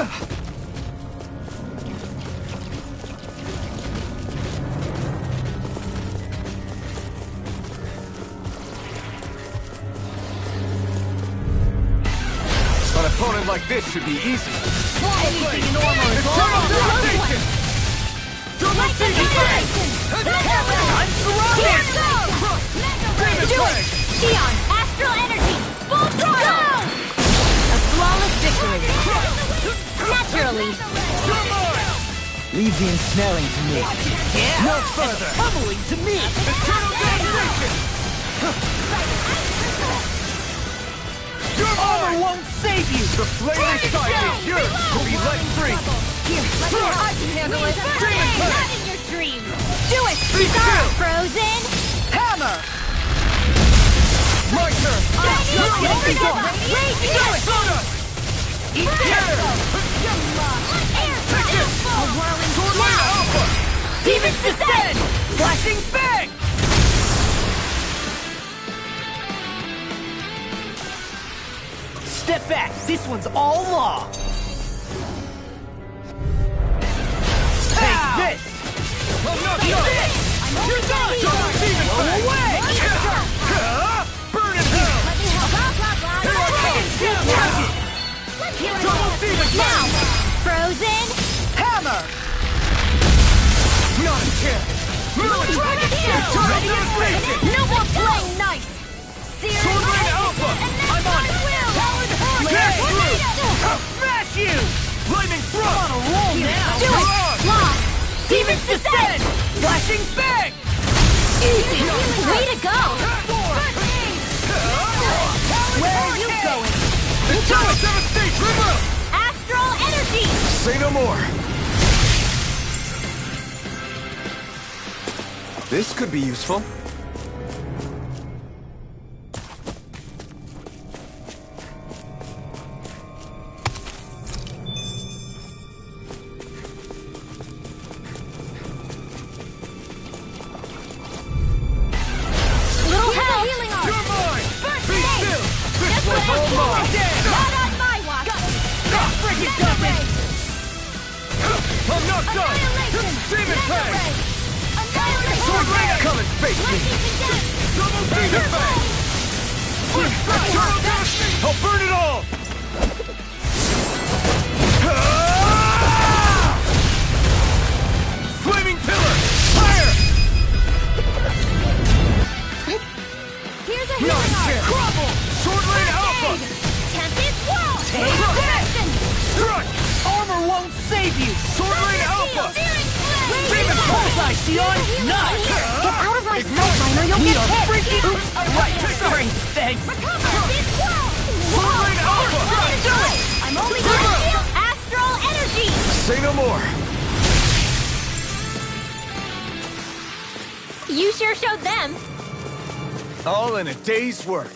An opponent like this should be easy. Anything in armor is all Devastation! Double devastation! I'm surrounded! Do it! Xion, astral energy! Full throttle! A flawless victory. Naturally. Leave the ensnaring to me. Yeah. No further! Pummeling to me! Eternal devastation! Armor won't save you! The flame inside is yours to be let free! Here, I can handle it. Not in your dreams. Do it! Be still! Frozen! Hammer! My turn! Rage! Soda! Eat Here! Take it! Sword Lane Alpha! Demons descend! Flashing bang! Step back! This one's all law! Take this! I'm not Eat done! this! You're done! Double demon Go fang! away! Burn in hell! Here I come! Double demon Now! fang! Frozen! Hammer! Not a chance! Dragon Shield! Eternal devastation! No more playing nice! Sword Lane Alpha! I'm on it! Powered Get hurricane! through! I'll smash you! Lightning On thrust! a roll now! Do it! Lock! Demons descend! Flashing bang! Easy! Way to go! Where are you going? Eternal devastation! Remove! Astral energy! Say no more! This could be useful. Little help! You're mine! Be still! This Just one's let all it mine! Not on my watch! Freaking government! I'm not done! Demon fang! Sword Lane, come and face me! Double demon fang! Eternal devastation! I'll burn it all! Flaming pillar! Fire! Here's a Not healing a arc! chance! Crumble! Sword Lane Alpha! Tempest Wall! Take Direction! Crush! Armor won't save you! Sword Lane Alpha! Demon bullseye, Sion! Nice! Get out of my sight, Minor! You'll We get are hit! freaking... Oops, right, sorry, thanks! Sword Lane Alpha! Do it! I'm only gonna feel astral energy! Say no more! You sure showed them! All in a day's work.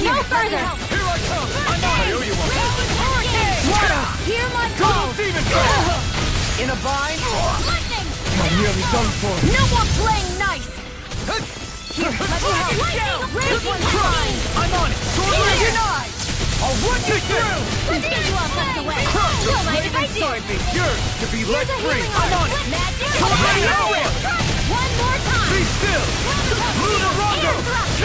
No further! Here I come! I'm on it! I owe you one! Hear my call! Double demon fang! In a bind? Lightning! I'm nearly done for. No more playing nice! Here, let me help! This one's mine! I'm on it! Sword Lane Denied! I'll run you through! Let's get you all tucked away! Don't mind if I do! Inside me, yours to be let Here's a free. healing I'm on arc. it. Magic! Sword Lane Fire! Alpha! One more time! Be still! Luna Rondo!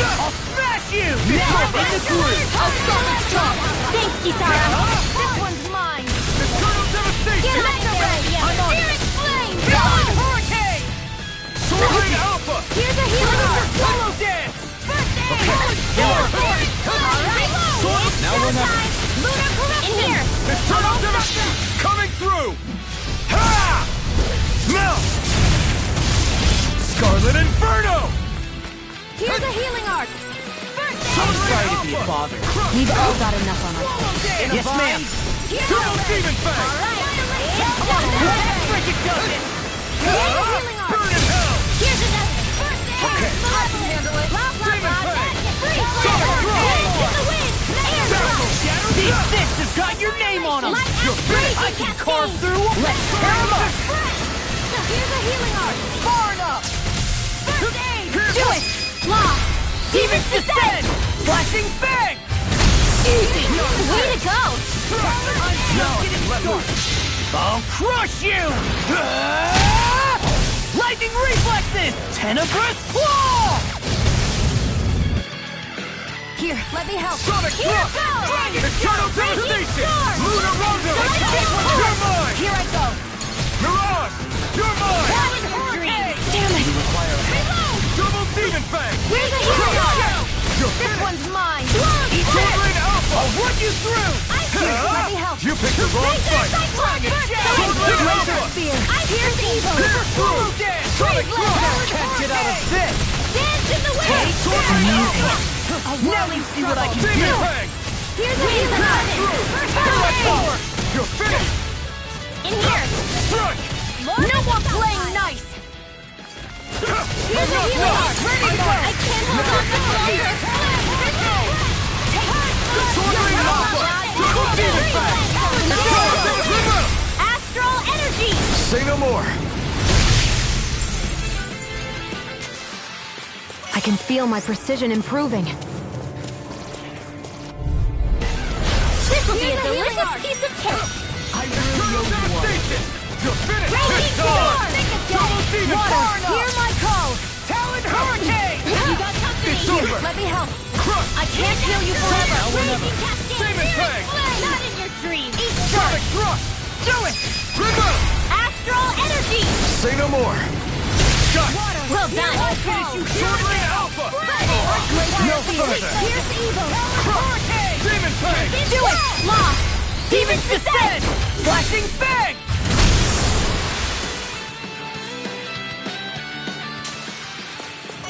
I'll smash you! Now Now in the groove! I'll stop its charge! Thanks, Kisara! This one's mine! Eternal devastation! Get out of there! I'm on it. Spirit flame! Powered hurricane! Sword Lane Alpha! Here's a healing arc! Solo dance! First aid! Alright. Alright! Now we're not... Lunar corruption! In here! Eternal devastation! Coming through! Ha! Melt! Scarlet Inferno! Here's a healing arc! First aid! I'm sorry to be a bother. We've all got enough on our Yes, ma'am! Double Demon Fang! Come on, let's freaking do it! Burn in hell! Here's another. First aid. Okay. I can handle it. Blah, blah, Demon blah. Fang. Freeze Sonic laser. Throw. Hands in the wind. Air drop. These fists have got your name on them! Light You're blazing I can cascade. carve through them! Let's tear them up! Here's a healing art. Far enough! First aid. Do it! Blah. Demons descend! Flashing bang! Easy! Way to go. I'm just getting started! I'll crush you! Lightning reflexes! Tenebrous claw! Here, let me help. Sonic Here Thrust! goes. Eternal Breaking Devastation! storm. Lunar Rondo! Sonic You're mine! Here I go. Mirage! You're mine! Talon Hurricane. Damn it. Reload. Double Demon Fang! Where's the healing art? You're This finished! one's mine. Sword Rain Alpha! I'll run you through! Let me help. You picked the wrong fight! Cyclone. Sword Rain Laser Alpha! spear. Here's evil. Pierce through! Sonic Freeze Thrust! laser. Can't get out of this! Dance in the wind. Sword Rain Alpha! Now you see what I can Demon do! Fang! Here's a healing art. Direct power! You're finished! In here. Strike! No more playing nice. Here's a healing art. I can't hold on much longer. Sword Rain Alpha! Double Demon Fang! Astral energy. Say no more! I can feel my precision improving. This will be a delicious piece of cake. Eternal Devastation! You're finished! Raging storm. Double Demon Water, Fang! hear my call. Talon Hurricane! You got company. It's over. Let me help. Crush! I can't heal you forever. Now or never. Demon Fang! Not in your dreams. Eat Sonic dirt. Thrust! Do it! Remote! Astral energy. Say no more! Shot! Well done. Sword Rain Alpha! No further. Here's evil. Hurricane! Demon Fang! Do it. Law. Demons descend! Flashing bang!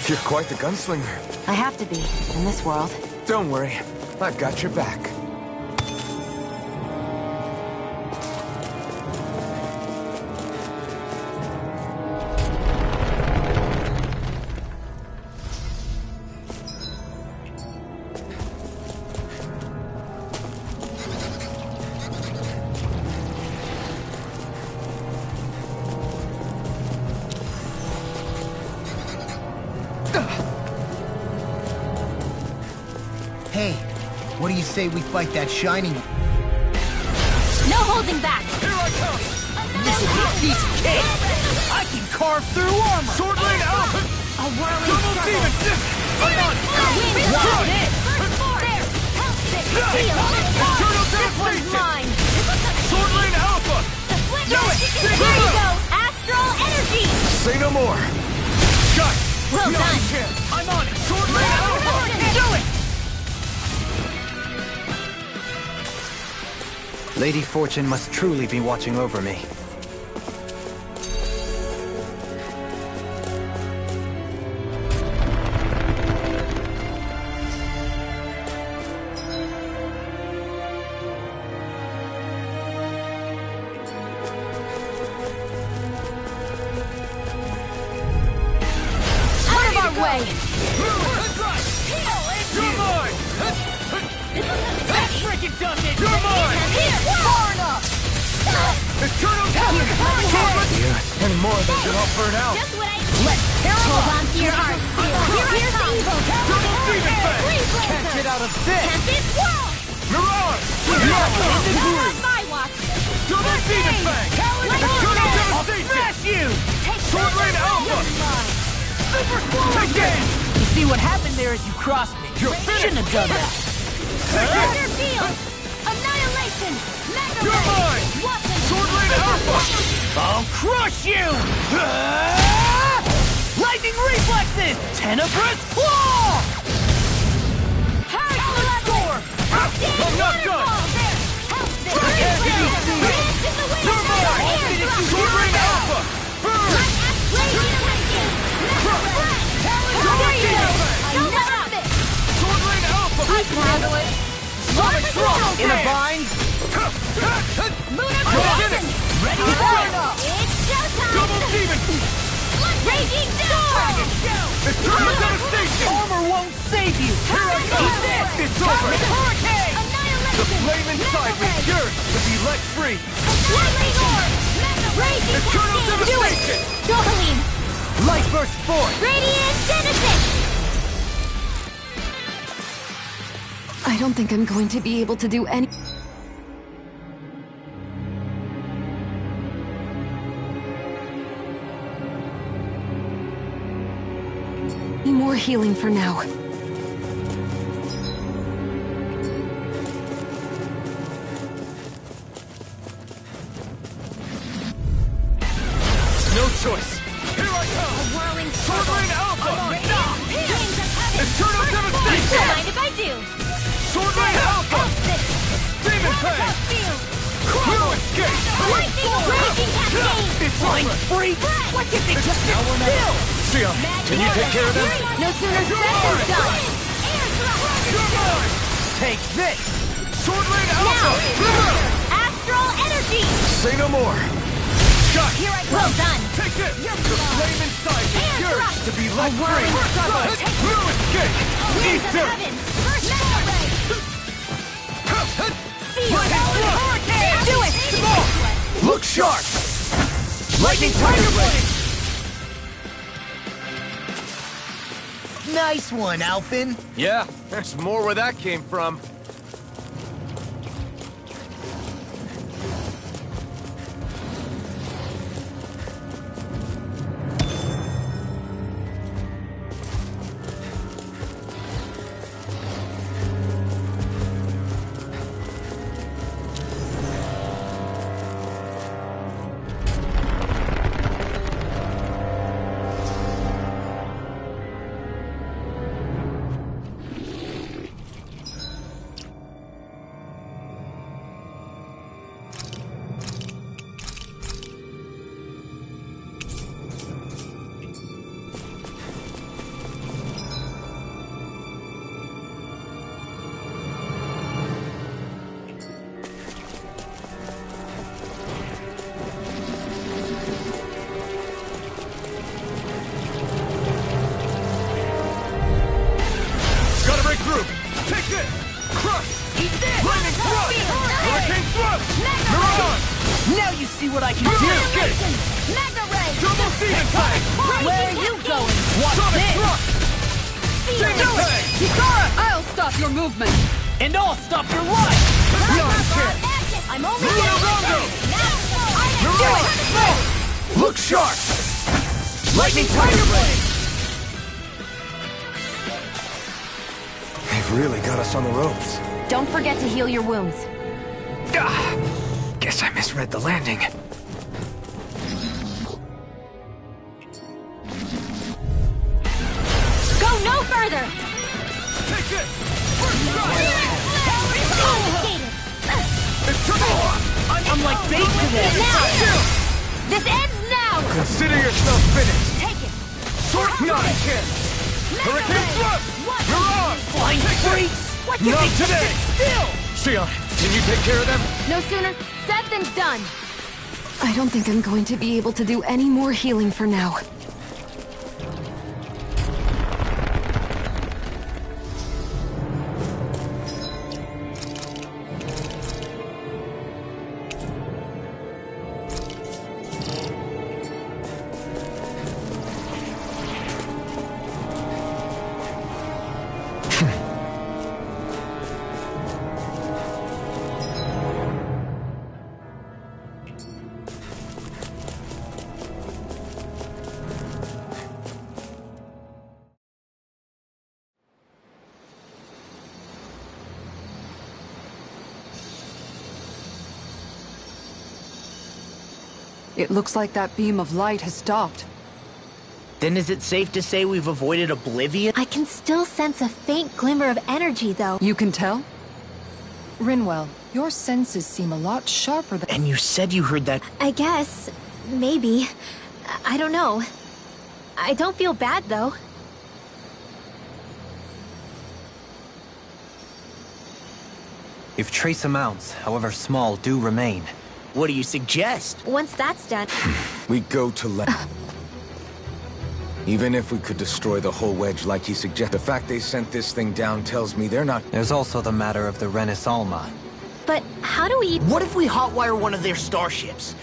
You're quite the gunslinger. I have to be in this world. Don't worry, I've got your back. Hey, what do you say we fight that shining? No holding back. Here I come! This is a piece of cake! I can carve through armor! Sword Rain Alpha! A whirling Double struggle. Demon! I'm on! Wind. Watch this! There. Help it. Seal. Eternal This one's Devastation! mine. Sword Rain Alpha! Do it. There you go. Astral energy. Say no more! Shot! Well No, done. you can't! I'm on it! Sword Rain Alpha! Do it! Lady Fortune must truly be watching over me. Out of our way. You're mine! That freaking does it! You're mine! Here. Far enough. Eternal Devastation! Any more of those, and I'll burn out! Just what I Let's tear them hold up! on to your heart. Here's the evil. Double Demon Fang! Freeze Can't laser. get out of this! Can't this world. Mirage! Not on my watch. Double Demon Fang! Eternal I'll Devastation! smash you! Take Sword Rain Alpha! Super sword! Take aim! You see what happened there is you crossed me. You're Shouldn't have done that. Thunder field. Annihilation. Mega You're ray. mine! Watson. Sword Rain Alpha! I'll crush you! Lightning reflexes! Tenebrous claw! Hurricane level. I'm not done! Freeze laser. You're mine! Sword Rain Alpha! Burn! There you go. Don't let up. Sword Rain Alpha! I can handle it. Sonic Thrust! In a bind? Eternal devastation! Armor won't save you! Here I come! It's over! Hurricane! The flame inside me yearns to be let free! Eternal devastation! Dohaline! Light burst forth! Radiant Genesis! I don't think I'm going to be able to do any more healing for now. No choice! Here I come! A whirling Sword circle. Rain Alpha! Flames of heaven. Eternal Don't devastation! mind if I do. Sword Rain Alpha! Demon Fang! No escape! Lightning raging cascade. It's over! Freak! What did they just still? Sia, can you take care of them? No sooner said than done. Air thrust. You're mine! Take this! Sword Rain Now, Alpha! astral energy. Say no more! Shot! Here I well done. Take this! The flame inside me Air yearns thrust. to be let free! No escape! Winds Eat of them! heaven. First mega ray. Seal. Hurricane! Do it. Look sharp! Lightning Tiger Blade! Nice one, Alphen. Yeah, there's more where that came from. Gotta regroup! Take this! Crush! Eat this! Lightning Thrust! Hurricane Thrust! Mega You're on! Now you see what I can You do! escape! Mega ray. Double Demon Fang! Where are you going? Watch Sonic this! Thrust! Demon Fang! Hikara! I'll stop your movement! And I'll stop your life! Not a chance! I'm only Luna Rondo! Do it. Look sharp! Lightning Tiger Blade! They've really got us on the ropes. Don't forget to heal your wounds. Guess I misread the landing. Go no further. Take it! First It's trouble! I'm like bait to this! Now. This ends now. Consider yourself finished! Take it. Sword not a chance! Hurricane Thrust! You're on! Flying freaks! What did Not they just today! sit still? Sion, can you take care of them? No sooner said than done. I don't think I'm going to be able to do any more healing for now. It looks like that beam of light has stopped. Then is it safe to say we've avoided oblivion? I can still sense a faint glimmer of energy, though. You can tell? Rinwell, your senses seem a lot sharper than... And you said you heard that... I guess. Maybe. I don't know. I don't feel bad, though. If trace amounts, however small, do remain, What do you suggest? Once that's done, We go to land. Even if we could destroy the whole wedge like he suggests, the fact they sent this thing down tells me they're not... There's also the matter of the Renis Alma. But how do we... What if we hotwire one of their starships?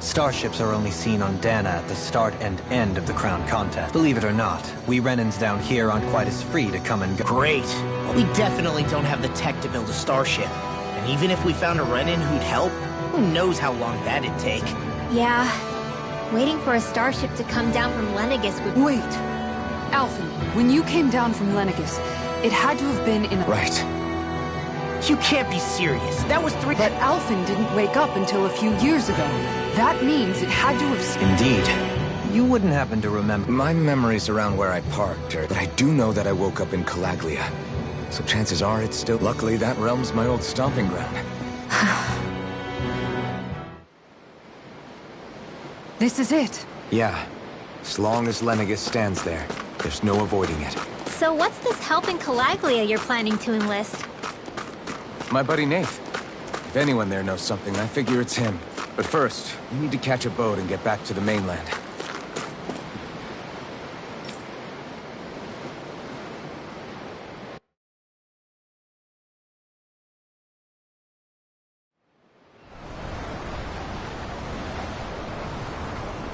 Starships are only seen on Dana at the start and end of the Crown contest. Believe it or not, we Renans down here aren't quite as free to come and go. Great. We definitely don't have the tech to build a starship. And even if we found a Renin who'd help, who knows how long that'd take. Yeah. Waiting for a starship to come down from Lenegis would... Wait. Alphen, when you came down from Lenegis, it had to have been in a... Right. You can't be serious. That was 3... But Alphen didn't wake up until a few years ago. That means it had to have... Indeed. You wouldn't happen to remember... My memory's around where I parked, but I do know that I woke up in Calaglia. So chances are it's still... Luckily, that realm's my old stomping ground. This is it. Yeah. As long as Lenegis stands there, there's no avoiding it. So what's this help in Calaglia you're planning to enlist? My buddy Nath. If anyone there knows something, I figure it's him. But first, we need to catch a boat and get back to the mainland.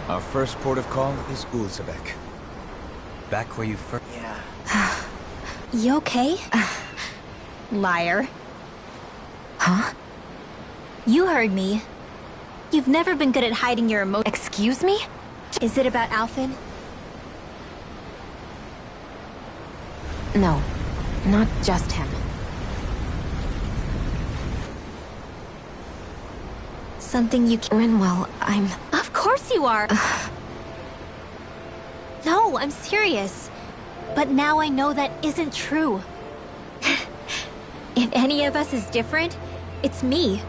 Our first port of call is Ulzebek. Back where you first... Yeah. You okay? Liar. Huh? You heard me. You've never been good at hiding your emotions. Excuse me? Is it about Alphen? No, not just him. Something you can... Rinwell, I'm... Of course you are! No, I'm serious. But now I know that isn't true. If any of us is different, it's me.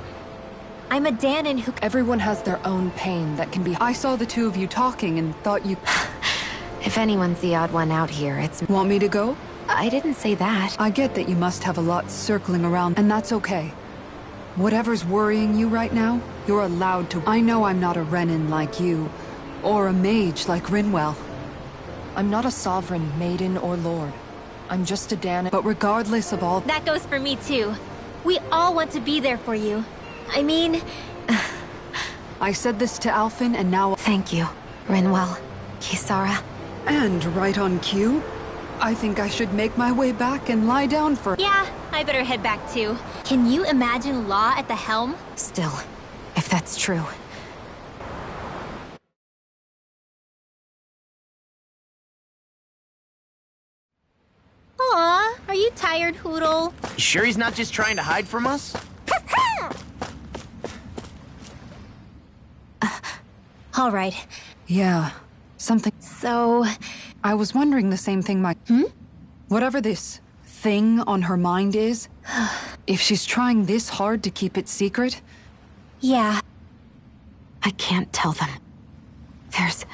I'm a Danan who... Everyone has their own pain that can be... I saw the two of you talking and thought you... If anyone's the odd one out here, it's... Want me to go? I didn't say that. I get that you must have a lot circling around, and that's okay. Whatever's worrying you right now, you're allowed to... I know I'm not a Renin like you, or a mage like Rinwell. I'm not a sovereign, maiden, or lord. I'm just a Danan. But regardless of all... That goes for me too. We all want to be there for you. I mean... I said this to Alphen, and now... Thank you, Rinwell, Kisara. And right on cue, I think I should make my way back and lie down for... Yeah, I better head back too. Can you imagine Law at the helm? Still, if that's true... Aw, are you tired, Hootle? You sure he's not just trying to hide from us? All right. Yeah, something... So... I was wondering the same thing, Whatever this thing on her mind is, if she's trying this hard to keep it secret... Yeah. I can't tell them. There's...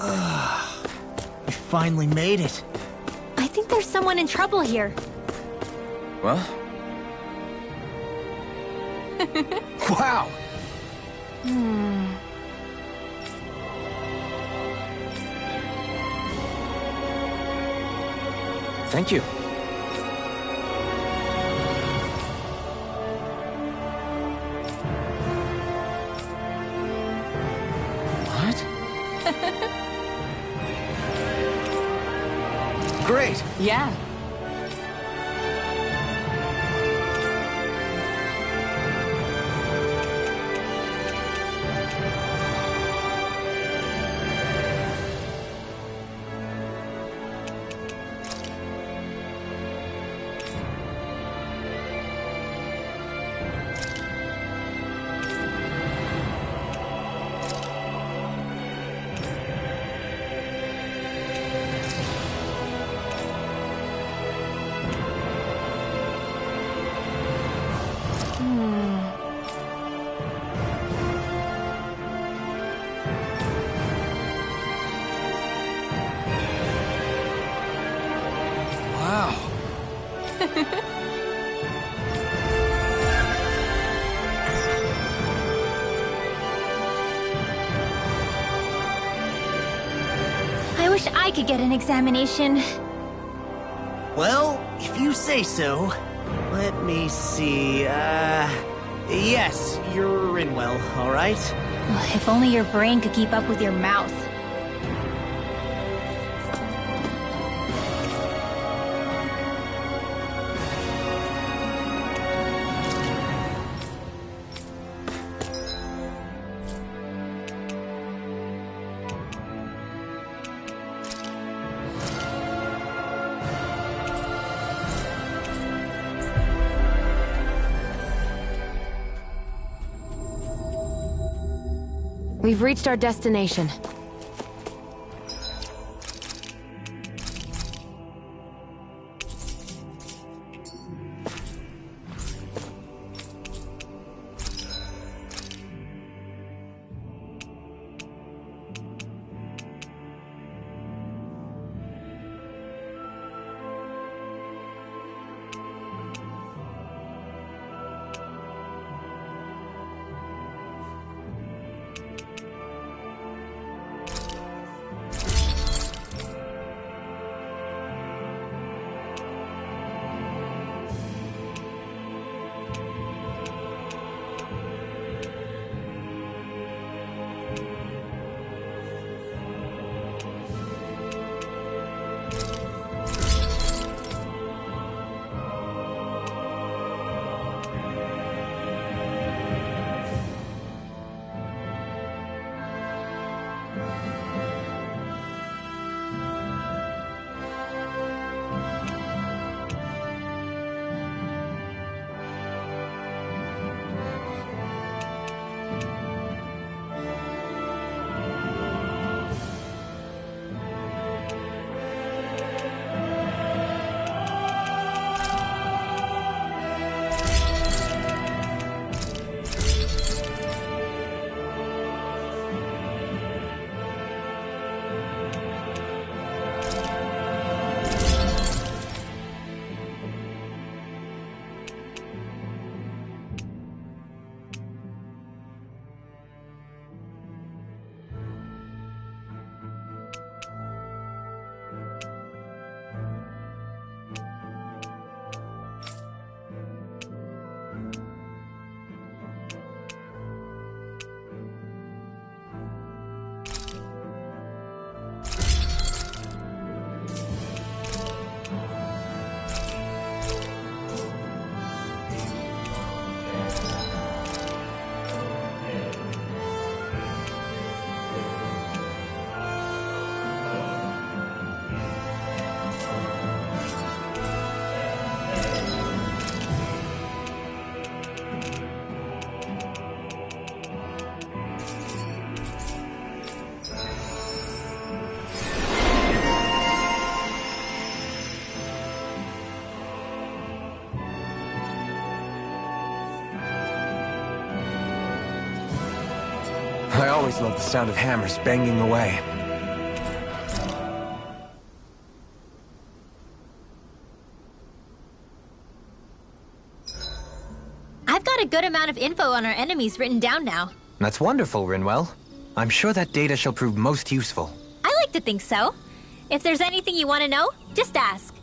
We finally made it. I think there's someone in trouble here. Well? Wow! Thank you. What? Great! Yeah. Wow! I wish I could get an examination. Well, if you say so. Let me see, yes, you're Rinwell, all right? If only your brain could keep up with your mouth. We've reached our destination. I always loved the sound of hammers banging away. good amount of info on our enemies written down now. That's wonderful, Rinwell. I'm sure that data shall prove most useful. I like to think so. If there's anything you want to know, just ask.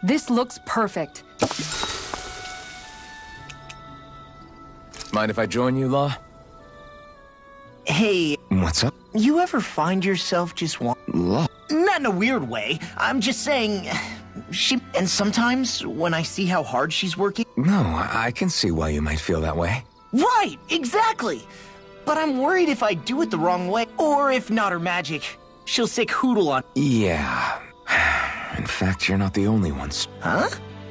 This looks perfect. Mind if I join you, Law? Hey, What's up? you ever find yourself just Law? Not in a weird way. I'm just saying, and sometimes when I see how hard she's working... No, I can see why you might feel that way. Right, exactly. But I'm worried if I do it the wrong way, or if not her magic, she'll sick Hootle on... Yeah. In fact, you're not the only ones. Huh?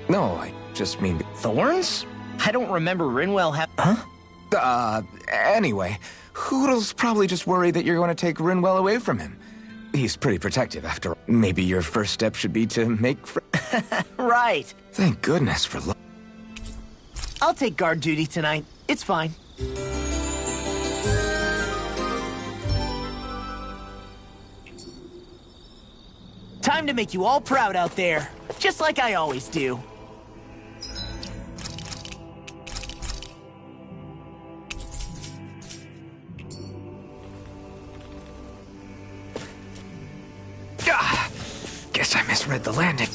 No, I just mean... Thorns? I don't remember Rinwell Huh? Anyway, Hootle's probably just worried that you're going to take Rinwell away from him. He's pretty protective after all. Maybe your first step should be to make Right. Thank goodness for luck. I'll take guard duty tonight. It's fine. Time to make you all proud out there, just like I always do. Guess I misread the landing.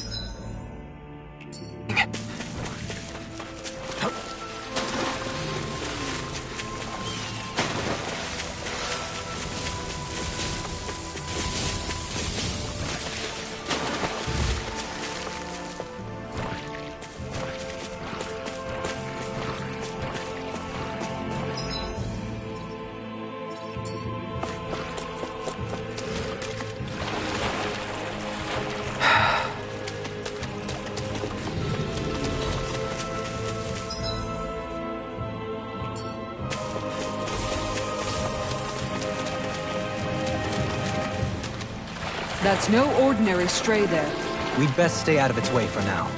That's no ordinary stray there. We'd best stay out of its way for now.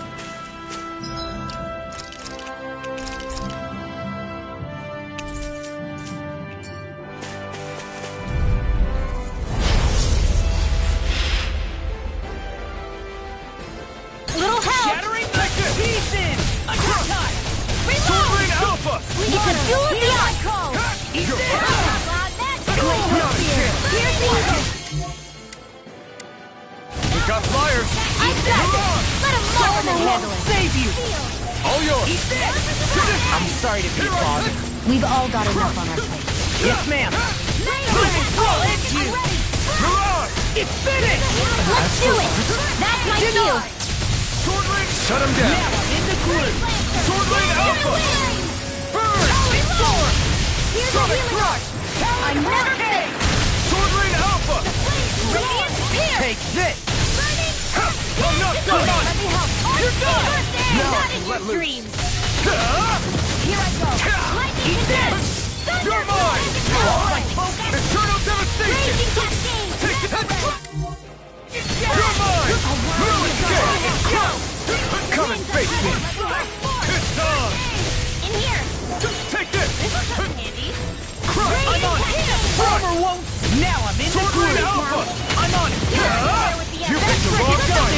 Little help! Shattering pieces! Attack time! Sword Rain Alpha! We can do it the icon! Eat Here's We got flyers! I got this! Let him Solomon handle it! Save you! All yours! I'm sorry to be a bother. We've all got enough on our plate. Yes, ma'am. I'll end you! Mirage! It's finished! Let's do it! That's my cue! Sword Rain! Shut him down! In the groove! Sword Rain Alpha! Burn! Sword! Here's a Sonic healing Crush! I'm never kidding! Sword Rain Alpha! Radiant Spear! Take this! I'm not done! Let me help! You're done! Now Now not I in can your let loose. dreams! Here I go! Lightning Eat Attack! this! Thunder! You're mine! Eternal Devastation! Raging Cascade! Take that! You're mine! Will escape! Come and face me! It's on! In here! Take this! This will come in handy! Crush! I'm on it! Former won't! Now I'm in the Sword Rain groove! Alpha! I'm on it! You picked the wrong guy!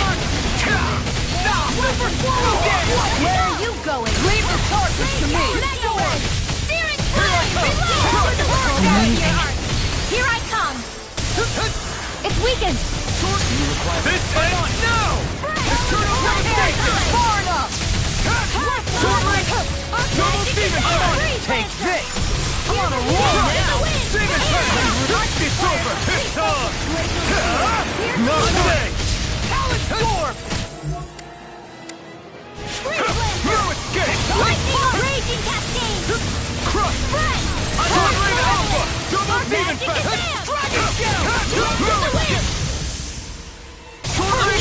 Where are you going? Leave the charges to me! Mega Wave! Searing Flame! Reload! Here I come! It's weakened! This ends now! Eternal Devastation! Far enough! Sword Rain! Double Demon Time! Take this! I'm on a roll now! Demon Time! It's over! It's on! Not today! Talon Storm! No escape! Lightning Raging Cascade! Crush! Sword Rain Alpha! Double Demon Fest! Dragon Shell! Sword Rain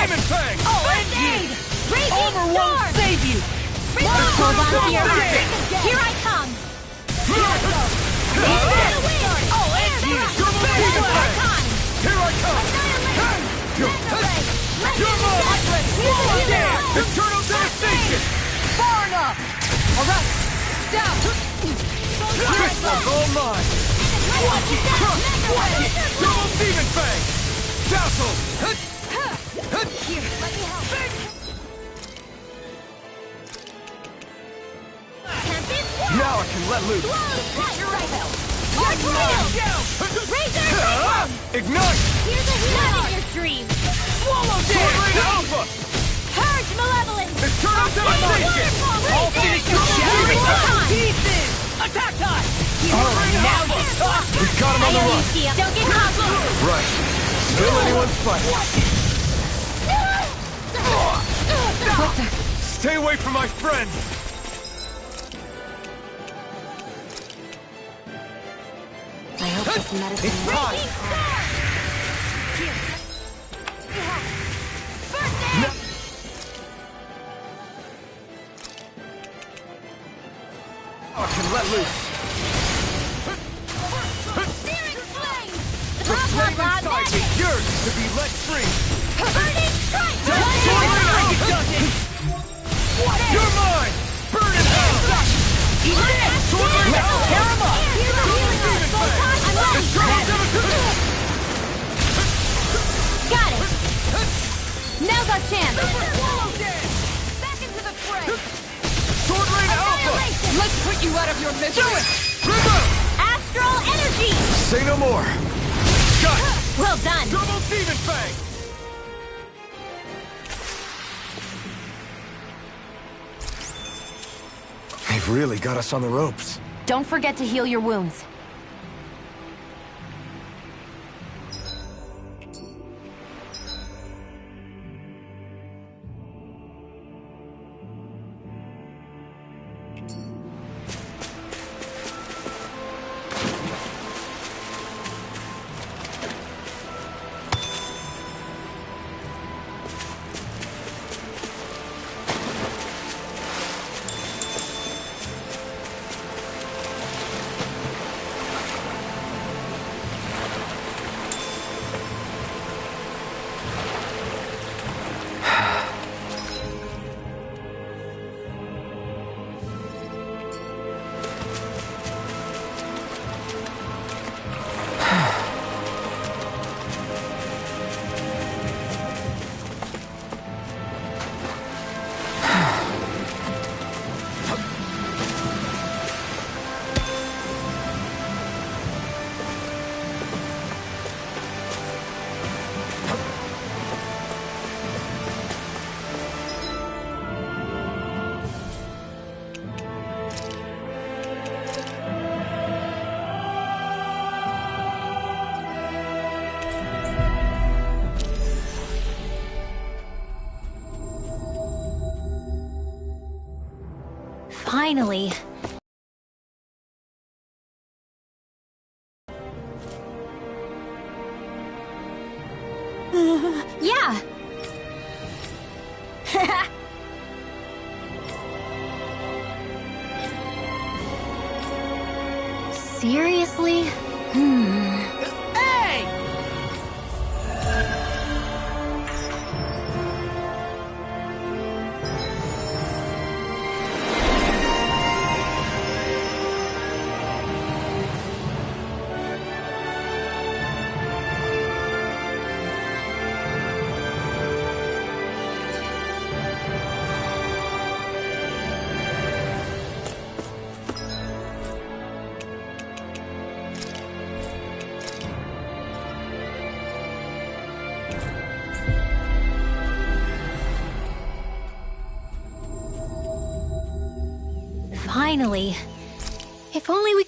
Demon Fang! I'll end you! Armor won't save you! Hold on to your heart! Here I come! I'll end you! Demon Fang! Here I come! You're mine! Eternal devastation! Far enough! Alright! Down! This one's all mine! Watch it! Double Demon Fang! Dazzle! Here, let me help. Now I can let loose! Ignite! Here's a healer in your dreams! Swallow Sword Rain Alpha! Purge malevolence! Eternal devastation! All finish your shattering pieces! Attack time! Now you're talking! We've got him on the run! Don't get caught! Right. Still anyone's fight. Stay away from my friend! I hope this medicine It's time! I can let loose! The flame inside is yours to be let free! You're mine! Burn in hell! Sword Rain Alpha! Tear him up! Got it! Now's our chance! Back into the fray! Sword Rain Alpha! Let's put you out of your misery! River! Astral energy! Say no more! Got it! Well done! Double Demon Fang! They've really got us on the ropes. Don't forget to heal your wounds. Finally. Yeah. Seriously? Hey! Finally. If only we...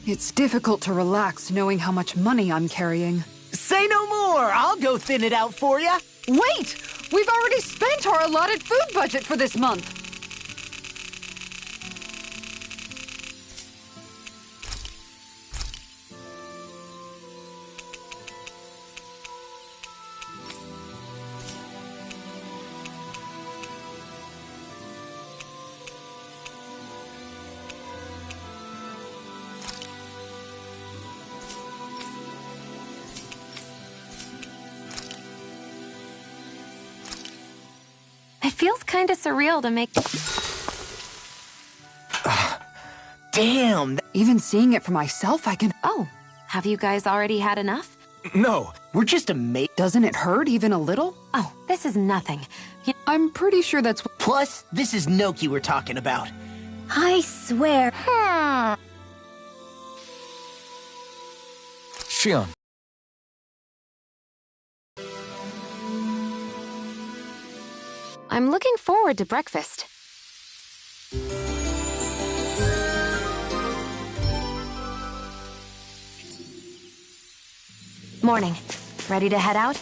It's difficult to relax knowing how much money I'm carrying. Say no more! I'll go thin it out for ya! Wait! We've already spent our allotted food budget for this month! It feels kind of surreal to make... Damn! Even seeing it for myself, I can... Oh, have you guys already had enough? No. We're just amazed. Doesn't it hurt even a little? Oh, this is nothing. I'm pretty sure that's... Plus, this is Noki we're talking about. I swear. Shion. I'm looking forward to breakfast. Morning. Ready to head out?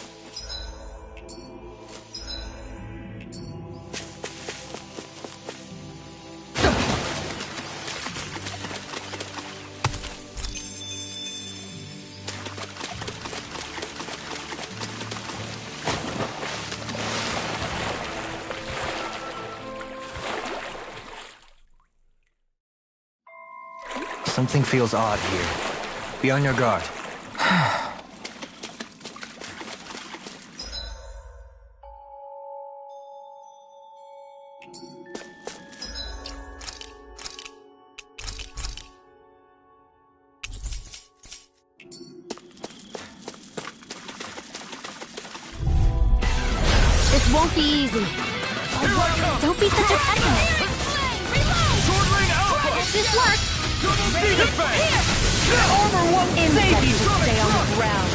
Something feels odd here. Be on your guard. This won't be easy. Don't be such a pessimist. Sword Lane Alpha! This works. Double Vega Fang! Armor won't save you to stay on the ground.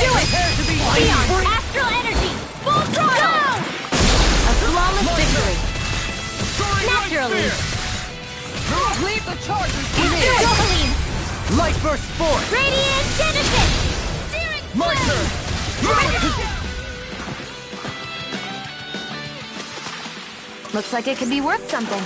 Do it! Beyond astral energy! Full throttle! A flawless victory. Naturally! Leave the chargers Adrenaline! Light Burst Force! Radiant Genesis! My turn! Looks like it could be worth something.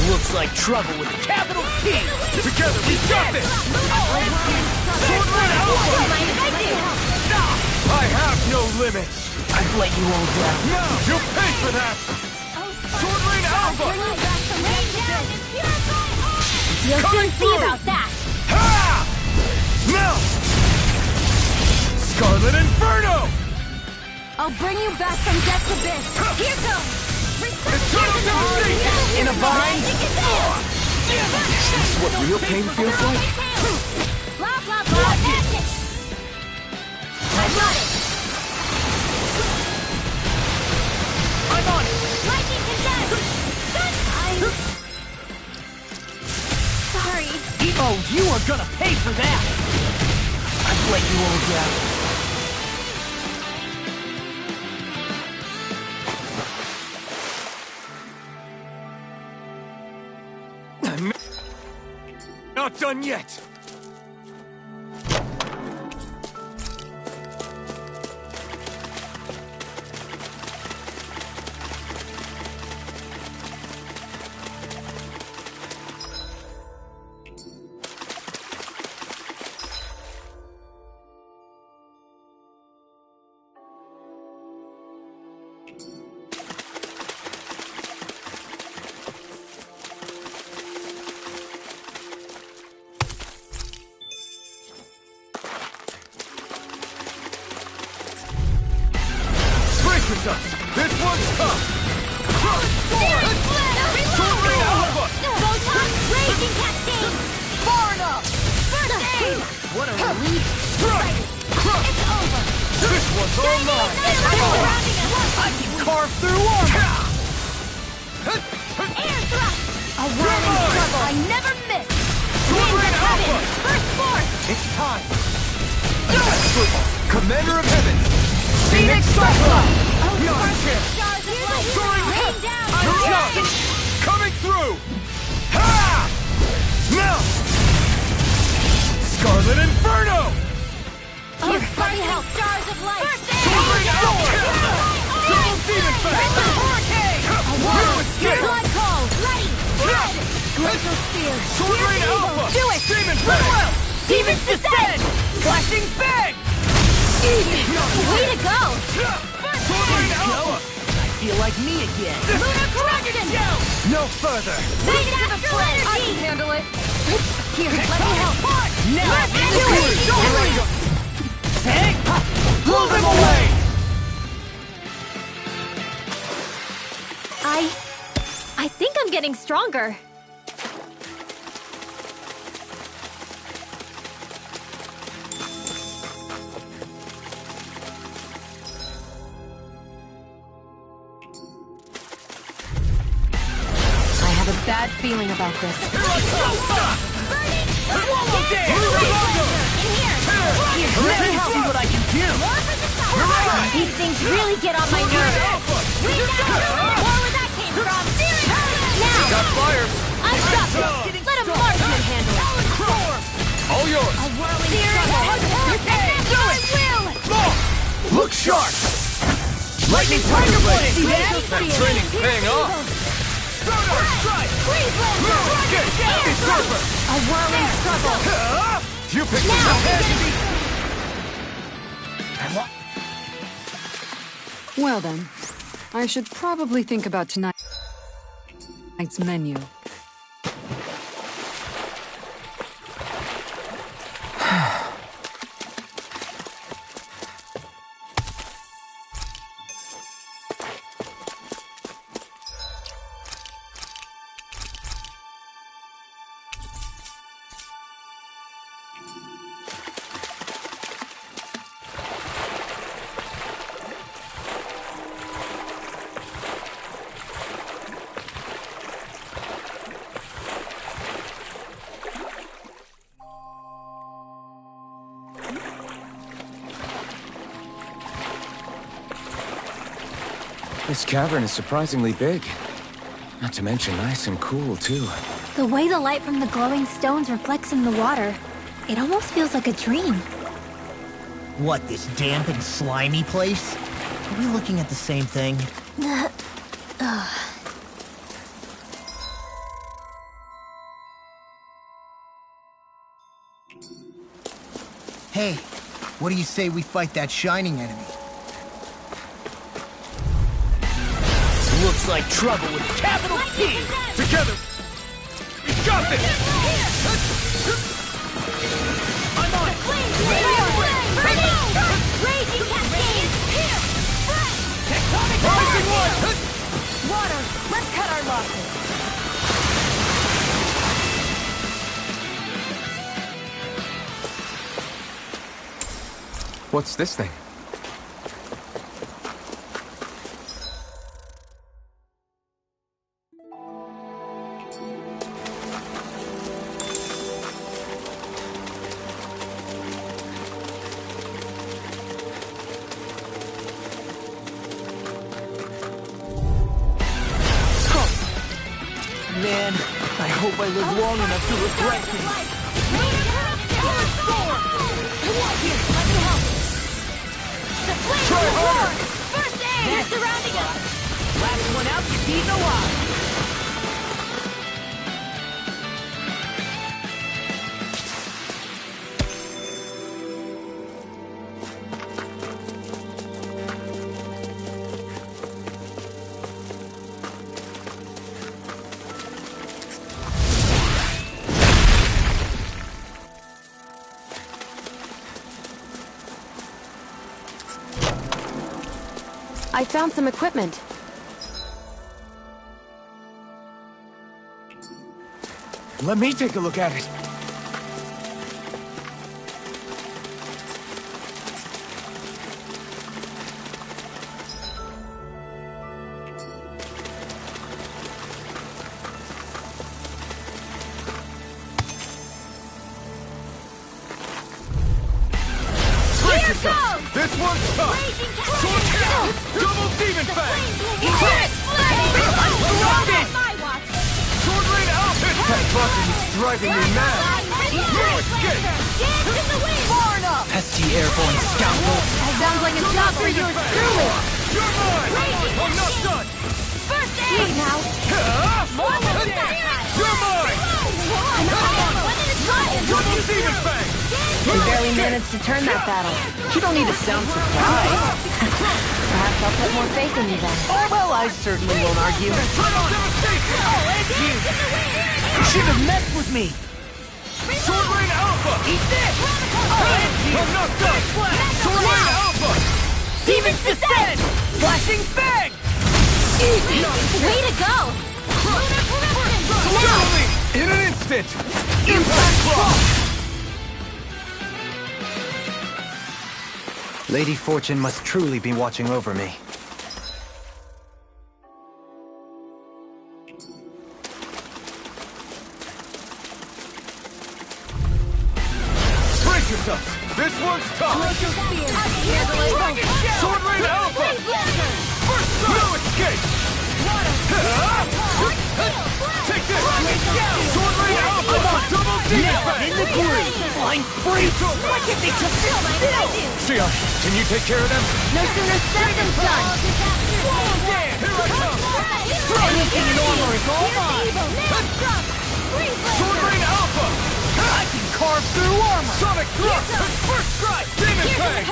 Looks like trouble with a capital T! Together, we got this! Sword Lane Alpha! I have no limits! I've let you all down. Now, you'll pay for that! Sword Lane Alpha! You'll Coming soon see through! about that! Ha! Now! Scarlet Inferno! I'll bring you back from Death's Abyss. Here goes! Eternal Devastation! In a bind? Is this what real pain feels like? Blah, blah, blah, magic! I got it! I'm on it! Lightning condensed! I'm... sorry. Oh, you are gonna pay for that! I've let you all down. Not done yet! This one's tough! Sword Lane Alpha! Photon Raging Cascade! Far enough! First aid! What a relief! Strike! It's over! This one's all mine! Surrounding us! I can carve through armor! Air thrust! A whirling struggle I never miss. Sword Lane Alpha! First force! It's time! Commander of Heaven! Phoenix Cyclone! Beyond chance! Stars of light! Soaring Rain Head! down! Your chance! Coming through! Ha! Now! An inferno! Here, let me help. Stars of light. Sword Rain Alpha! Double Demon Fang! Blood call. Ready. Red. Glacial spear. Sword Rain Alpha! Do it. Demon Fang! Demons descend. Flashing Fang! Easy. Way to go. Sword Rain Alpha! Feel like me again. Lunar correction. No further! Make it astral energy. I can handle it. Here, let me help. Now! Let's do it. Hey! Blow them away! I think I'm getting stronger. I have a bad feeling about this. Swallow Dance! Let me help. See what I can do! These things really get on my nerves. More where that came from. Now, Got fire! I'm stuck. Let a marksman handle it. All yours! A whirling struggle. Look sharp! Lightning Tiger Blade! See that? That training's paying off! Strike! Get Happy Surfer! A whirling struggle. You picked the Well then, I should probably think about tonight's menu. This cavern is surprisingly big. Not to mention nice and cool, too. The way the light from the glowing stones reflects in the water, it almost feels like a dream. What, this damp and slimy place? Are we looking at the same thing? Hey, what do you say we fight that shining enemy? Looks like trouble with capital T! Together! We got this! I'm on it! Raging cascade! Here! Tectonic Rising One! Water, let's cut our losses. What's this thing? Man, I hope I live long enough to regret this. Try harder! First aid! They're surrounding us! Last one out gets eaten alive. I found some equipment. Let me take a look at it. Here goes! This one's tough! Raging Sword cascade! down! Double Demon Fang! Surrounded! My watch! Sword Rain Alpha! That button is driving me mad! No escape! airborne scoundrel! Sounds like a job for yours truly. You're mine! I'm not done! First aid now. You're mine! Double demon fang! We barely managed to turn that battle. You don't need to sound surprised. Perhaps I'll put more faith in you then. Oh, well, I certainly won't argue. Eternal devastation! You should have messed with me! Sword Rain Alpha! Eat this! I'm not done! Sword Rain Alpha! Demons descend! Flashing fang! Easy! Way to go! Totally! In an instant! Impact block! Lady Fortune must truly be watching over me. Brace yourself! This one's tough! Sword Rain Alpha! First strike! No escape! Take this! Sword Rain Alpha! Double demon fang! In the groove! I'm free! Why can't they just sit still? Sion, can you take care of them? No sooner said than done. Here I come! Anything in armor is all mine! Sword Rain Alpha! I can carve through armor! Sonic Thrust! First strike! Demon fang!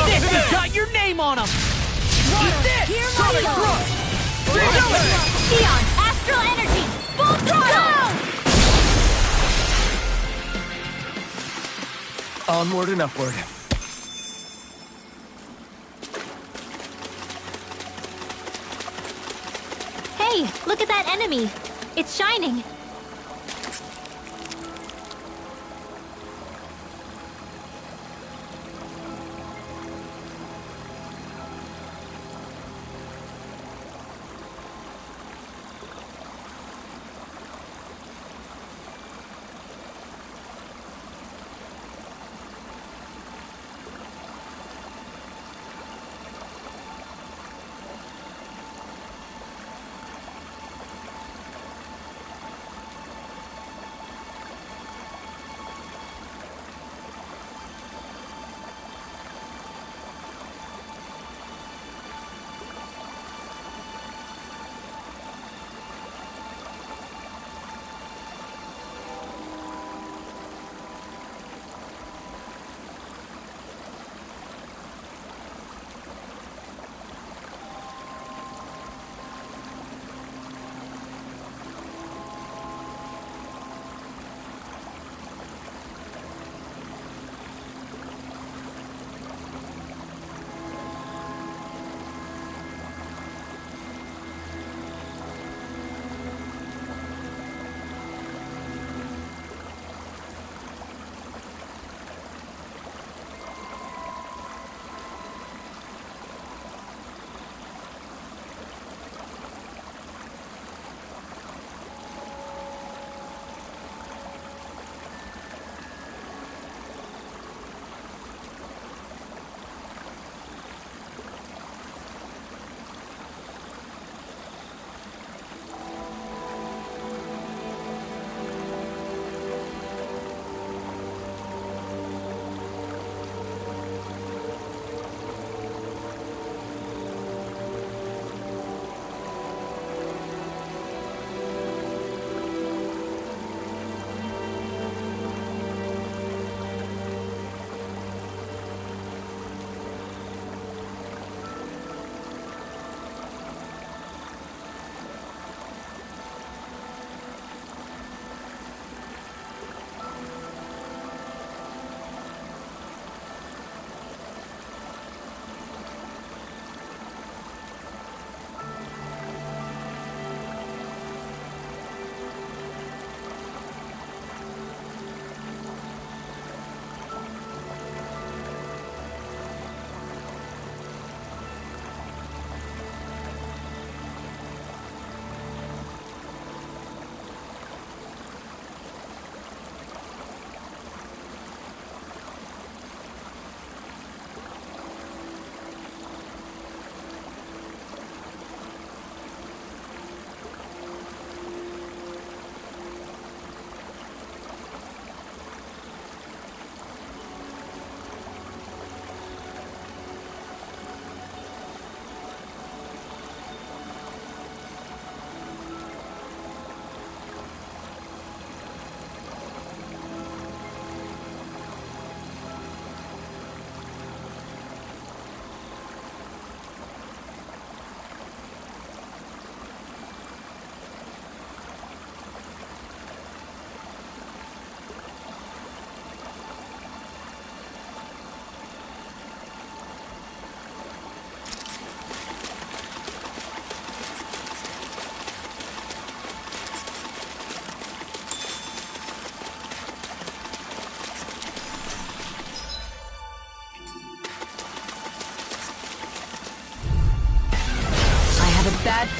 This has got your name on them! Eat this! Sonic Thrust! Demon fang! Eon, astral energy! Full throttle! Onward and upward. Hey, look at that enemy! It's shining!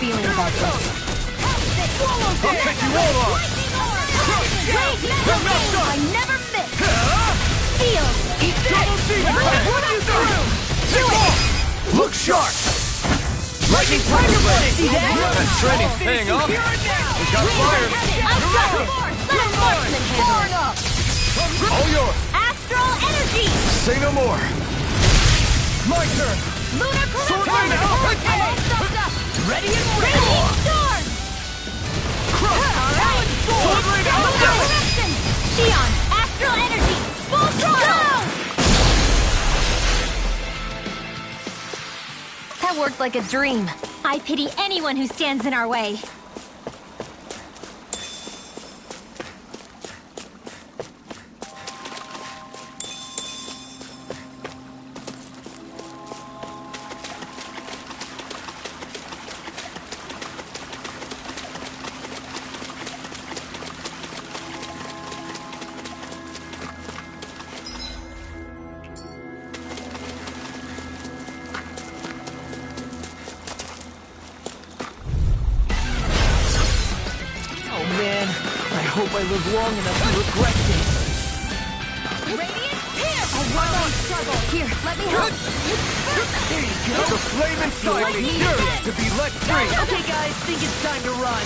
feeling about this. I'll take you all on! I'm not done! I never miss! Feel! Double demon pack! Do it! Look sharp! Lightning Tiger Blade! See that? That training's paying off! We got fired! Unstoppable! Let Marksman handle it! All yours! Astral energy! Say no more! My turn! Lunar Sword Corruption! Rain out! All stuffed up! Ready and Radiant Storm! Alright! Sword Rain out! Lunar Corruption! Xion! Astral energy! Full throttle! That worked like a dream. I pity anyone who stands in our way. I hope I live long enough to regret this. Radiant here! A one-on struggle. Here, let me help. There you go! The flame inside me yearns to be let free! Okay, guys, think it's time to run.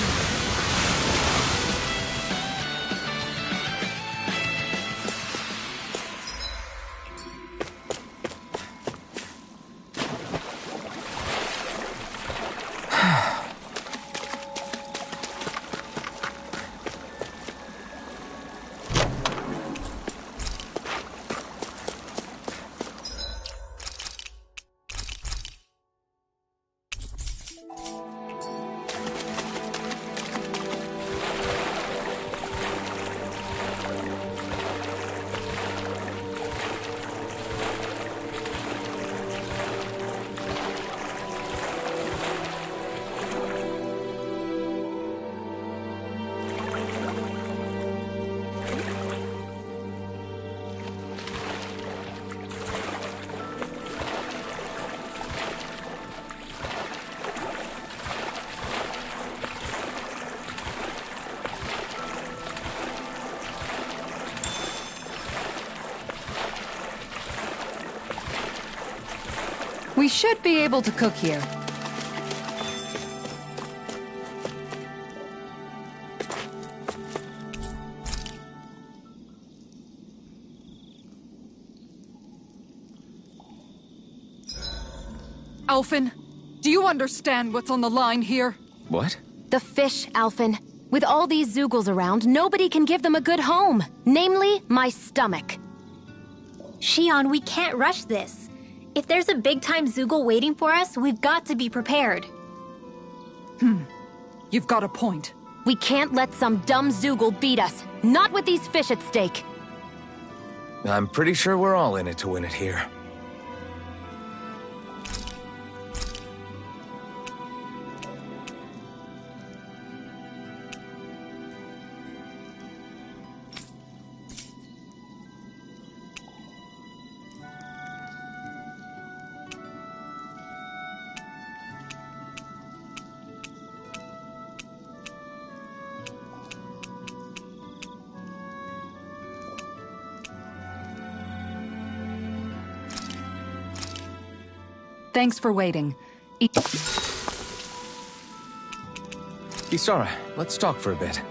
We should be able to cook here. Alphen, do you understand what's on the line here? What? The fish, Alphen. With all these Zeugles around, nobody can give them a good home. Namely, my stomach. Xion, we can't rush this. If there's a big-time Zeugle waiting for us, we've got to be prepared. You've got a point. We can't let some dumb Zeugle beat us. Not with these fish at stake. I'm pretty sure we're all in it to win it here. Thanks for waiting. Kisara, let's talk for a bit.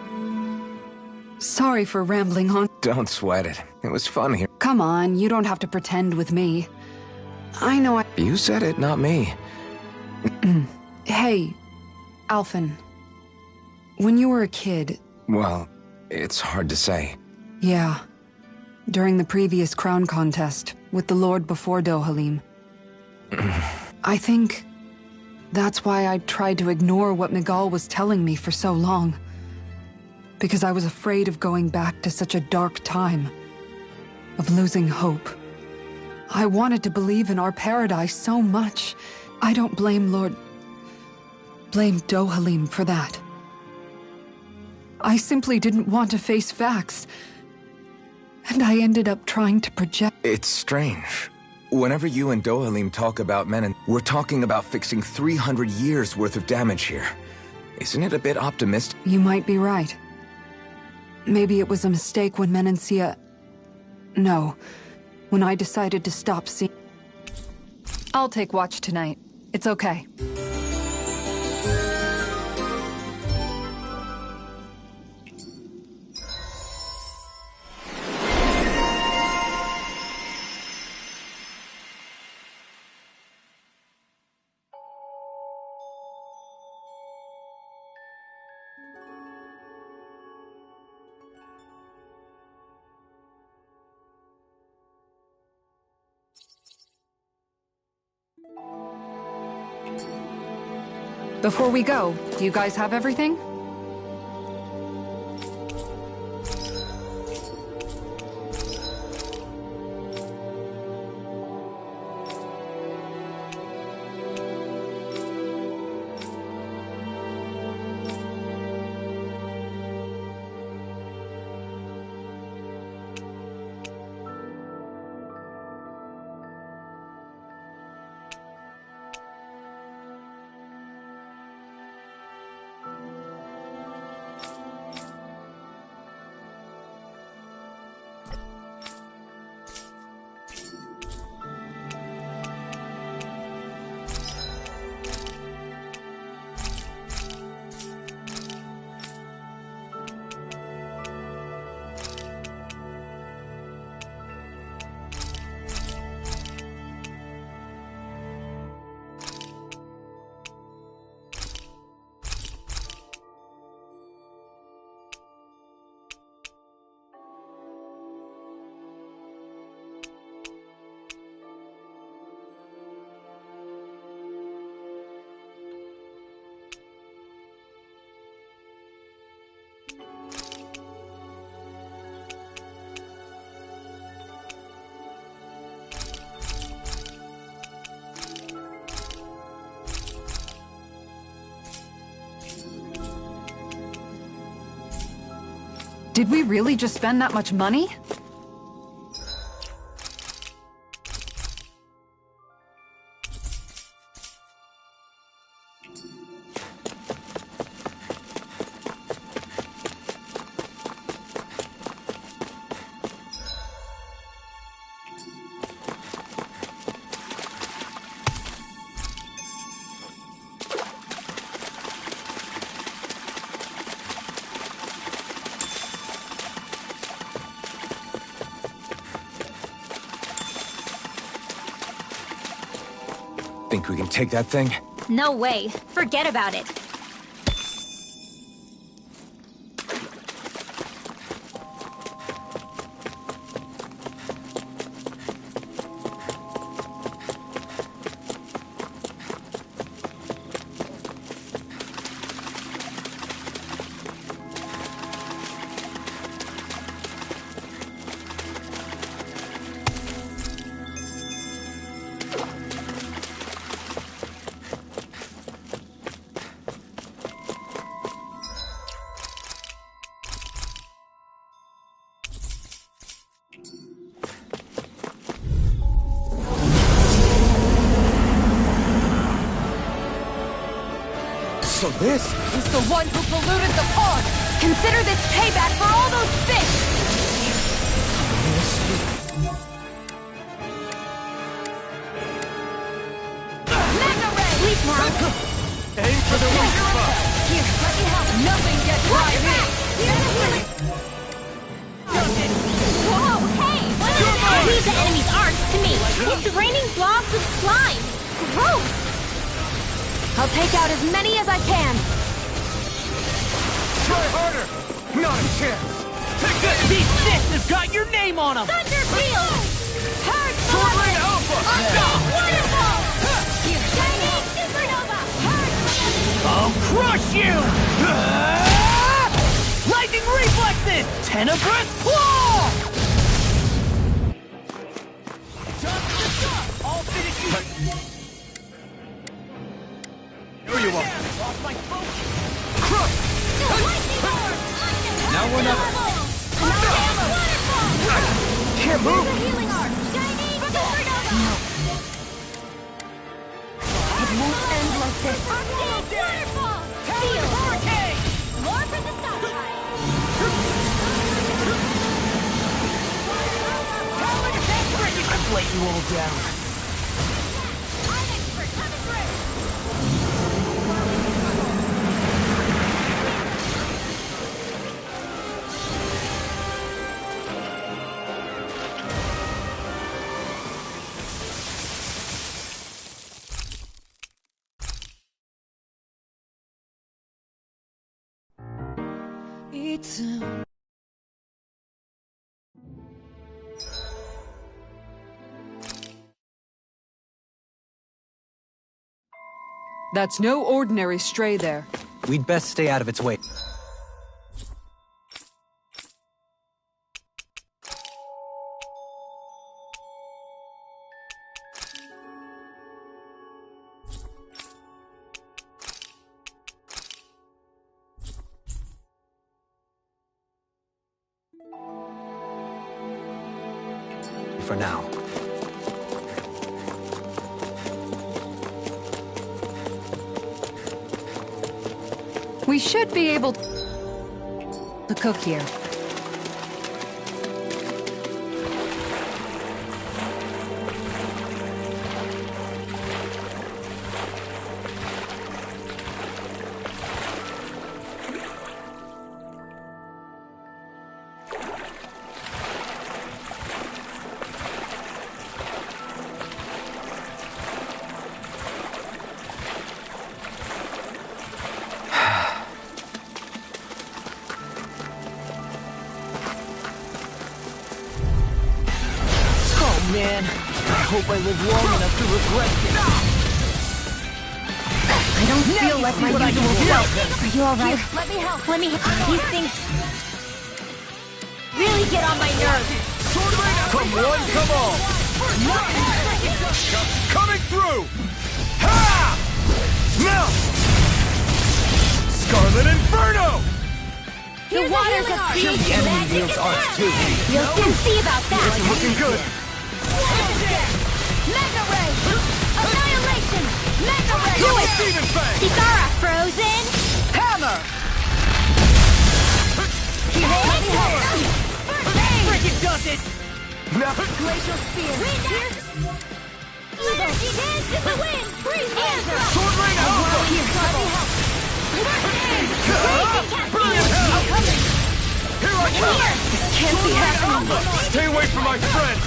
Sorry for rambling on. Don't sweat it. It was fun here. Come on, you don't have to pretend with me. I know I... You said it, not me. Hey, Alphen. When you were a kid... Well, it's hard to say. Yeah. During the previous crown contest, with the Lord before Dohalim. I think that's why I tried to ignore what Miguel was telling me for so long. Because I was afraid of going back to such a dark time. Of losing hope. I wanted to believe in our paradise so much. I don't blame blame Dohalim for that. I simply didn't want to face facts. And I ended up trying to project... It's strange. Whenever you and Dohalim talk about Menon, we're talking about fixing 300 years worth of damage here. Isn't it a bit optimistic? You might be right. Maybe it was a mistake when Menancia... No. When I decided to stop seeing... I'll take watch tonight. It's okay. Before we go, do you guys have everything? Did we really just spend that much money? Think we can take that thing? No way. Forget about it. So this is the one who polluted the pond! Consider this payback for all those fish! Mega Ray! Sleep now! Aim for the weak spot! Here, let me help! Nothing gets right here! Whoa, hey! Leave the enemy's arms to me! It's raining blobs of slime! Gross! I'll take out as many as I can! Try harder! Not a chance! Take this! These fists have got your name on them! Thunder Field! Hurt! Sword Rain Alpha! Stop! Wonderful! Here, Shining Supernova! I'll crush you! Lightning reflexes! Tenebrous claw! Just the stuff! I'll finish you! Here you are! Lost my focus! Crush! Now we're not... Can't move! Healing arm! Shining Supernova! Waterfall! Seal! Hurricane! More for the stop sign! I've let you all down. I'm expert! Coming through! That's no ordinary stray there. We'd best stay out of its way. For now. We should be able to cook here. Man, I hope I live long enough to regret this. I don't feel like my usual self. Are you alright? Let me help! Let me... These things really get on my nerves. Come one, come all! Coming through! Ha! Now! Scarlet Inferno! The waters of peace. The enemy wields arts too. You'll soon see about that. It's looking good. Mega Ray! Annihilation! Mega Ray! Do it! Steven Fang! Kisara frozen! Hammer! Frickin' does it! Now, Glacial Spear! Energy dance in the wind! Freeze answer! Sword Rain Alpha! Brilliant help! Here I come! This can't be happening. Stay away from my friend!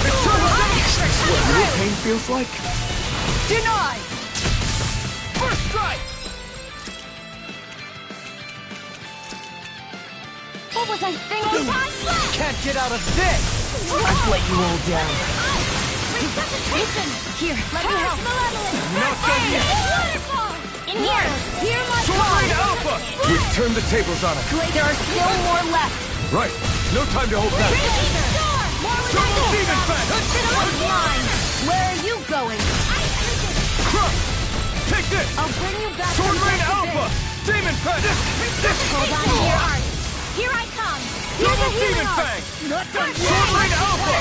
It's Turbo Dash! What real pain feels like? Deny! First strike! What was I thinking? Can't get out of this! I've let you all down. Resuscitation! Here, let me help. Not done yet! Waterfall! In here! Hear my Sword Rain call! Alpha! We've turned the tables on it. There are still more left. Right. No time to hold back. Turbo Demon Fang! Where are you going? Crush! Take this! I'll bring you back. Sword Rain Alpha! Demon Fang! Hold on to your heart. Here I come. Here's Turbo a healing Demon art. Fang! Sword Rain Alpha!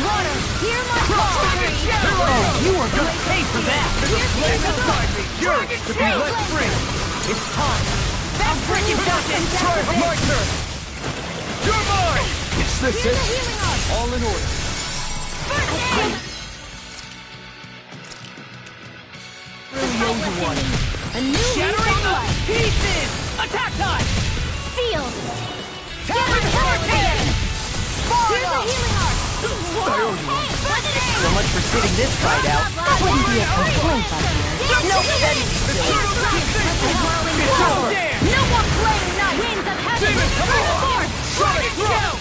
Water, hear my call. Oh, you are gonna pay for that! Flame inside me yearns to be let free! It's time! That freaking doesn't. My turn! You're mine! Is this Here's a it? healing art. All in order. Really owe you one. A new lease on life. Pieces! Attack time! Sealed. Talon Hurricane! Here's a healing art. So much for sitting this fight out. That wouldn't be a complaint, I hear. No petty. It's over! No more playing night. Winds of heaven. Demon, come on! Force. Sonic Throw!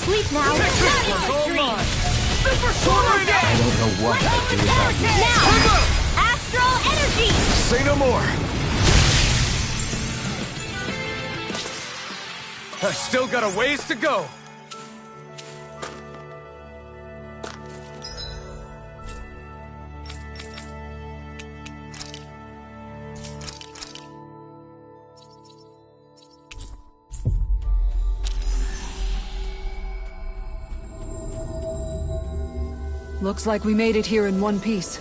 Sleep now. Not in my All dreams. mine! Super Sword Rain I Alpha! don't know what I'd do without you. Now. Astral energy. Say no more! I still got a ways to go! Looks like we made it here in one piece.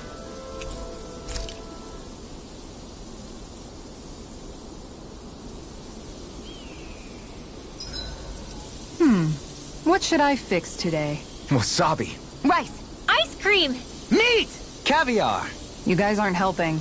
What should I fix today? Wasabi. Rice! Ice cream! Meat! Caviar! You guys aren't helping.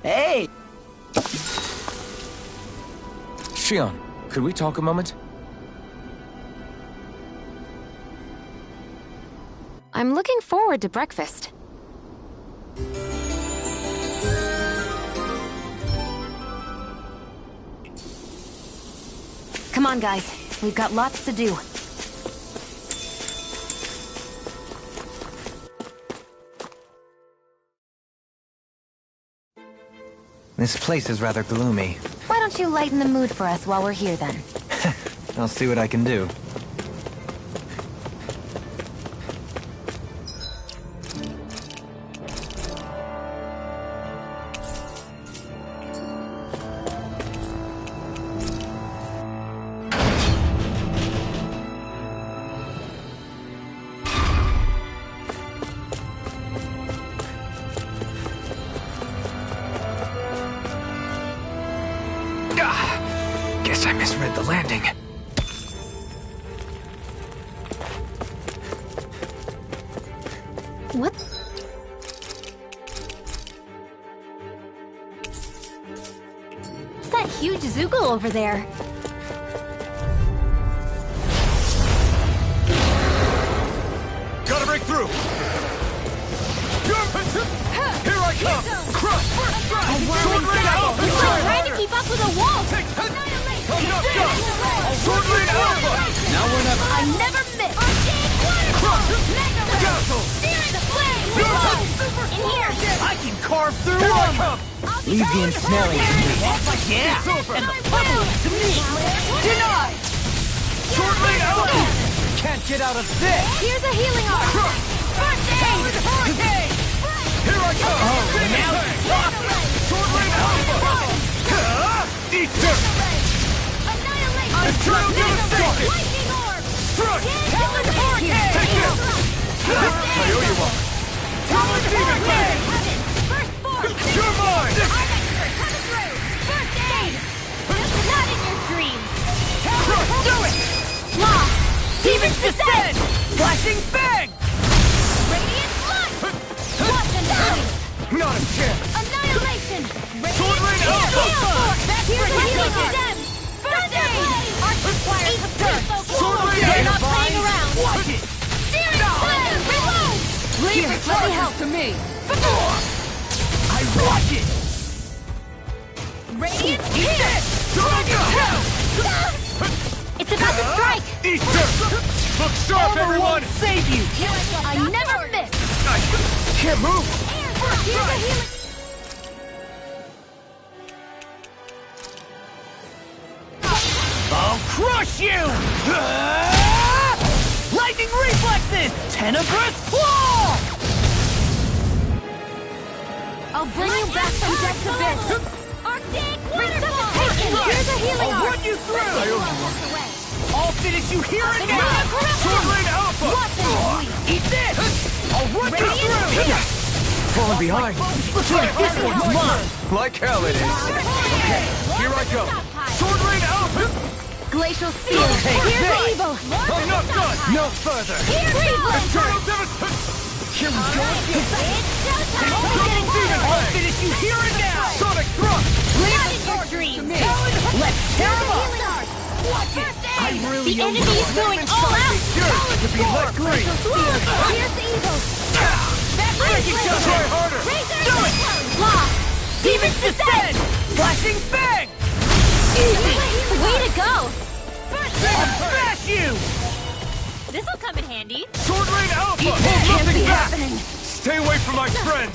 Hey! Shion, could we talk a moment? I'm looking forward to breakfast. Come on, guys. We've got lots to do. This place is rather gloomy. Why don't you lighten the mood for us while we're here, then? I'll see what I can do. Guess I misread the landing. What? What's that huge Zoogle over there? Gotta break through! Here I come! Crush! Sword Rain Alpha! It's like trying to keep up with a wall! I'm not done! Sword Rain Alpha! Now we're not... I never miss! Crush! Dazzle! In here! I can carve through Here I armor! come! Leave the ensnaring to me. Yeah! It's over! And the pummeling to me! Denied! Sword Rain Alpha! Can't get out of this! Here's a healing arm! First aid! Here I come! now Sword Rain Alpha! Eat this! Eternal Devastation! Strike! Take this! I owe you one! Double Demon Fang! You're mine! First aid! Not in your dreams! Do it! Law! Demons descend! Flashing Fang! Radiant blood! Watch and die! Not a chance! Annihilation! Sword Rain Alpha! That's here's a healing gem! First aid! Arch requires the first! Sword Rain We're not Alpha! playing around! Watch it! Reload! Here, let me help to me. I watch it! Radiant Eat this! It's about to strike! Eat this! Look sharp, everyone! Save you! I never miss! I can't move! Here's a healing... I'll crush you! Lightning reflexes! Tenebrous claw! I'll bring you back from death's abyss! Arctic waterfall! Here's a healing I'll arm! run you through! I'll finish you here and Sword now! Rain Alpha! Eat this! I'll run you through! Falling behind! Looks like this one's mine! Like hell it is! Okay, here I go! Sword Rain Alpha! Glacial Seal! Take Here's this. evil! I'm not done! No further! Here's evil! Eternal Devastation! Here we go again! Double Demon I'll Fang! finish you here and now! Sonic Thrust! Not in your dreams! Let's tear Here's them a up! healing arm! Watch it! I really The enemy is going all out! Yours to be let free! Here's evil! That's Try harder! Do it! Law! Demons descend! Flashing Fang! Way to go! I'll smash you! This'll come in handy. Sword Rain Alpha! Can't Nothing be back! happening! Stay away from my friends!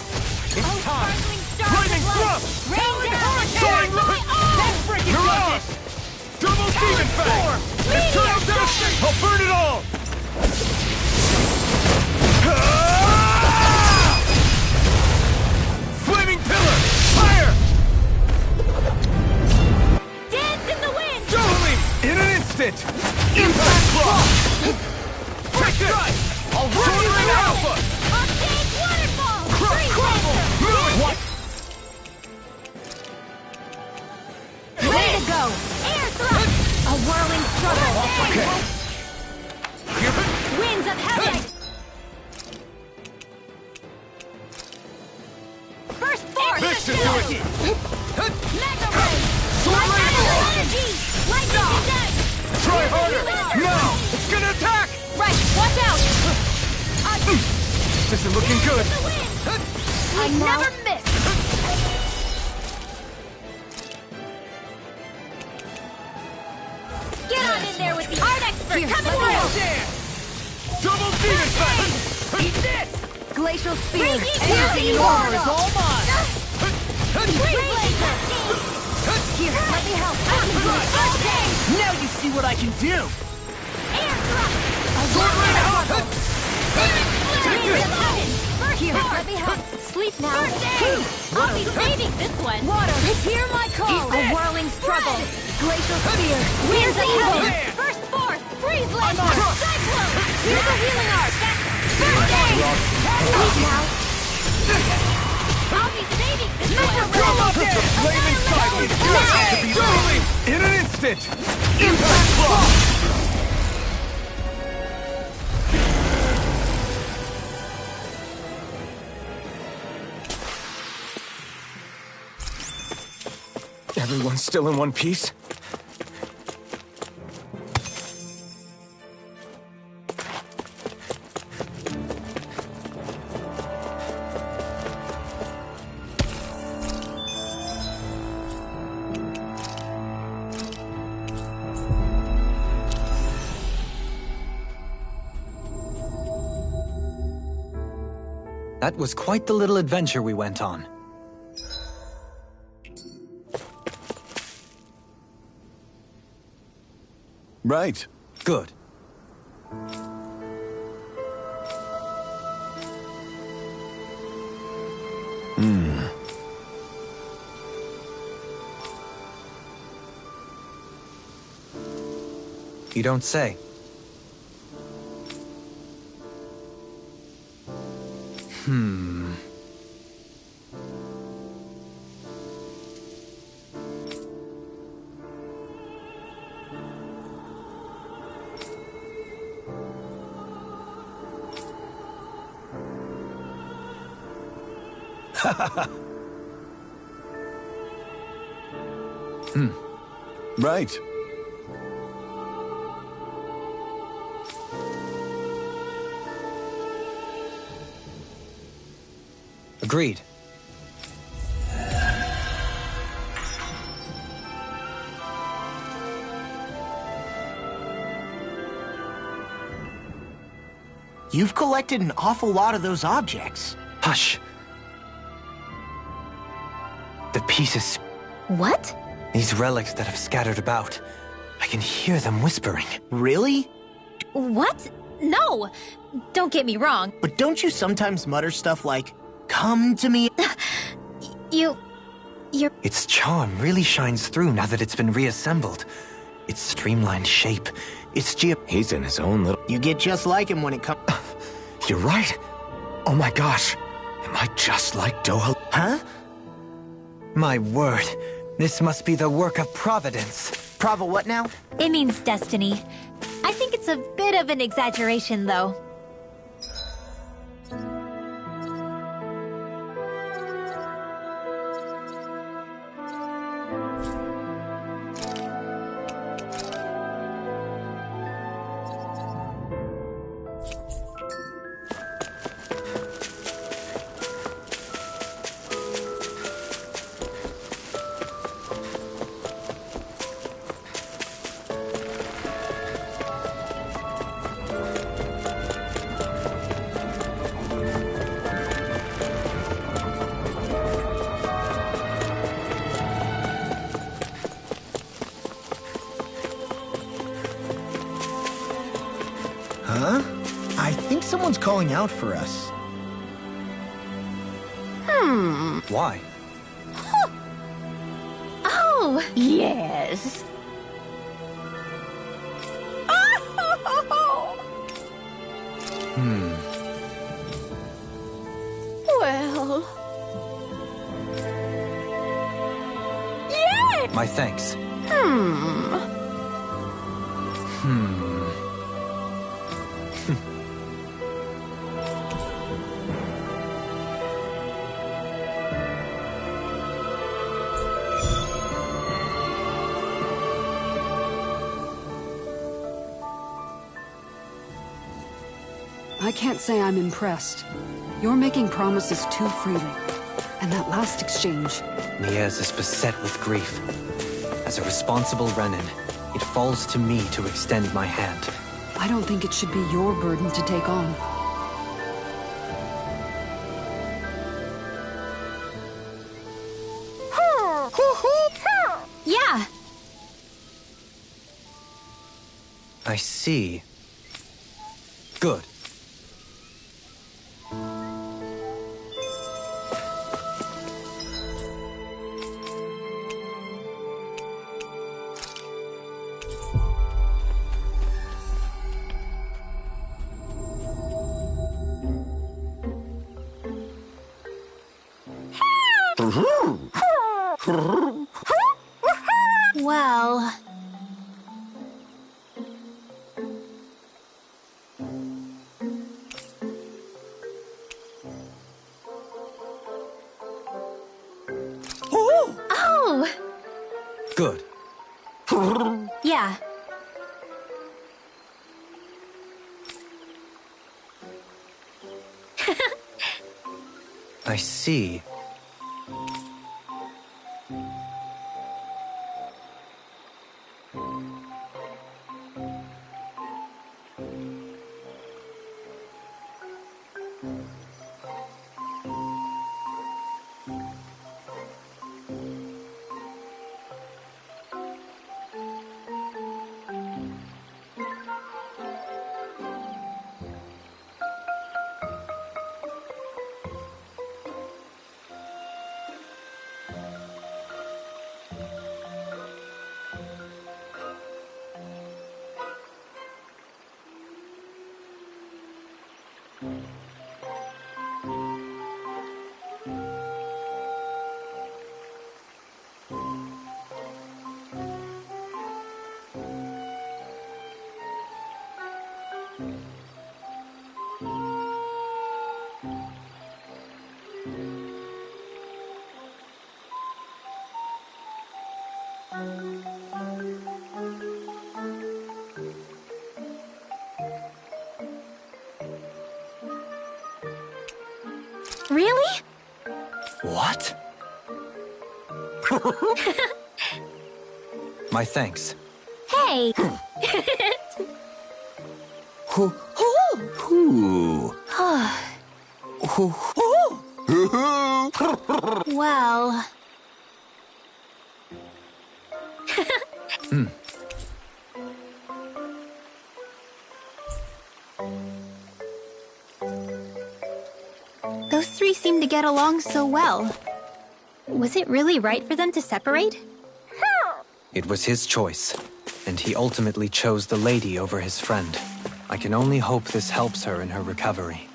It's time! Lightning Thrust! Rain Soaring down! Light! That's freaking Mirage! Double Demon Fang! Eternal Devastation! I'll burn it all! Flaming Pillar! Fire! instant! Impact Claw! Take this! I'll run you in Alpha! Arcade Waterfall! Crumble! What? Ready to go! Air thrust! A whirling struggle! Okay. Winds of heaven! First force! This should do it! Mega ray! Sword Ray Claw! Energy! Lightning condense! Try harder! Now! It's gonna attack! Right, watch out! This isn't looking good! I never miss! Get on in there with the art expert! Coming through! Double Demon Blast! Eat this! Glacial Spear! Energy Power is all mine! Freeze laser! Here, let me help! All day! Now you see what I can do! Air thrust! Sword Ray Claw! Winds of heaven! First Here, force! let me help! Sleep now! First aid! I'll be saving this one! Water, hear my call! A whirling struggle! Glacial Spear! Winds of heaven! Man. First force! Freeze laser! on. Cyclone! Here's a healing art! First aid! Sleep now! I'll be saving this one! Come up there! Flaming Cycle! To be totally in an instant! Impact Claw! Everyone's still in one piece? That was quite the little adventure we went on. Right. Good. You don't say. Right. Agreed. You've collected an awful lot of those objects. Hush. The pieces, What? these relics that have scattered about. I can hear them whispering. Really? What? No! Don't get me wrong. But don't you sometimes mutter stuff like, "Come to me"? You're... Its charm really shines through now that it's been reassembled. Its streamlined shape, its He's in his own little... You get just like him when it comes... You're right. Oh my gosh. Am I just like Doha? Huh? My word, this must be the work of Providence. Prava what now? It means destiny. I think it's a bit of an exaggeration, though. Huh? I think someone's calling out for us. Why? Oh, yes. My thanks. I can't say I'm impressed. You're making promises too freely. And that last exchange... Niez is beset with grief. As a responsible Renin, it falls to me to extend my hand. I don't think it should be your burden to take on. Yeah! I see. Good. Well... Oh! Good. Yeah. I see. Really? What? My thanks. Hey! Well... Those three seem to get along so well. Was it really right for them to separate? It was his choice, and he ultimately chose the lady over his friend. I can only hope this helps her in her recovery.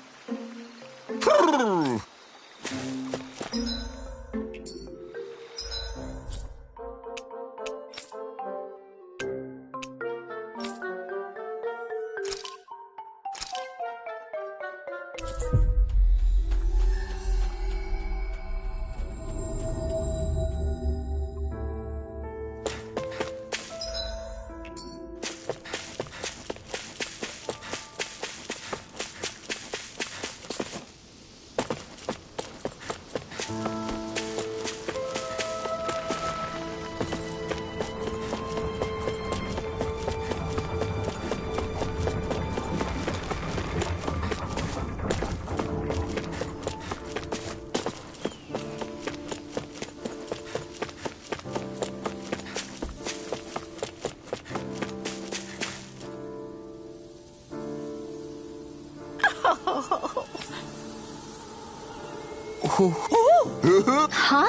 Huh?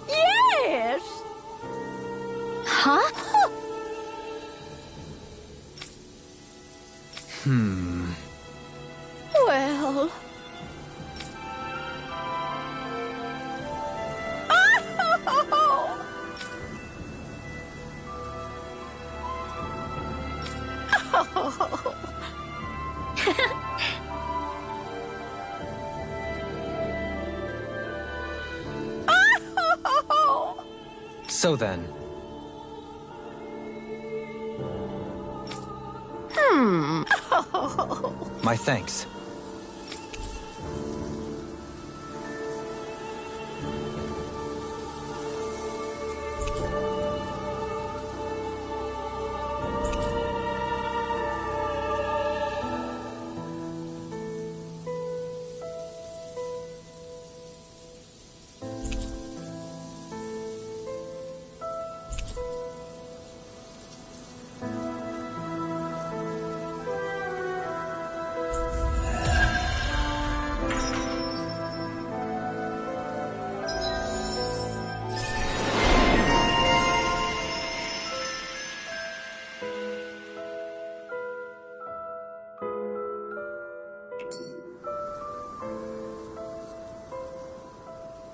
Yes! Huh? Well... So then, my thanks.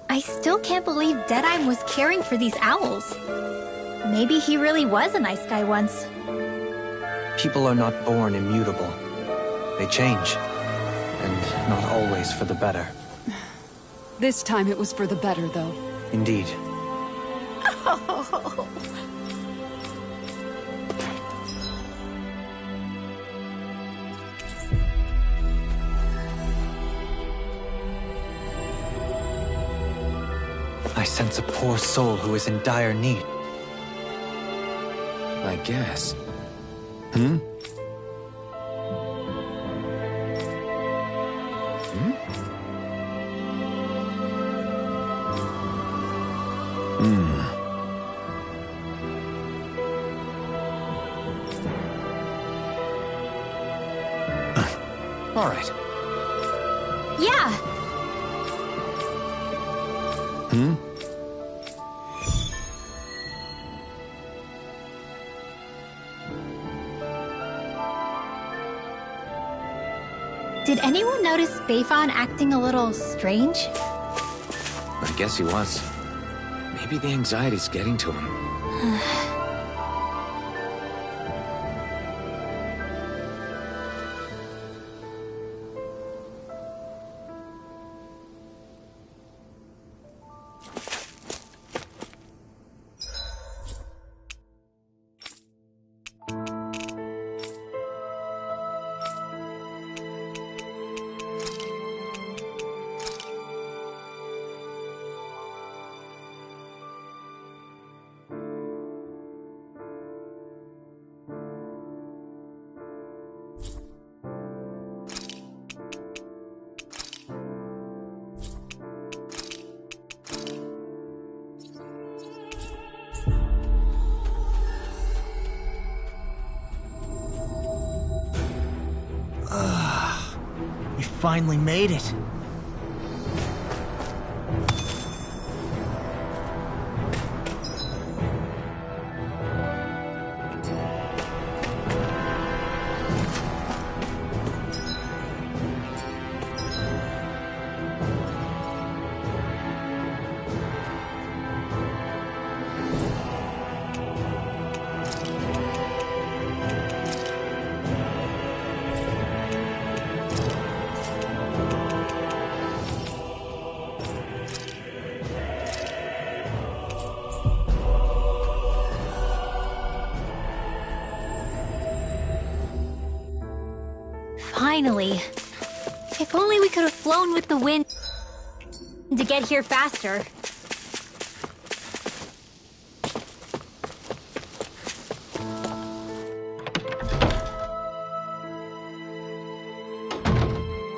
I still can't believe Deadeye was caring for these owls. Maybe he really was a nice guy once. People are not born immutable. They change. And not always for the better. This time it was for the better, though. Indeed. I sense a poor soul who is in dire need. I guess. All right. Yeah! Did anyone notice Beifan acting a little strange? I guess he was. Maybe the anxiety's getting to him. We finally made it. Finally. If only we could have flown with the wind to get here faster.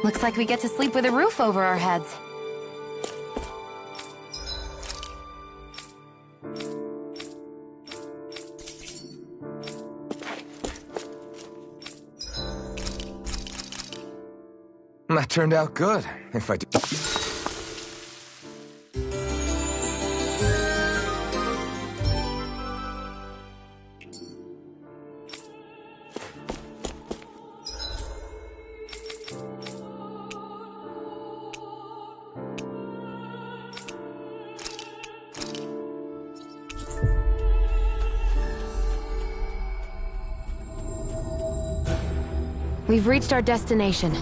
Looks like we get to sleep with a roof over our heads. That turned out good, if I do. We've reached our destination.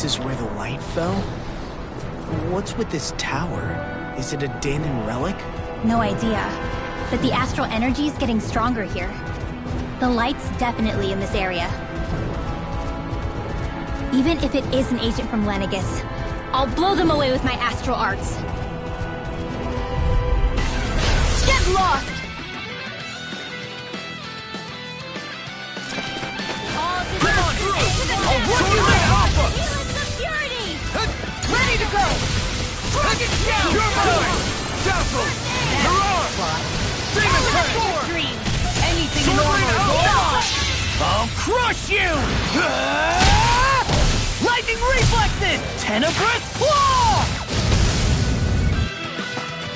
This is where the light fell? What's with this tower? Is it a Dahnan relic? No idea. But the astral energy is getting stronger here. The light's definitely in this area. Even if it is an agent from Lenegis, I'll blow them away with my astral arts. Get lost! Come on through! I'll work you in, Alpha! Ready to go! Dragon Shell! You're mine! Dazzle! Mirage! Demon Tank! Anything Sword normal Rain is Alpha! I'll crush you! Lightning reflexes! Tenebrous claw!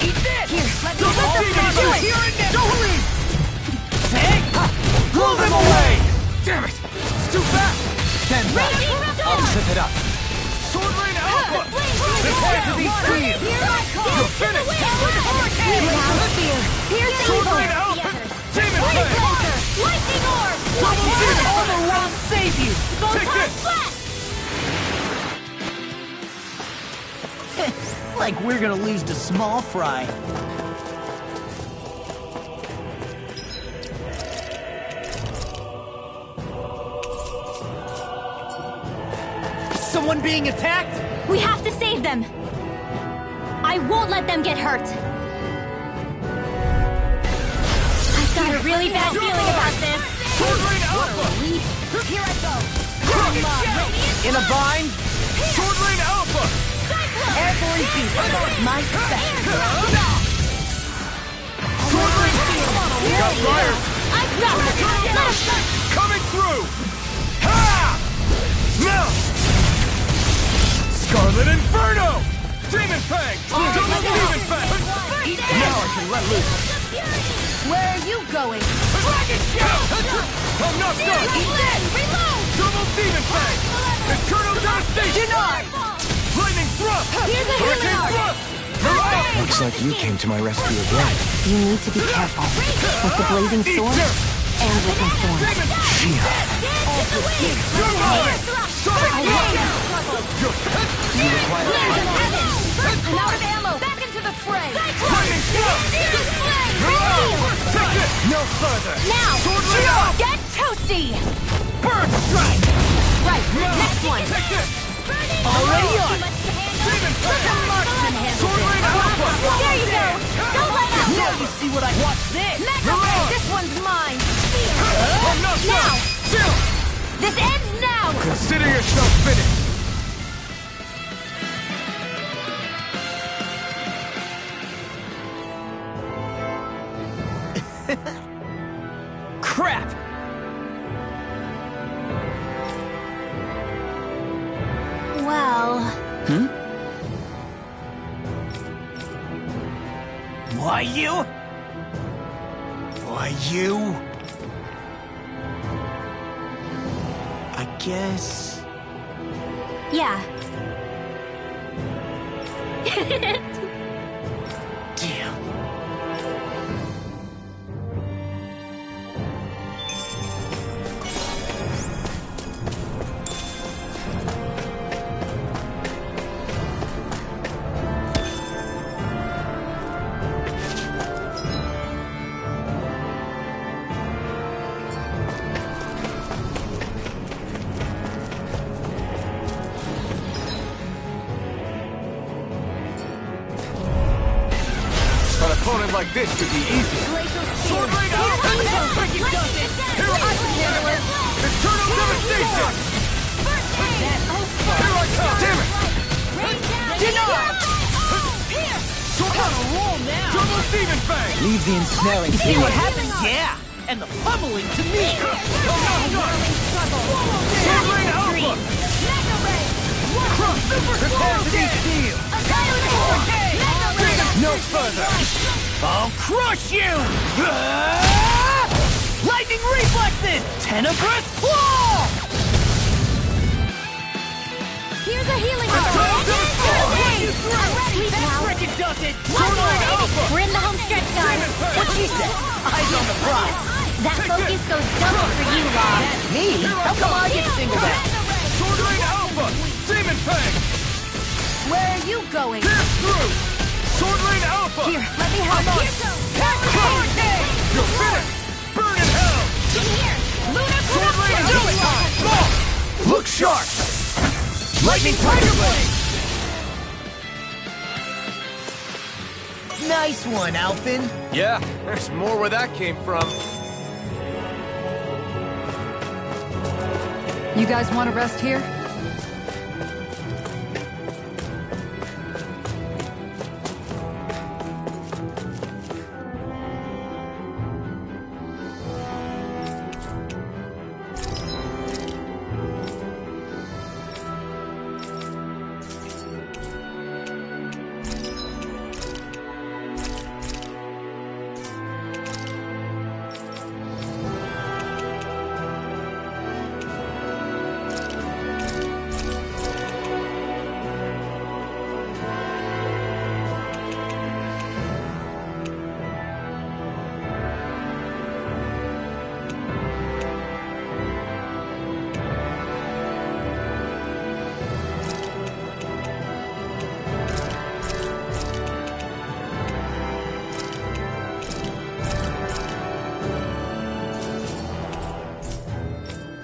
Eat this! Here, let me do it! Here and now! Don't leave! Take! Blow them away! Damn it! It's too fast! Stand back! I'll trip it up. Sword Rain Alpha! Prepare to be freed! You're finished! Without fear, here's the Sword evil! Rain Alpha! Demon Tank! Lightning orb! Double Demon Armor Tank! won't save you! Take this! Like we're gonna lose to Small Fry. Someone being attacked? We have to save them! I won't let them get hurt! I've got a really bad feeling about this! Sword Rain Alpha! Here I go! Dragon Shell! In a bind? Sword Rain Alpha! Every beat is my special. Sword Rain Alpha! Got fires! I've got it! Coming through! Ha! Now! Scarlet Inferno! Demon Fang! Double Demon Fang! Now I can let loose! Where are you going? Dragon Shell! I'm not done! Reload! Double Demon Fang! Eternal Devastation! Lightning Thrust! Here's a Hurricane healing Thrust! Mirage! Looks like you came to my rescue again. You need to be careful. With the blazing sword and with my thorns. You're mine! Sonic Blast! I'm out of ammo! Back into the fray! Lightning Thrust! Mirage! Take this! No further. Now! Sword Rain Alpha! Get toasty! Burn strike! Right, next one! Take this! Already on. Demon Fang! Sword Rain Alpha! There you go! Don't let up! Now you see what I watch this. Mega Ray! This one's mine! I'm not Now! done! Still! This ends now! Consider yourself finished! Crap! Well... Why you? Why, you? I guess... Yeah. Damn. An opponent like this could be easy. Sword Rain Alpha! Here I can! Eternal Devastation! Here I come! Damn it! Sword on a roll now! Double Demon Fang! Leave the ensnaring. See what happens? Yeah, and the pummeling to me. I'm not done! Sword Rain Alpha! Prepare to be sealed. No further. I'll crush you. Lightning reflexes. Tenebrous claw. Here's a healing Eternal orb! Devastation! Sleep now! Frickin' does it. Sword Rain Alpha! We're in the home stretch, guys! What she said. Eyes on the prize. That focus goes double for you, Law! Me? How come I get singled out? Sword Rain Alpha! Demon Fang! Where are you going? Pierce through! Sword Lane Alpha! Here, let me help you. You're finished! Burn in hell! Sword Lane Alpha! Look sharp! Lightning Tiger Blade! Nice one, Alphen. Yeah, there's more where that came from. You guys want to rest here?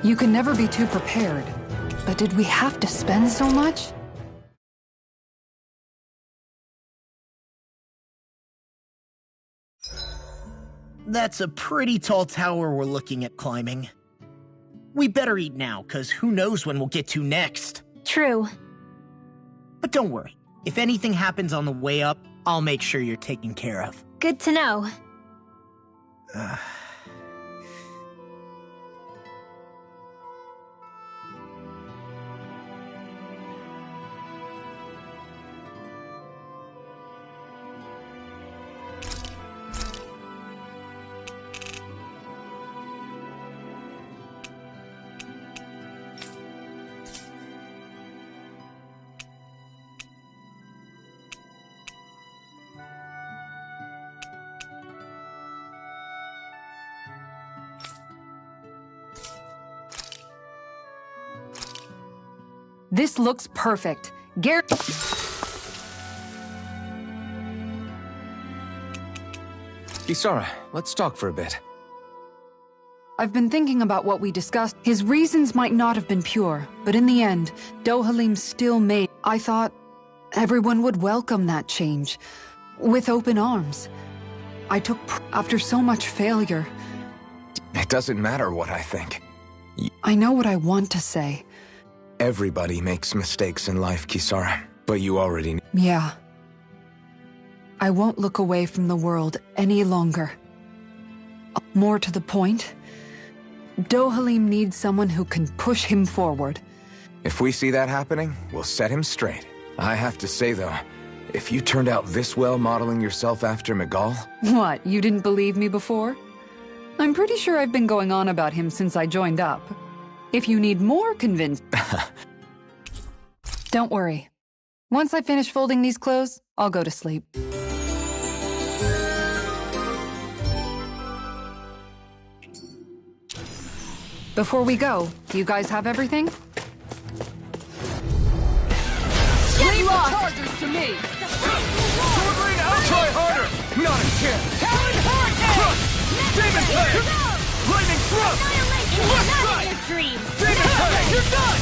You can never be too prepared. But did we have to spend so much? That's a pretty tall tower we're looking at climbing. We better eat now, cause who knows when we'll get to next. True. But don't worry. If anything happens on the way up, I'll make sure you're taken care of. Good to know. This looks perfect. Kisara, let's talk for a bit. I've been thinking about what we discussed. His reasons might not have been pure, but in the end, Dohalim still made... I thought everyone would welcome that change, with open arms. After so much failure... It doesn't matter what I think. I know what I want to say. Everybody makes mistakes in life, Kisara, but you already... Yeah. I won't look away from the world any longer. More to the point, Dohalim needs someone who can push him forward. If we see that happening, we'll set him straight. I have to say, though, if you turned out this well modeling yourself after Miguel... What, you didn't believe me before? I'm pretty sure I've been going on about him since I joined up. If you need more convince... Don't worry. Once I finish folding these clothes, I'll go to sleep. Before we go, do you guys have everything? Leave the chargers to me! Sword Lane out! Try harder! Not a chance! Talon Hurricane! Demon Blade! Lightning Thrust! Left side! Demon Blade! You're done!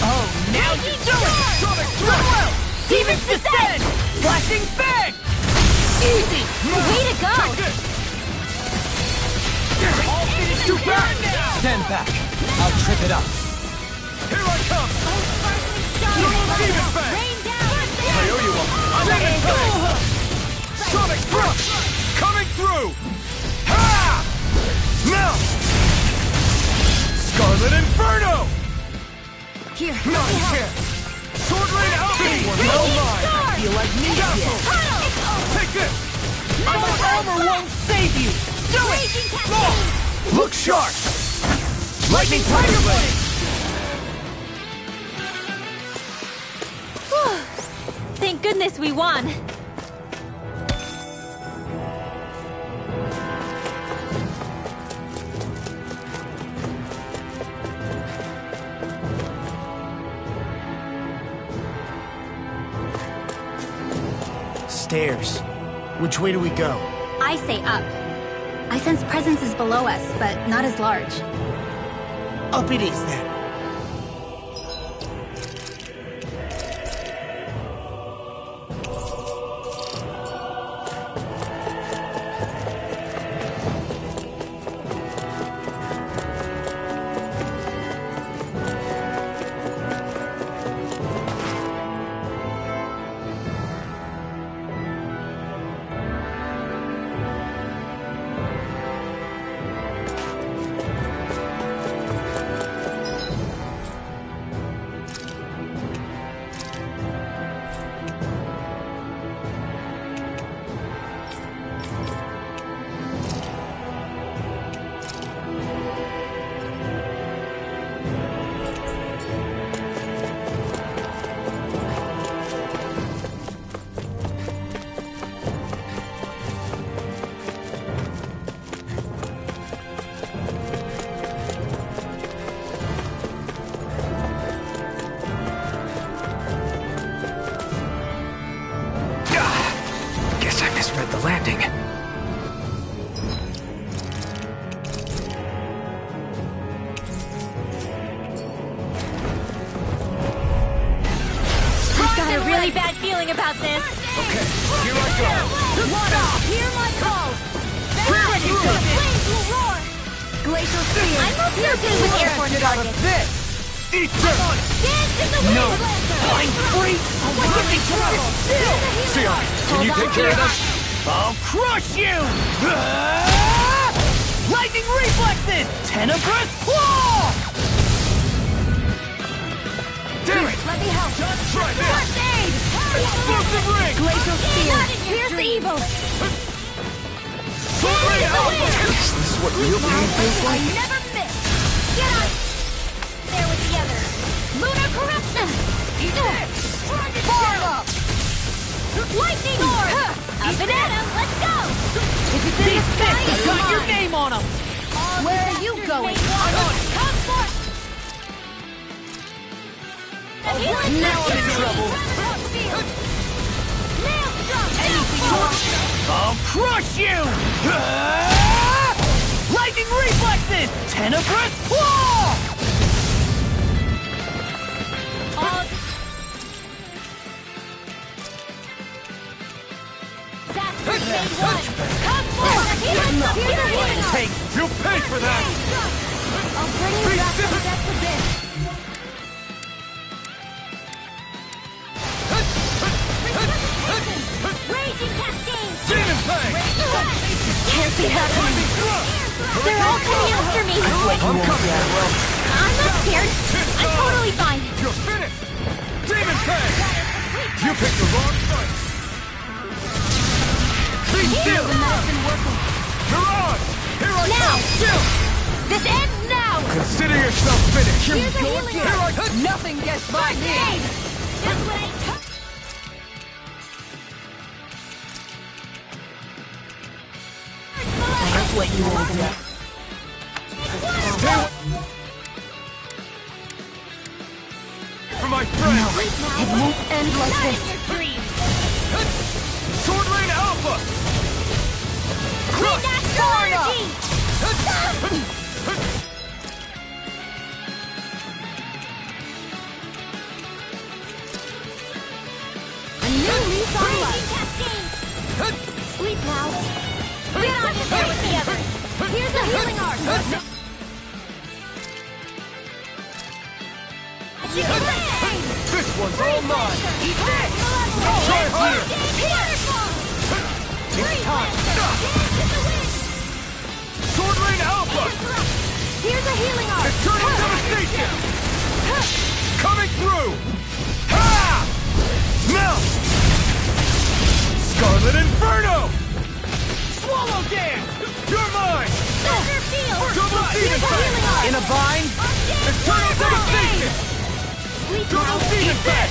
Oh, now you do it! Sonic Thrust! Demons descend! Flashing Fang! Easy! Way to go! Take this! All finished too fast! Stand back. I'll trip it up. Here I come! Demon Fang! I owe you one! Demon Fang! Sonic Thrust! Coming through! Ha! Now! Scarlet Inferno! Here, Not a chance! Sword Lane Alpha! No mine! I feel like me Castle! here. Take this! My armor won't save you! Do it! Look sharp! Lightning Tiger Blade! Thank goodness we won. stairs. Which way do we go? I say up. I sense presences below us, but not as large. Up it is, then. Misread the landing. I've got a really bad feeling about this. Okay, here I go. One off. Hear my call. Flames will roar. Glacial Spear. I'm okay with airborne targets. This! Eat them! Dance in the wind. No. I'm free. Give me trouble! Sion, can you take care of this? I'll crush you! Lightning reflexes! Tenebrous claw! Damn it! Let me help. Just try this! First aid. Explosive ring! Glacial Spear. Here's the evil. Sword Ring Alpha! Is this what real pain feels I like? never miss. Get on. There with the other. Lunar corruption. Form up. Lightning orb. A banana. Let's go. If it's in the sky, it's Got your mine. name on them! Where are you going? Come forth. Now I'm in trouble. I'll crush you! Lightning reflexes! Tenebrous claw! Come forth! Take You'll pay for that! I'll bring you back from death abyss. Raging Cascade! Demon Fang! Can't be happening. They're all coming after me. I'm coming! I'm not scared. I'm totally fine. You're finished! Demon Fang! You picked the wrong fight! Be still! Mirage! Here I Now! come! Still! This ends now! Consider yourself finished! Here's a healing Here I come! Nothing gets by First me! aid! That's what I took. I'll let you all go. Stay for my friend! It won't end like this. Sword Rain Alpha! Crush! A new lease on life. Sleep now. Get on in there with the others. Here's a healing arc. This one's all mine! Try harder! It's time. Sword Rain Alpha! Here's a healing arc. Eternal devastation! Coming through! Ha! Melt! Scarlet Inferno! Swallow Dance! You're mine! Double Demon Fang! In a bind? Eternal devastation! Double Demon Fang!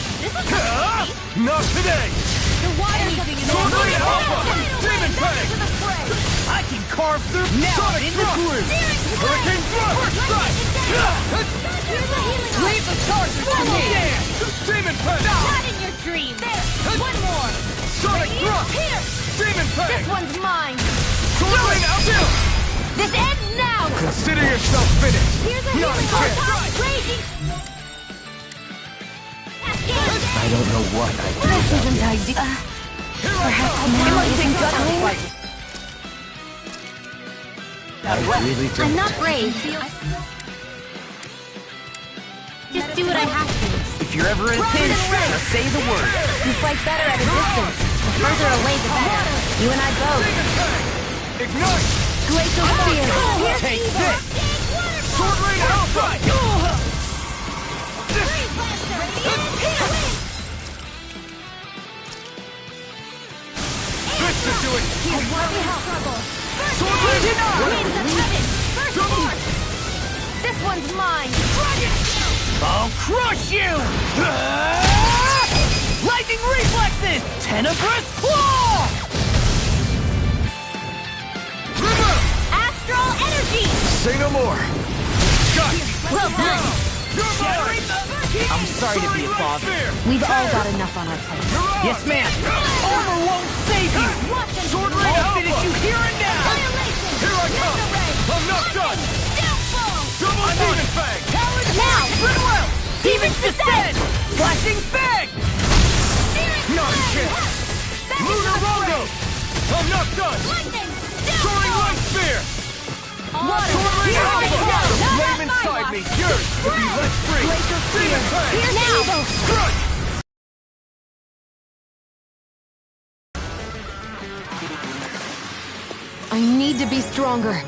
Ha! Not today! Sword Rain Alpha! Demon Fang! I can carve through now Sonic in the Thrust! groove! Hurricane Thrust! Leave the charges to me! Demon Fang! Not in your dreams. One more. Sonic Thrust! Demon This Fang! one's mine! Sword Rain Alpha! This ends now! Consider yourself finished! Here's a Not healing yet. pulse! Raging! I don't know what I do This without isn't you. ideal. Perhaps It now might isn't take the time. time. I really don't. I'm not brave. Just do what I have to. If you're ever in a pinch, just say the word. You fight better at a distance. The further away, the better. You and I both. Demon Fang! Ignite! Glacial Spear. Take this! Sword Rain Alpha! This should do it! Sword Rain Alpha! This one's mine! I'll crush you! Lightning reflexes! Tenebrous claw! Astral energy! Say no more! Got it! Well done! I'm sorry to be a bother. We've all got enough on our plate. Yes, ma'am. Armor won't save you. Sword Rain I'll finish Alpha! you here and now. Here I come! I'm not done! Double Demon Fang! Now! Rinwell! Demons descend! Flashing Fang! Not a chance! Lunar Rondo! I'm not done! Soaring Light Spear! Sword Rain Alpha! Flame inside me! Yours will be less free! Demon Fang! Here now! Crunch! I need to be stronger.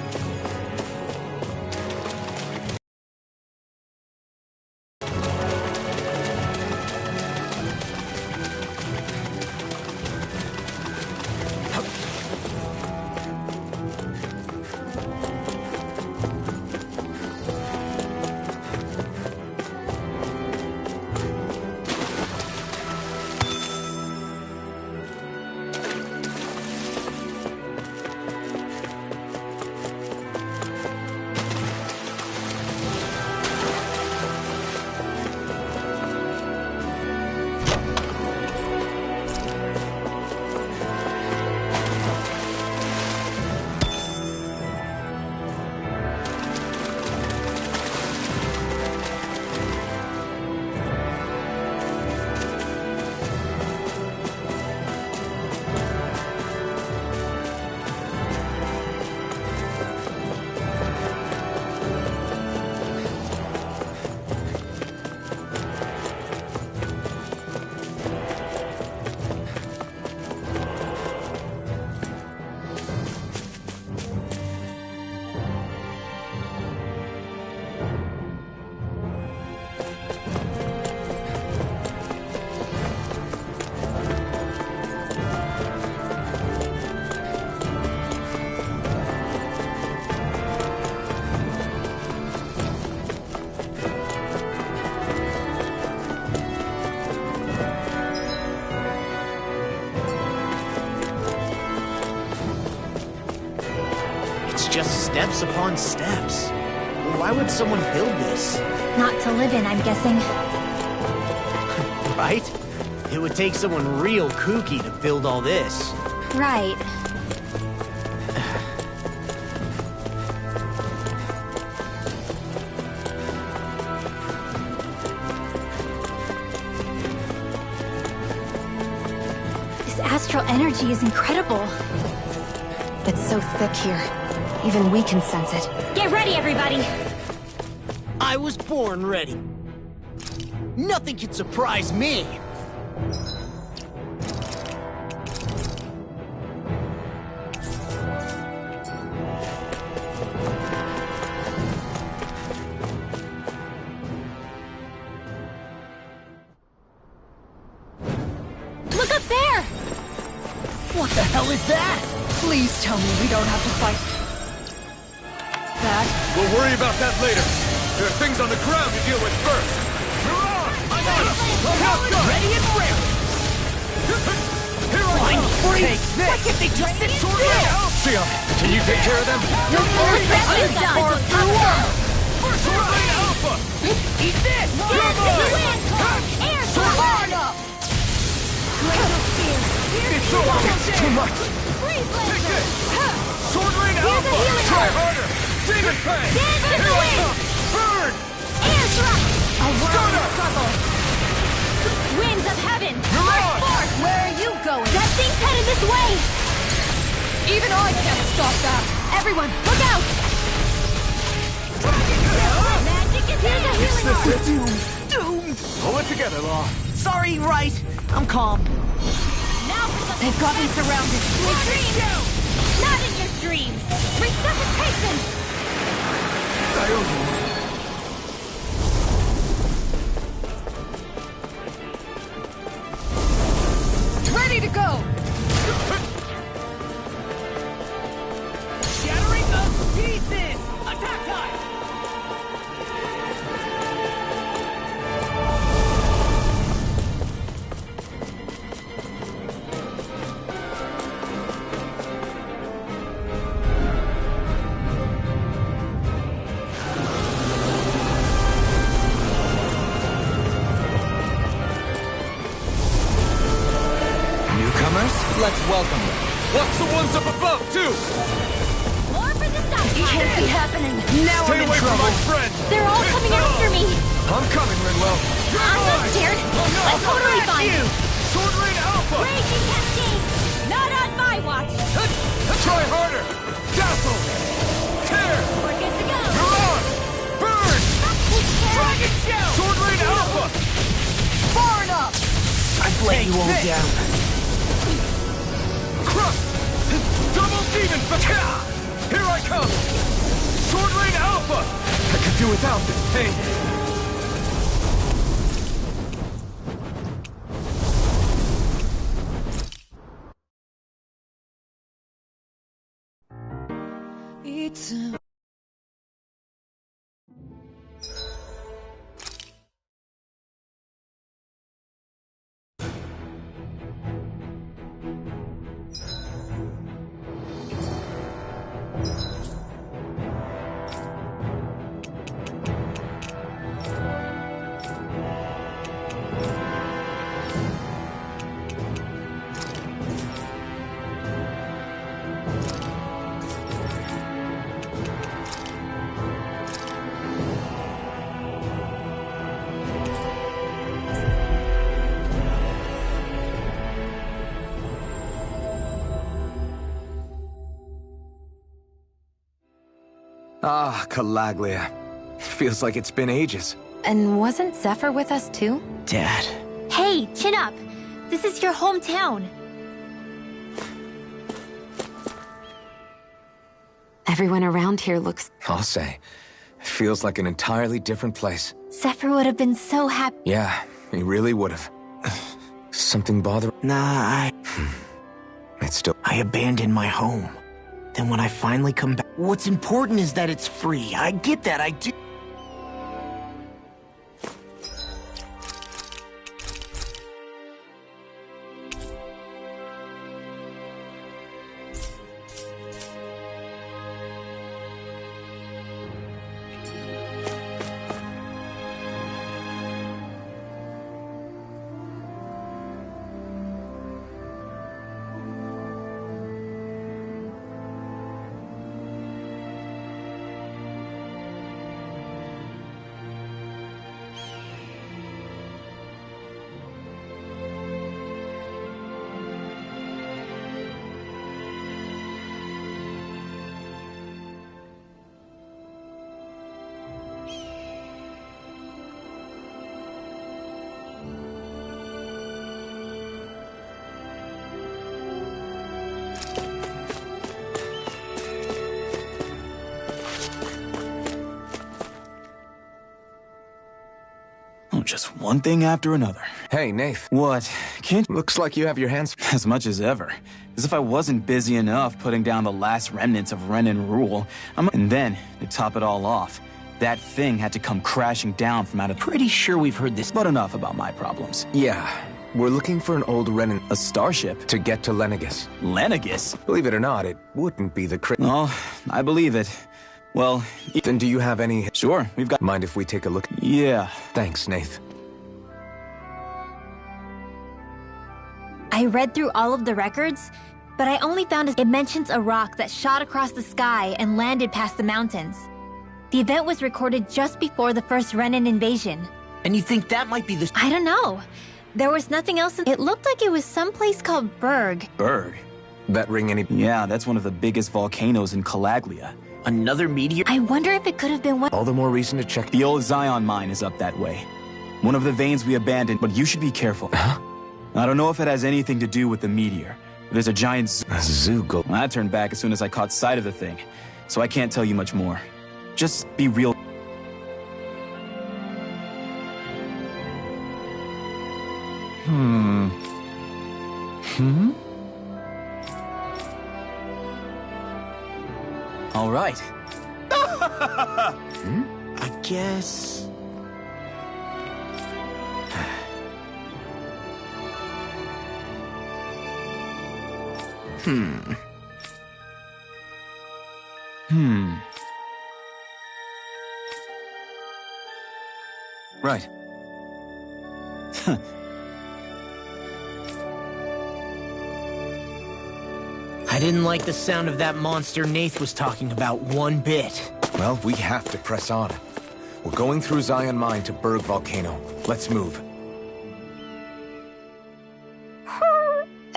It's just steps upon steps. Why would someone build this? Not to live in, I'm guessing. Right? It would take someone real kooky to build all this. Right. This astral energy is incredible. It's so thick here. Even we can sense it. Get ready, everybody! I was born ready. Nothing can surprise me. Look up there! What the hell is that? Please tell me we don't have to fight. That? We'll worry about that later. There are things on the ground to deal with first. You're on! I'm not done! Ready and ready. Here I Flying go! free. Take this! Why can't they just sit Sword still? Rain Alpha! Sia, can you take care of them? Your full effect is done! Sword Rain Alpha! Eat this! Air sword! Sword Glacial Spear! It's over! It's too much! Freeze Take laser! this! Huh. Sword Rain Here's a Alpha! healing Try herb. harder! Demon Fang! Dance in the Here I wind. come! Burn! Air thrust! A world Stunner. of trouble! Winds of heaven! You're March on. forth! Where are you going? That thing's headed this way! Even I can't stop that! Everyone, look out! Magic is here's a healing herb! Doom! Pull it together, Law. Sorry, right. I'm calm. Now for some They've got me surrounded. Retreat! Not in your dreams! Resuscitation! I owe you one. Ready to go! Shattering of pieces! Attack time! Newcomers, let's welcome them. Watch the ones up above, too! More for the stop! It can't be happening. Now Stay I'm in away from trouble. my friend! They're all coming after me! I'm coming, Rinwell. I'm not scared! I'm totally fine! Sword Rain Alpha! Raging Cascade! Not on my watch! Try harder! Dazzle! Tear! We're good to go! You're on! Burn! Dragon Shell! Sword Rain Alpha! Far enough! I've let you all down. Crush! Double Demon Fang! Here I come! Sword Rain Alpha! I could do without this pain. Ah, Calaglia. Feels like it's been ages. And wasn't Zephyr with us too? Dad. Hey, chin up! This is your hometown! Everyone around here looks... I'll say. Feels like an entirely different place. Zephyr would have been so happy. Yeah, he really would have. Something bother... Nah, It's still... I abandoned my home. Then when I finally come back... What's important is that it's free. I get that, I do. Just one thing after another. Hey, Nath. What? Can't... Looks like you have your hands... As much as ever. As if I wasn't busy enough putting down the last remnants of Renin rule. And then, to top it all off, that thing had to come crashing down from out of... Pretty sure we've heard this. But enough about my problems. Yeah. We're looking for an old Renin... A starship? To get to Lenegis. Lenegis? Believe it or not, it wouldn't be the Oh, I believe it. Well... Then do you have any... Sure, we've got... Mind if we take a look? Yeah. Thanks, Nath. I read through all of the records, but I only found it mentions a rock that shot across the sky and landed past the mountains. The event was recorded just before the first Renin invasion. And you think that might be the... I don't know. There was nothing else. It looked like it was someplace called Berg. Berg? That ring any... Yeah, that's one of the biggest volcanoes in Calaglia. Another meteor? I wonder if it could have been one. All the more reason to check... The old Zion mine is up that way. One of the veins we abandoned, but you should be careful. Huh? I don't know if it has anything to do with the meteor. There's a giant Zoogle. I turned back as soon as I caught sight of the thing, so I can't tell you much more. Just be real. All right. I guess... Right. I didn't like the sound of that monster Nath was talking about one bit. Well, we have to press on. We're going through Zion Mine to Berg Volcano. Let's move.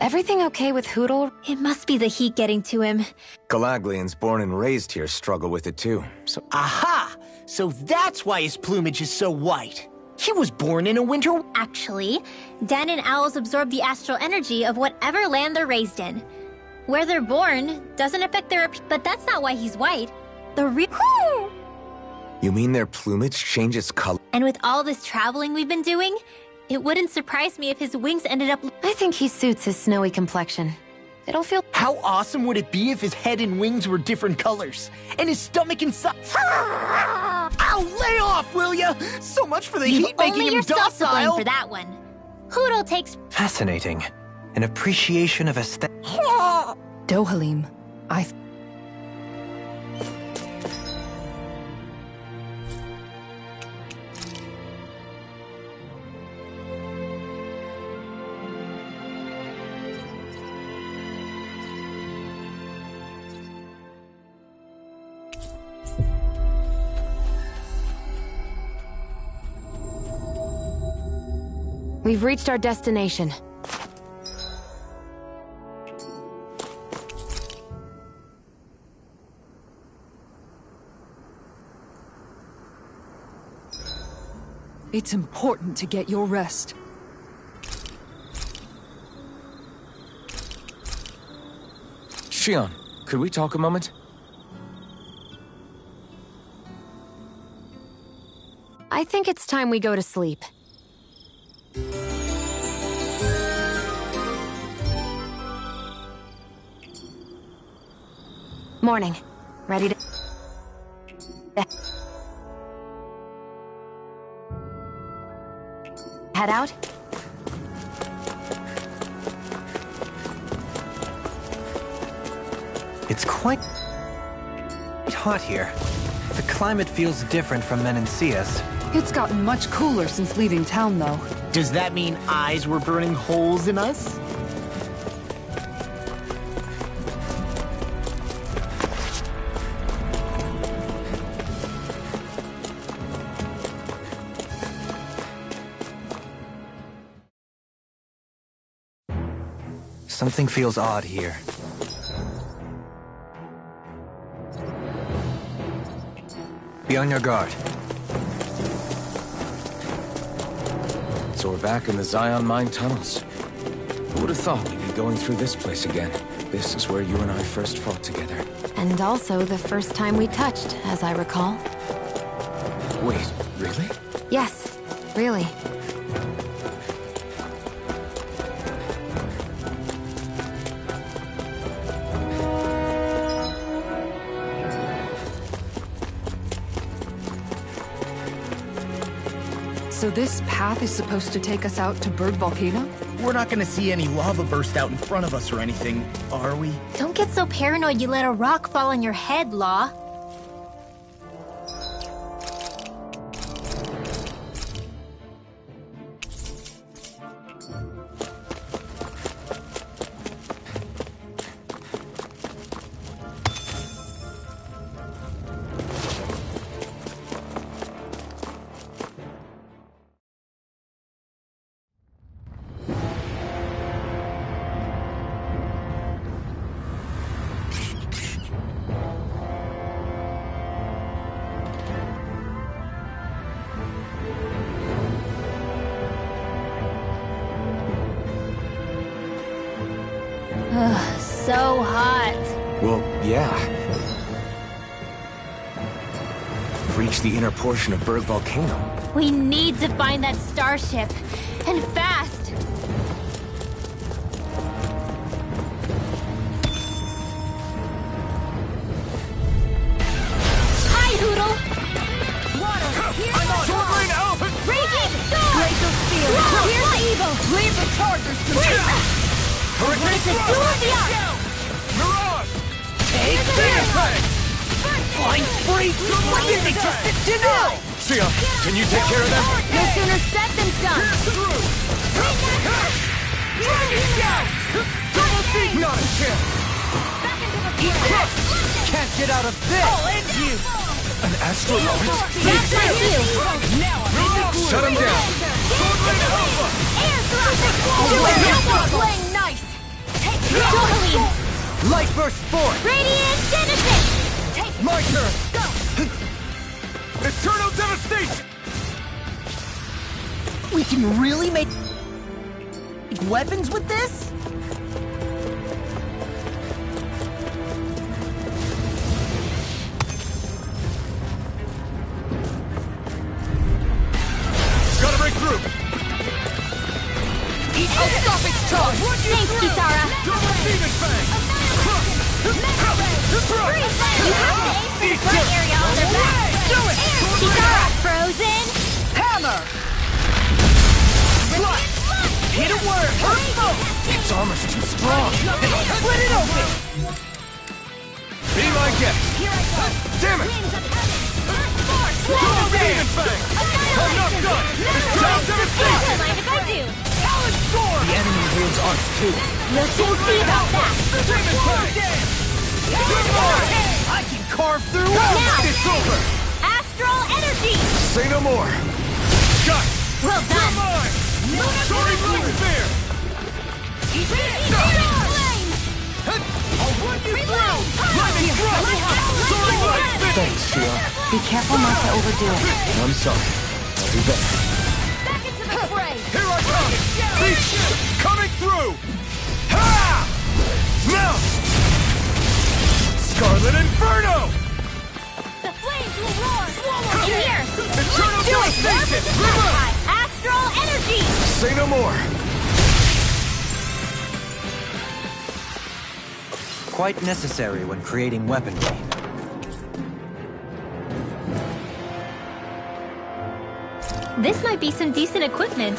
Everything okay with Hootle? It must be the heat getting to him. Galaglians born and raised here struggle with it too, so... Aha! So that's why his plumage is so white. He was born in a winter... Actually, Dan and owls absorb the astral energy of whatever land they're raised in. Where they're born doesn't affect their but that's not why he's white. The real... You mean their plumage changes color? And with all this traveling we've been doing, it wouldn't surprise me if his wings ended up... I think he suits his snowy complexion. It'll feel... How awesome would it be if his head and wings were different colors? And his stomach and Ow, lay off, will ya? So much for the heat making Only him yourself to blame docile. for that one. Hootle takes... Fascinating. An appreciation of aesthetic. Dohalim, We've reached our destination. It's important to get your rest. Shion, could we talk a moment? I think it's time we go to sleep. Morning. Ready to... head out? It's quite hot here. The climate feels different from Menancius. It's gotten much cooler since leaving town, though. Does that mean eyes were burning holes in us? Something feels odd here. Be on your guard. So we're back in the Zion Mine tunnels. Who would have thought we'd be going through this place again? This is where you and I first fought together. And also the first time we touched, as I recall. Wait, really? Yes, really. So this path is supposed to take us out to Berg Volcano? We're not gonna see any lava burst out in front of us or anything, are we? Don't get so paranoid you let a rock fall on your head, Law. Yeah. Reach the inner portion of Berg Volcano. We need to find that starship. And fast! Hi, Hoodle! Water! Sword Rain Alpha! Raging Storm! Glacial Steel! Here's the evil! Leave the chargers to me! Hurricane It's a duel of the arts! Mirage! Take Fang! Flying spree! What did they just sit still? Sia, can you take care of them? No sooner said than done! Double feet! Not a chance! Eat this! Can't get out of this! I'll end you! An astral launch? That's my view! Now I'm Shut him down! Sword Rain Alpha! Air thrust! Playing nice! Domaline! Light burst forth! Radiant Genesis! My turn! Go! Eternal Devastation! We can really make weapons with this? Gotta break through! I'll stop its charge! Thanks, Kisara! Double Demon Fang! You have to aim for the front area on their back! Do it! Kisara, frozen! Hammer! Hit a word! Hurt both! Its armor's too strong. Split it open! Be my guest! Damn it! Double Demon Fang! I'm not done! Eternal Devastation! Mind if I do? Talon Storm! The enemy wields arts too. We'll soon see about that! Demon Fang! I can carve through Now! It's over! Astral Energy! Say no more! Got it! Well You're done! mine! Sorry, Blue Spear! I'll run you through! Lightning Thrust! Soaring Light Spin! Thanks, Sia. Be careful not to overdo it. I'm sorry. I'll do better. Back into the fray! Here I come! Beast coming through! Ha! Now! Scarlet Inferno! The flames will roar! In here! Eternal Do it! Devastation! Astral Energy! Say no more! Quite necessary when creating weaponry. This might be some decent equipment.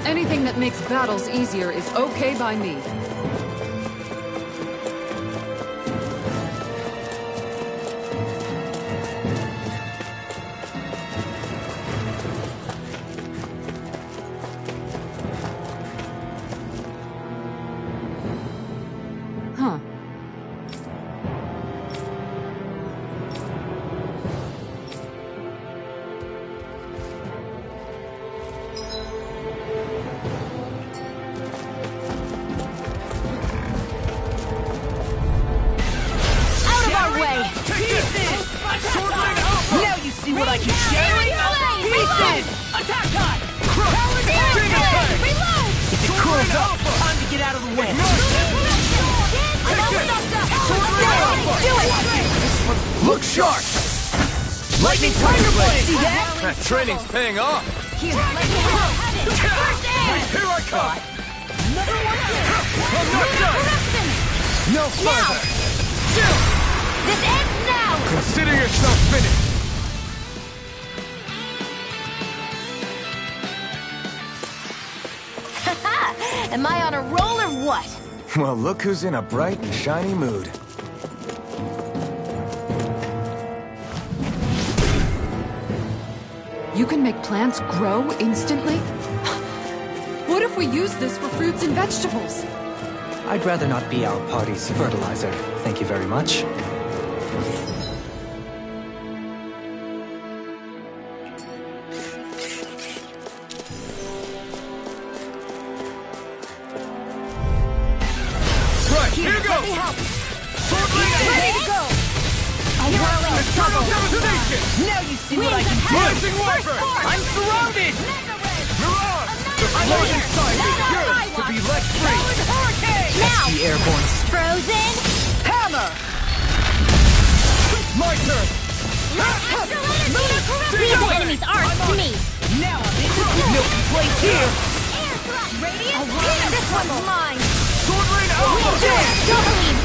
Anything that makes battles easier is okay by me. Huh. Out of our way! Sword Rain Alpha! Now you see what I can share! Reload! Attack time! Demon Fang! Reload! If it cools off, time to get out of the way! Do it! Look sharp! Lightning Tiger Blade! See that? That training's paying off! Here, let me have it! First air! Here I come! Another one here! I'm not done! Eruption! No further! Still! This ends now! Consider yourself finished! Am I on a roll or what? Well, look who's in a bright and shiny mood. You can make plants grow instantly? What if we use this for fruits and vegetables? I'd rather not be our party's fertilizer. Thank you very much. Right, here goes! Sword Rain Ready to go! I whirl in Eternal trouble! Devastation! Now you see what I can do! Rising Wyvern! I'm surrounded! Mirage! The Love inside is yours to be let free. Now! The airborne Frozen! Hammer! My turn! Leave the enemy's arms to me! Now I'm in the milky place here. This one's mine! Sword Rain Alpha! Doubling!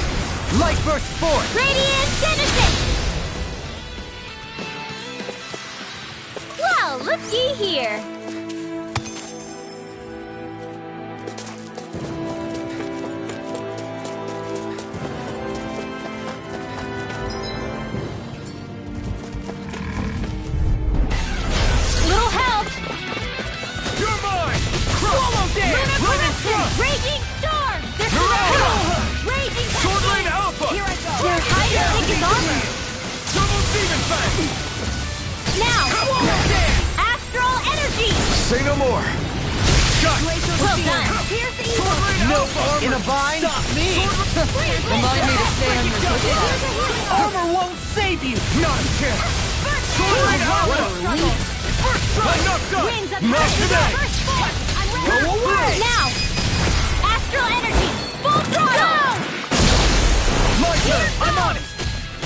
Light burst forth. Radiant Genesis! Well, looky here! Little help! You're mine! Swallow dance! Lightning thrust! Raging Storm! This Mirage! Raging Sword Rain Alpha! Here I go! Your higher is armor! Double Demon Fang! Now! Swallow dance! Astral Energy! Say no more! Shut! Well done! Here's the Sword Rain No Alpha! armor in a bind. Stop me. Remind me to stay on your good side. Armor won't save you. Not a chance! Sword Rain What Alpha! a relief. First strike! Not done! Wings of Not today! First force! I'm ready! Go away! Now! Astral Energy! Full throttle! My turn! I'm on it!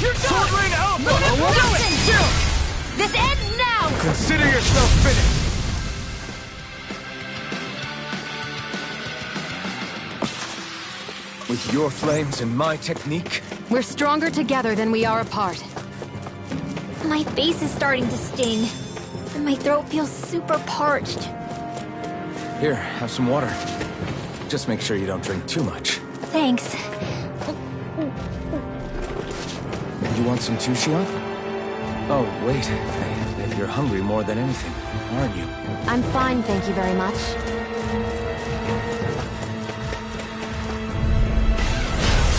You're done! Sword Rain Alpha! Listen! Chill! This ends now! Consider yourself finished! With your flames and my technique, We're stronger together than we are apart. My face is starting to sting. And my throat feels super parched. Here, have some water. Just make sure you don't drink too much. Thanks. You want some too, Xion? Oh, wait. Hey, you're hungry more than anything, aren't you? I'm fine, thank you very much.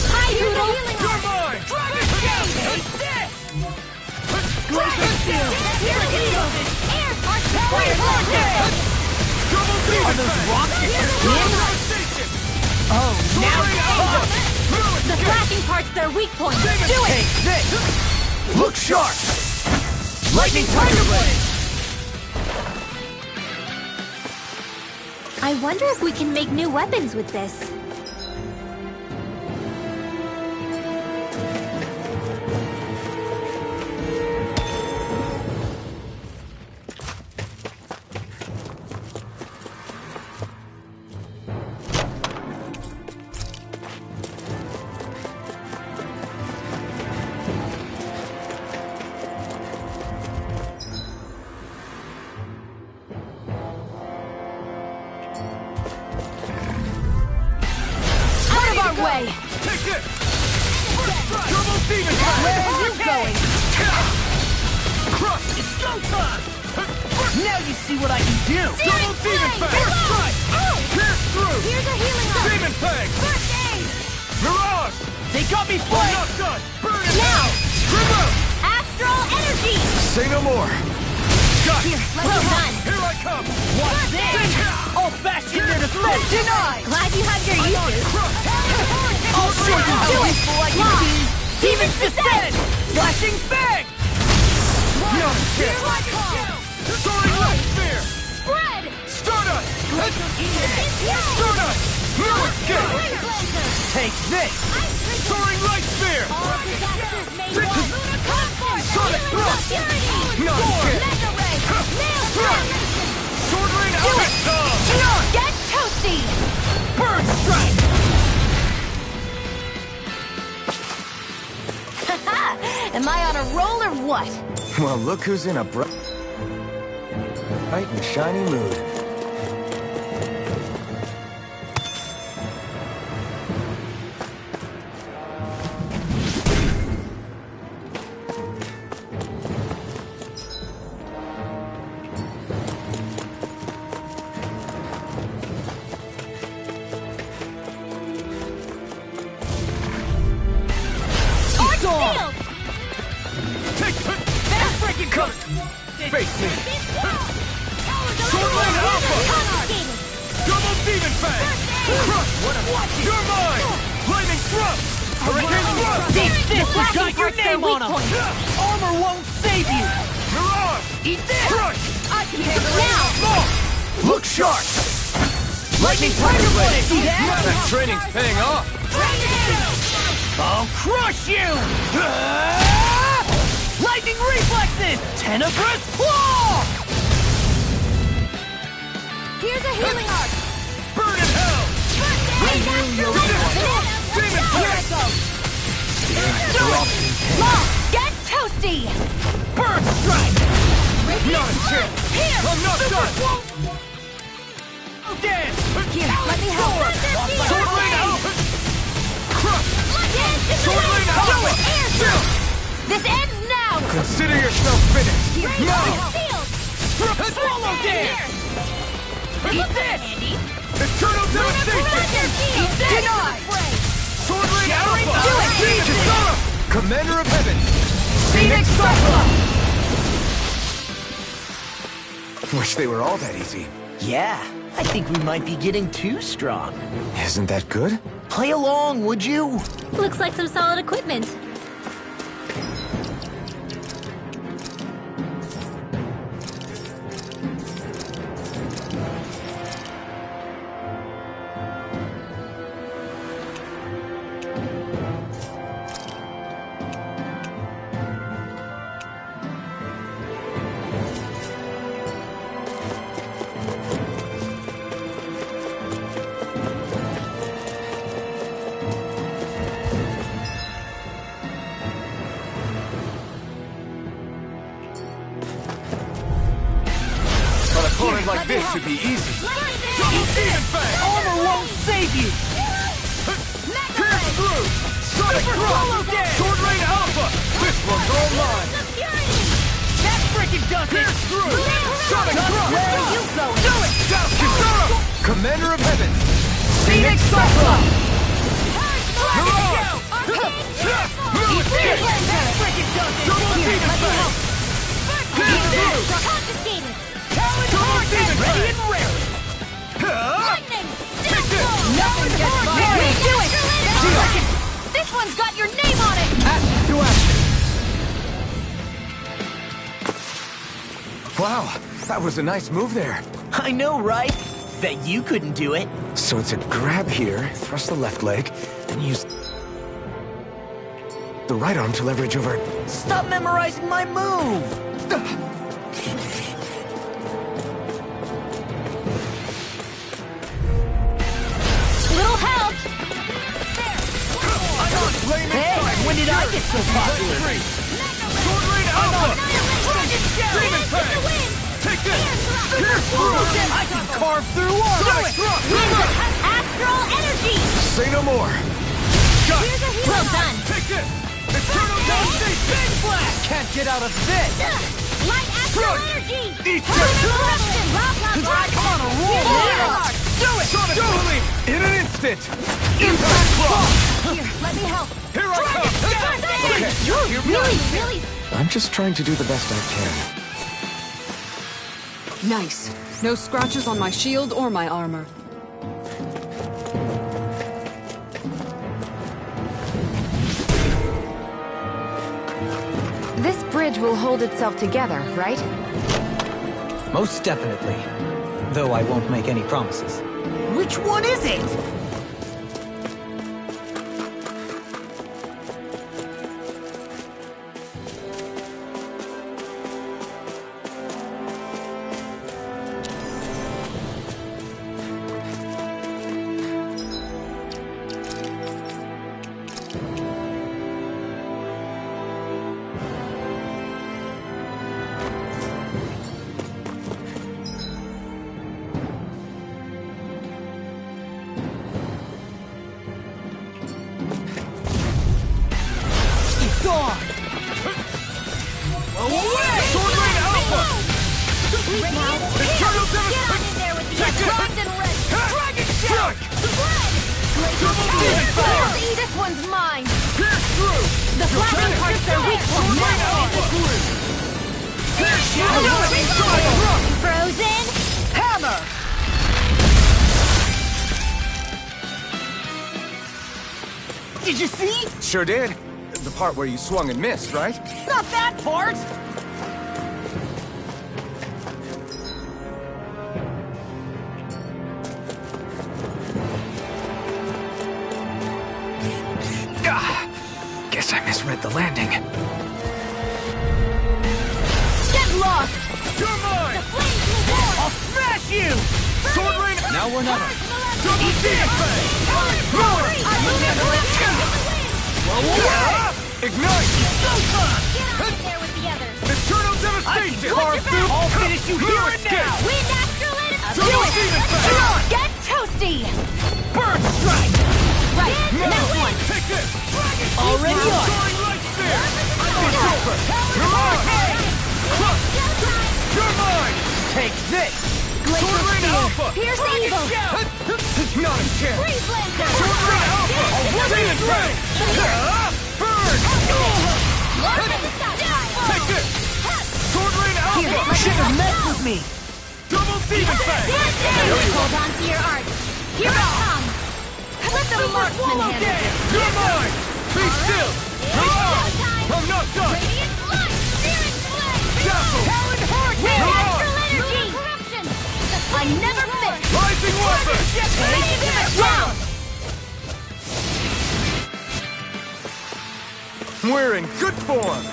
Hi, Doodle! you're mine! Dragon Shade! Take this! Glacier Shield! Air Force Double Demon Fang! Rotation! Oh, now The flashing part's their weak point. Do it! take this. Look sharp. Lightning Tiger Blade. I wonder if we can make new weapons with this. Way! Take this! Double Demon Fang! Where are you going? Crush! It's go time! Now you see what I can do. Double Demon Fang! First strike! Pierce through! Here's a healing arm. Demon Fang! First aid! Mirage! They got me We're flanked. not done! Burn it Now! out! Remote! Astral Energy! Say no more! Shut! Well done! Here I come! Watch this. I'll bash in your defense. Denied. Glad you have your uses. I'll show you how Do it. useful I can Lock. be. Demon's Descent. Flashing Fang. No chance! Soaring Light Sphere! Spread! Stardust! Stardust! Mirror Escape! Take this. Soaring Light Sphere! All disasters made one. Sonic Thrust! No chance! Mega Ray! Nail Strike! Sword Rain Do it! Alpha! Get toasty! Bird Strike. Am I on a roll or what? Well, look who's in a bright and shiny mood. Arch Shield! Take it! They're freaking Come! Face me! Sword Rain Alpha! Confiscated! Double Demon Fang! Crush! You're mine! Lightning Thrust! Hurricane Thrust! Take this. We flashing got your part's their name on weak them. point. Armor won't save you. Mirage! Eat this. Crush! I can handle it now! Look sharp! Lightning Tiger Blade! See that? That training's paying off! I'll crush you! Lightning reflexes! Tenebrous claw! Here's a healing arc! Burn in hell! Demon Blade! Law, get toasty! Burn strike! Not a chance! Here! I'm not done! Dead! Here, let me help. Sword Lane out! Crush! Sword Lane out! Do it! This ends now! Consider yourself finished! Now! Swallow dance! Eat this! Eternal devastation! Denied! Sword Lane Alpha! Do it! Kisara! Commander of Heaven! Phoenix Cyclops! Wish they were all that easy. Yeah, I think we might be getting too strong. Isn't that good? Play along, would you? Looks like some solid equipment. Opponent like this should be easy. Demon Fang! Armor won't save you! Pierce through! Sonic Thrust! Sword Lane Alpha! This one's all mine! That freaking does it! Pierce through! Sonic Thrust! Where are you going? Do it! Kisara! Commander of Heaven! Phoenix Cyclops! Mirage! That freaking does it! Double Demon Fang! Pierce through! Confiscated! Demon Ready Fang! and ready! Lightning! Take this! Nothing gets by me! Do it! This one's got your name on it! Action to action! Wow, that was a nice move there. I know, right? Bet you couldn't do it. So it's a grab here, thrust the left leg, and use the right arm to leverage over... Stop memorizing my move! Little help! Hey, when did I get so popular? Sword Lane Alpha! Demon Fang! Take this! Pierce through! I can carve through walls! Sonic Thrust! Astral energy! Say no more! Shot! Well done! Take this! Eternal devastation! Can't get out of this! Light astral Thrust! energy! Eat Hurry this! the corruption! I'm on a roll! Do it! Sonic Boom! In an instant! Impact Claw! Here, let me help. Here I come! Okay, You're really... I'm just trying to do the best I can. Nice. No scratches on my shield or my armor. This bridge will hold itself together, right? Most definitely. Though I won't make any promises. Which one is it? Gone! Away! Sword Lane Alpha! Eternal devastation! Take this! Dragon Strike! Double Demon Fang! This one's mine! Pierce through! The flashing parts are weak Sword Lane Alpha! Pierce through! Frozen! Hammer! Did you see? Sure did. The part where you swung and missed, right? Not that part! Guess I misread the landing. Get lost! You're mine! I'll smash you! Sword Rain! Now we're not. Double Demon Fang! Ignite! There with the others. Eternal Devastation! I'll finish you here and now! Wind Astrolated Double Demon Fang! Get toasty! Burn strike! Right, next one! Take this! Already on! Soaring Light Spear! It's over! You're mine! You're mine! Take this! Sword Rain Alpha! Pierce evil! Not a chance! Freeze Lancer! Sword Rain Alpha! Demon Fang! Burn! Take this! Sword Rain Alpha! Should have messed with me! Double Demon Fang! Hold on to your art. Here I come. Let the marksman handle this! You're mine! Be still! I'm not done! Radiant Light! Spirit Flame! Dazzle! Talon Horde! You're on! Astral Energy! Corruption! I never miss! Rising Weapon! Take this round! We're in good form!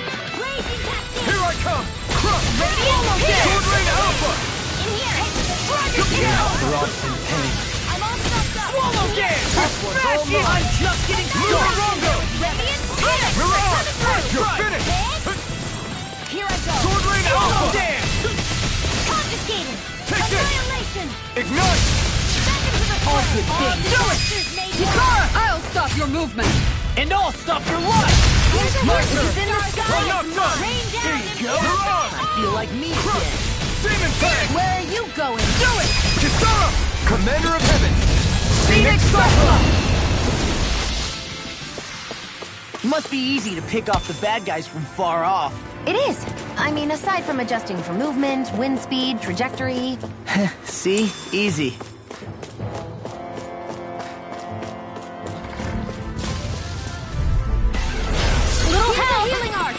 Here I come! Crush! Sword Rain Alpha! They're all in pain. Swallow Dance! Smash it! I'm just getting started! Murarondo! Mirage! You're finished! Here I go. Sword Rain Alpha! Dance! Confiscated. Take this! Annihilation. Ignite! Back into the All portal. good things. Do it. I'll stop your movement! And I'll stop your life! Here's a My horse turn. in the sky. I'm not done! Rain down. Here you go! I feel like me again. Demon Fang! Where are you going? Do it! Kisara! Commander of Heaven! Phoenix Cyclops! Must be easy to pick off the bad guys from far off. It is. I mean, aside from adjusting for movement, wind speed, trajectory... See? Easy. Little help! Healing arc.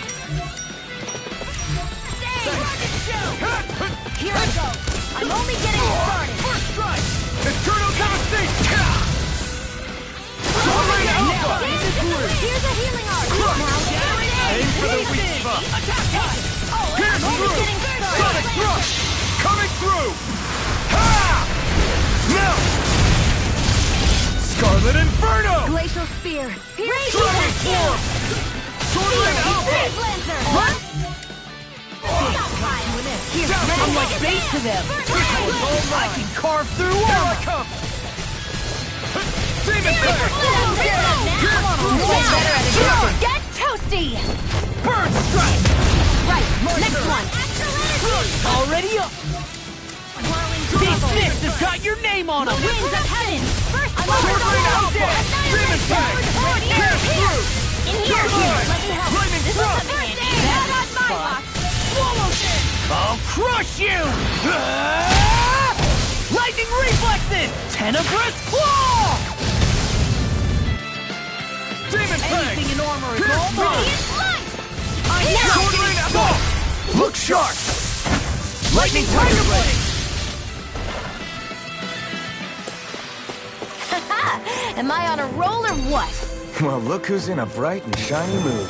Here I go. I'm only getting started. First strike! Eternal Devastation! Sword Rain Alpha! Here's a healing arc. Aim for the weak spot! Pierce through! Sonic Thrust! Coming through! Ha! Now! Scarlet Inferno! Glacial Spear! Dragon Form! Sword Rain Alpha! What? I'm like bait to them. I can carve through Here I armor. come! Demon Fang! Get toasty! Burn strike. Right, next one! Already up. These fists have got your name on them. Winds of heaven. First Sword Rain Alpha! Demon Fang! Pierce through! In here. Mine! Let me help. Flaming This Thrust! is the first aid. Not on my watch. I'll crush you. Ah! Lightning reflexes. Tenebrous claw. Demon Fang! Anything in armor is Pierce all through! mine. Sword Rain Alpha! Look sharp! Lightning Tiger Blade! Am I on a roll or what? Well, look who's in a bright and shiny mood.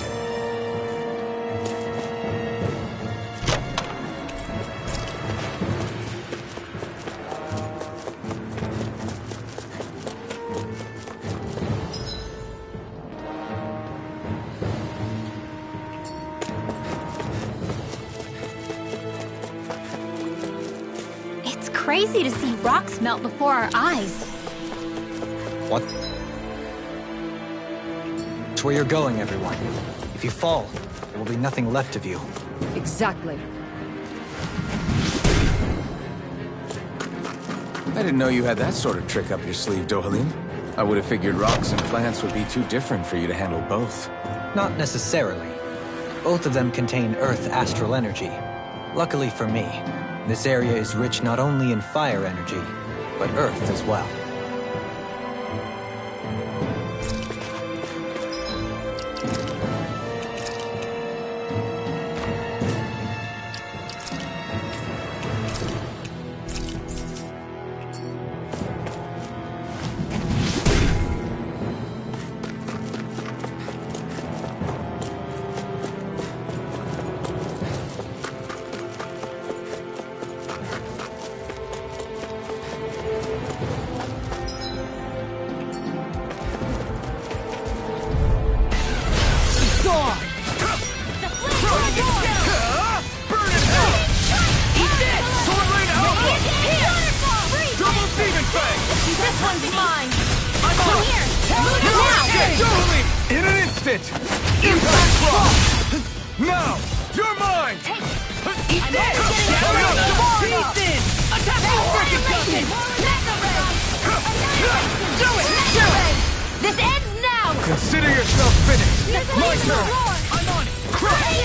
It's crazy to see rocks melt before our eyes. What? It's where you're going, everyone. If you fall, there will be nothing left of you. Exactly. I didn't know you had that sort of trick up your sleeve, Dohalim. I would have figured rocks and plants would be too different for you to handle both. Not necessarily. Both of them contain Earth astral energy. Luckily for me, this area is rich not only in fire energy, but Earth as well. Now, you're mine! This ends now! Consider yourself finished! My turn! I'm on it! Crush!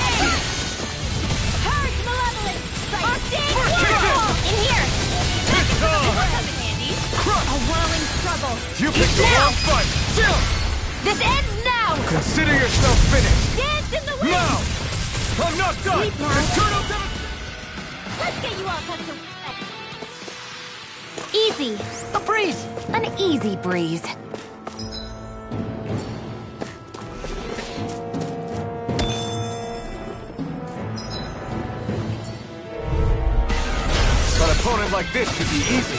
Purge malevolence! Kick In here! Crush! A whirling struggle! You picked the wrong fight! Chill! This ends now! Consider yourself finished! Dance in the wind! Now! I'm not done! Sleep now. Eternal Let's get you all cut to... Easy. A breeze! An easy breeze. An opponent like this should be easy.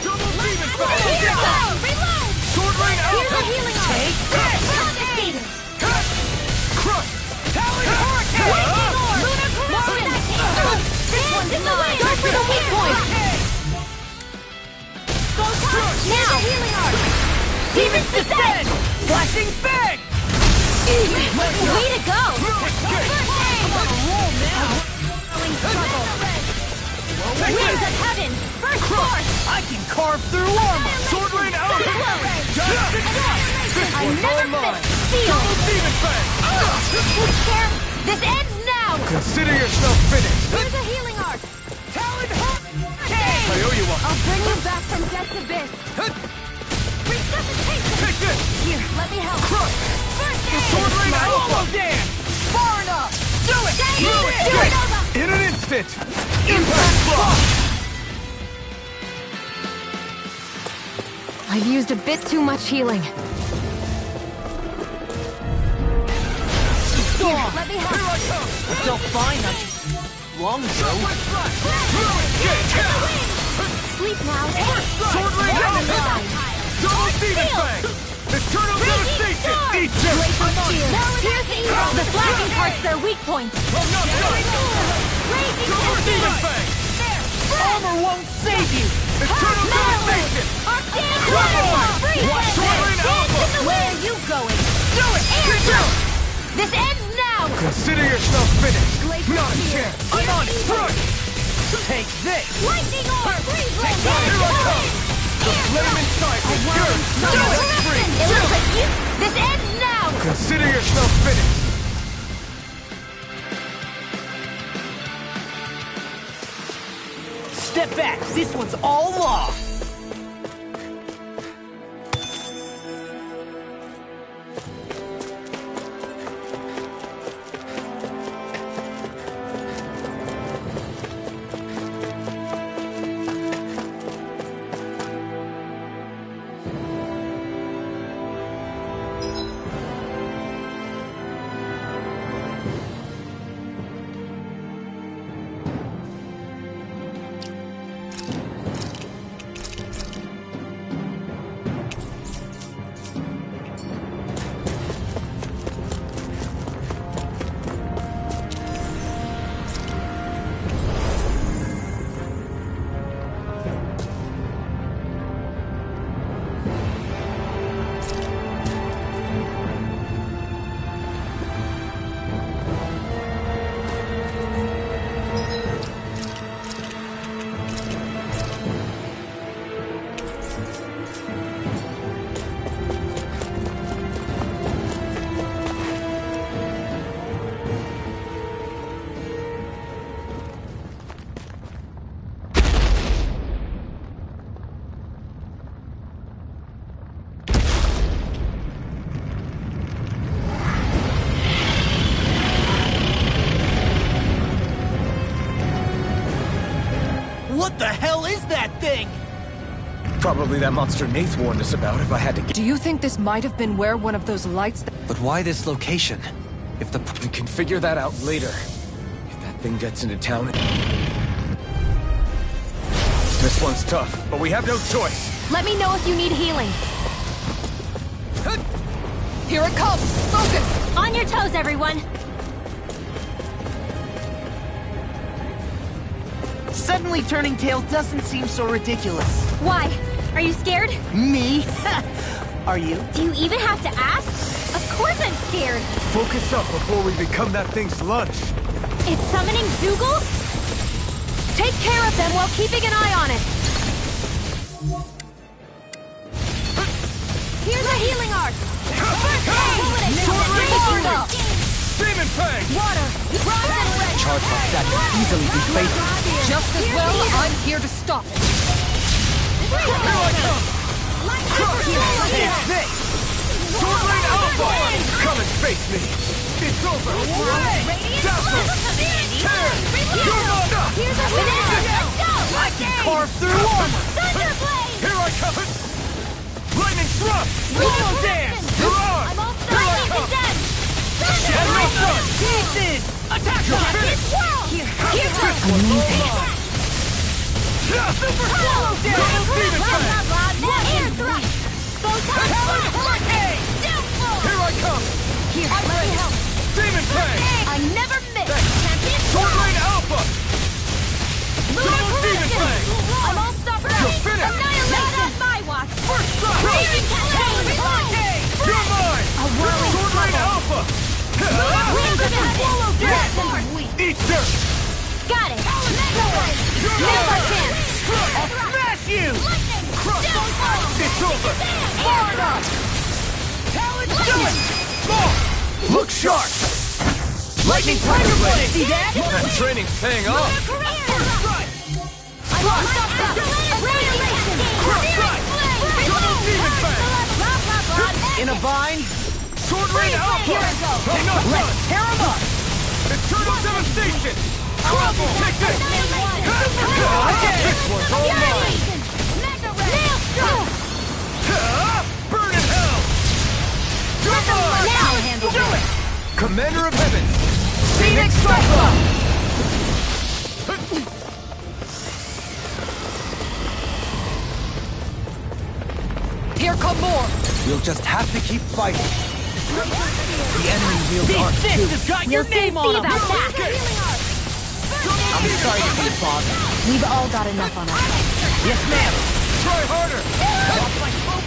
Double demon Reload! Reload! Sword rain out! Here's a healing arm! Take this! Band-aid! Crush! Talon Hurricane! Lunar Corruption! This one's mine! Go for the weak point! Go top! Now! Healing arm! Demon's Descent! Flashing Fang! Way to go! First aid! I'm on a roll now! Whirling struggle! Winds of Heaven! First force! I can carve through armor! Sword rain out! This I one's all never mine! fit! Steel! Double demon fang! Care! This ends now! Consider yourself finished! Here's a healing arc! Talon I owe you one! I'll bring you back from death's abyss! Resuscitation! Take this! Here, let me help! Crush! First aid! Sword rain out! Almost there! Far enough! Do it! Do it! In an instant! Impact block! I've used a bit too much healing. Storm! Let me Here help! I come! I felt fine not too long ago. Sleep now! Sword rain out! Double demon fang! Eternal devastation! Eat them! Here's the evil! The flashing parts their weak points! I'm not done! Raging Double demon fang! Armor won't save you! Eternal devastation! Sword rain out! Where are you going? Do it! Air jump! This ends now! Consider yourself finished! Not a chance! I'm on it! Crush! Take this! Lightning orb! Freeze ray! Here I come! The flame inside is yours! Do it! It looks like you... This ends now! Consider yourself finished! Step back! This one's all law! What the hell is that thing? Probably that monster Nath warned us about if I had to get... Do you think this might have been where one of those lights... But why this location? If the... We can figure that out later. If that thing gets into town... This one's tough, but we have no choice. Let me know if you need healing. Here it comes! Focus! On your toes, everyone! Suddenly turning tail doesn't seem so ridiculous. Why? Are you scared? Me? Are you? Do you even have to ask? Of course I'm scared! Focus up before we become that thing's lunch. It's summoning Zoogles? Take care of them while keeping an eye on it. Here's a healing arc. Demon Fang! Water. Charge like that can easily be fatal. Just as well, I'm here to stop it. Here I come! Take this! Sword Rain Alpha! Come and face me! It's over! Dazzle! Tear! Here's a banana! Let's go! I can carve through armor! Thunderblade! Here I come! Lightning Thrust! Robo Dance! You're on! I'm all Here I set! come! Done! And no front! Pieces! Attack You're shot! finished! Here's This one's all mine! Super Swallow Double Demon Fang! Air thrust! Photon Hurricane! Here I come! I'm ready! Demon Fang! I never miss! Champion Sword Rain Alpha! Double Demon Fang! I'm all stopper! You're finished! Annihilation! Not on my watch! First strike! Raging Cascade! You're mine! A whirling Sword Rain Alpha! Wings of Swallow Eat dirt! Got it! Now's our chance! Smash you! It's over! Far enough! Look sharp! Lightning Tiger Blade! See that? That training's paying off! I'm all stopped up! Annihilation! Double Demon Fang! In a bind? Sword Rain Alpha! Here I go! I'm not Let's done! tear him up! Eternal Devastation! Crumble! Take this! This one's all mine! Burn in hell! Come on! Now handle Do it! Commander of Heaven! Phoenix Cyclone! Here come more! We'll just have to keep fighting. The enemy wields These arc too. fists have got your We'll soon name on see them! about that! I'm sorry to be a bother. We've all got enough on us. Yes, ma'am. Try harder!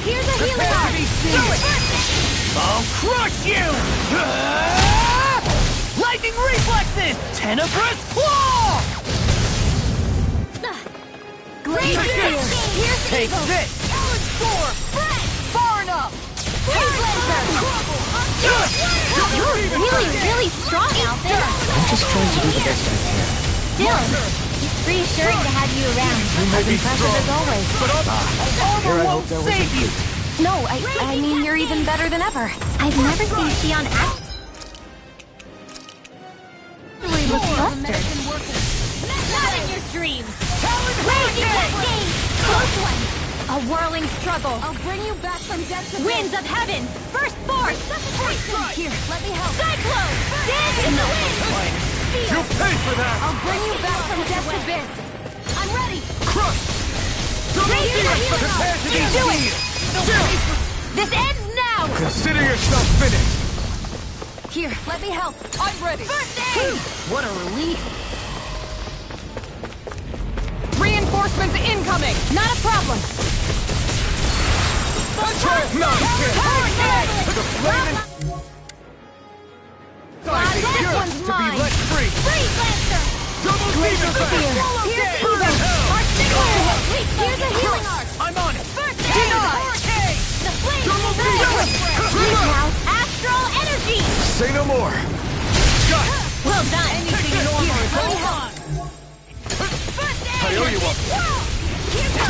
Here's a healing Prepare to arc! be seen. I'll crush you! Lightning reflexes! Tenebrous claw! Here's Take evil! this! Far enough! You're really strong out there! I'm just trying to do the best I can. Still, it's reassuring to have you around. As impressive as always. Armor won't save you! No, I mean, you're even better than ever. I've never seen Shion act. Really look flustered. Not in your dreams! Raging Cascade! Close one! A whirling struggle! I'll bring you back from death to Winds of heaven! First force! Here, let me help! Cyclone! Dance in the wind! You'll pay for that! I'll bring you back from death to abyss! I'm ready! Crush! Double Demon Fang! Prepare to be Do it! seen! This ends now! Consider yourself finished! Here, let me help! I'm ready! First aid! What a relief! Reinforcements incoming! Not a problem. Nonsense! The flame This yours one's to be mine! let free! Freeze Lancer! Double Demon Fang! Here's Burn in hell! Here's a healing arc! I'm on it! First aid! The flame! Double Demon Fang! Now, astral energy! Say no more! Got it! Well done! Anything normal is all mine! First aid! I owe you one. Here's a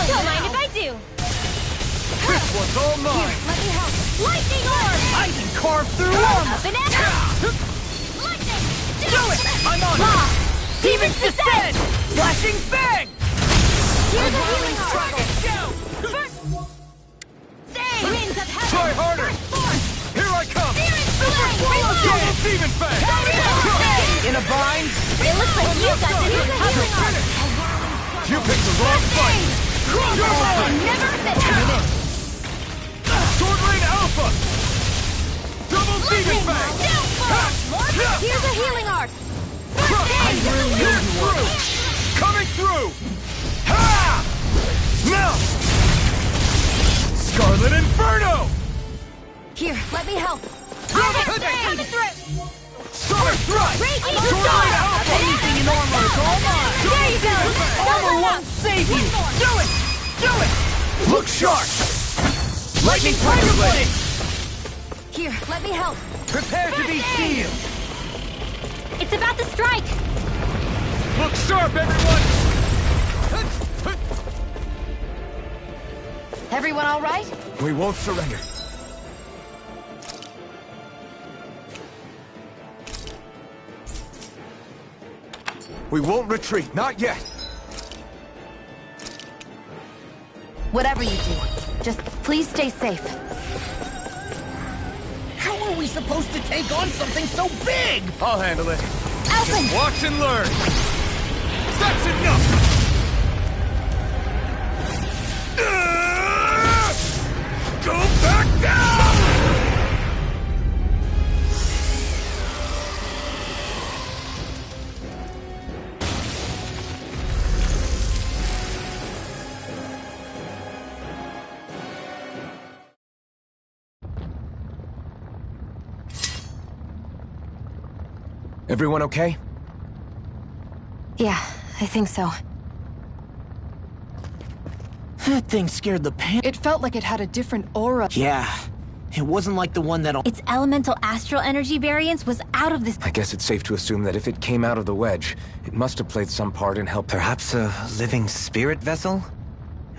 Don't mind if I do! This one's all mine! Let me help! Lightning orb! I can carve through armor! Up and out! Lightning! Do it! I'm on it! Demons descend! Flashing Fang! Here's a healing dragon show! Winds of heaven! Try harder! Here I come! Super Double Demon Fang! In a bind? It looks like you got the new covering art! You picked the wrong fight! Never miss! Sword Rain Alpha! Double Demon Fang! Here's a healing art! Coming through! Ha! Now! Scarlet Inferno! Here, let me help! Coming through! Sword Thrust! Raging Sword Star! Rain Alpha! Anything in armor is all mine! There you go! Armor won't save you! Do it! Do it! Look sharp! Lightning Tiger Blade! Here, let me help! Prepare to be sealed! It's about to strike! Look sharp, everyone! Everyone all right? We won't surrender. We won't retreat, not yet. Whatever you do, just please stay safe. How are we supposed to take on something so big? I'll handle it. Alphen! Just watch and learn. That's enough! Go back down! Everyone okay? Yeah, I think so. That thing scared the It felt like it had a different aura. Yeah. It wasn't like the one that... Its elemental astral energy variance was out of this. I guess it's safe to assume that if it came out of the wedge, it must have played some part in helping. Perhaps a living spirit vessel?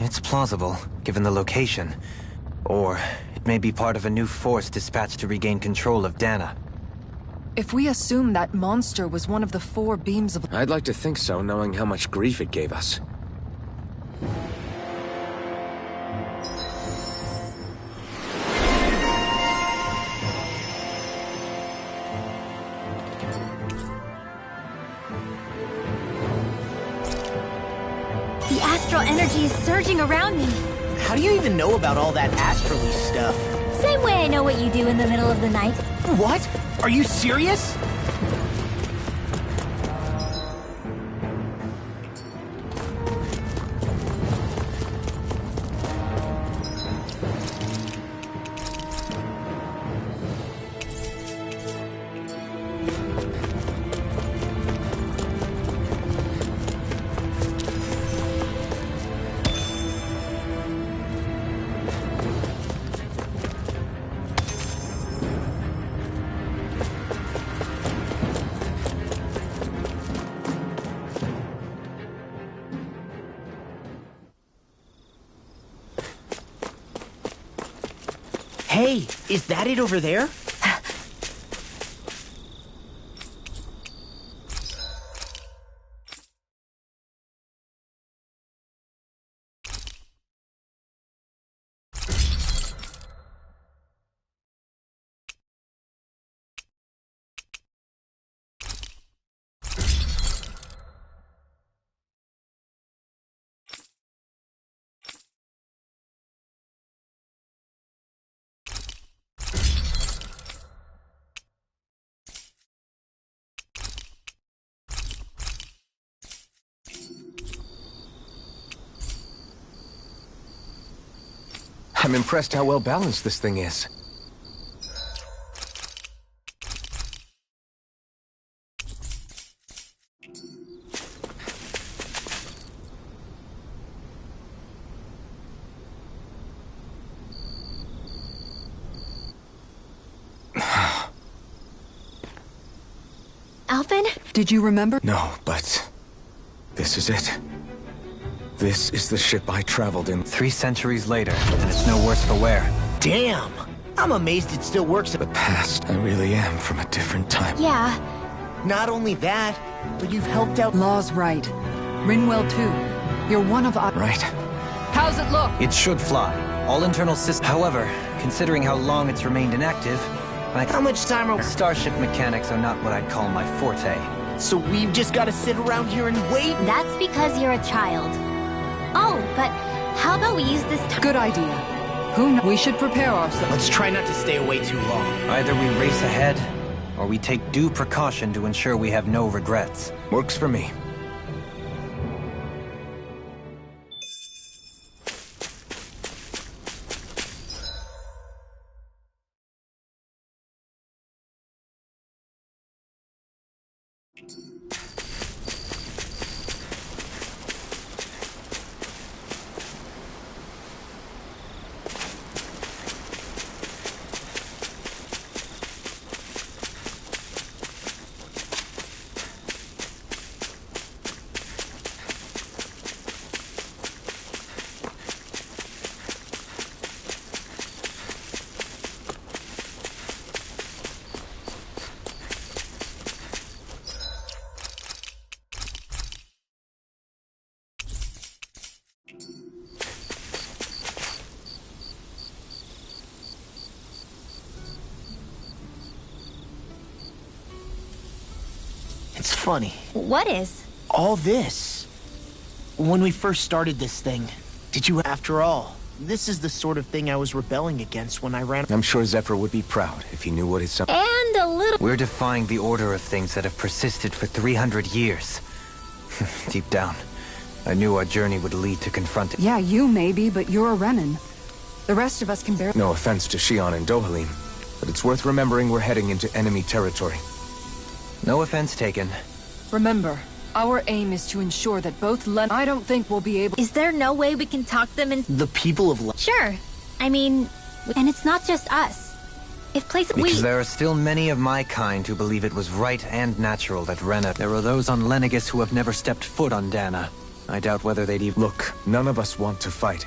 It's plausible, given the location. Or it may be part of a new force dispatched to regain control of Dana. If we assume that monster was one of the 4 beams of... I'd like to think so, knowing how much grief it gave us. The astral energy is surging around me. How do you even know about all that astrally stuff? Same way I know what you do in the middle of the night. What? Are you serious? Hey, is that it over there? I'm impressed how well balanced this thing is. Alphen? Did you remember? No, but this is it. This is the ship I traveled in. 3 centuries later, and it's no worse for wear. Damn! I'm amazed it still works. The past, I really am from a different time. Yeah. Not only that, but you've helped out... Law's right. Rinwell too. You're one of us. Right. How's it look? It should fly. All internal systems. However, considering how long it's remained inactive, How much time are... starship mechanics are not what I'd call my forte. So we've just gotta sit around here and wait? That's because you're a child. Oh, but how about we use this time? Good idea. We should prepare ourselves. Let's try not to stay away too long. Either we race ahead, or we take due precaution to ensure we have no regrets. Works for me. It's funny. What is? All this. When we first started this thing, did you... After all, this is the sort of thing I was rebelling against when I ran... I'm sure Zephyr would be proud if he knew what his son... And a little... We're defying the order of things that have persisted for 300 years. Deep down, I knew our journey would lead to confronting... Yeah, you maybe, but you're a Renan. The rest of us can barely... No offense to Shion and Dohalim, but it's worth remembering we're heading into enemy territory. No offense taken. Remember, our aim is to ensure that both I don't think we'll be able... Is there no way we can talk them in... The people of... Sure. I mean... And it's not just us. If places... Because there are still many of my kind who believe it was right and natural that Rena... There are those on Lenegis who have never stepped foot on Dana. I doubt whether they'd even... Look, none of us want to fight.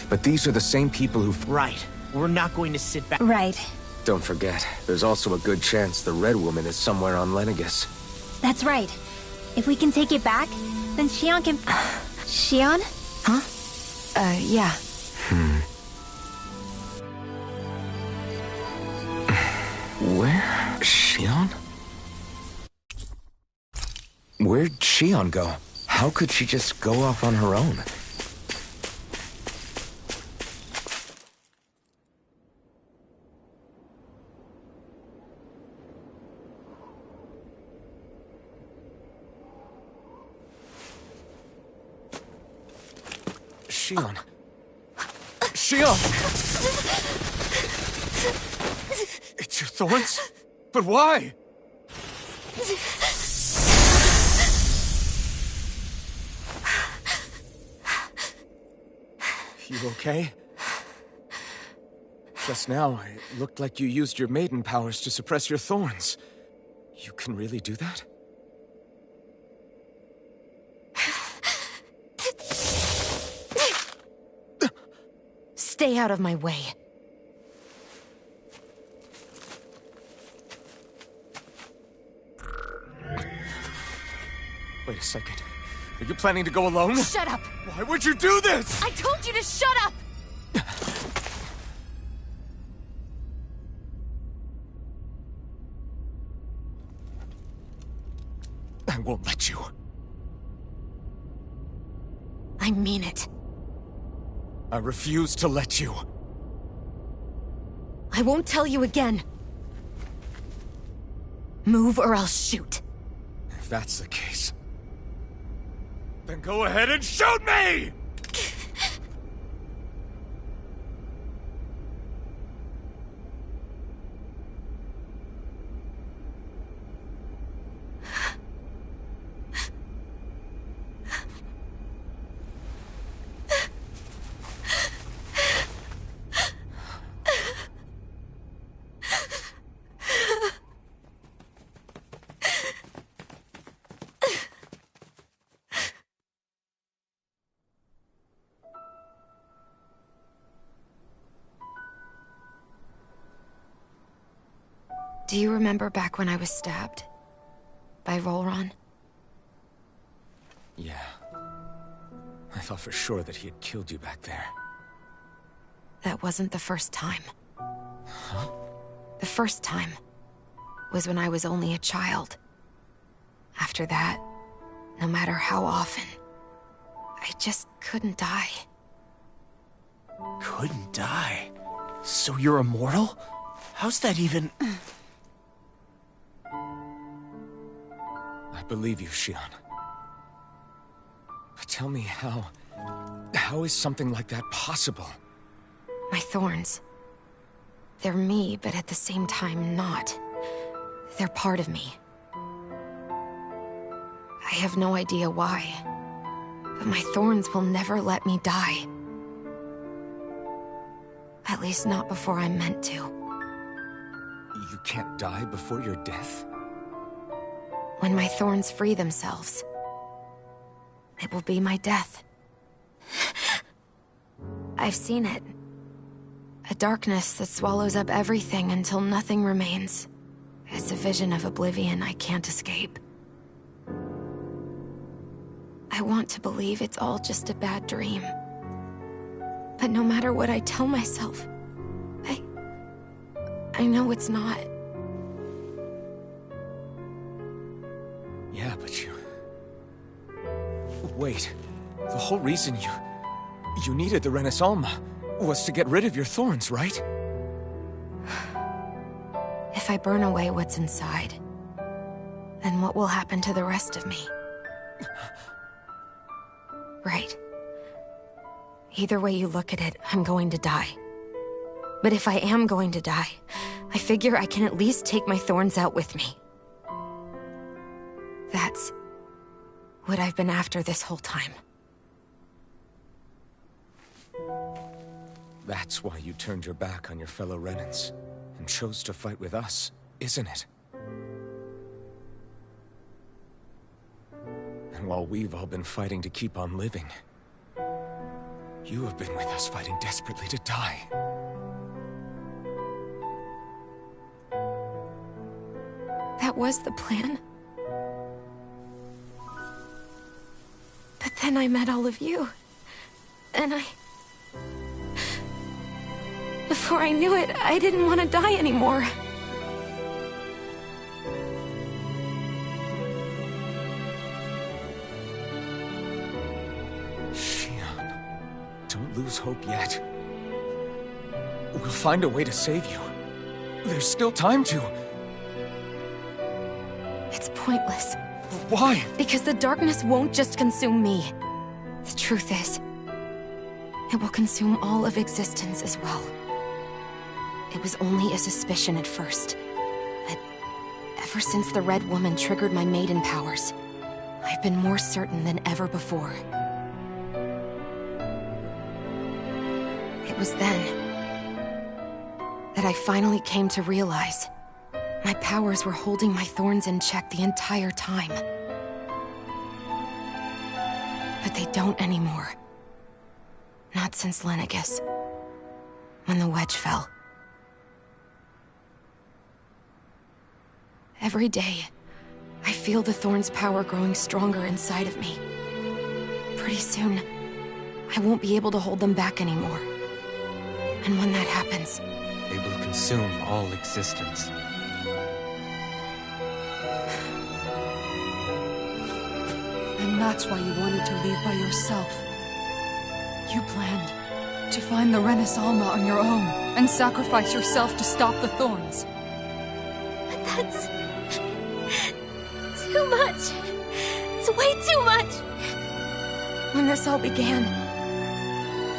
But these are the same people who... Right. We're not going to sit back... Right. Don't forget, there's also a good chance the Red Woman is somewhere on Lenegis. That's right. If we can take it back, then Shion can... Shion? Huh? Yeah. Where? Shion? Where'd Shion go? How could she just go off on her own? Shion. Shion! It's your thorns? But why? You okay? Just now, it looked like you used your maiden powers to suppress your thorns. You can really do that? Stay out of my way. Wait a second. Are you planning to go alone? Shut up! Why would you do this? I told you to shut up! I won't let you. I mean it. I refuse to let you. I won't tell you again. Move or I'll shoot. If that's the case, then go ahead and shoot me! Do you remember back when I was stabbed? By Rolron? Yeah. thought for sure that he had killed you back there. That wasn't the first time. The first time was when I was only a child. After that, no matter how often, I just couldn't die. Couldn't die? So you're immortal? How's that even... I believe you, Xion. But tell me how is something like that possible? My thorns. They're me, but at the same time not. They're part of me. I have no idea why, but my thorns will never let me die. At least not before I'm meant to. You can't die before your death? When my thorns free themselves, it will be my death. I've seen it. A darkness that swallows up everything until nothing remains. It's a vision of oblivion I can't escape. I want to believe it's all just a bad dream. But no matter what I tell myself, I know it's not. Yeah, but you... Wait. The whole reason you needed the Renaissance was to get rid of your thorns, right? If I burn away what's inside, then what will happen to the rest of me? Right. Either way you look at it, I'm going to die. But if I am going to die, I figure I can at least take my thorns out with me. That's what I've been after this whole time. That's why you turned your back on your fellow Renans and chose to fight with us, isn't it? And while we've all been fighting to keep on living, you have been with us fighting desperately to die. That was the plan. But then I met all of you. And before I knew it, I didn't want to die anymore. Xion, don't lose hope yet. We'll find a way to save you. There's still time to. It's pointless. Why? Because the darkness won't just consume me. The truth is, it will consume all of existence as well. It was only a suspicion at first, but ever since the Red Woman triggered my maiden powers, I've been more certain than ever before. It was then that I finally came to realize my powers were holding my thorns in check the entire time. But they don't anymore. Not since Lenegis, when the wedge fell. Every day, I feel the thorn's power growing stronger inside of me. Pretty soon, I won't be able to hold them back anymore. And when that happens, they will consume all existence. And that's why you wanted to leave by yourself. You planned to find the Renaissance on your own and sacrifice yourself to stop the thorns. But that's... too much. It's way too much. When this all began,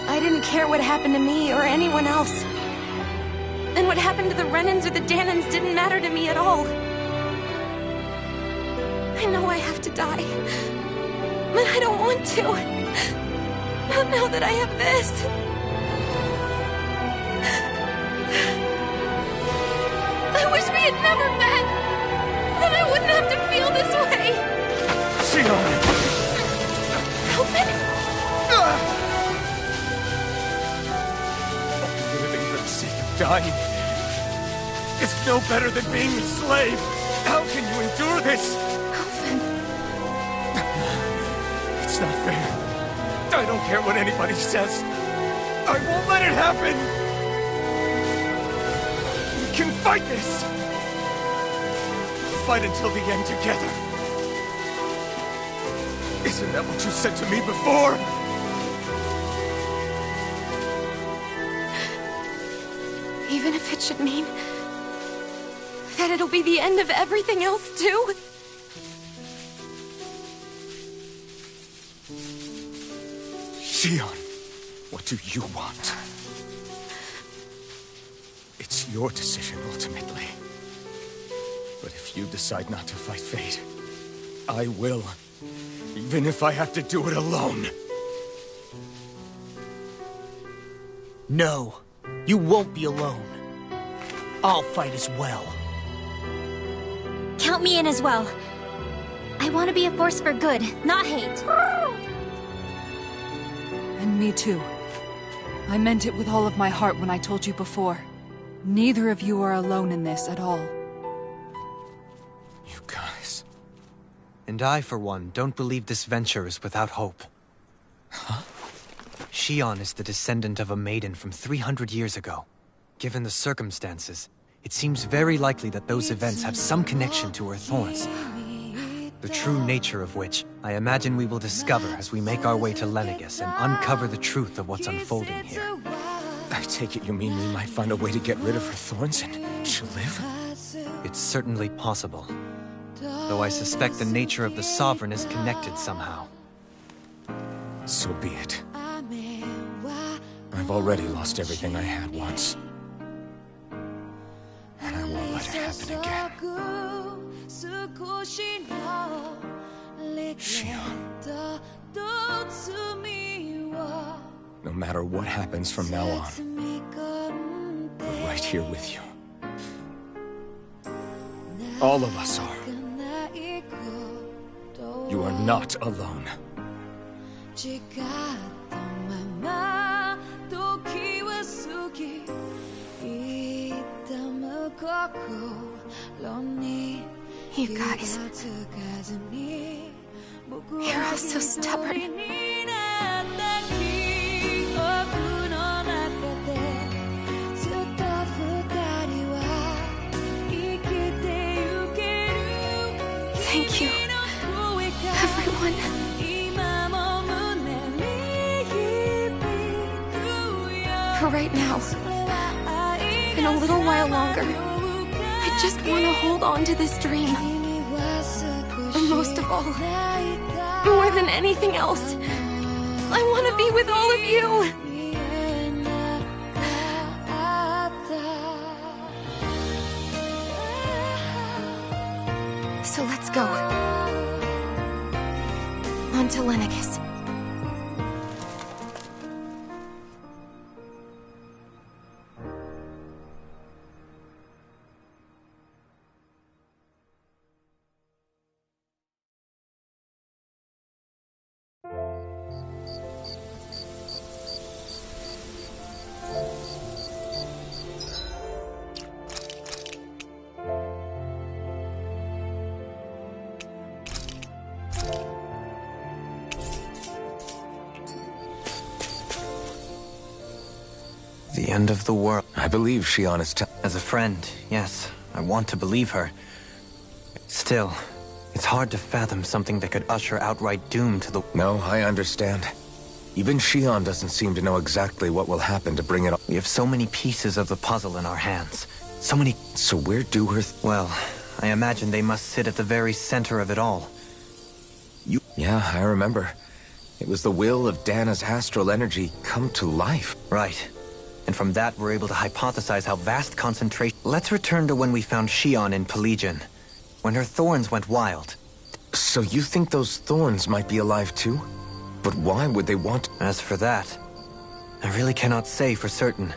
I didn't care what happened to me or anyone else. And what happened to the Renans or the Dahnans didn't matter to me at all. I know I have to die, but I don't want to. Not now that I have this. I wish we had never met. Then I wouldn't have to feel this way. Xion! Alphen? Living for the sake of dying is no better than being a slave. How can you endure this? Alphen. It's not fair. I don't care what anybody says. I won't let it happen! We can fight this! Fight until the end together. Isn't that what you said to me before? Even if it should mean that it'll be the end of everything else, too? Shion, what do you want? It's your decision, ultimately. But if you decide not to fight fate, I will. Even if I have to do it alone. No, you won't be alone. I'll fight as well. Count me in as well. I want to be a force for good, not hate. And me too. I meant it with all of my heart when I told you before. Neither of you are alone in this at all. You guys... And I, for one, don't believe this venture is without hope. Huh? Shion is the descendant of a maiden from 300 years ago. Given the circumstances, it seems very likely that those events have some connection to her thorns. The true nature of which, I imagine we will discover as we make our way to Lenegis and uncover the truth of what's unfolding here. I take it you mean we might find a way to get rid of her thorns and she'll live? It's certainly possible. Though I suspect the nature of the Sovereign is connected somehow. So be it. I've already lost everything I had once. And I won't let it happen again. Shion. No matter what happens from now on, we're right here with you. All of us are. You are not alone. You guys... You're all so stubborn. Thank you, everyone. For right now, and a little while longer, I just want to hold on to this dream. And most of all, more than anything else, I want to be with all of you. So let's go. On to Lenegis. The end of the world. I believe Shion is As a friend, yes, I want to believe her. Still, it's hard to fathom something that could usher outright doom to the... No, I understand. Even Shion doesn't seem to know exactly what will happen to bring it all. We have so many pieces of the puzzle in our hands. So many... So where do her... Well, I imagine they must sit at the very center of it all. Yeah, I remember. It was the will of Dana's astral energy come to life. Right. And from that, we're able to hypothesize how vast concentration... Let's return to when we found Shion in Pelegion, when her thorns went wild. So you think those thorns might be alive too? But why would they want... As for that, I really cannot say for certain.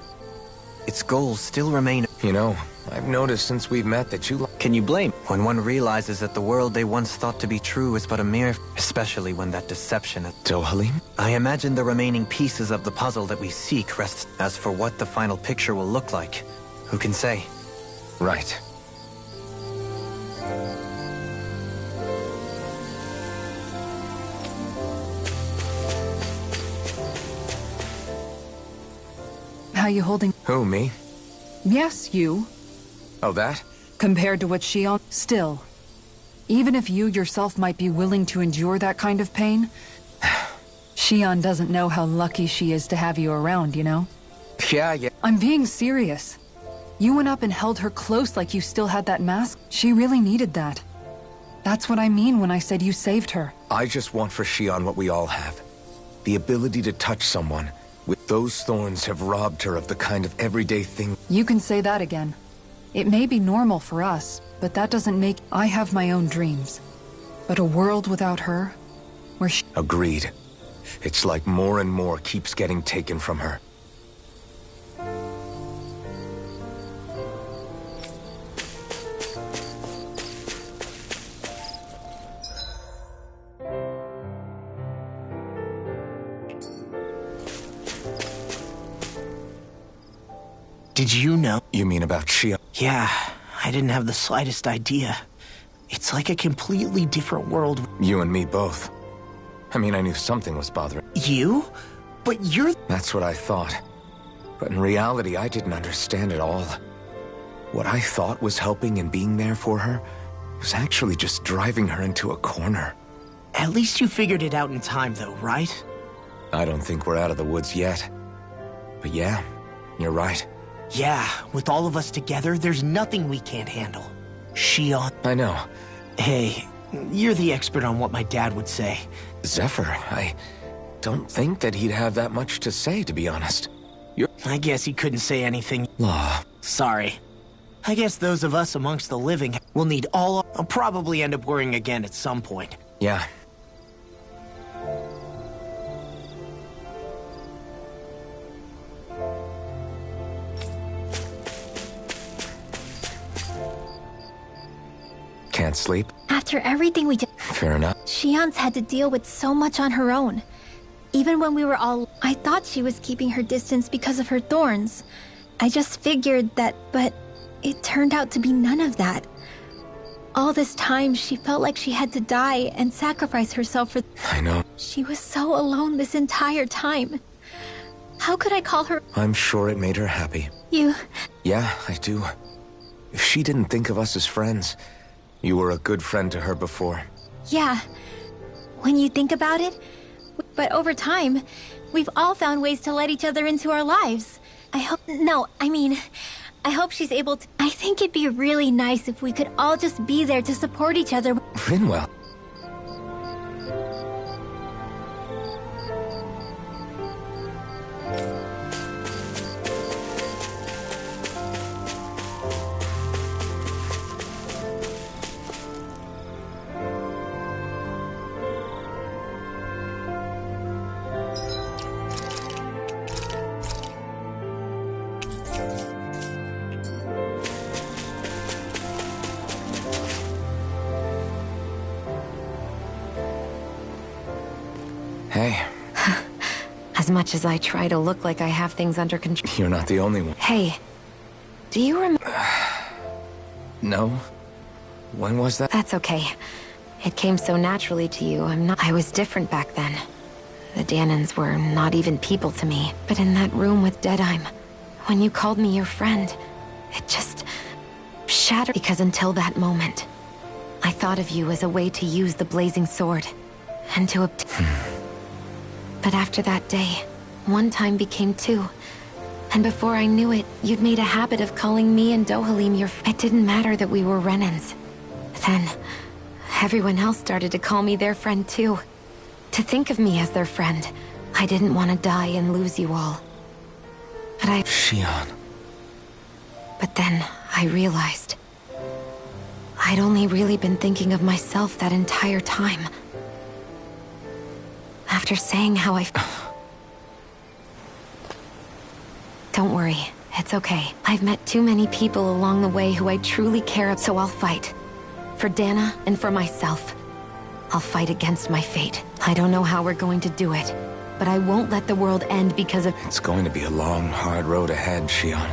Its goals still remain... You know, I've noticed since we've met that you... Can you blame? When one realizes that the world they once thought to be true is but a mere... Especially when that deception... Dohalim? I imagine the remaining pieces of the puzzle that we seek rests... As for what the final picture will look like, who can say? Right. how you holding... Who, me? Yes, you. Oh, that? Compared to what Shion... Still, even if you yourself might be willing to endure that kind of pain, Shion doesn't know how lucky she is to have you around, you know? Yeah. I'm being serious. You went up and held her close like you still had that mask. She really needed that. That's what I mean when I said you saved her. I just want for Shion what we all have. The ability to touch someone. Those thorns have robbed her of the kind of everyday thing. You can say that again. It may be normal for us, but that doesn't make... I have my own dreams. But a world without her, where she... Agreed. It's like more and more keeps getting taken from her. Did you know? You mean about Shion? Yeah, I didn't have the slightest idea. It's like a completely different world. You and me both. I mean, I knew something was bothering... You? But you're... That's what I thought. But in reality, I didn't understand it all. What I thought was helping and being there for her was actually just driving her into a corner. At least you figured it out in time, though, right? I don't think we're out of the woods yet. But yeah, you're right. Yeah, with all of us together, there's nothing we can't handle. Shion... I know. Hey, you're the expert on what my dad would say. Zephyr, I don't think that he'd have that much to say, to be honest. I guess he couldn't say anything. Law. Sorry. I guess those of us amongst the living will need all... I'll probably end up worrying again at some point. Yeah. Can't sleep? After everything we did, Fair enough. Shion's had to deal with so much on her own. Even when we were all... I thought she was keeping her distance because of her thorns. I just figured that, but it turned out to be none of that. All this time, she felt like she had to die and sacrifice herself for... I know. She was so alone this entire time. How could I call her... I'm sure it made her happy. You... Yeah, I do. If she didn't think of us as friends, you were a good friend to her before. Yeah. When you think about it... But over time, we've all found ways to let each other into our lives. I hope... No, I mean... I hope she's able to... I think it'd be really nice if we could all just be there to support each other. Rinwell. Hey. As much as I try to look like I have things under control... You're not the only one. Hey, do you remember... No? When was that? That's okay. It came so naturally to you. I was different back then. The Dahnans were not even people to me. But in that room with Deadheim, when you called me your friend, it just... shattered. Because until that moment, I thought of you as a way to use the blazing sword. And to obtain... But after that day, one time became two. And before I knew it, you'd made a habit of calling me and Dohalim your... It didn't matter that we were Renans. Then, everyone else started to call me their friend too. To think of me as their friend, I didn't want to die and lose you all. But Shion. But then, I realized... I'd only really been thinking of myself that entire time. After saying how I... Don't worry, it's okay. I've met too many people along the way who I truly care about, so I'll fight. For Dana and for myself. I'll fight against my fate. I don't know how we're going to do it, but I won't let the world end because of... It's going to be a long, hard road ahead, Shion.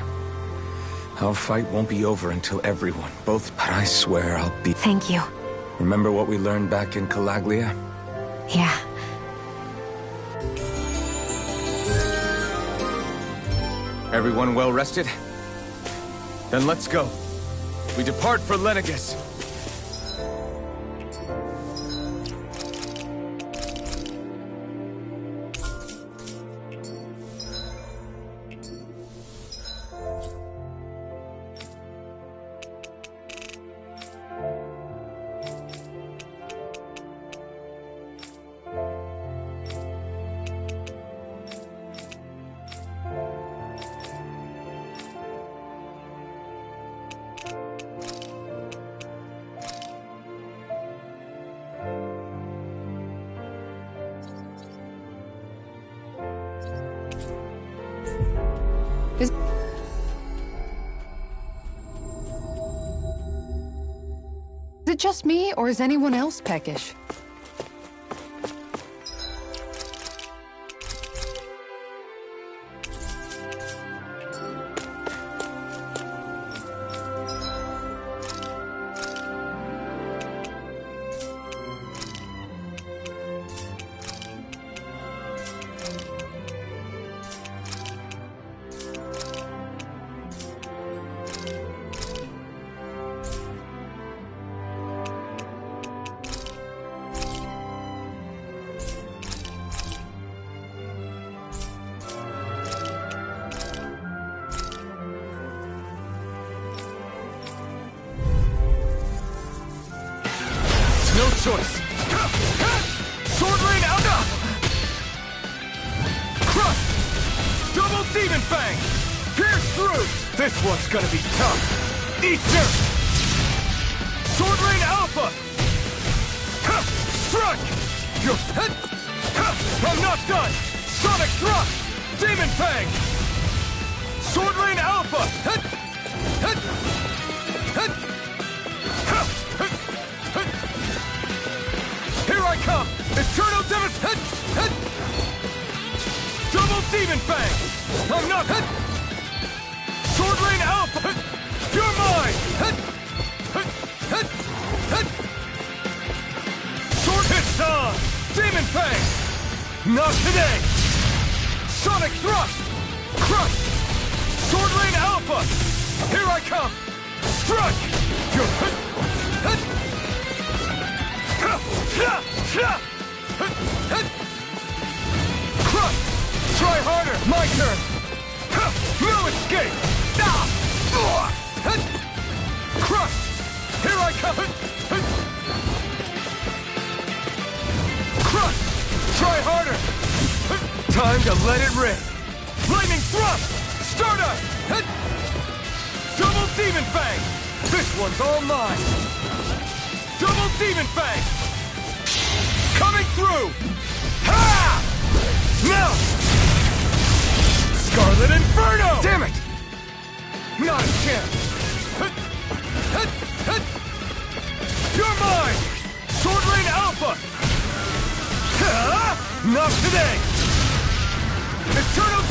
Our fight won't be over until everyone, both... But I swear I'll be... Thank you. Remember what we learned back in Calaglia? Everyone well rested? Then let's go. We depart for Lenegis. Is it just me, or is anyone else peckish? No choice. Sword Rain out! Crush! Double Demon Fang! Pierce through! This one's gonna be tough. Eat dirt! Sword Rain Alpha! Strike! You're... I'm not done! Sonic Thrust! Demon Fang! Sword Rain Alpha! Here I come! Eternal Devastation! Double Demon Fang! I'm not... Sword Rain Alpha! You're mine! Sword Hits on! Demon Fang! Not today! Sonic Thrust! Crush! Sword Rain Alpha! Here I come! Strike! You're... Crush! Try harder! My turn! No escape! Crush! Here I come! Crush! Try harder! Time to let it rip! Lightning Thrust! Stardust! Double Demon Fang! This one's all mine! Double Demon Fang! Coming through! Ha! Now! Scarlet Inferno! Damn it! Not a chance! You're mine! Sword Rain Alpha! Not today! Eternal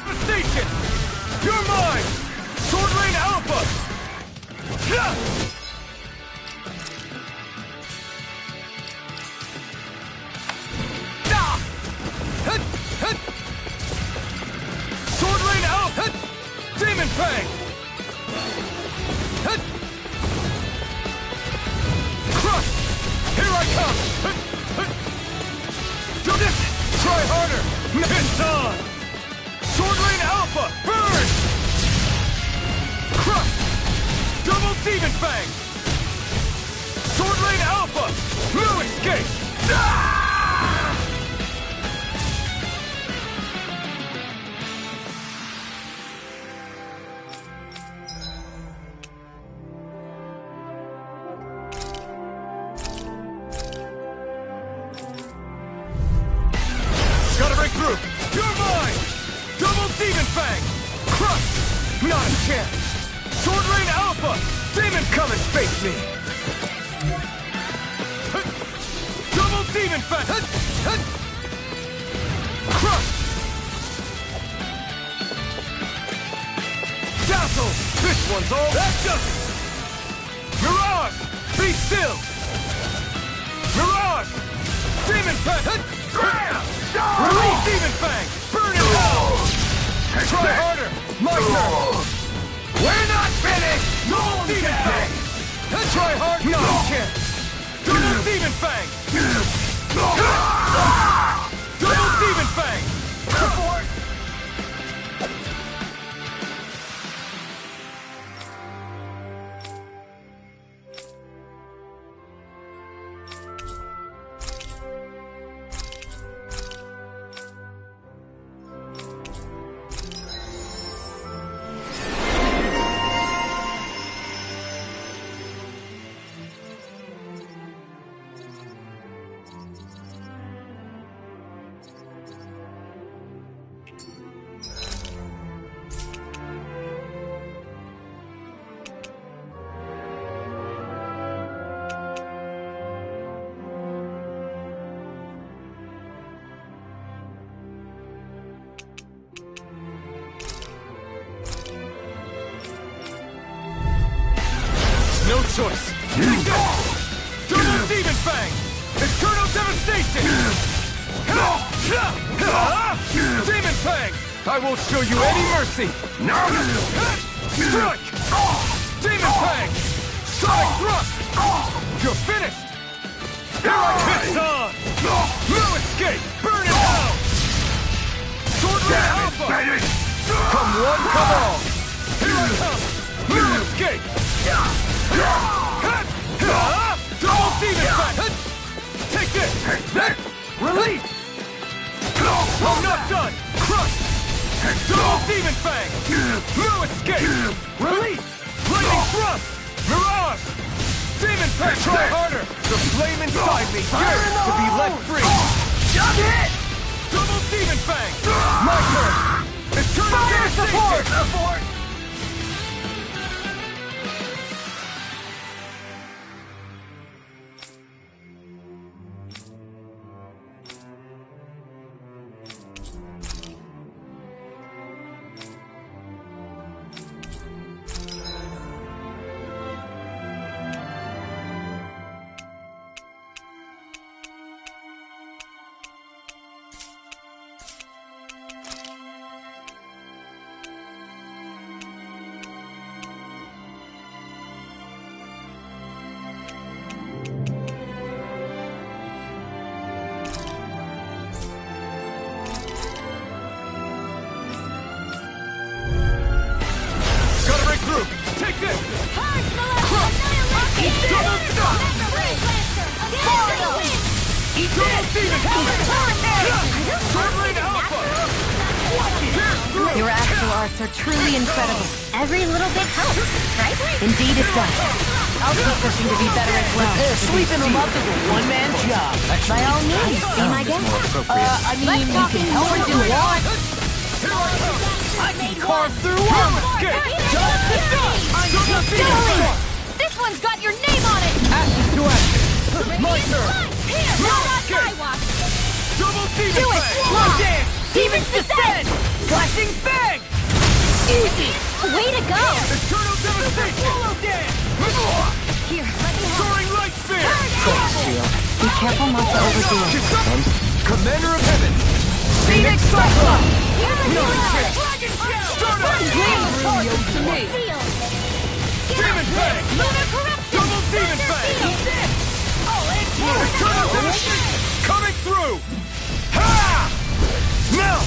Devastation! You're mine! Sword Rain Alpha! Sword Rain Alpha! Demon Fang! Crush! Here I come! Do this! Try harder! It's on! Sword Rain Alpha! Burn! Crush! Double Demon Fang! Sword Rain Alpha! No escape! Gotta break through! You're mine! Double Demon Fang! Crush! Not a chance! Sword Rain Alpha! Demon, come and face me! Double Demon Fang! Crush! Dazzle! This one's all... That's just... Mirage! Be still! Mirage! Demon Fang! Release Demon Fang! Burn it out! Try harder! My turn! We're not finished! No Demon Fang! Try hard! No chance! Double Demon Fang! Double Demon Fang! No choice! Double Demon Fang! Eternal Devastation! Demon Fang! I won't show you any mercy! Strike! Demon Fang! Sonic Thrust! You're finished! Here I come! No escape! Burn it out! Sword Ray Alpha! Come one, come all! Here I come! No escape! Double Demon Fang! Take this! Release! I'm not done! Crush! Double Demon Fang! No escape! Release! Lightning Thrust! Mirage! Demon Fang! Try harder! The flame inside me yearns to be let free! Just hit! Double Demon Fang! My turn! Eternal Devastation! Support! Take this! Double stop! Eat this! Your astral arts are truly incredible. Every little bit helps, right? Indeed it does. I'll keep pushing to be better as well. Sweeping them up is a one-man job. By all means, be my guest. I mean, you can help her do what? I can carve through one! This one's got your name on it! Ashes to ashes! My turn! Here, not on my watch! Double Demon Do it! Fang! One dance! Demons descend! Flashing Fang! Easy! Way to go! Eternal Devastation! Here, let me have Soaring Light Spear! Be careful not to overdo it. Commander of Heaven! Phoenix Cyclone! No chance! Start up! To me! Demon Fang! Double Demon Fang! Eternal Devastation! Coming through! Ha! Now!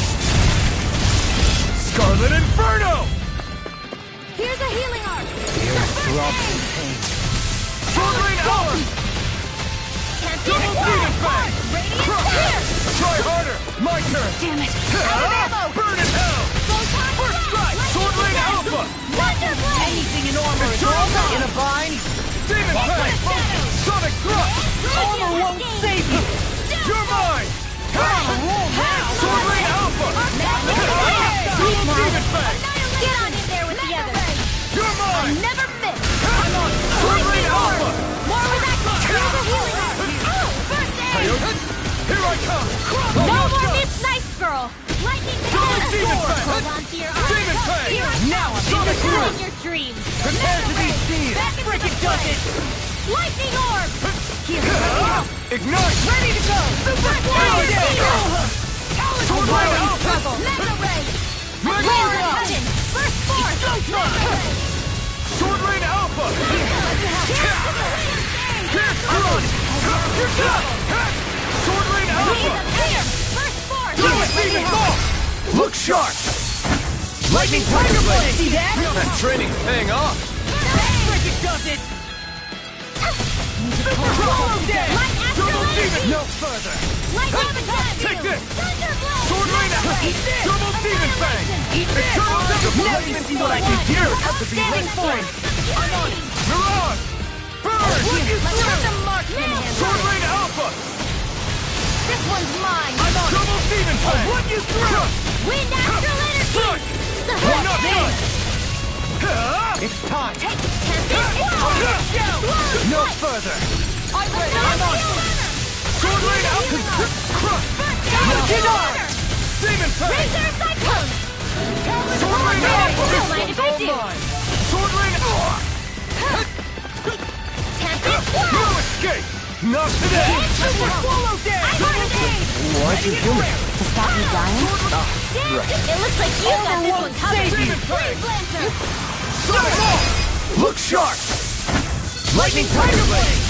Scarlet Inferno! Here's a healing arc! Throbs in pain. Sword Rain Hour! Double Demon Fang! Here! Try harder! My turn! Damn it! Burn in hell! First strike! Sword Rain Alpha! Anything in armor is also in a bind. Demon Fang! Sonic Thrust! Armor won't save you. You're mine! Sword Rain Alpha! Sweet now. Demon Fang! Get on in there with the others! You're mine! Never miss! Sword Rain Alpha! More where that goes! Here's a healing arc! Here I come! No more Miss Nice Girl! Lightning Double Demon Fang! Hold on to your arm! Demon Fang! Now I'm in Sonic the groove. Thrust! your dreams! Prepare to be seized. Frickin' does it. Lightning Orb! Here, let me help! Ignite! Ready to go. Super Sword Rain Alpha! Mega Ray! Mega Sword Rain Alpha! First force! Double Demon Ball! Look sharp! Lightning Tiger Blade! See that? That training's paying off! Freaking does it! Super Hollow Dash! Light Astral Double Demon! Energy! No further! Light Avatar! Take this! Thunderblade! Sword Rain Alpha! Double Demon Fang! Eternal Double Now you see what I can do! Have to be Outstanding ready. force! Mirage! Burn! Let's let the marksman handle Sword it! Rain Alpha! This one's mine! Double Demon Fang! Run you through! Wind Astral Energy! Push! The We're not hook! done! It's time! Take Tempest! No further! I'm ready! I'm on! Sword Rain Alpha! Crush! Get on! Demon Fang! Razor Cyclone! Sword Rain Alpha! Don't mind if I do! Sword Rain Alpha! Tempest! No escape! Not today! Swallow Dash! I'm on stage! Why'd you do it? To stop me dying? It looks like you got this one covered! Demon Fang! Lancer! Suck it off! Look sharp! Lightning Tiger Blade!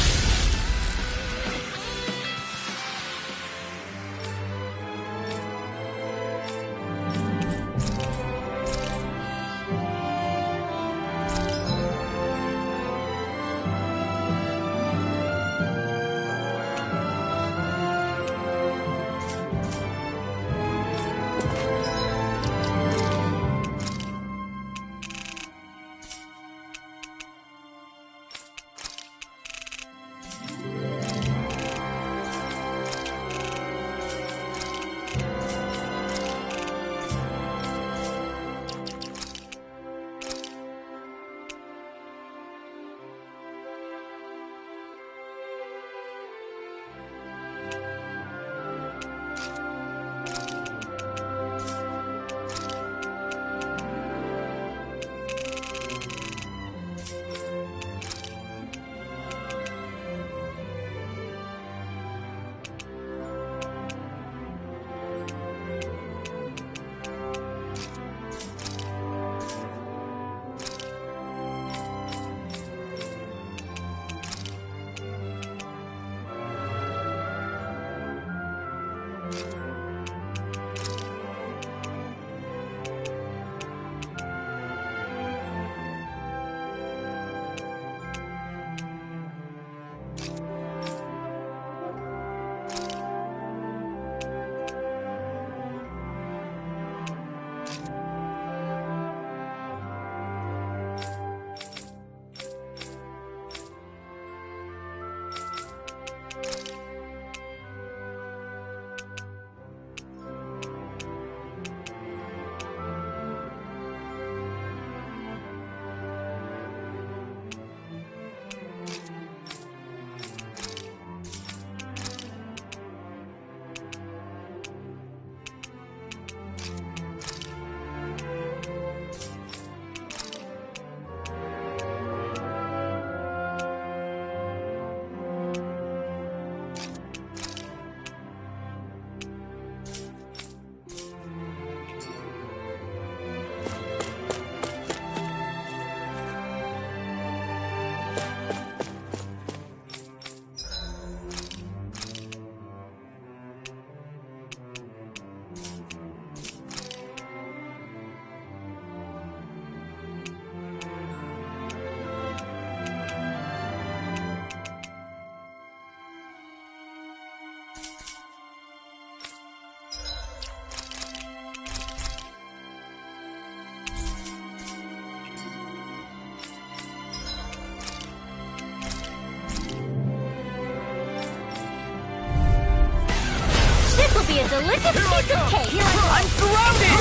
Be a delicious piece of cake! I'm surrounded!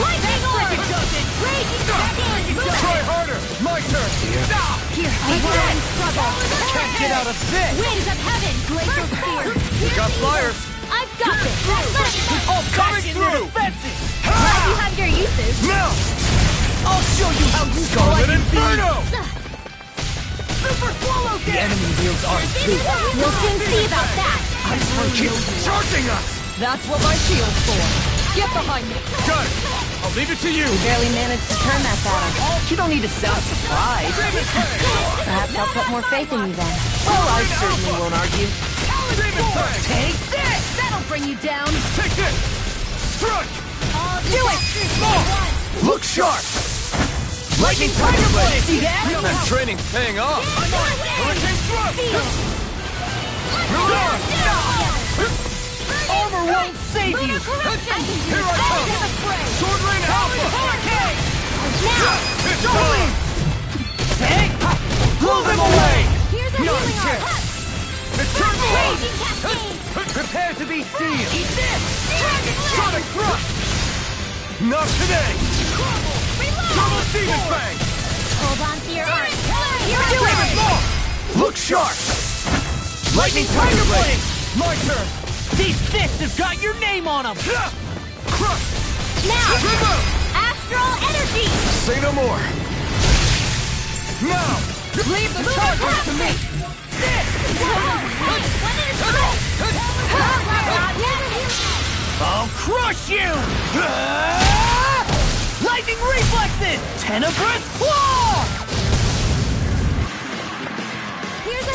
Lightning Orb! Raging Dragon! Try harder! My turn! Here, a whirling struggle! Can't get out of this! Winds of Heaven! Glacial Spear! We got flyers! I've got this! All coming through. the fences! Glad you have your uses! Now! I'll show you how useful I Scarlet can be! Inferno! Super Swallow The enemy wields ours too. We'll soon see about that! Keep charging us! That's what my shield's for. Get behind me. Got it! I'll leave it to you! You barely managed to turn that battle. You don't need to sound surprised. Perhaps I'll put more faith in you then. Well, I certainly won't argue. Demon Fang! Take this! That'll bring you down. Take this! Strike! Do it! Look sharp! Lightning Tiger Blade! See that? That training's paying off! Hurricane Thrust! Armor won't save you! Here I come! Sword Rain Alpha! Hurricane! It's time! Take! Blow them away! Here's a Not healing yet! arm. It's turn Raging Cascade. Prepare to be sealed! Eat this! Sonic Thrust! Not today! Double Demon Fang! Hold on to your art. Do it! Look sharp! Lightning Tiger Blade! My turn! These fists have got your name on them! Crush! Now, Remove! Astral Energy. Say no more! Now! Leave the charges to me! I'll crush you! Lightning Reflexes! Tenebrous Claw! Here's a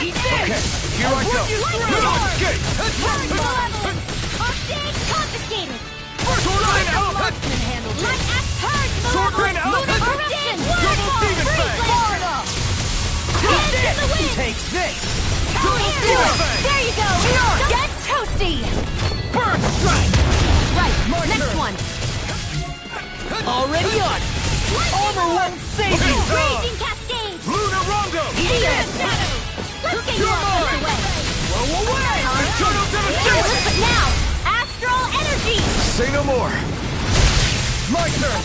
Eat this! Here I go! No escape! Hostage confiscated. Sword Rain Alpha! Light Axe Purge. Sword Rain Alpha! Eruption. Double Demon Fang! Into the wind. Take this! Double Demon Fang! There you go. Get toasty. Burn Strike! Right. Next one. Already on! Armor won't save you! Raging Cascade. Luna Rondo! Let's get you You're off mine. this way. Blow away! Eternal Devastation! But now, Astral Energy. Say no more! My turn!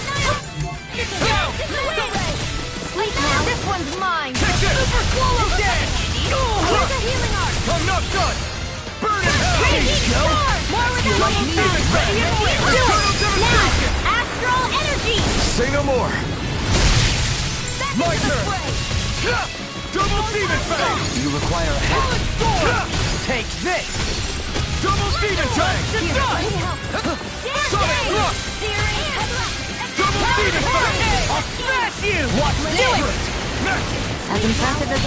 Wait now, this one's mine. Take this! Super Swallow Dash. Here's a healing arm. I'm not done! Burn it out! Raging Storm. More with the level 5. ready and willing. Do Eternal it. Devastation! Now, Astral Energy. Say no more! My Into the turn! fray. Double Demon Fang! You require a hand. Take this! Double Demon Fang! Sonic Thrust! Double Demon Fang! I'll smash you! What Do it. Next! As impressive as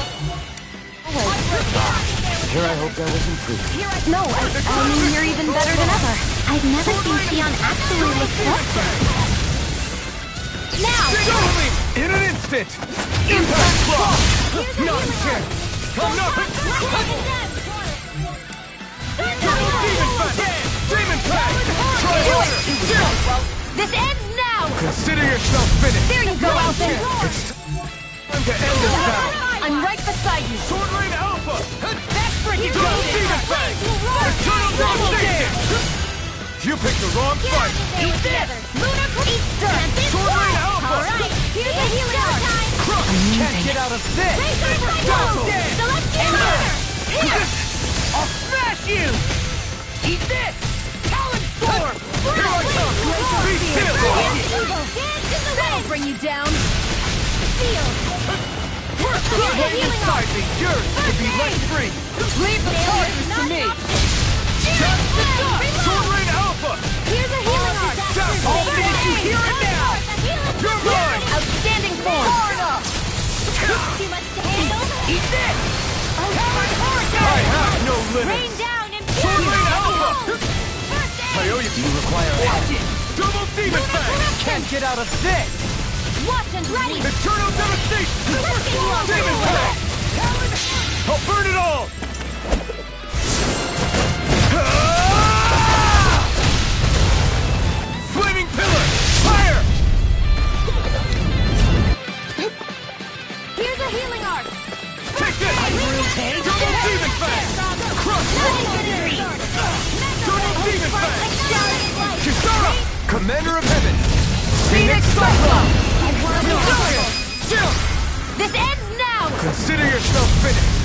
Here I hope that was improved. No, I mean, you're even better than ever. I've never seen Xion actually look flustered. Now. Suddenly! In an instant! Impact Claw! Not a chance! I'm not! Double Demon Fang! Demon Fang! Try harder! This ends now. Consider yourself finished! There you go, Alphen. It's time to end this battle! I'm right beside you. Sword Rain Alpha! That's freaking Double good! Demon Fang! Eternal Devastation! You picked the wrong fight! Eat this. Lunar Eastern. Sword Rain Alpha! All right. Here's a healing arm. Can't get out of this! I'll smash you! Eat this! Talon Storm! Here I come! Be still! That'll bring you down. First of all, Here's a healing arm. inside me, yours to be let free! Leave the charges to me! Sword Rain Alpha! Here's a healing arm. I'll finish you here and now! You're mine! Outstanding form. Too much to handle. Eat this! I have no Rain limits! down and Sword Rain Alpha! I owe you. You require a Watch it! Double Demon Fang! Can't get out of this! watch and ready. Eternal Devastation! Let's get you off Demon this way. Fang! I'll burn it all! Flaming Pillar! Fire! Here's a healing arm. Take this! Double Demon Fang! Crush! Double Demon Fang! Kisara! Commander of Heaven! Phoenix Cyclone! Still! This ends now. Consider yourself finished!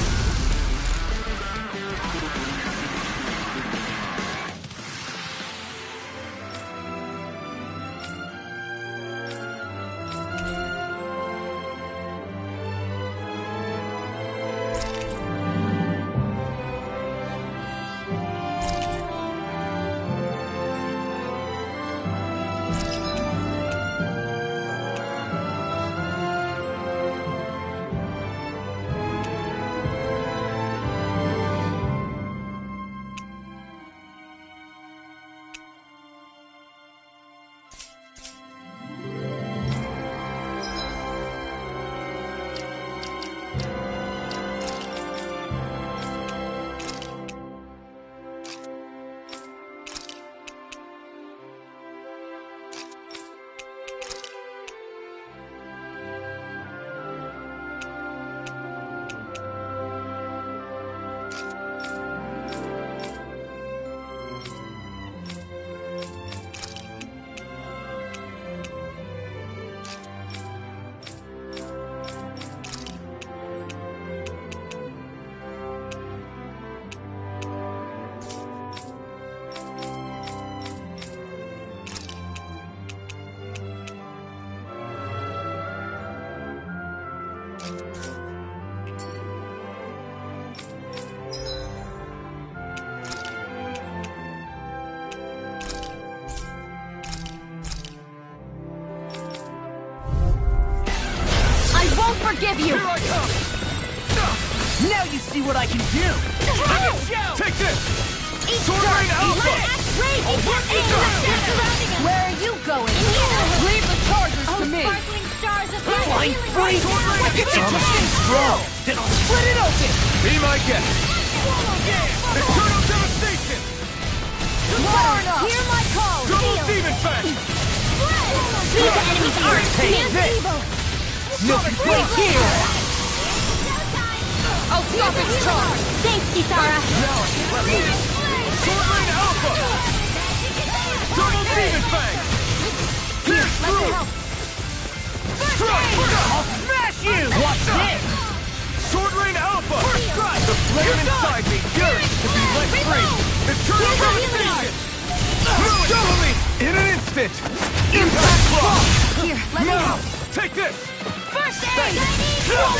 forgive you! Here I come! Now you see what I can do! Take this! Eat Sword dirt! Rain Alpha! I'll run you down! Where are you going? Leave the chargers Oh, to me! sparkling stars of light! Flying healing free! right now. Look at you! Slow! Then I'll split it open! Be my guest! Eternal devastation! Hear my call! Double Seal! demon fang! Leave the enemy's arms! Take Command this. evil! No place here! I'll stop its charge! Thanks, Kisara! Sword Rain Alpha! Double demon fang! Pierce Let me through! help! Strike! I'll smash you! Watch this! Sword Rain Alpha! The flame inside me yearns to be let free! Eternal Here's a healing devastation! Double me! In an instant! Impact block! Here, let me Now! help! Take this! First aid! Double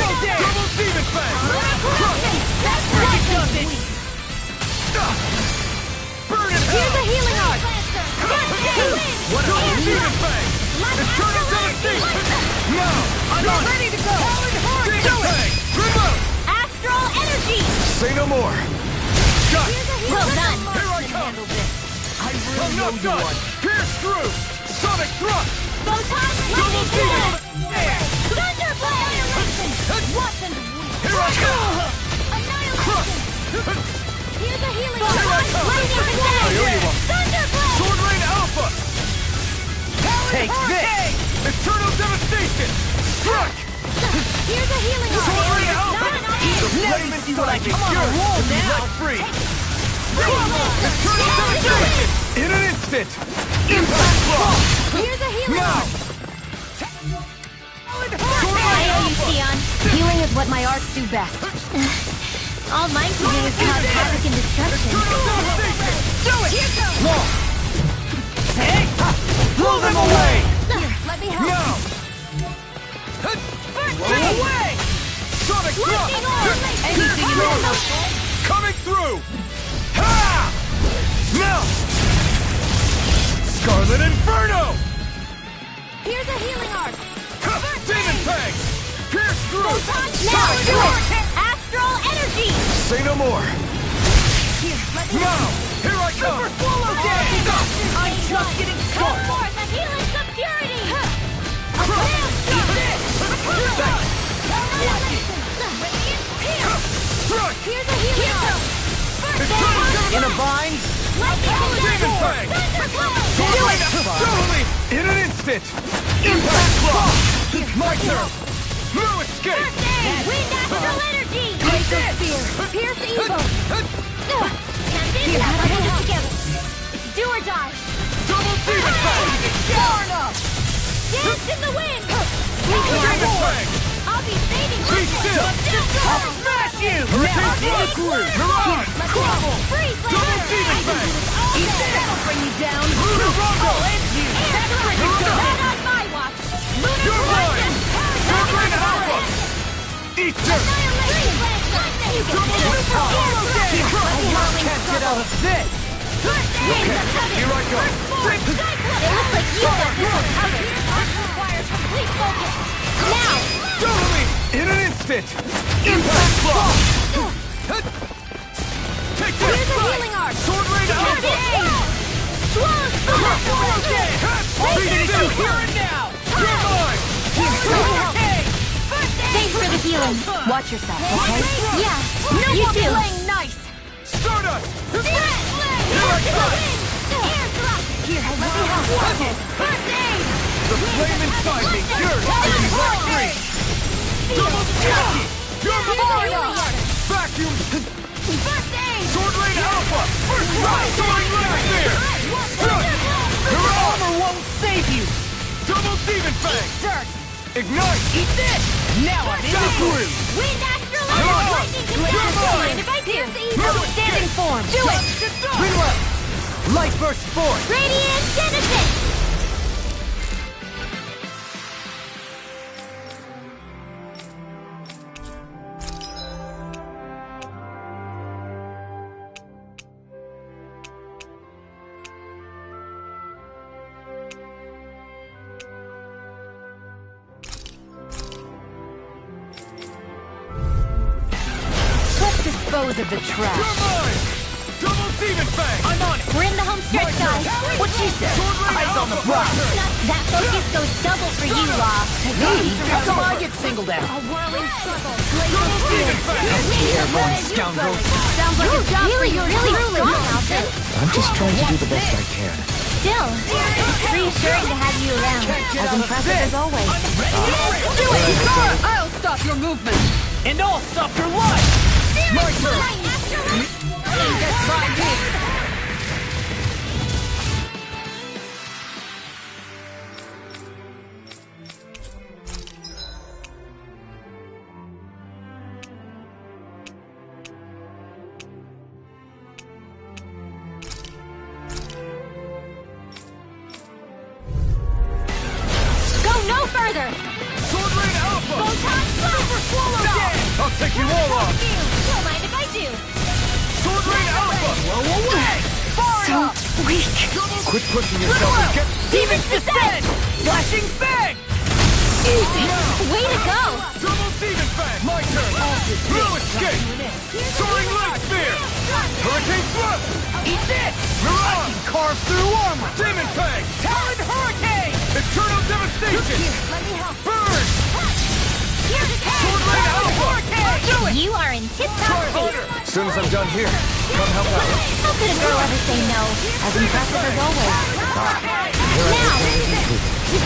demon fang! Burn in Here's a hell! healing art! First aid! Double demon fang! Eternal devastation! Now! I'm ready to go! Demon fang! Remote! Astral energy! Say no more! Shut! Well done! Here I come! I I'm really not know you done! one. Pierce through! Sonic thrust! Photon Double lightning demon! blast! Thunderblade! Annihilation! What and Here I come! Annihilation! Here's a healing art! Here I come! Lightning I owe you one. Thunderblade! Sword Rain Alpha! Take this! Eternal devastation! Strike! Here's a healing art! Sword Rain Alpha! Not an The iron! flame see what I inside me can do. yearns I'm on a roll to be now. let free! Eternal devastation! In an instant! Impact block! Here's a healing Now! art! Sword I Rain owe you, Alpha! Sion. Healing is what my arts do best. All mine can do is cause havoc and destruction. Eternal devastation! Do it! Here goes! One! Blow them away! Let me help. Now! Blow away! Sonic thrust! Lightning orb! Anything you want. Coming through! Ha! Now! Scarlet Inferno! Here's a healing art! Demon Fang! Pierce through! Now do it! Astral energy! Say no more! Here, let me Now! Here I come! Super Swallow Day! I'm just getting Come started! forth and healings of purity! Strike! Here's a healing art! In a bind? Demon Fang! Do it! Totally! In an instant! Impact block! My turn! No escape! First aid! Wind astral energy! Break of fear! Pierce evil! Here, let us together! It's do or die! Double Demon Fang! Far enough! Dance in the wind! Demon Fang! I'll be saving Be still! I'll smash you! Hurricane Blood Groove! Mirage! Crumble! Freeze! Double Demon Fang! Eat that! That'll bring you down! Hirondo! I'll end you! Not on my watch! Lunar You're mine! Blossom! Sword Rain Alpha! Eat dirt! Can't get out of this! Here I go! It looks like you got this one covered. Ours requires complete focus. Now! Totally! In an instant! Impact block! Take this! Here's a healing art! Sword Rain Alpha! Beat it still! here and now! You're mine! Thanks for the healing. Watch yourself, okay? Yeah. No you too. Playing nice. Stardust! Here I come. Here, let me help. First aid. The flame inside me yearns to be let free! Double Jackie! You're mine! Vacuum! First aid. Sword Rain Alpha! First strike! Soaring Nightmare! Your armor won't save you! Double Demon Fang! Dirt. Ignite! Eat this! Now I'm in the groove! Wind astral Come on. lightning Come on. mind if I do. No Standing form. Do it. Rinwell! Light burst forth! Radiant Genesis. dispose of the You're trash. mine! Double Demon Fang! I'm on it! We're in the home stretch, guys. What she said? Eyes on the prize! That focus goes double for you, Law. Me? How come I get singled out? A whirling struggle. Double Demon Fang! Airborne scoundrels. Sounds like a job for you, really strong, Alton. I'm just trying to do the best I can. Still, it's reassuring to have you around. As impressive as always. Do it! I'll stop your movement! And I'll stop your life! My turn! That's my game! Go no further! Sword Rain Alpha! Photon Super Swallow Dance! I'll take you all off! Don't mind if I do. Sword Rain Alpha! Blow away! So weak. Quit pushing yourself and get... Demons descend! Flashing Fang! Easy. Way to go. Double Demon Fang! My turn! No escape! Soaring Light Spear! Hurricane Thrust! Eat this! Mirage! Carve through armor! Demon Fang! Talon Hurricane! Eternal Devastation! Let me help. Burn! Here's a Sword Rain Alpha! You are in tip-top shape. As soon as I'm done here, come help out. How could a girl ever say no? As impressive as always.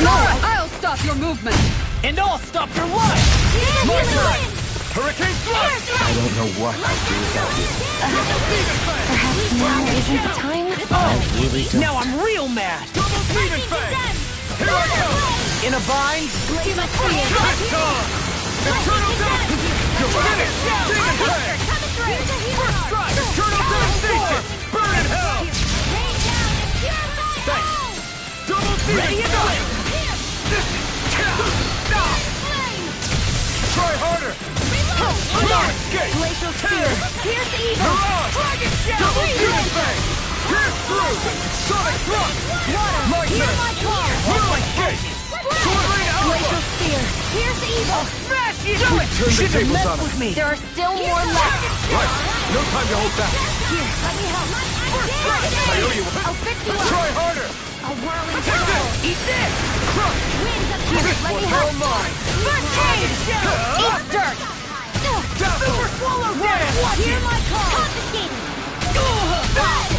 Now! I'll stop your movement! And I'll stop your life! My turn! Hurricane Thrust! I don't know what I'd do without you. Perhaps now isn't the time? Now I'm real mad! Double Demon Fang! Here I go! In a bind? Too much for you. It's on! Eternal Devastation! Finish! Demon Fang! First strike! Eternal Devastation! Burn in hell! Thanks! Double Demon Fang! Try harder! No escape! Glacial Spear. Pierce evil. Mirage! Dragon Shell. Double Demon Fang! Pierce through! Sonic Thrust! My Hear turn! my call. No escape! Sword Rain Glacial Alpha! Spear. Pierce evil. Smash you! Turn the tables on with us. me! There are still more left. Right. No time to hold back. Here, let me help. I owe you one. I'll fix you up. Try harder! A whirling struggle. Eat this! Crush! Winds of here. This Let me one's help. all mine! First aid. Eat dirt. Dazzle! Swallow dance! Hear my call. Confiscated. Blood.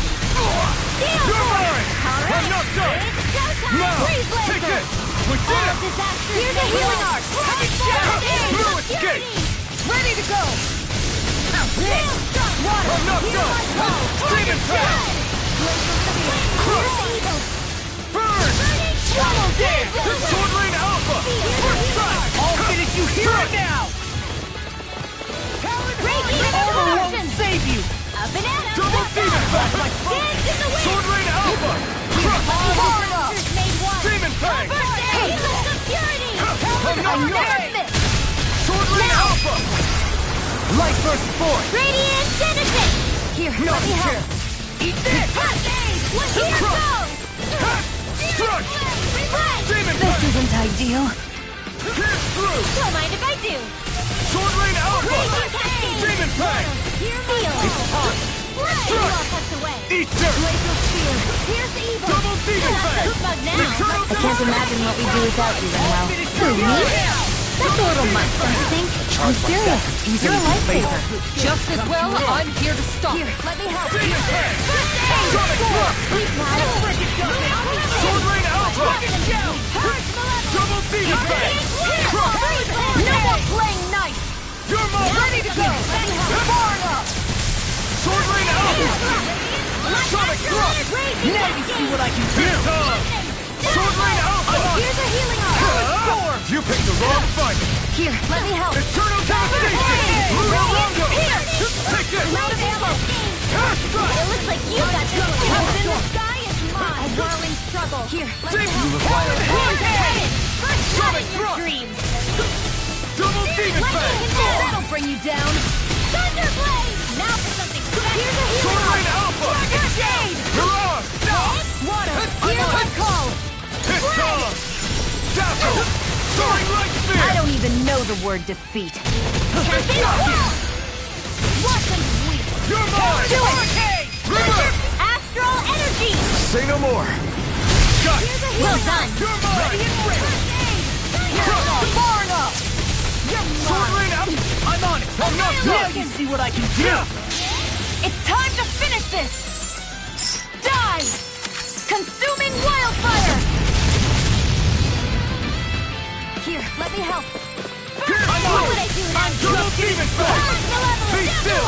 Steel. You're mine! All right. I'm not done! It's showtime. Now! Freeze Take laser. it! We did it! Disaster. Here's a healing art. No escape! Ready to go! I'm not done! Demon Fang! Crush! Burn! Swallow dance. Sword Rain Alpha! First strike! I'll finish you here and now! Armor won't save you! A banana. Double Demon Fang! Dance in the wind. Sword Rain Alpha! Crush! Monsters made one. Demon Fang! First aid. Of purity. I'm not I'll done! never miss. Sword Rain Alpha! Light burst forth! Radiant Citizen. Here, No let me help. care! Eat this! Here goes. Crush! Demon This Fang! isn't ideal. Pierce through! Don't mind if I do. Sword Rain Alpha! Raging Cascade. Demon Fang! Feel. Crush! All tucked away. Eat dirt! Glacial Spear. Pierce evil. Double Demon Not Fang! so smug now. Eternal I can't imagine what we do without you, Renwell. Who, me? That's a little much, don't you think? I'm serious. You're a lifesaver. Just as well, I'm here to stop. Here, let me help. Demon Fang! First aid. Sonic Thrust! We've got it. Sword Rain Alpha! Purge Malevolence. Double Demon Fang! Crush! No more playing nice. You're mine! Ready to go. Far enough! Sword Rain Alpha! Sonic Thrust! Now you see what I can do! It's on! Sword Rain Alpha! Here's a healing art. You picked the wrong fight! Here, let me help. Eternal Devastation! Lunar Longo! Take this! I'm out of ammo. Hair strike! It looks like you got this. In the sky is mine. A whirling struggle. Here, let me help. Hurricane! First shot Sonic in your Thrust! dreams. Double Demon Fang! That'll bring you down. Thunderblade. Now for something special. Here's a Sword healing Rain art. Alpha! Shade. Mirage! Water. Here's my call. It's on! Dazzle! Soaring Light Spear! I don't even know the word defeat. Watch them Say no more. Got it. Well done. You're mine. Ready and ready. Far enough. Sword rain out. I'm on it. I'm not Now done. you see what I can do! It's time to finish this! Die! Consuming wildfire! Here, let me help. First, I'm what on would it. I do I'm now? double demon fang. Be still.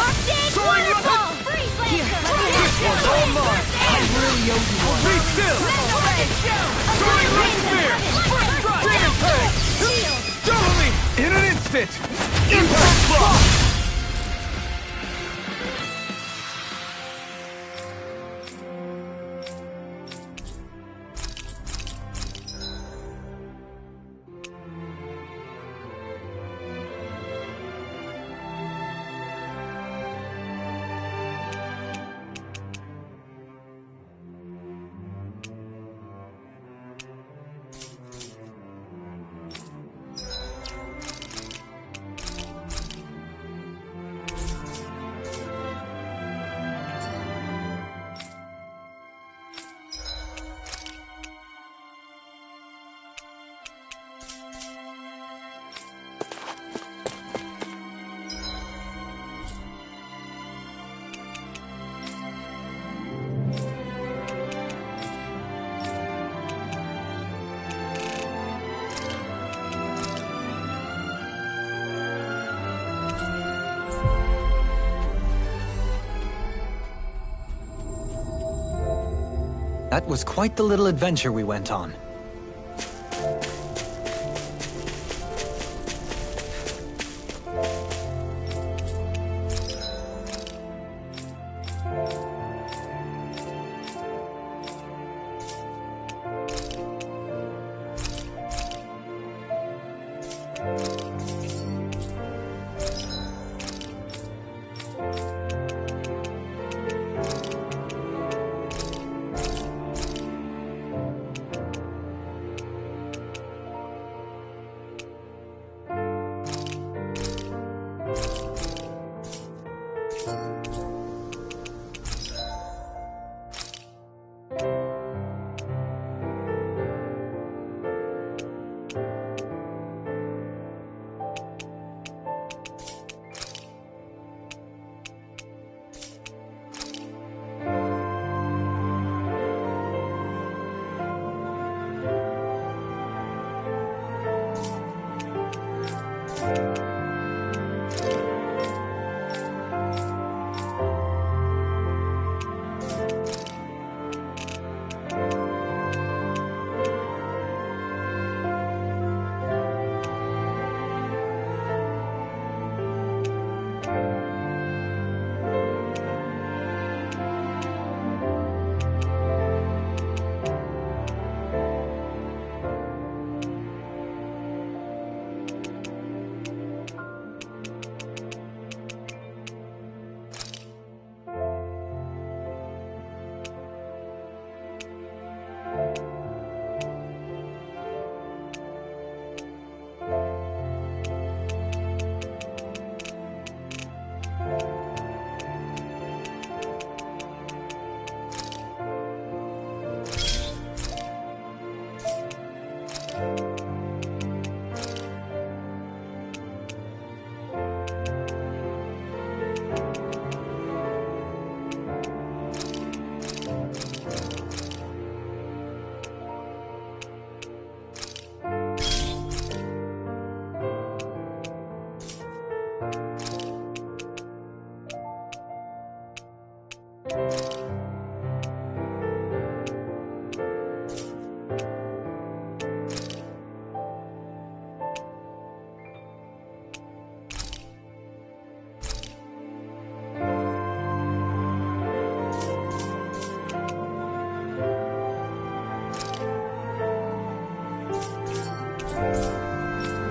Soaring Waterfall! rocket. Freeze Lancer! Let me This help. one's all mine. I really owe you one. Be still. Soaring light spear. First strike. Demon fang. Double me in an instant. Impact block. That was quite the little adventure we went on.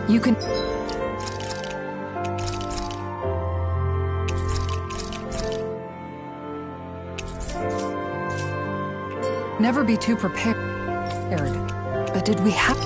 You can... Never be too prepared. But did we have...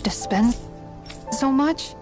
To spend so much?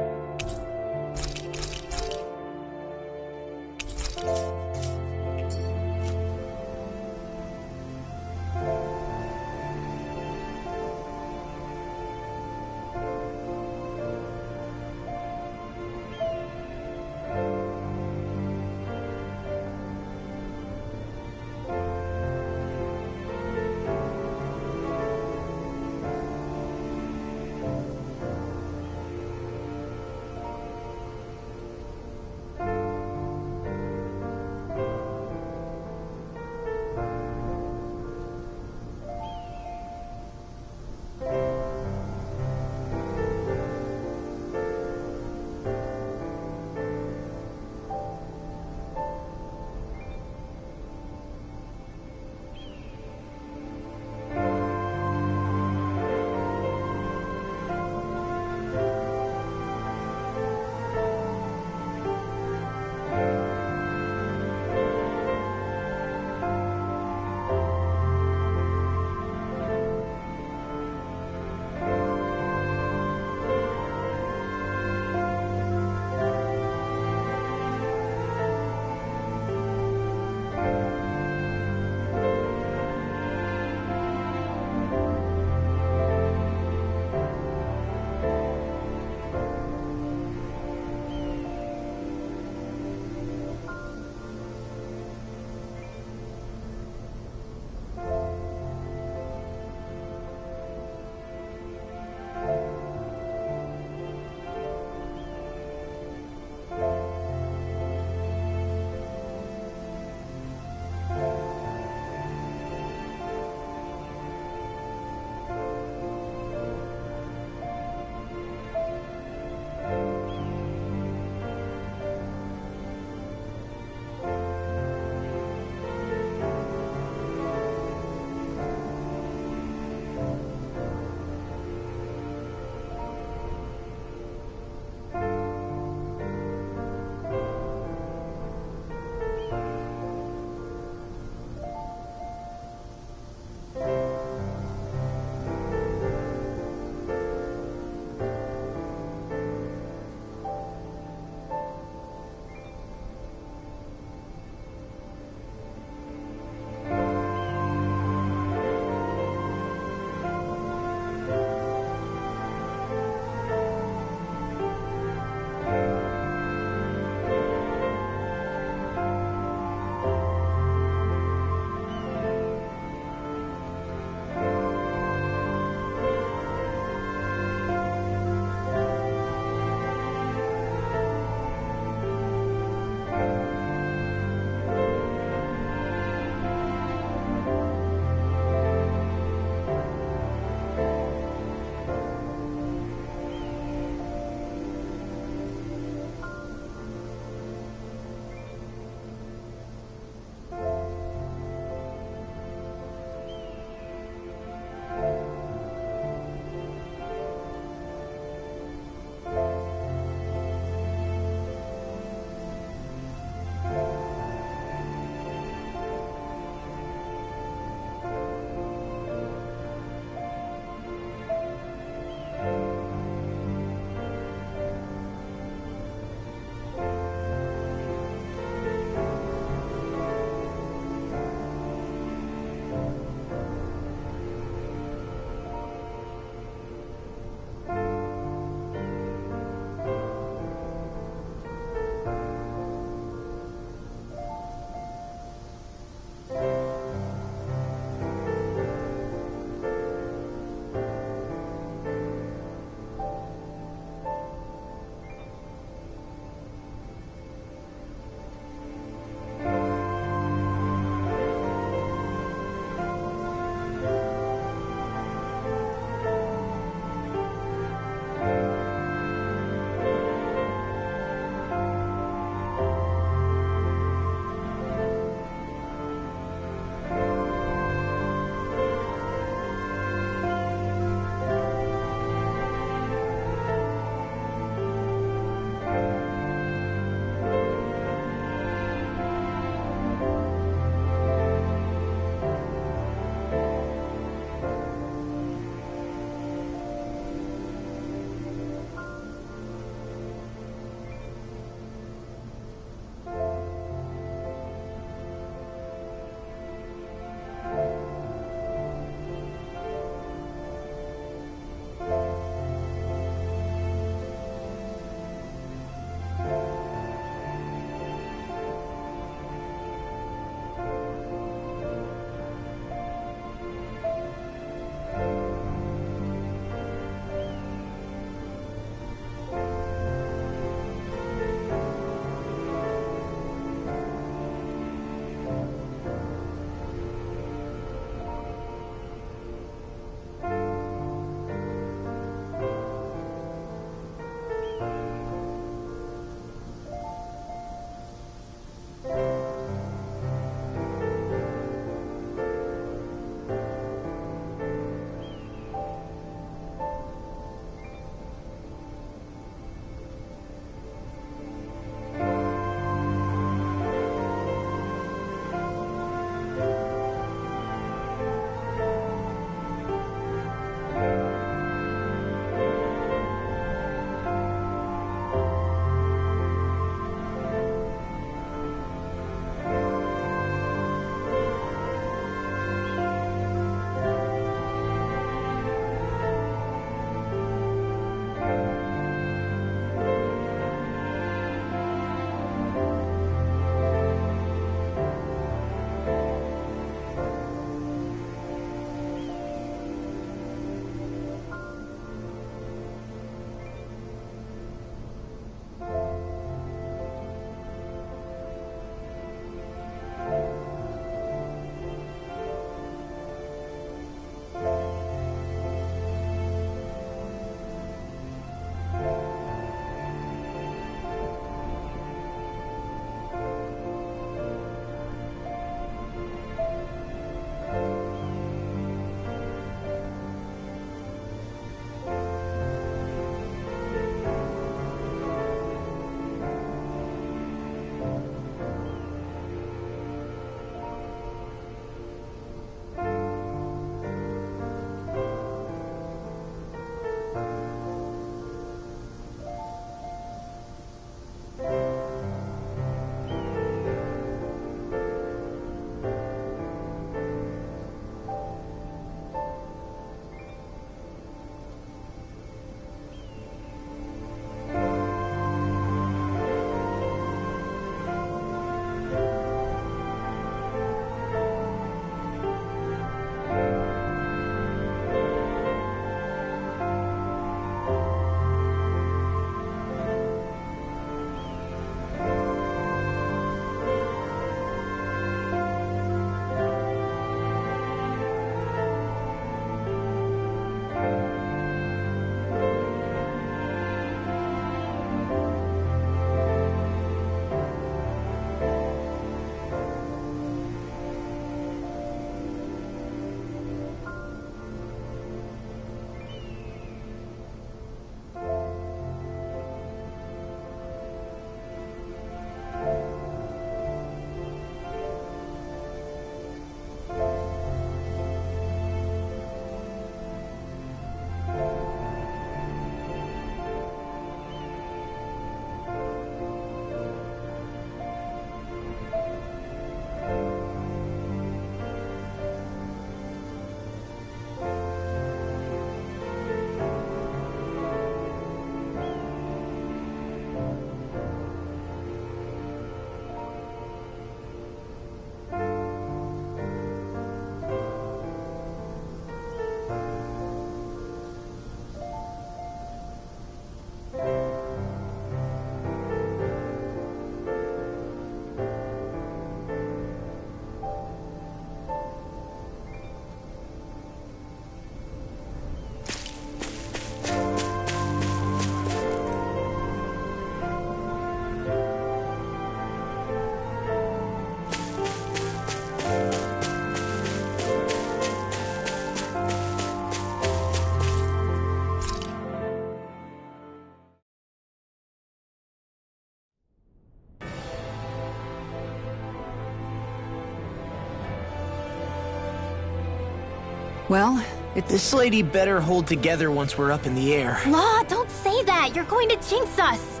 Well, This lady better hold together once we're up in the air. Law, don't say that. You're going to jinx us.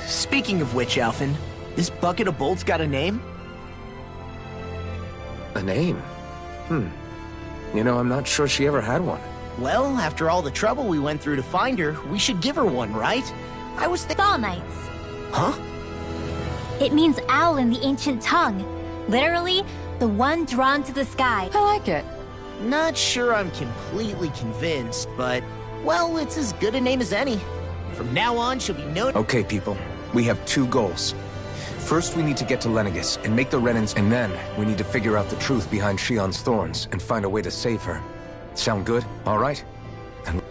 Speaking of which, Alphen, this bucket of bolts got a name? A name? You know, I'm not sure she ever had one. Well, after all the trouble we went through to find her, we should give her one, right? I was thinking... Fall Knights. Huh? It means owl in the ancient tongue. Literally, the one drawn to the sky. I like it. Not sure I'm completely convinced, but, well, it's as good a name as any. From now on, she'll be known... Okay, people. We have 2 goals. First, we need to get to Lenegis and make the Renans, and then we need to figure out the truth behind Shion's thorns and find a way to save her. Sound good? All right? And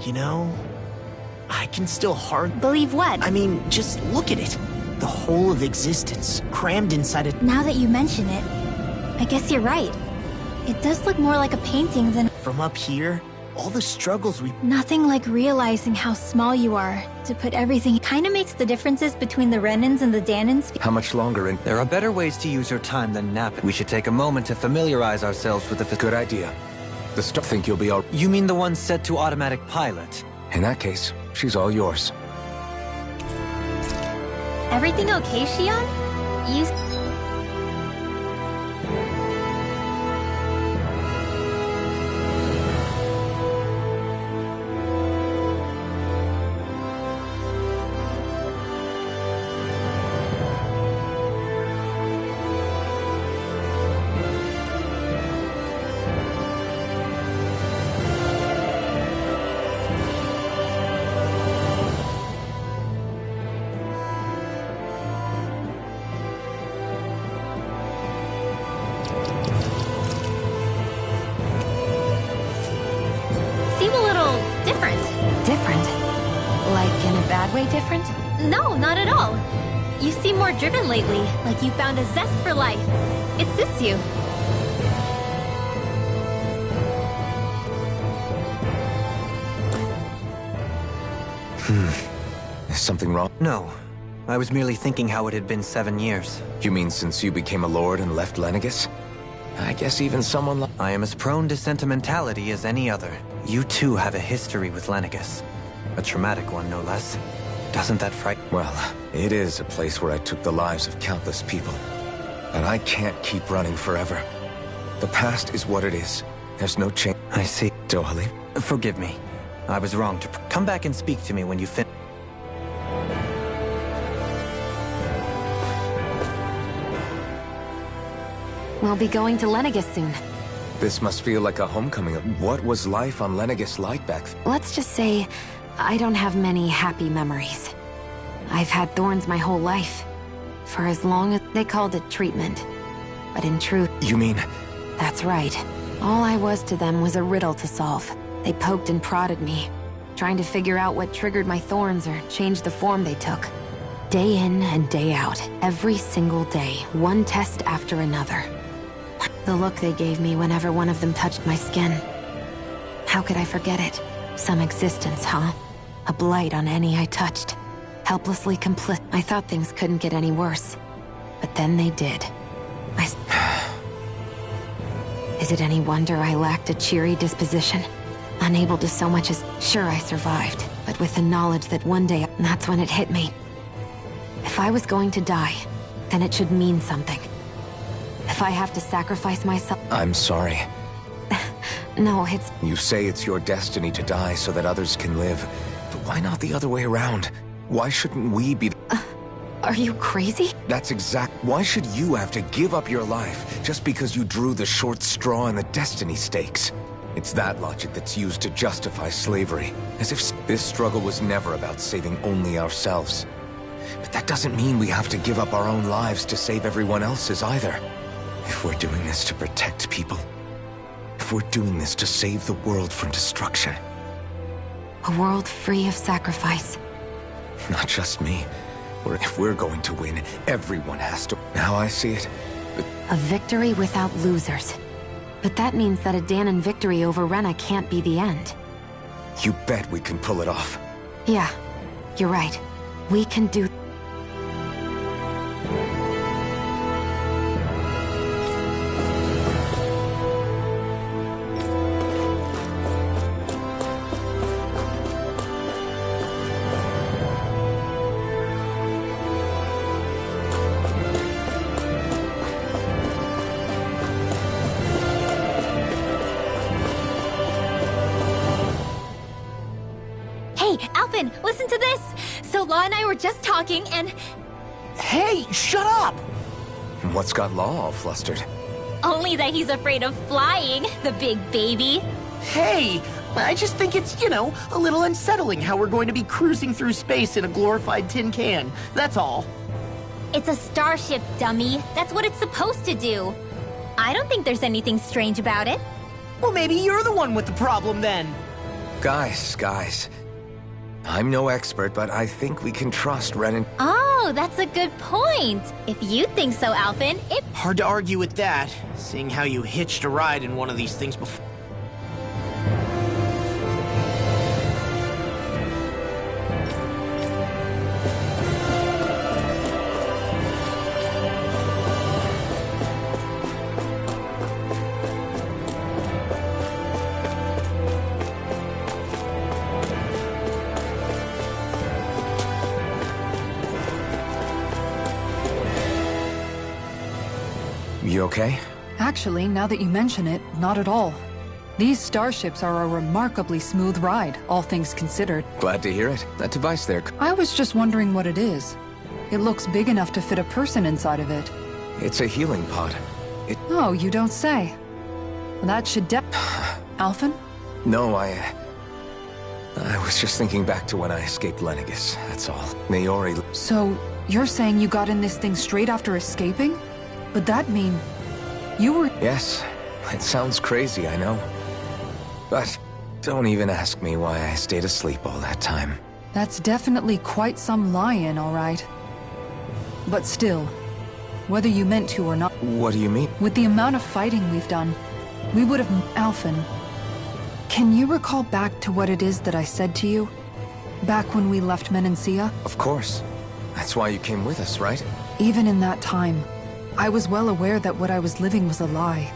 You know, I can still hardly... Believe what? I mean, just look at it. The whole of existence, crammed inside a... Now that you mention it, I guess you're right. It does look more like a painting than... From up here, all the struggles we... Nothing like realizing how small you are. To put everything... Kinda makes the differences between the Renans and the Danans... how much longer in... There are better ways to use her time than napping. We should take a moment to familiarize ourselves with the... Good idea. The stuff think you'll be all... You mean the one set to automatic pilot? In that case, she's all yours. Everything okay, Shion? You... Different? No, not at all. You seem more driven lately, like you found a zest for life. It suits you. Is something wrong? No. I was merely thinking how it had been 7 years. You mean since you became a lord and left Lenegis? I guess even someone like... I am as prone to sentimentality as any other. You too have a history with Lenegis. A traumatic one, no less. Doesn't that frighten? Well, it is a place where I took the lives of countless people. And I can't keep running forever. The past is what it is. There's no change. I see. Dohalim? Forgive me. I was wrong to... Come back and speak to me when you finish. We'll be going to Lenegis soon. This must feel like a homecoming. What was life on Lenegis like back then? Let's just say, I don't have many happy memories. I've had thorns my whole life. For as long as they called it treatment. But in truth... You mean... That's right. All I was to them was a riddle to solve. They poked and prodded me, trying to figure out what triggered my thorns or changed the form they took. Day in and day out, every single day, one test after another. The look they gave me whenever one of them touched my skin. How could I forget it? Some existence, huh? A blight on any I touched. Helplessly complicit. I thought things couldn't get any worse. But then they did. Is it any wonder I lacked a cheery disposition? Unable to so much as... Sure, I survived, but with the knowledge that one day... That's when it hit me. If I was going to die, then it should mean something. If I have to sacrifice myself... I'm sorry. No, it's... You say it's your destiny to die so that others can live. But why not the other way around? Why shouldn't we be... Are you crazy? That's exact... Why should you have to give up your life just because you drew the short straw in the destiny stakes? It's that logic that's used to justify slavery. As if this struggle was never about saving only ourselves. But that doesn't mean we have to give up our own lives to save everyone else's either. If we're doing this to protect people, if we're doing this to save the world from destruction. A world free of sacrifice. Not just me. Or if we're going to win, everyone has to. Now I see it. A victory without losers. But that means that a Dahnan victory over Rena can't be the end. You bet we can pull it off. Yeah, you're right. We can do... Hey, Alphen, listen to this! So Law and I were just talking and... Hey, shut up! What's got Law all flustered? Only that he's afraid of flying, the big baby. Hey, I just think it's, you know, a little unsettling how we're going to be cruising through space in a glorified tin can. That's all. It's a starship, dummy. That's what it's supposed to do. I don't think there's anything strange about it. Well, maybe you're the one with the problem then. Guys. I'm no expert, but I think we can trust Renan. Oh, that's a good point. If you think so, Alphen, it... Hard to argue with that, seeing how you hitched a ride in one of these things before. You okay? Actually, now that you mention it, not at all. These starships are a remarkably smooth ride, all things considered. Glad to hear it. That device there. I was just wondering what it is. It looks big enough to fit a person inside of it. It's a healing pod. Oh, you don't say. That should Alphen? No, I was just thinking back to when I escaped Lenegis, that's all. Naori... So, you're saying you got in this thing straight after escaping? Would that mean you were... Yes, it sounds crazy, I know. But don't even ask me why I stayed asleep all that time. That's definitely quite some lie-in, all right. But still, whether you meant to or not... What do you mean? With the amount of fighting we've done, we would have... Alphen, can you recall back to what it is that I said to you? Back when we left Menancia? Of course. That's why you came with us, right? Even in that time, I was well aware that what I was living was a lie.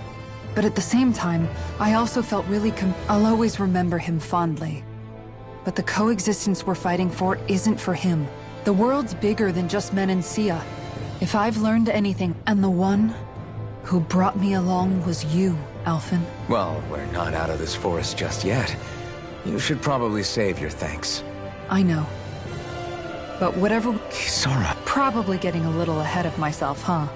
But at the same time, I also felt really I'll always remember him fondly. But the coexistence we're fighting for isn't for him. The world's bigger than just Menancia. If I've learned anything, and the one who brought me along was you, Alphen. Well, we're not out of this forest just yet. You should probably save your thanks. I know. But whatever... Kisara. Probably getting a little ahead of myself, huh?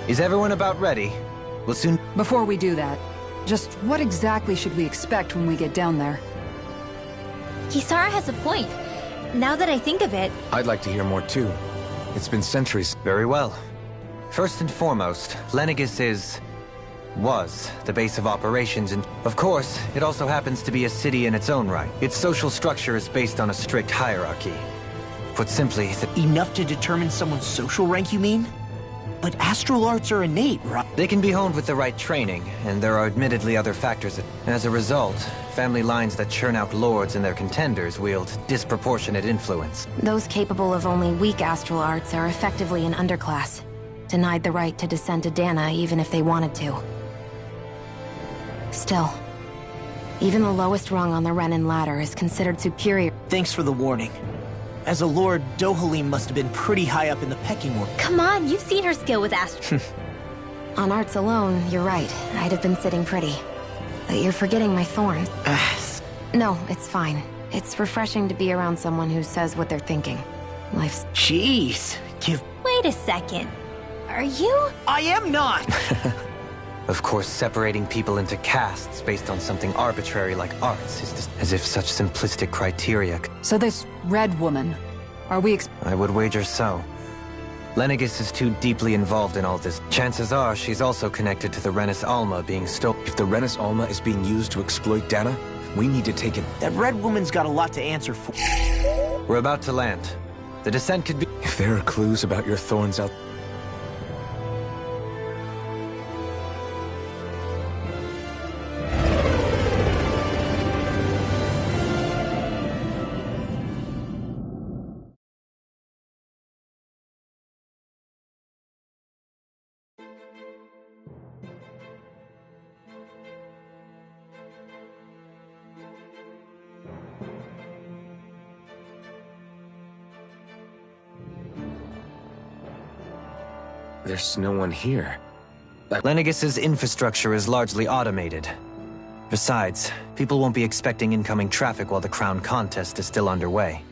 Is everyone about ready? We'll soon... Before we do that, just what exactly should we expect when we get down there? Kisara has a point. Now that I think of it... I'd like to hear more too. It's been centuries. Very well. First and foremost, Lenegis was the base of operations, and of course, it also happens to be a city in its own right. Its social structure is based on a strict hierarchy. Put simply, Enough to determine someone's social rank, you mean? But astral arts are innate, right? They can be honed with the right training, and there are admittedly other factors. As a result, family lines that churn out lords and their contenders wield disproportionate influence. Those capable of only weak astral arts are effectively an underclass, denied the right to descend to Dahna even if they wanted to. Still, Even the lowest rung on the Renin ladder is considered superior. Thanks for the warning. As a lord, Dohalim must have been pretty high up in the pecking order. Come on, you've seen her skill with Astro. On arts alone, you're right. I'd have been sitting pretty. But you're forgetting my thorns. No, it's fine. It's refreshing to be around someone who says what they're thinking. Life's... Jeez, Wait a second. Are you? I am not! Of course, separating people into castes based on something arbitrary like arts is just as if such simplistic criteria... So this Red Woman, are we I would wager so. Lenegis is too deeply involved in all this. Chances are she's also connected to the Renis Alma being stolen. If the Renis Alma is being used to exploit Dana, we need to take it. That Red Woman's got a lot to answer for. We're about to land. The descent could be... If there are clues about your thorns out... There's no one here. Lenegis's infrastructure is largely automated. Besides, people won't be expecting incoming traffic while the crown contest is still underway.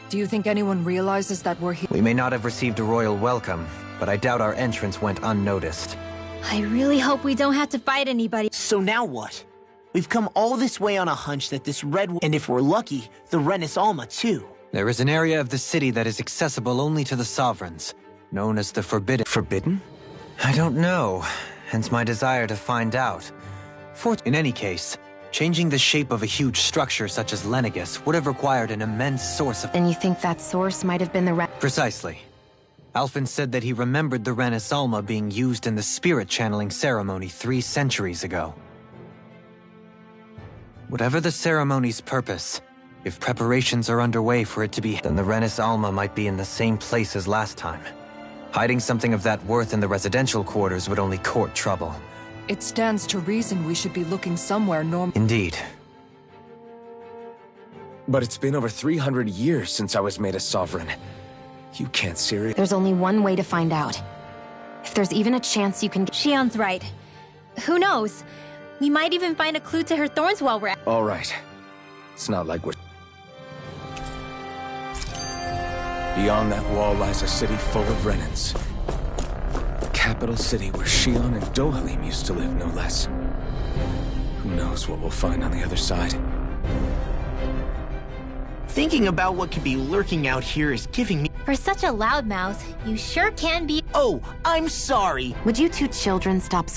Do you think anyone realizes that we're here? We may not have received a royal welcome, but I doubt our entrance went unnoticed. I really hope we don't have to fight anybody. So now what? We've come all this way on a hunch that this and if we're lucky, the Renis Alma too. There is an area of the city that is accessible only to the Sovereigns, known as the Forbidden. Forbidden? I don't know, hence my desire to find out. In any case, changing the shape of a huge structure such as Lenegis would have required an immense source of... And you think that source might have been the Precisely. Alphen said that he remembered the Renis Alma being used in the spirit channeling ceremony 3 centuries ago. Whatever the ceremony's purpose, if preparations are underway for it to be, then the Renis Alma might be in the same place as last time. Hiding something of that worth in the residential quarters would only court trouble. It stands to reason we should be looking somewhere Indeed. But it's been over 300 years since I was made a sovereign. You can't seriously... There's only one way to find out. If there's even a chance you can... Shionne's right. Who knows? We might even find a clue to her thorns while we're at... All right. It's not like we're... Beyond that wall lies a city full of Renins. The capital city where Shionne and Dohalim used to live, no less. Who knows what we'll find on the other side? Thinking about what could be lurking out here is giving me... For such a loudmouth, you sure can be... Oh, I'm sorry. Would you 2 children stop...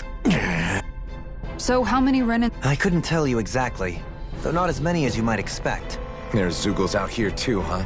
So how many Renin... I couldn't tell you exactly, though not as many as you might expect. There's Zeugles out here too, huh?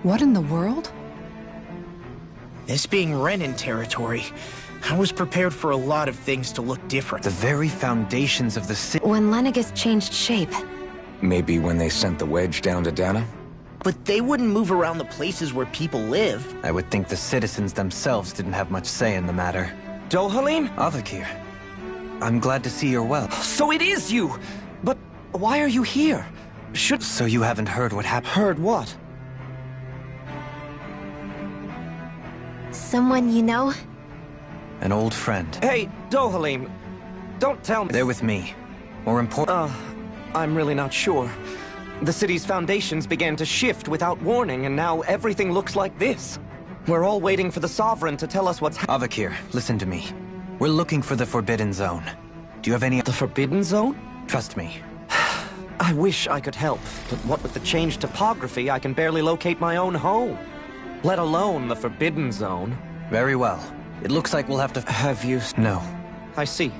What in the world? This being Renin territory, I was prepared for a lot of things to look different. The very foundations of the city. When Lenegis changed shape, Maybe when they sent the wedge down to Dana? But they wouldn't move around the places where people live. I would think the citizens themselves didn't have much say in the matter. Dohalim? Avakir, I'm glad to see you're well. So it is you! But why are you here? So you haven't heard what happened? Heard what? Someone you know? An old friend. Hey, Dohalim, don't tell me. They're with me. More important. I'm really not sure. The city's foundations began to shift without warning, and now everything looks like this. We're all waiting for the Sovereign to tell us what's Avakir, listen to me. We're looking for the Forbidden Zone. Do you have any— The Forbidden Zone? Trust me. I wish I could help, but what with the changed topography, I can barely locate my own home. Let alone the Forbidden Zone. Very well. It looks like we'll have to— Have you— No. I see.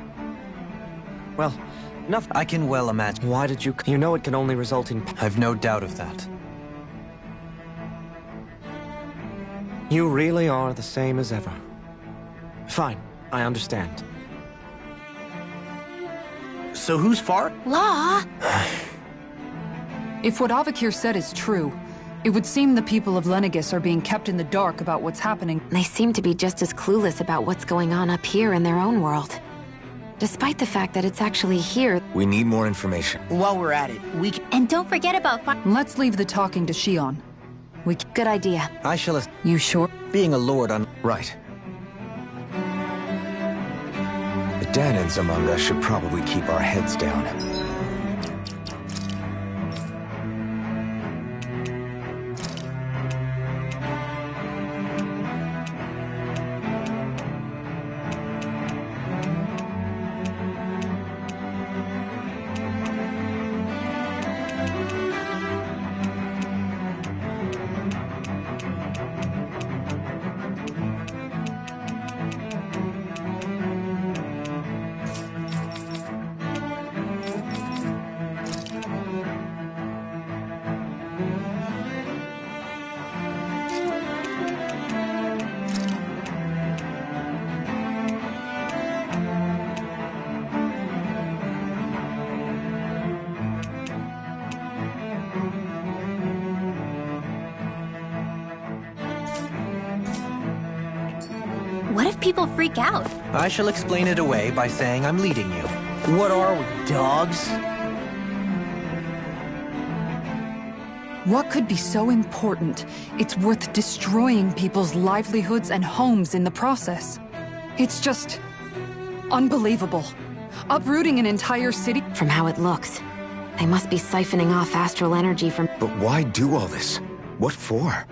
Well, nothing. I can well imagine. Why did you— You know it can only result in— I've no doubt of that. You really are the same as ever. Fine, I understand. So who's far? Law? If what Avakir said is true, it would seem the people of Lenegis are being kept in the dark about what's happening. they seem to be just as clueless about what's going on up here in their own world. Despite the fact that it's actually here. We need more information. While we're at it, we can— And don't forget about Let's leave the talking to Shion. Good idea. I shall— You sure? Being a lord on— Right. The Danans among us should probably keep our heads down. What if people freak out? I shall explain it away by saying I'm leading you. What are we, dogs? What could be so important? It's worth destroying people's livelihoods and homes in the process. It's just unbelievable. Uprooting an entire city. From how it looks, they must be siphoning off astral energy from— But why do all this? What for?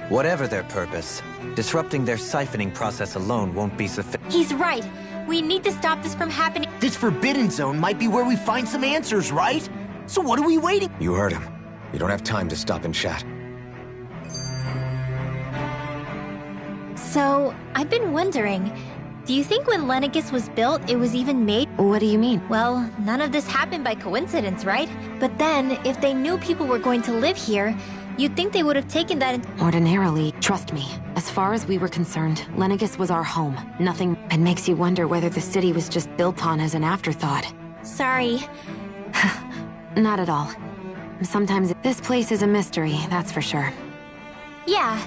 Whatever their purpose, disrupting their siphoning process alone won't be sufficient. He's right. We need to stop this from happening. This Forbidden Zone might be where we find some answers, right? So what are we waiting? You heard him. You don't have time to stop and chat. So, I've been wondering, do you think when Lenegis was built, it was even made? What do you mean? Well, none of this happened by coincidence, right? But then, if they knew people were going to live here, you'd think they would have taken that Ordinarily, trust me, as far as we were concerned, Lenegis was our home. Nothing— It makes you wonder whether the city was just built on as an afterthought. Sorry. Not at all. Sometimes this place is a mystery, that's for sure. Yeah.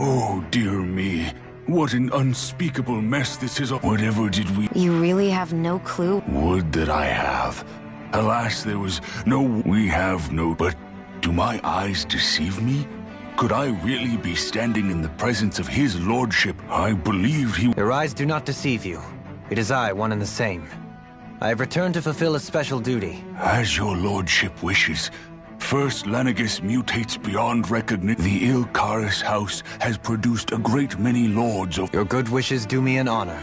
Oh, dear me. What an unspeakable mess this is. Whatever did we... You really have no clue? Would that I have. Alas, there was no... We have no... But do my eyes deceive me? Could I really be standing in the presence of his lordship? I believed he... Your eyes do not deceive you. It is I, one and the same. I have returned to fulfill a special duty. As your lordship wishes. First, Lenegis mutates beyond recognition. The Ilkaris house has produced a great many lords of... Your good wishes do me an honor.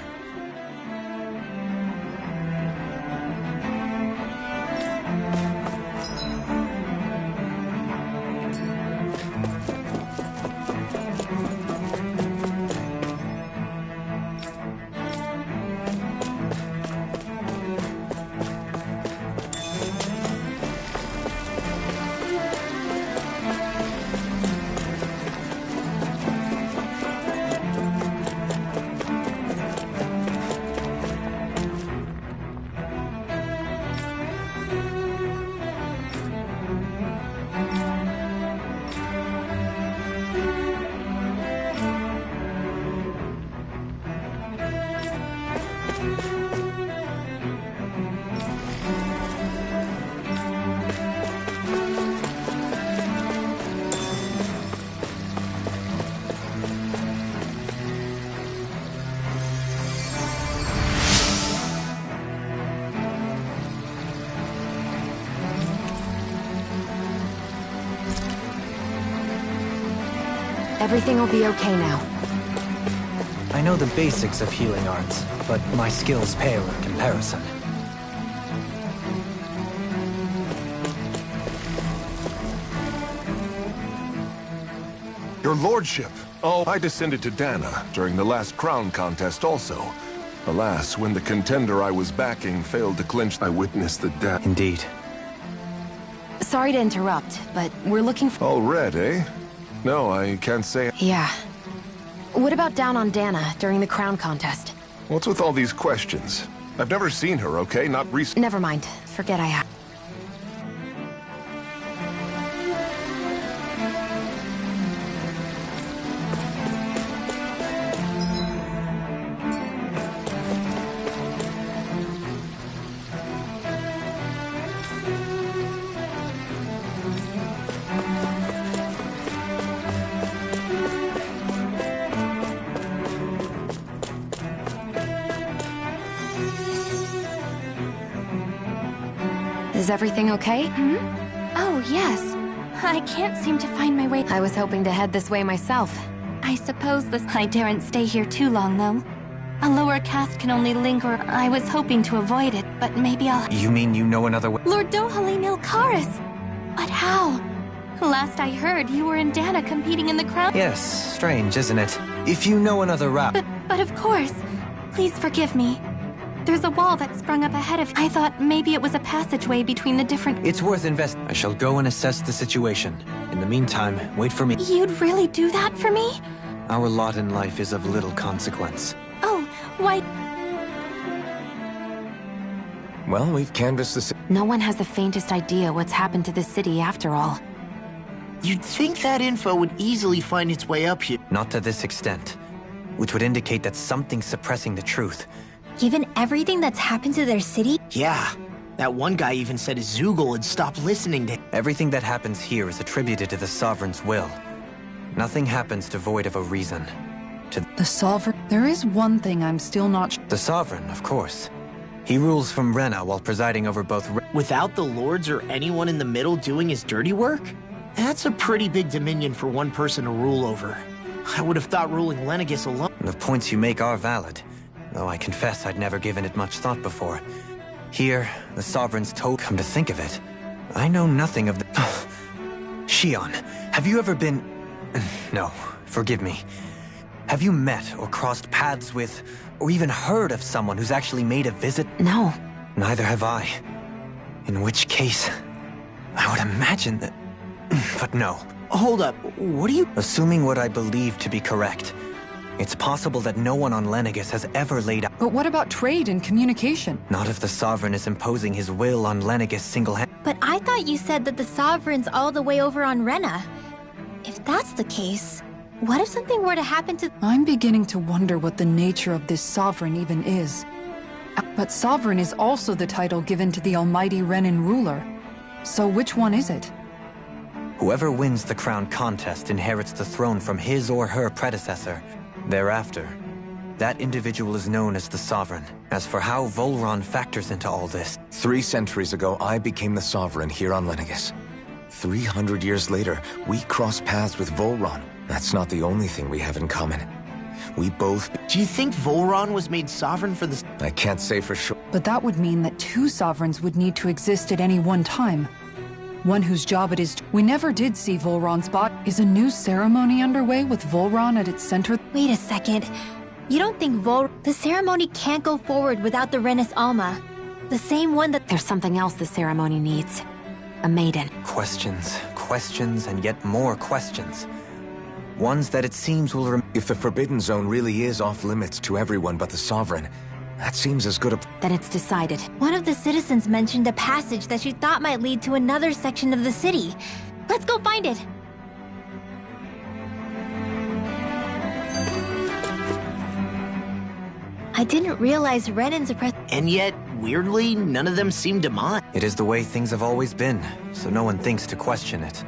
Everything will be okay now. I know the basics of healing arts, but my skills pale in comparison. Your lordship. Oh, I descended to Dana during the last crown contest also. Alas, when the contender I was backing failed to clinch, I witnessed the death. Indeed. Sorry to interrupt, but we're looking for... All red, eh? No, I can't say... Yeah. What about down on Dana during the crown contest? What's with all these questions? I've never seen her, okay? Not recently. Never mind. Forget I have. Is everything okay? Oh, yes. I can't seem to find my way. I was hoping to head this way myself. I suppose I daren't stay here too long, though. A lower caste can only linger. I was hoping to avoid it, but maybe I'll... You mean you know another way? Lord Dohalim Ilkaris! But how? Last I heard, you were in Dana competing in the crown... Yes, strange, isn't it? If you know another route... But of course. Please forgive me. There's a wall that sprung up ahead of... I thought maybe it was a passageway between the different... It's worth I shall go and assess the situation. In the meantime, wait for me. You'd really do that for me? Our lot in life is of little consequence. Oh, why... Well, we've canvassed the city. No one has the faintest idea what's happened to the city after all. You'd think that info would easily find its way up here. Not to this extent. Which would indicate that something's suppressing the truth. Given everything that's happened to their city? Yeah. That one guy even said Zoogle had stopped listening to him. Everything that happens here is attributed to the Sovereign's will. Nothing happens devoid of a reason. The Sovereign? There is one thing I'm still not The Sovereign, of course. He rules from Rena while presiding over both Without the lords or anyone in the middle doing his dirty work? That's a pretty big dominion for one person to rule over. I would have thought ruling Lenegis alone... The points you make are valid. Though I confess I'd never given it much thought before. Here, the Sovereign's told. Come to think of it, I know nothing of the... Shion, have you ever been... No, forgive me. Have you met or crossed paths with, or even heard of someone who's actually made a visit? No. Neither have I. In which case, I would imagine that... But no. Hold up, what are you... Assuming what I believe to be correct, it's possible that no one on Lenegis has ever laid out... But what about trade and communication? Not if the Sovereign is imposing his will on Lenegis single-handedly. But I thought you said that the Sovereign's all the way over on Rena. If that's the case... What if something were to happen to... I'm beginning to wonder what the nature of this sovereign even is. But sovereign is also the title given to the almighty Renin ruler. So which one is it? Whoever wins the crown contest inherits the throne from his or her predecessor. Thereafter, that individual is known as the Sovereign. As for how Volron factors into all this... 3 centuries ago, I became the Sovereign here on Lenegis. 300 years later, we crossed paths with Volron. That's not the only thing we have in common. We both... Do you think Volron was made sovereign for this? I can't say for sure. But that would mean that 2 sovereigns would need to exist at any one time. One whose job it is to... We never did see Volron's bot. Is a new ceremony underway with Volron at its center? Wait a second. You don't think the ceremony can't go forward without the Renis Alma? The same one that... There's something else the ceremony needs. A maiden. Questions, questions, and yet more questions. Ones that it seems will If the Forbidden Zone really is off-limits to everyone but the Sovereign, that seems as good a... Then it's decided. One of the citizens mentioned a passage that she thought might lead to another section of the city. Let's go find it! I didn't realize Renin's a And yet, weirdly, none of them seem to mind. It is the way things have always been, so no one thinks to question it.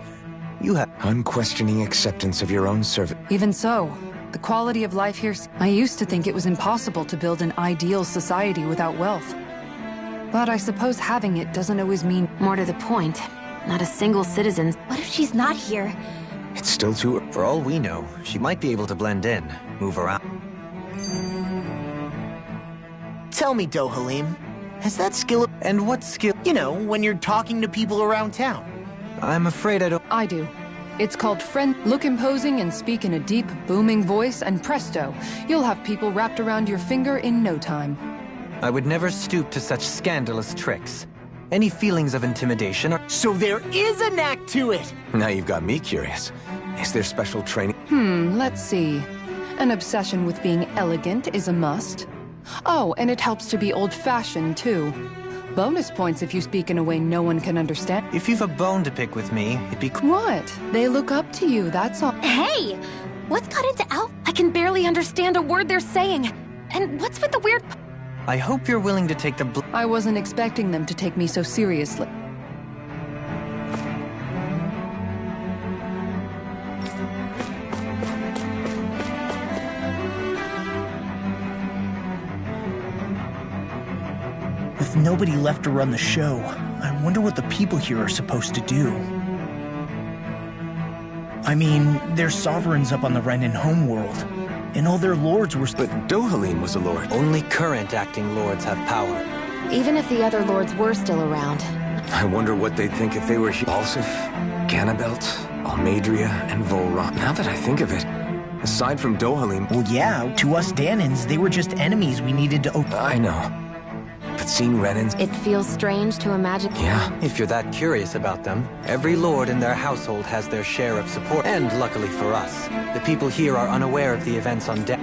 You have unquestioning acceptance of your own service. Even so, the quality of life here... I used to think it was impossible to build an ideal society without wealth. But I suppose having it doesn't always mean... More to the point, not a single citizen... What if she's not here? It's still too... For all we know, she might be able to blend in, move around. Tell me, Dohalim, has that skill... And what skill? You know, when you're talking to people around town. I'm afraid I don't... I do. It's called friend. Look imposing and speak in a deep, booming voice, and presto, you'll have people wrapped around your finger in no time. I would never stoop to such scandalous tricks. Any feelings of intimidation are... So there is a knack to it! Now you've got me curious. Is there special training? Let's see. An obsession with being elegant is a must. Oh, and it helps to be old-fashioned, too. Bonus points if you speak in a way no one can understand. If you've a bone to pick with me, it'd be... What? They look up to you, that's all. Hey! What's got into Alph? I can barely understand a word they're saying. And what's with the weird... I hope you're willing to take the... I wasn't expecting them to take me so seriously. With nobody left to run the show, I wonder what the people here are supposed to do. I mean, there's sovereigns up on the Renin homeworld, and all their lords were... But Dohalim was a lord. Only current acting lords have power. Even if the other lords were still around. I wonder what they'd think if they were here. Balsif, Ganabelt, Almadria, and Volron. Now that I think of it, aside from Dohalim... Well, yeah, to us Danans, they were just enemies we needed to... I know. But seeing Renins... It feels strange to imagine... Yeah. If you're that curious about them, every lord in their household has their share of support. And luckily for us, the people here are unaware of the events on deck.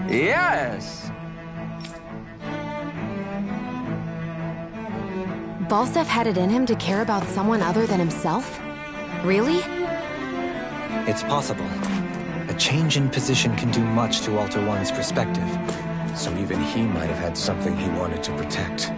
Yes! Balsef had it in him to care about someone other than himself? Really? It's possible. A change in position can do much to alter one's perspective. So even he might have had something he wanted to protect.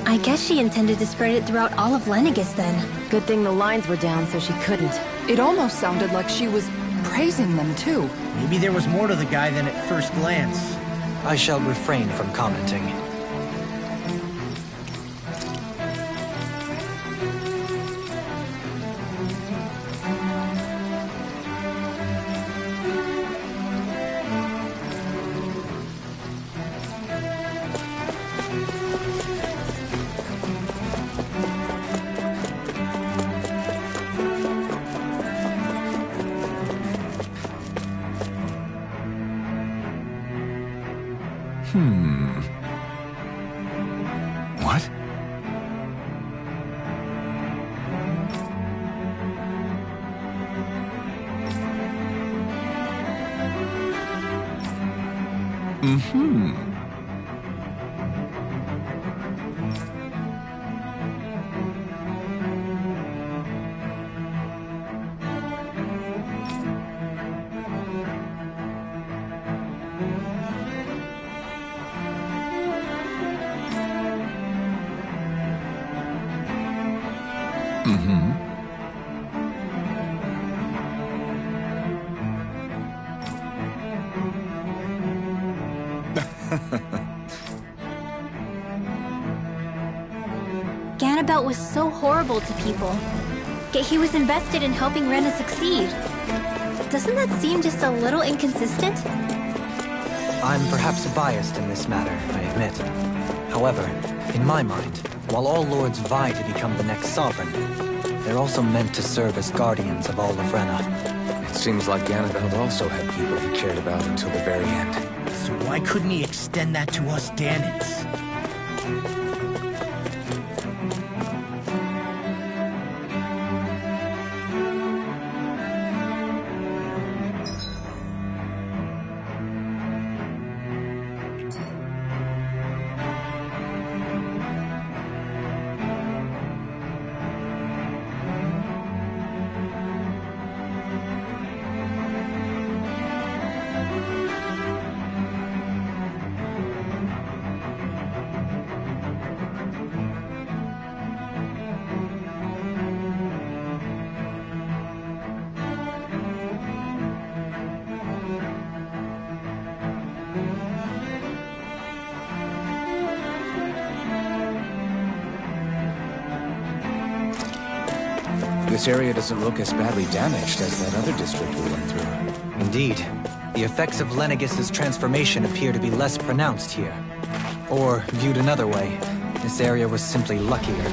I guess she intended to spread it throughout all of Lenegis then. Good thing the lines were down so she couldn't. It almost sounded like she was praising them too. Maybe there was more to the guy than at first glance. I shall refrain from commenting. What? Ganabelt was so horrible to people. Yet he was invested in helping Rena succeed. Doesn't that seem just a little inconsistent? I'm perhaps biased in this matter, I admit. However, in my mind, while all lords vie to become the next sovereign, they're also meant to serve as guardians of all of Rena. It seems like Ganabelt also had people he cared about until the very end. So why couldn't he extend that to us Danans? This area doesn't look as badly damaged as that other district we went through. Indeed. The effects of Lenegis's transformation appear to be less pronounced here. Or, viewed another way, this area was simply luckier.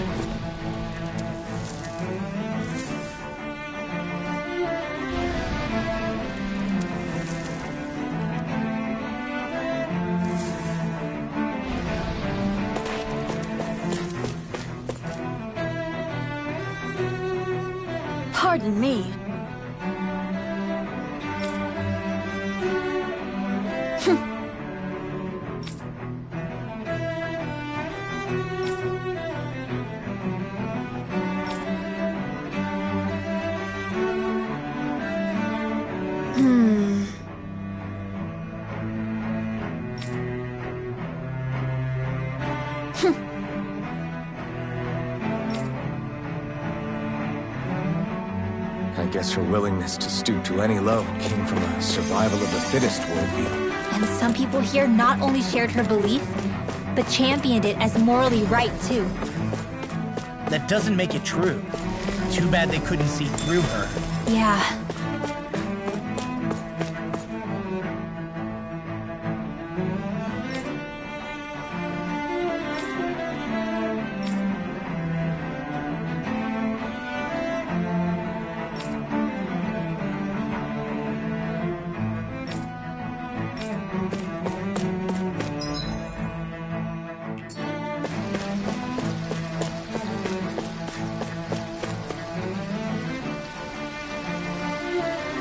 Pardon me. I guess her willingness to stoop to any low came from a survival of the fittest worldview. And some people here not only shared her belief, but championed it as morally right, too. That doesn't make it true. Too bad they couldn't see through her. Yeah.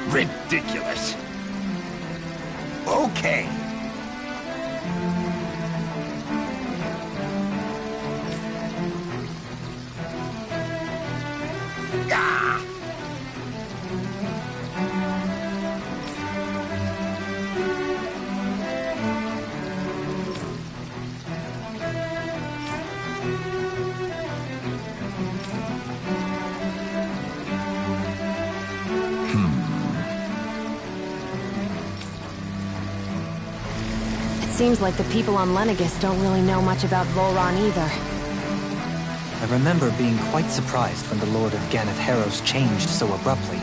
Ridiculous. Okay. Ah! Seems like the people on Lenegis don't really know much about Volron either. I remember being quite surprised when the Lord of Ganeth Harros changed so abruptly.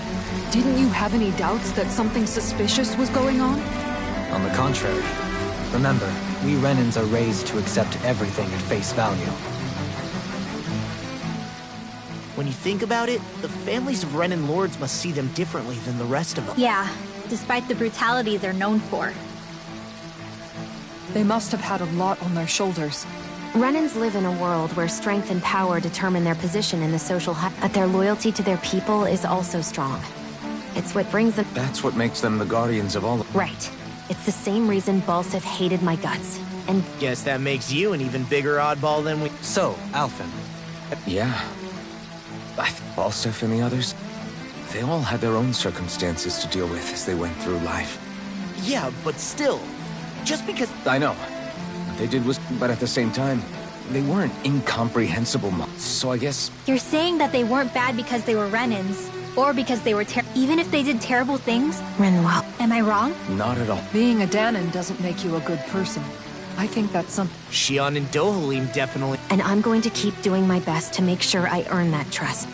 Didn't you have any doubts that something suspicious was going on? On the contrary. Remember, we Renans are raised to accept everything at face value. When you think about it, the families of Renan lords must see them differently than the rest of them. Yeah, despite the brutality they're known for. They must have had a lot on their shoulders. Renans live in a world where strength and power determine their position in the social but their loyalty to their people is also strong. It's what brings them— That's what makes them the guardians of all of— Right. It's the same reason Balsif hated my guts. And— Guess that makes you an even bigger oddball than we— So, Alphen. Yeah. Balsif and the others, they all had their own circumstances to deal with as they went through life. Yeah, but still, just because— I know. What they did was— But at the same time, they weren't incomprehensible monsters, so I guess— You're saying that they weren't bad because they were Renans, or because they were even if they did terrible things? Rinwell. Am I wrong? Not at all. Being a Dahnan doesn't make you a good person. I think that's something— Shion and Dohalim definitely— And I'm going to keep doing my best to make sure I earn that trust.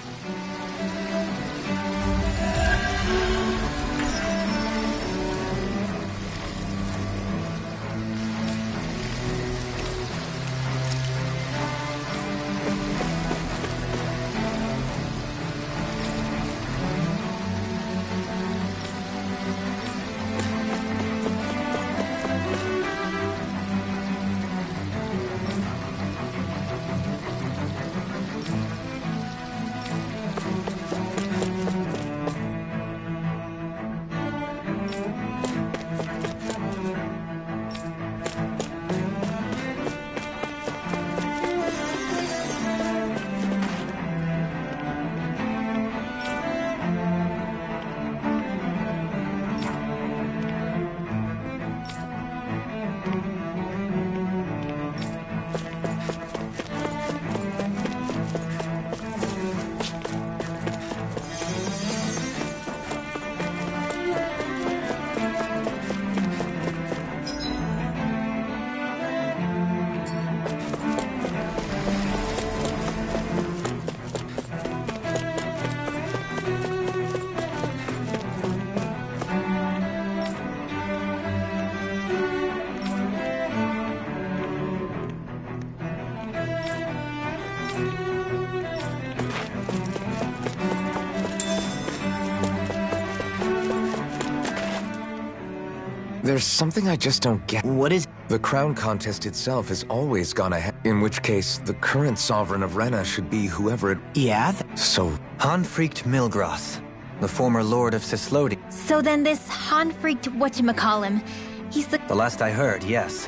There's something I just don't get. What is— The crown contest itself has always gone ahead, in which case the current sovereign of Rena should be whoever it— Yeah? So— Hanfrikt Milgrath, the former lord of Cislodi. So then this Hanfrikt whatchamacallem, he's the— The last I heard, yes.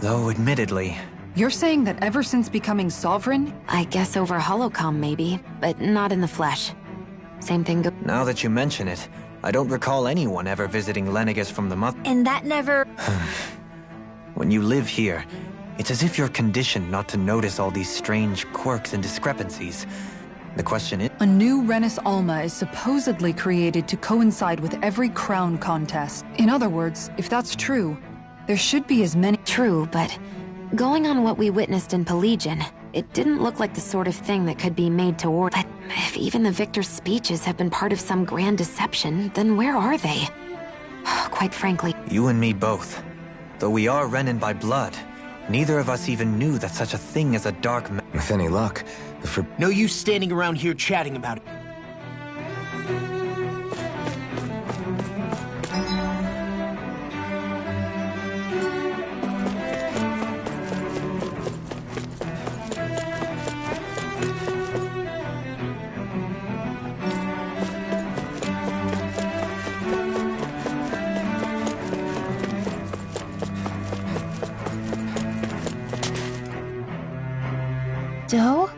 Though admittedly— You're saying that ever since becoming sovereign? I guess over Holocom maybe, but not in the flesh. Same thing Now that you mention it, I don't recall anyone ever visiting Lenegis from the Mother. And that never... When you live here, it's as if you're conditioned not to notice all these strange quirks and discrepancies. The question is... A new Renis Alma is supposedly created to coincide with every crown contest. In other words, if that's true, there should be as many... True, but going on what we witnessed in Pelagian, it didn't look like the sort of thing that could be made to order. But if even the victor's speeches have been part of some grand deception, then where are they? Quite frankly... You and me both. Though we are Renin by blood, neither of us even knew that such a thing as a dark... With any luck, No use standing around here chatting about it. Doe?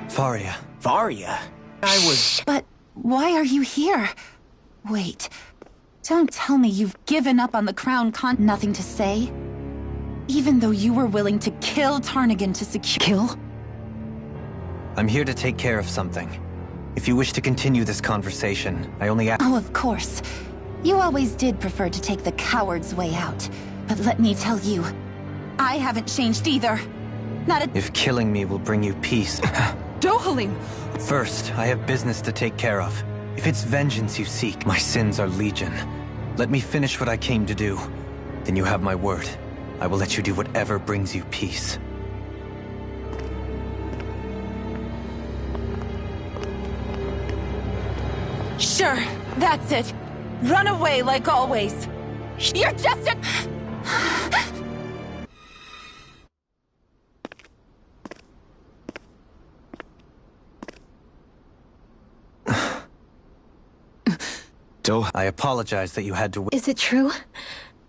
Faria. Faria? But why are you here? Wait. Don't tell me you've given up on the crown Nothing to say? Even though you were willing to kill Tarnigan to secure— Kill? I'm here to take care of something. If you wish to continue this conversation, I only ask— Oh, of course. You always did prefer to take the coward's way out. But let me tell you, I haven't changed either. Not a— If killing me will bring you peace... Dohalim! First, I have business to take care of. If it's vengeance you seek, my sins are legion. Let me finish what I came to do. Then you have my word. I will let you do whatever brings you peace. Sure, that's it. Run away like always. You're just a— I apologize that you had to... Is it true?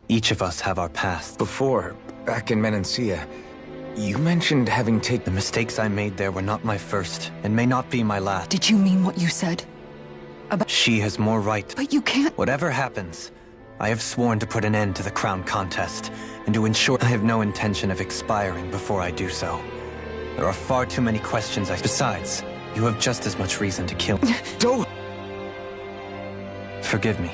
Each of us have our past. Before, back in Menancia, you mentioned having taken... The mistakes I made there were not my first, and may not be my last. Did you mean what you said? She has more right. But you can't... Whatever happens, I have sworn to put an end to the crown contest, and to ensure I have no intention of expiring before I do so. There are far too many questions Besides, you have just as much reason to kill me. Forgive me.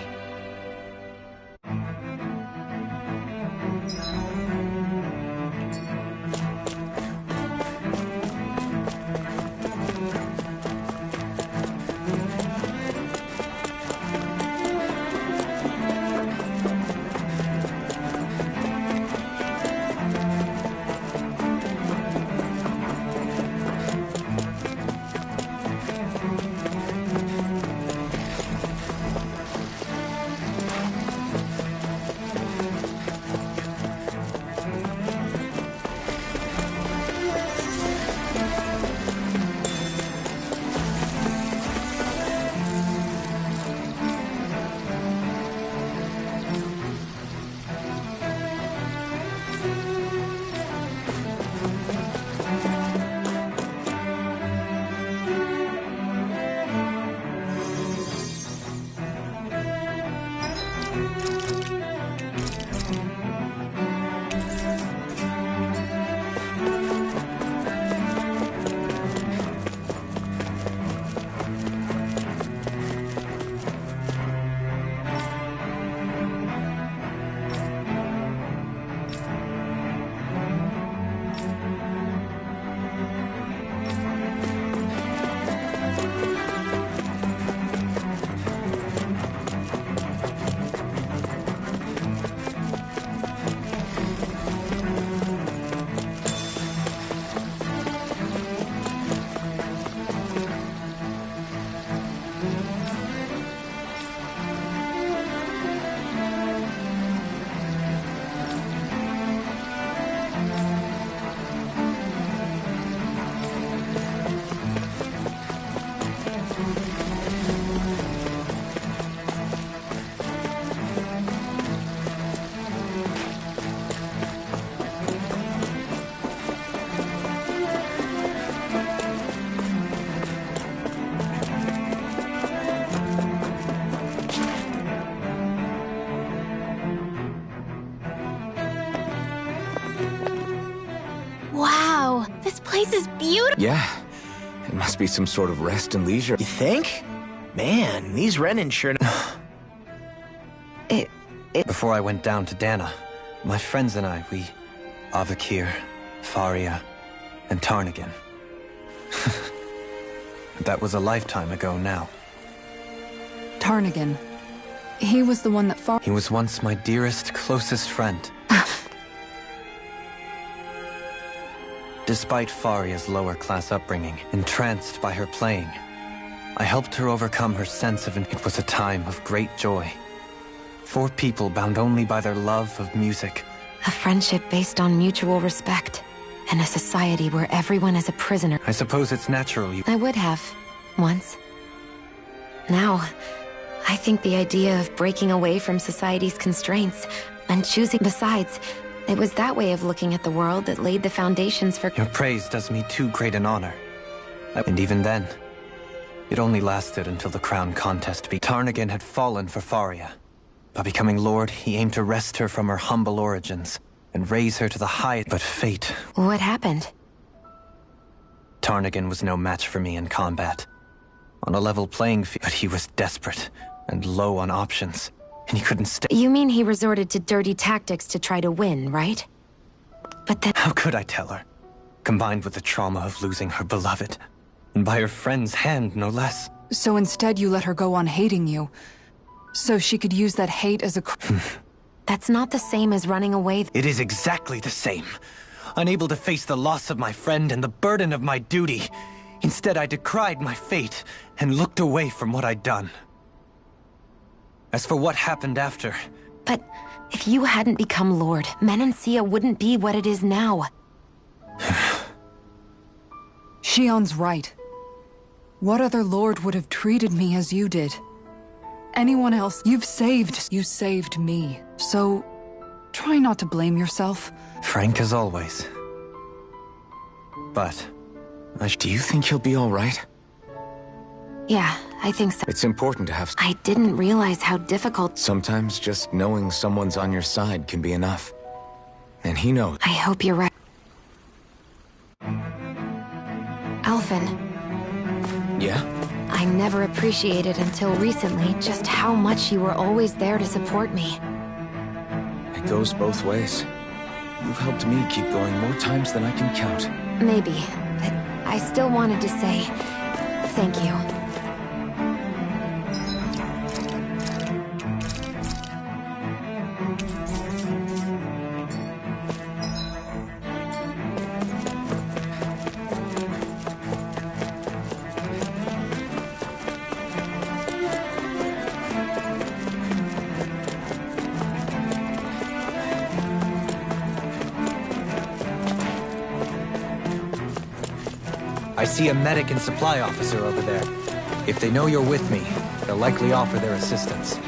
This is beautiful. Yeah. It must be some sort of rest and leisure. You think? Man, these Renin sure... Before I went down to Dana, my friends and I, Avakir, Faria, and Tarnagin. That was a lifetime ago now. Tarnagin. He was the one that He was once my dearest, closest friend. Despite Faria's lower-class upbringing, entranced by her playing, I helped her overcome her sense of... It was a time of great joy. 4 people bound only by their love of music. A friendship based on mutual respect, and a society where everyone is a prisoner. I suppose it's natural you... I would have, once. Now, I think the idea of breaking away from society's constraints and choosing... Besides, it was that way of looking at the world that laid the foundations for... Your praise does me too great an honor. And even then, it only lasted until the crown contest Tarnagin had fallen for Faria. By becoming Lord, he aimed to wrest her from her humble origins and raise her to the highest. But fate... What happened? Tarnagin was no match for me in combat. On a level playing field, but he was desperate and low on options, and he couldn't stay. You mean he resorted to dirty tactics to try to win, right? But then... How could I tell her? Combined with the trauma of losing her beloved, and by her friend's hand, no less. So instead you let her go on hating you, so she could use that hate as a... That's not the same as running away. It is exactly the same. Unable to face the loss of my friend and the burden of my duty. Instead, I decried my fate and looked away from what I'd done. As for what happened after... But if you hadn't become Lord, Menancia wouldn't be what it is now. Shion's right. What other Lord would have treated me as you did? Anyone else? You saved me. So, try not to blame yourself. Frank as always. But, do you think he'll be all right? Yeah, I think so. It's important to have... I didn't realize how difficult... Sometimes just knowing someone's on your side can be enough. And he knows. I hope you're right. Alphen. Yeah? I never appreciated until recently just how much you were always there to support me. It goes both ways. You've helped me keep going more times than I can count. Maybe, but I still wanted to say thank you. I see a medic and supply officer over there. If they know you're with me, they'll likely offer their assistance.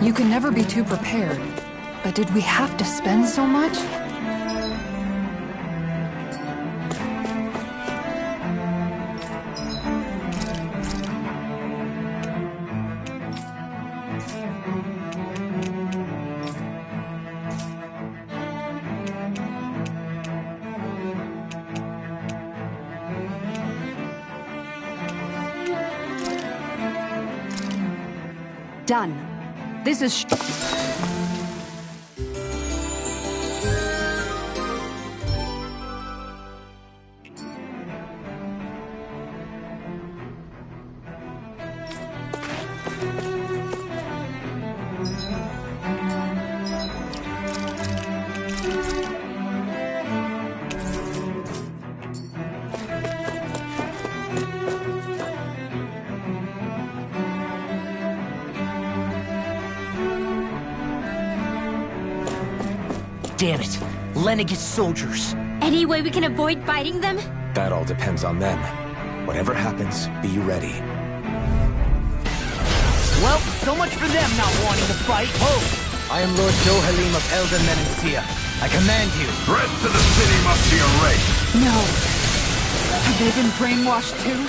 You can never be too prepared. But did we have to spend so much? Done. This is Damn it! Lenegis soldiers! Any way we can avoid fighting them? That all depends on them. Whatever happens, be ready. Well, so much for them not wanting to fight. Ho! I am Lord Dohalim of Elden Menencia. I command you. Threats to the city must be erased. No. Have they been brainwashed too?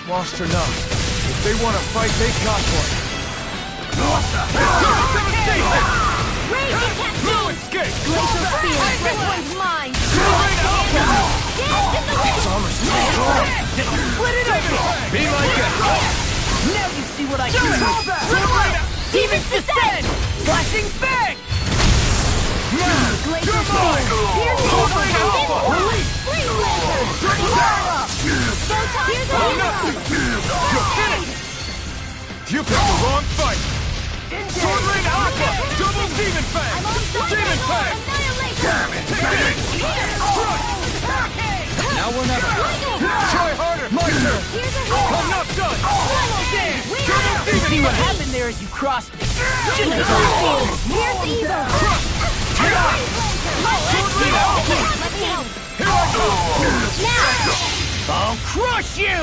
Washed or not, if they want to fight, they got one. What the hell? Devastation! Rage attack! No escape! Glacial Spear! This one's mine! Dance in the wind! Split it open! Be my guest! Now you see what I can do! Demon's Descent! Flashing Fang! Glacial Spear! Here's the evil! Flame Lancer! Here's the You're finished! You picked the wrong fight! Sword Rain Aqua! Double Demon Fang! Demon Fang! Damn it! Now or never. Try harder! My turn! I'm not done! Double You see Demon what Fang! happened there as you crossed me? Here's evil! Sword Rain Alpha! Let me help! Here I go! Now! I'll crush you!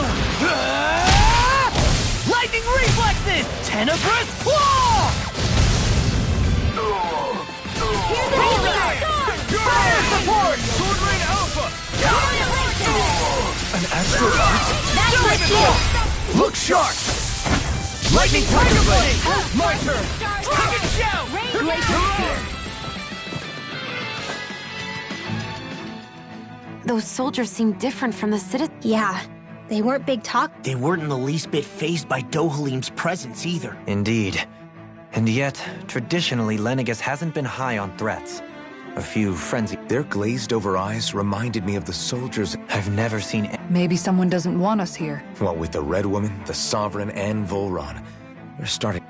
Lightning reflexes! Tenebrous claw! Here's the healer! Fire support! Sword Rain Alpha! An astral art? That's my shield! Look sharp! Lightning Tiger Blade! My turn! Take a shout! Glacial Spear! Those soldiers seem different from the citizens. Yeah, they weren't big talk. They weren't in the least bit fazed by Dohalim's presence either. Indeed. And yet, traditionally, Lenegis hasn't been high on threats. A few frenzied... Their glazed-over eyes reminded me of the soldiers. I've never seen... Maybe someone doesn't want us here. What with the Red Woman, the Sovereign, and Volron. They're starting...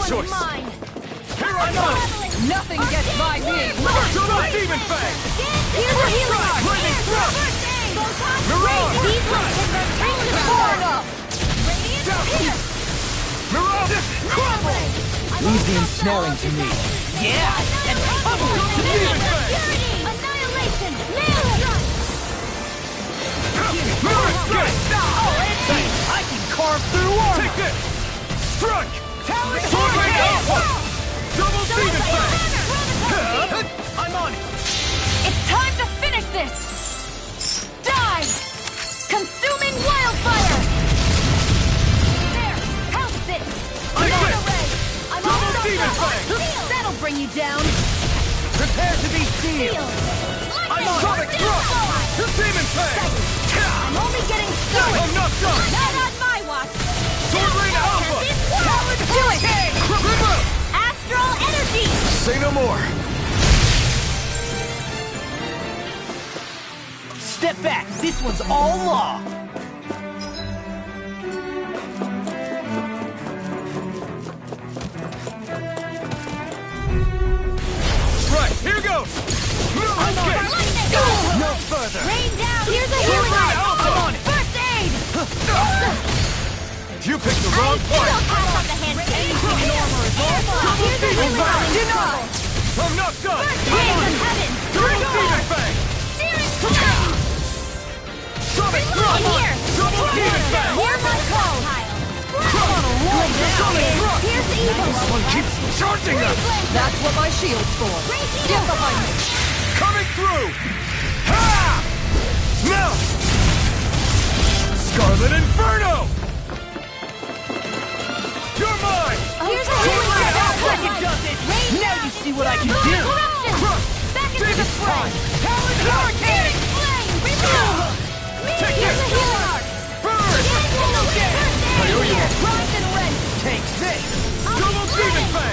choice. Mine. Here I go! Nothing gets by me! Double Demon Fang! Here's a healing arc. Lightning Thrust! Mirage! These ones can retreat to Far enough! Radiant Mirage! Crumble! Leave the ensnaring to me. Yeah! And Demon Fang! Annihilation! Nail it! Mirage Gate! I can carve through armor. Take this! Strike! Sword Rain Alpha! Double Demon Fang! I'm on it. It's time to finish this! Die! Consuming wildfire! There! House it! I'm Mega hit. ray! I'm Double almost Demon up. Fang! That'll bring you down! Prepare to be sealed. I'm on Sonic Thrust! Demon Fang! I'm only getting started! I'm not done! Not on my watch! Sword Rain Alpha! Do it! Astral energy! Say no more. Step back. This one's all law. Right, here goes! Mirage Gate! No further. Rain down! Here's a healing Rain arc! Alpha! I'm on it! First aid! You picked the wrong Still fight! pass on the hand grenade! Here's a healing arc! Denied! I'm not done! Hands of heaven! Double Demon Fang! Searing flame! Sonic Thrust! Here! Double Demon Fang! Here's my call! Here's the evil! This one keeps charging us! That's what my shield's for. Get behind me! Coming through! Ha! Now! Scarlet Inferno! You're mine! Here's a healing arc! It does it. Now you see what I can do. Crush! Back into the fray! Talon Hurricane! Flame! Reveal! Take Here's this! a healing arc! Burn! I owe you one. Rise and rend! Take this. Double Demon Fang!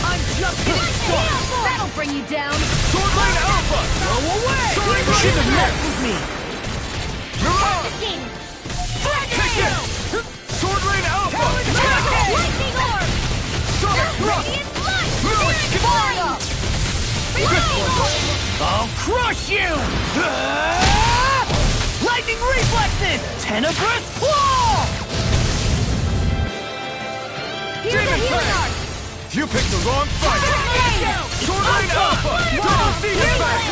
I'm just getting started! That'll bring you down! Sword Rain Alpha! Go away. Sword You should have Rain messed with me. Mirage! King! Take this! Sword Rain Alpha! Lightning orb! Sonic Thrust! Radiant light! Mirage! Fire up! I'll crush you. Lightning reflexes. Tenebrous claw. Here's a Demon healing Fang! arc! You picked the wrong fight! Sword Rain Alpha! Double Demon Fang!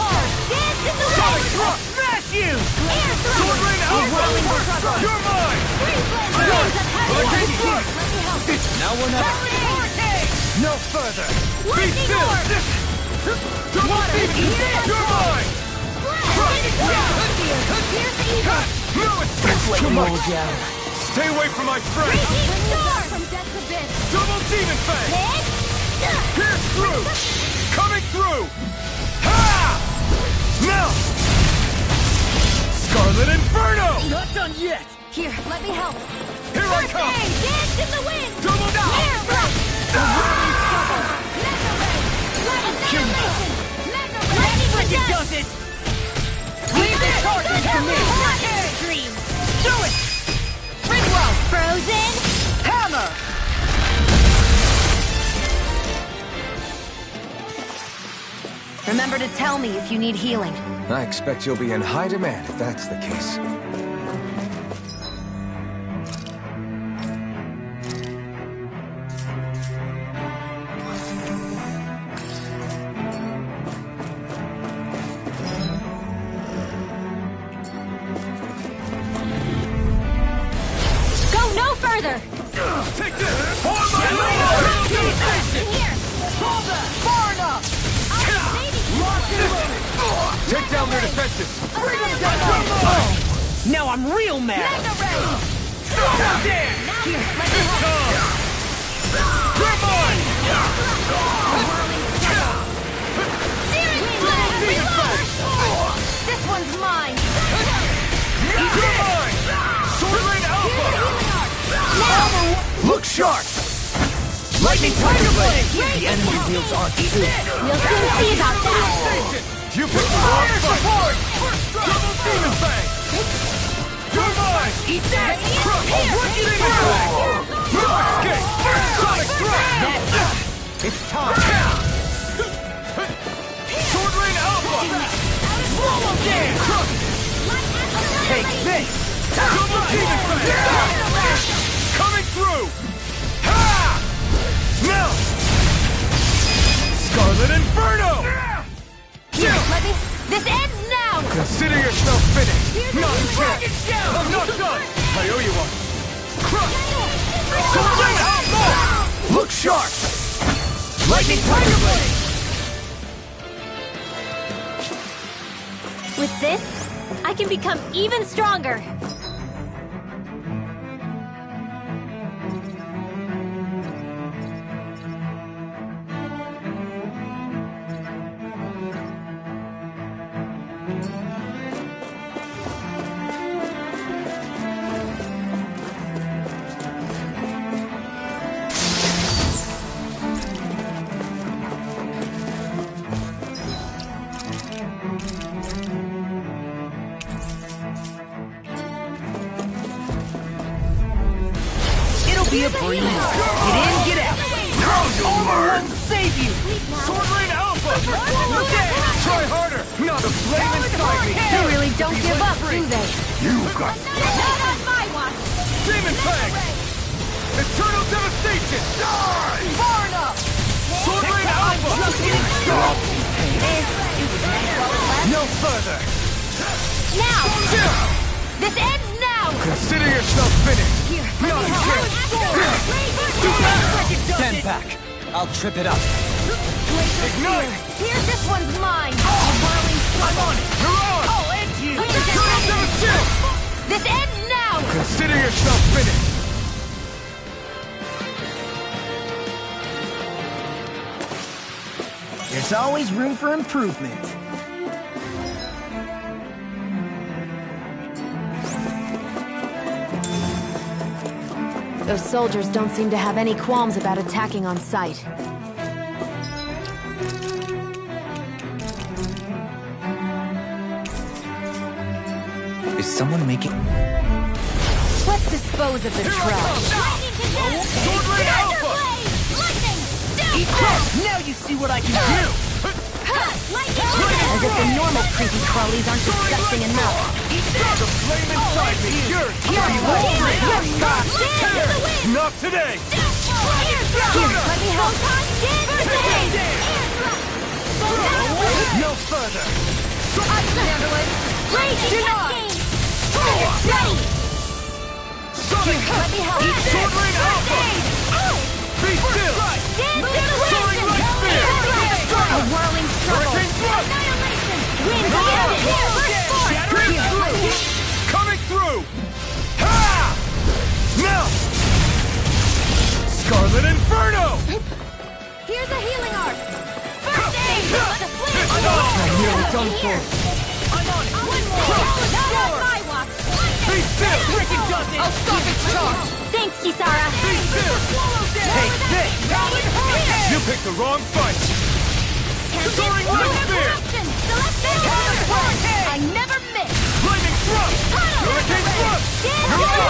Dance in the Sonic wind! Thrust! Smash you. Air Sword thrust! Rain Alpha! You're mine! Free flame! Mirage! Winds of heaven! Lightning Thrust! Let me help! It's now or never! No further. Be Lightning still! orb! Double Demon Fang! You're mine! Here's the evil! No, it's Let too me much! roll down. Stay away from my friend! Radiant star! From death's abyss! Double Demon Fang! Hit! Pierce through! Coming through! Ha! Now! Scarlet Inferno! Not done yet. Here, let me help! Here I First come! aid! Dance in the wind! Double down! Air rush! Mega ray! Annihilation! Mega ray! Ready for It death! does it. Leave the charges to me. Dream! Do it. Ringwell! Frozen! Hammer. Remember to tell me if you need healing. I expect you'll be in high demand if that's the case. Go no further! Take this! For my lord! Here! Hold that! Far enough! Take down their defenses! Now I'm real mad. Mega ray! There! Here, let me help! You're mine! Searing flame! Reload! This one's mine! You're mine! Sword Rain Alpha! Look sharp. Lightning Tiger Blade. The enemy wields on too. We'll soon see about that! You picked the wrong fight! Double Demon Fang! You're mine! Eat that. Crush! Demon Fang! Mirage Gate! Sonic Thrust! this! Double demon blast! Coming through! Ha! Now! Scarlet Inferno! Here, let me... This ends now! Consider yourself finished! Here's Not the yet! dragon I'm not done! I owe you one! Crush! Sword outlaw! Look sharp! Lightning Tiger Blade! With this, I can become even stronger. Be a breeze. Get in, get out. Now you learn! Won't save you. Sword Rain Alpha! Look at it! Try harder! Not a flame inside me! They really don't give up, do they? You got... Not on my watch! Demon Fang! Eternal Devastation! Die! Far enough. Sword Rain Alpha! Just getting started. No further! Now! This ends now! Consider yourself finished! Here, Not let me yet! Stand back. I'll trip it up. Ignite! Here, this one's mine! I'm on it! You're on! I'll end you! Eternal Devastation! This ends now! Consider yourself finished! There's always room for improvement. Those soldiers don't seem to have any qualms about attacking on sight. Is someone making... Let's dispose of the trash. Sword Rain Alpha! Now you see what I can do. As if the normal creepy crawlies aren't disgusting enough. The flame inside me! Yours! Not today! Here, let me help. No further! I can handle it. Sonic! Let me help. Sword Rain Alpha! Be still! Soaring Light Spear! A whirling struggle! Hurricane Thrust! Winds of heaven! Coming through! Ha! Now! Scarlet Inferno! Here's a healing arc! First aid! The flame! I'm nearly done for. I'm on it! One more! Not on my watch! Be still! Freaking does it. I'll stop its charge. Thanks, Kisara! Be still! Take this. You picked the wrong fight! Soaring Light Spear! I never miss! Lightning Thrust! Hurricane Thrust!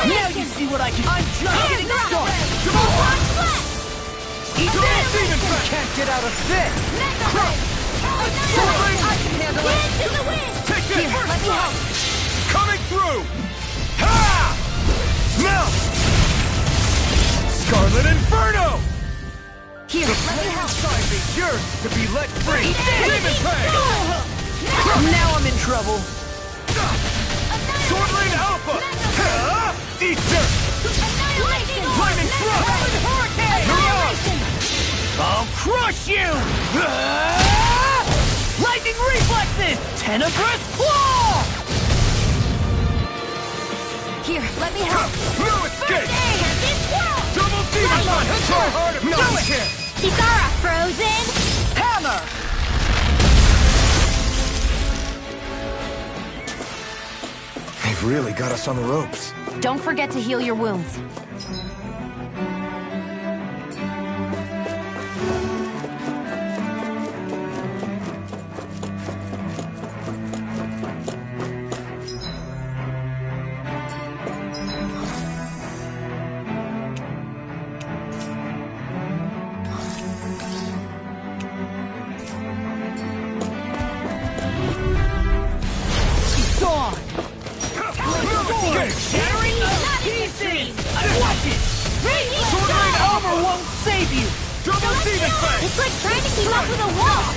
Now you see what I can. I'm just getting started. Eat this! Demon Fang! Can't get out of this. Sword Rain! I can handle it. Take this! Here, let me help. Coming through! Ha! Now! Scarlet Inferno! Here, let me help. Inside me, yours to be let free! Demon Fang! Now I'm in trouble. Sword Rain Alpha! Ha! Eat dirt! Lightning Thrust! I'll crush you. Lightning reflexes. Tenebrous claw. Here, let me help. No escape! Double Demon Fang! Try harder! No chance! Kisara, frozen! Hammer. They've really got us on the ropes. Don't forget to heal your wounds. It's like trying to keep up with a wall!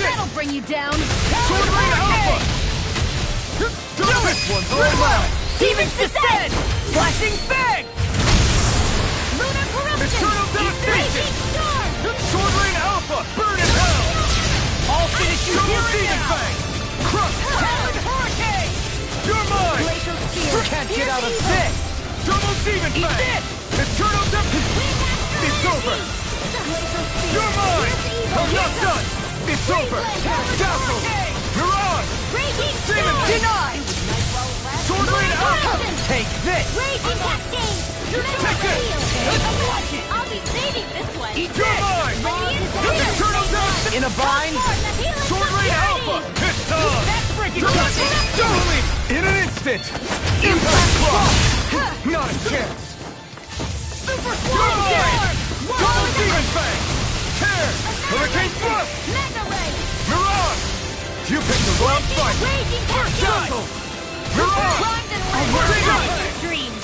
That'll bring you down! Sword Rain Alpha! Do it! One's all mine! Demons descend! Flashing Fang! Lunar corruption! Eternal devastation! Raging storm! Sword Rain Alpha! Burn in hell! I'll finish you here Demon Fang! Crush! Talon Hurricane! You're mine! Glacial spear! Can't get out of this! Double Demon Fang! Eternal devastation! It's over! You're mine! I'm not done! It's over! Dazzle! Mirage! Raging Demon storm! denied! Sword Rain Alpha! Take this! Raging cascade! Take this! Watch it! I'll be saving this one! Eat your mind! Eternal devastation! In a bind! Sword Rain Alpha! It's time! That's freaking Dueling! In an instant! Impact Cross! Not a chance! Super You're mine! Double Demon Fang! Tear! Hurricane Thrust! Mega Ray! Mirage! You picked the wrong fight! Raging Dazzle! cascade! Mirage! Demon dreams!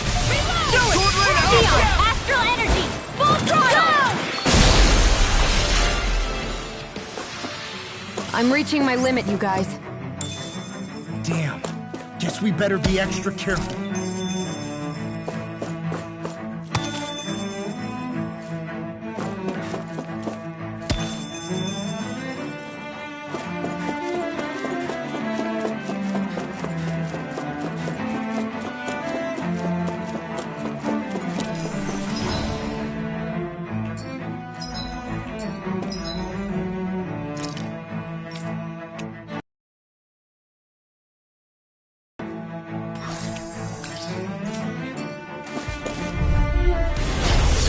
Do it! Sword Rain Steel! Alpha! Astral energy! Full throttle! I'm reaching my limit, you guys. Damn. Guess we better be extra careful.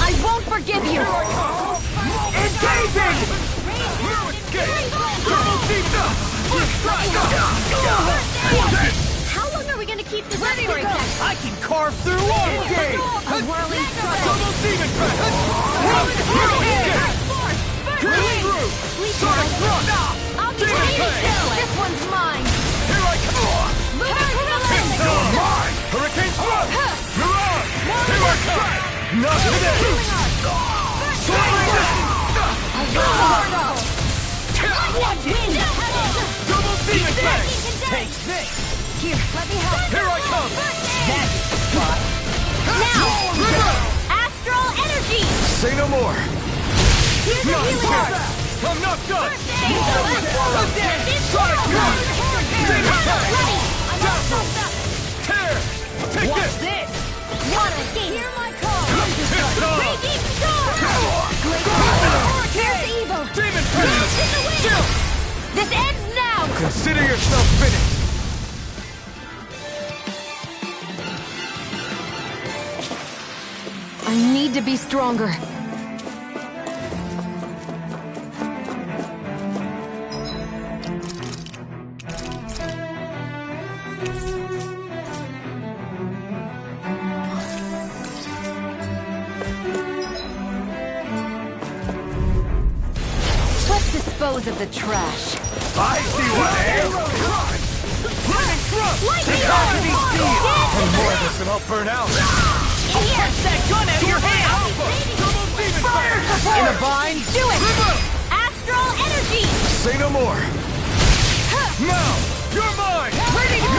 I won't forgive you! Engaging! No escape! Double Demon! How long are we gonna keep this up for exactly? I can carve through all game! A whirling struggle! Double Demon Fang! Pierce through! Sonic Thrust! I'll be Demon saving Fang! this one! This one's mine! Here I come! Lunar corruption! You're mine! Hurricane Thrust! Mirage! Here I come! Not today! Sword Rain! Double Demon Fang! Take this! Here, let me help! Here I come! That's spot! Now! Astral energy! Say no more! Here's the Not healing yet! orb! I'm not done! This Sonic Thrust! Demon Fang! Ready! Dazzle! Tear! Take this! Wanna hear my call! It's on! Raging storm! Here's the evil! Demon Fang! Chill! This ends now! Consider yourself finished! I need to be stronger. Let's dispose of the trash. I see what Lightning Thrust! Lightning It's out to be Thrust! seen! Yeah! And more of this and I'll burn out! Punch that gun out of your hand! Double Demon Fang! In a bind? Do it! Astral energy! Say no more! Now! You're mine! Ready to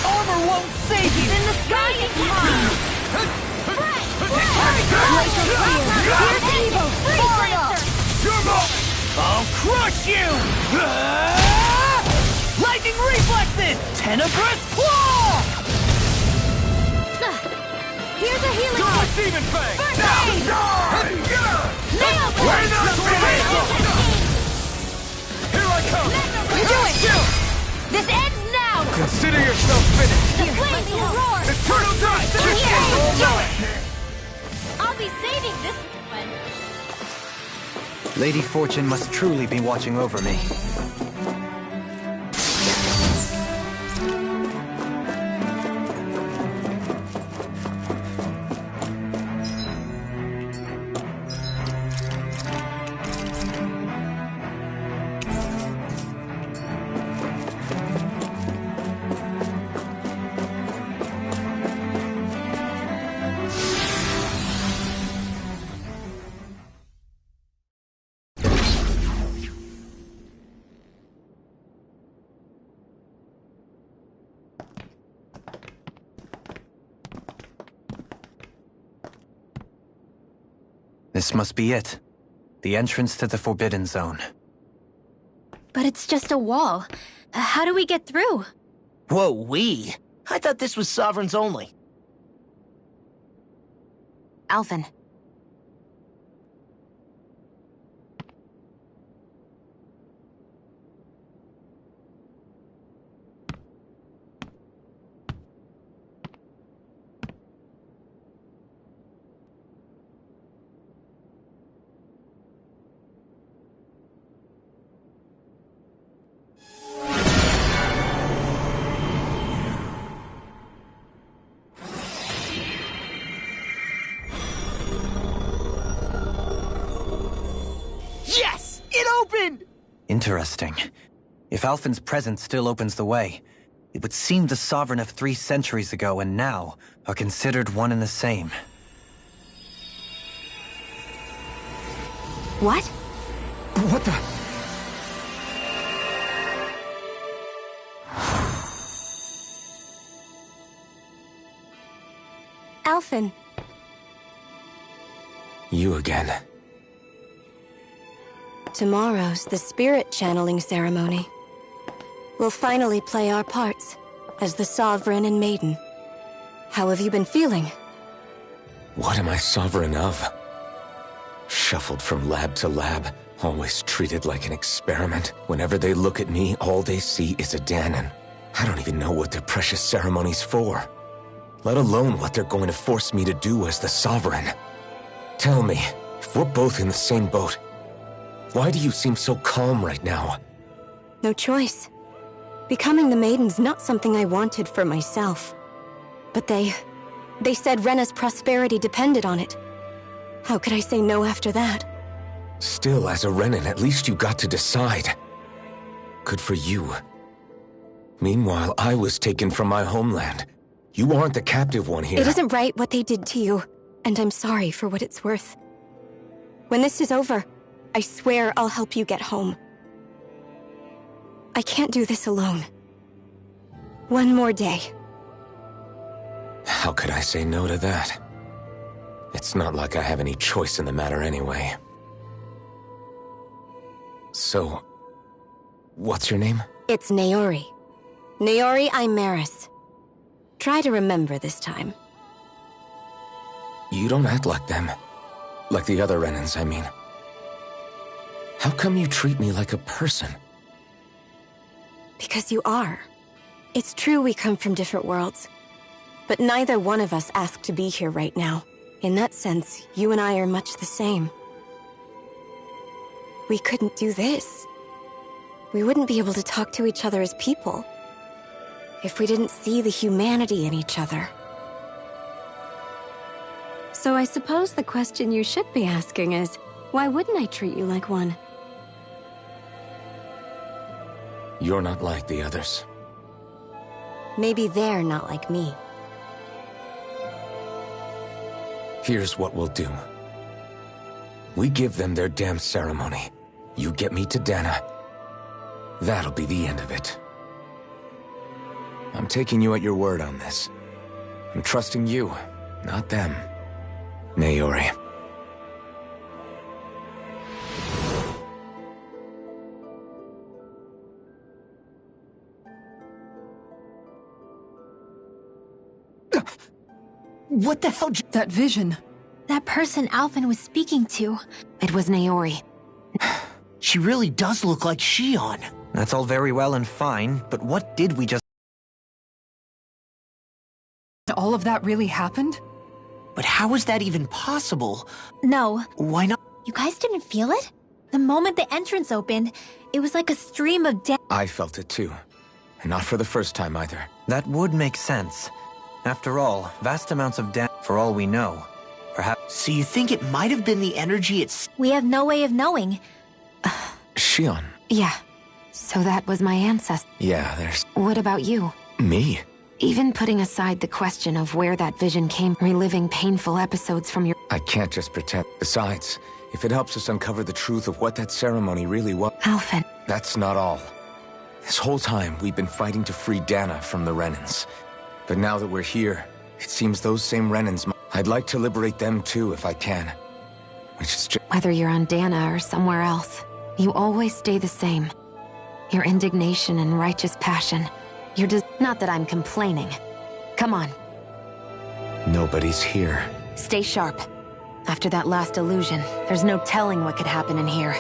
Armor won't save you! In the sky is mine! Glacial spear! Here's evil! Freeze Lancer! You're mine! I'll crush you! Lightning reflexes! Tenebrous claw! Here's a healing Double orb! Demon Fang! First Now! aid! Nail We're not blade! Here I come! Do it! This ends now! Consider yourself finished! The flames will roar! Eternal Dust! I'll be saving this one! Lady Fortune must truly be watching over me. This must be it. The entrance to the Forbidden Zone. But it's just a wall. How do we get through? Whoa, we? I thought this was Sovereigns only. Alphen. Yes! It opened! Interesting. If Alphen's presence still opens the way, it would seem the Sovereign of 3 centuries ago and now are considered one and the same. What? What the? Alphen. You again. Tomorrow's the spirit channeling ceremony. We'll finally play our parts as the Sovereign and Maiden. How have you been feeling? What am I sovereign of? Shuffled from lab to lab, always treated like an experiment. Whenever they look at me, all they see is a Dahnan. I don't even know what their precious ceremony's for, let alone what they're going to force me to do as the Sovereign. Tell me, if we're both in the same boat, why do you seem so calm right now? No choice. Becoming the Maiden's not something I wanted for myself. But they said Rena's prosperity depended on it. How could I say no after that? Still, as a Renan, at least you got to decide. Good for you. Meanwhile, I was taken from my homeland. You aren't the captive one here. It isn't right what they did to you, and I'm sorry for what it's worth. When this is over, I swear I'll help you get home. I can't do this alone. One more day. How could I say no to that? It's not like I have any choice in the matter anyway. So, what's your name? It's Naori. Naori Imeris. Try to remember this time. You don't act like them. Like the other Renans, I mean. How come you treat me like a person? Because you are. It's true we come from different worlds. But neither one of us asked to be here right now. In that sense, you and I are much the same. We couldn't do this. We wouldn't be able to talk to each other as people if we didn't see the humanity in each other. So I suppose the question you should be asking is, why wouldn't I treat you like one? You're not like the others. Maybe they're not like me. Here's what we'll do. We give them their damn ceremony. You get me to Dahna. That'll be the end of it. I'm taking you at your word on this. I'm trusting you, not them. Naori. What the hell? That vision. That person Alphen was speaking to. It was Naori. She really does look like Shion. That's all very well and fine, but what did we just... All of that really happened? But how is that even possible? No. Why not? You guys didn't feel it? The moment the entrance opened, it was like a stream of death. I felt it too. And not for the first time either. That would make sense. After all, vast amounts of damage, for all we know. Perhaps... So you think it might have been the energy itself? We have no way of knowing. Shion. Yeah. So that was my ancestor. Yeah, there's... What about you? Me? Even putting aside the question of where that vision came, reliving painful episodes from your... I can't just pretend. Besides, if it helps us uncover the truth of what that ceremony really was... Alphen. That's not all. This whole time, we've been fighting to free Dahna from the Renans. But now that we're here, it seems those same Renans... I'd like to liberate them too, if I can. Whether you're on Dana or somewhere else, you always stay the same. Your indignation and righteous passion. Not that I'm complaining. Come on. Nobody's here. Stay sharp. After that last illusion, there's no telling what could happen in here.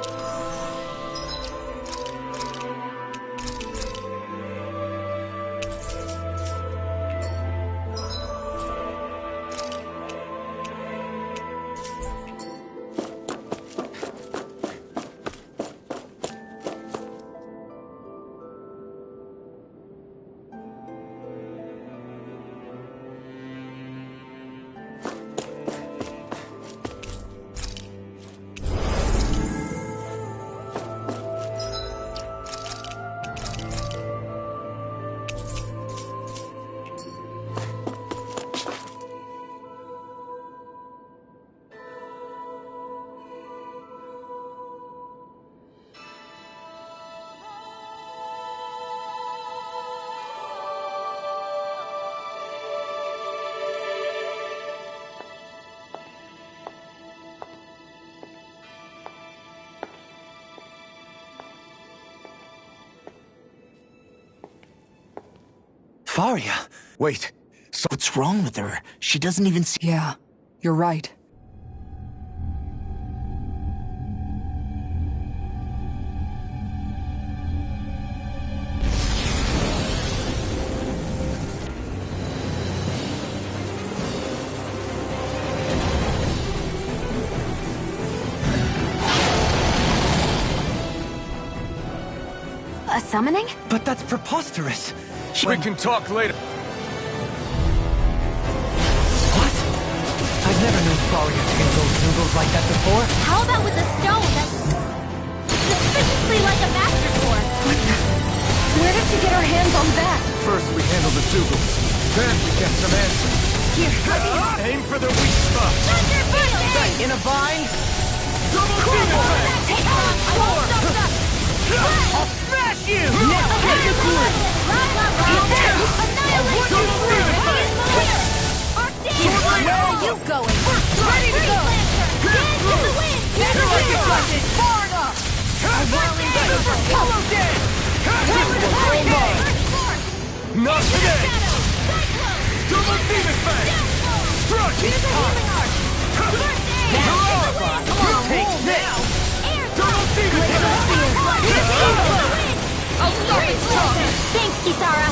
Faria! Wait. What's wrong with her? She doesn't even see— Yeah, you're right. A summoning? But that's preposterous. We can talk later. What? I've never known Faria to control noodles like that before. How about with a stone that's suspiciously like a master sword? Where did she get her hands on that? First we handle the Dougal, then we get some answers. Here, Aim for the weak spot. Thunder Burst! in a bind. Double demon fang. Take on four! I'll smash you! Now, take it good! Where are you going? Ready to go! Dance to the wind! Never like it touches! Far enough! I'm whirling super polo dance! Not today. Double demon fang. Struck. Here's a healing arc! Take now! Double demon fang. I'll start it strong! Thanks, Kisara!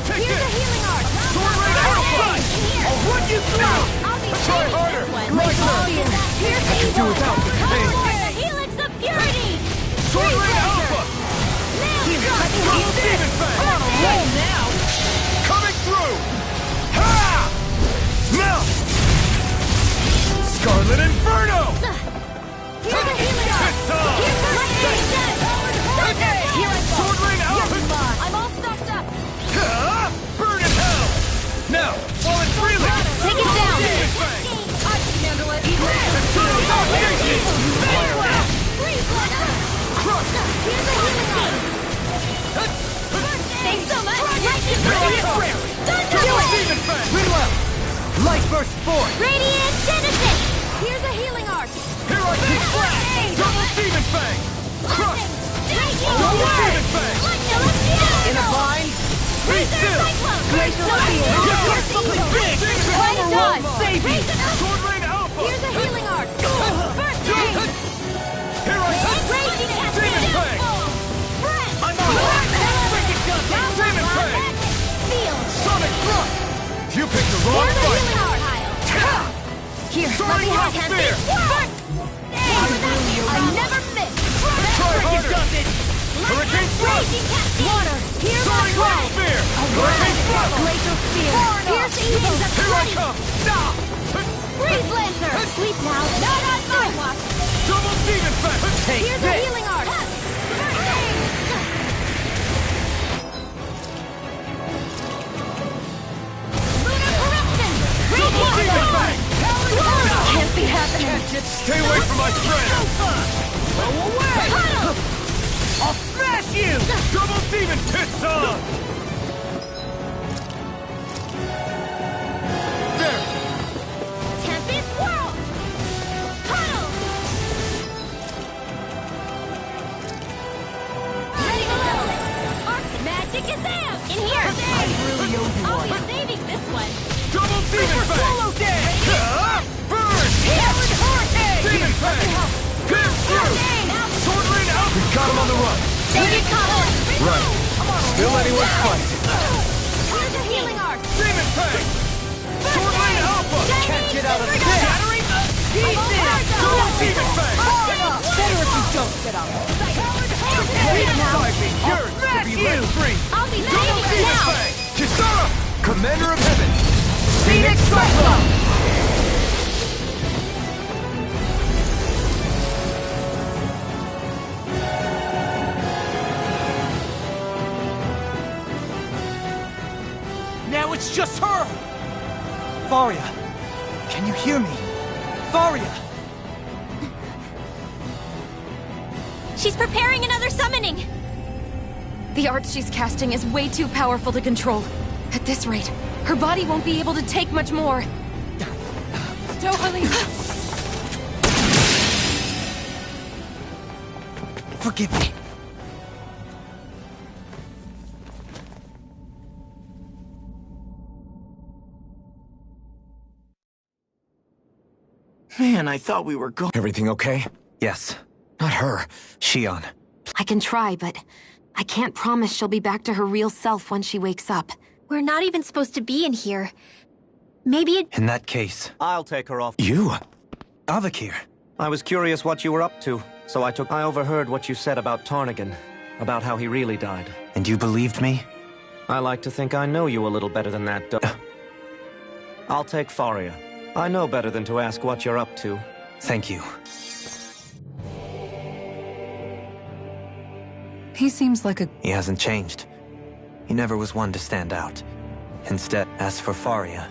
Take Here's a this. healing arc! Sword Rain Alpha. I'll run you through! I'll be Try harder. Here's I could do without this pain. the helix of purity! Sword Rain Alpha. Double demon fang. Roll now! Coming through. Ha! Now. Scarlet Inferno. Here's a healing arc! It's on. Here's the Here I go! Sword Rain Alpha. I'm all stocked up! Burn in hell. Now, while it's reeling. Take it down! Demon fang. I can handle it! Eternal domination. Freeze Letter! Crush. Here's a healing arc! Thanks so much! Lightning Brilliant. Thunder Demon fang. Rinwell! Light burst forth! Radiant Genesis! Here's a healing arc! Here I come. Double demon fang. Crush. Double demon fang. In a bind. Be still. Glacial Field. Here's something big. Well done! Save me. Sword Rain Alpha. Here's a healing arc! First aid! Here I come. Raging Demon fang. Breath! I'm on. Wicked Justice. Demon fang. Feel! Sonic thrust. You picked the wrong Here's a fight. healing arc! Here, let Soaring me Rock have Spear. I never miss! Try harder. Hurricane thrust. Raging Cascade! Water! Here's my Soaring Rock flag! Spear. Hurricane thrust. Glacial Spear! Here's the evils of Here I Flooding! come. Stop. Freeze Lancer! Sleep now! Not on my watch! Double demon fang. Here's a healing arc! Lunar Corruption! Double Radiant demon Storm! fang. Can't be happening! Stay away from my friend. Go away! Huddle! I'll smash you! Double demon pits on. There. Tempest Whirl! Huddle! David Cobble! Right. Still anyone's fight. Here's a healing arc! Demon Fang! Sword Lane Alpha! Can't get out of this! Shattering! Double Demon Fang! Better if you don't get out. Inside me! Yours to be let free! I'll be Double saving Demon now! Fang! Kisara! Commander of Heaven! Phoenix Cyclone! Now it's just her! Faria! Can you hear me? Faria! She's preparing another summoning! The art she's casting is way too powerful to control. At this rate, her body won't be able to take much more. Dohalim! Forgive me. Man, I thought we were going. Everything okay? Yes. Not her. Shion. I can try, but I can't promise she'll be back to her real self when she wakes up. We're not even supposed to be in here. Maybe it... In that case... I'll take her off. You? Avakir. I was curious what you were up to, so I overheard what you said about Tarnigan, about how he really died. And you believed me? I like to think I know you a little better than that, I'll take Faria. I know better than to ask what you're up to. Thank you. He seems like a... He hasn't changed. He never was one to stand out. Instead, as for Faria,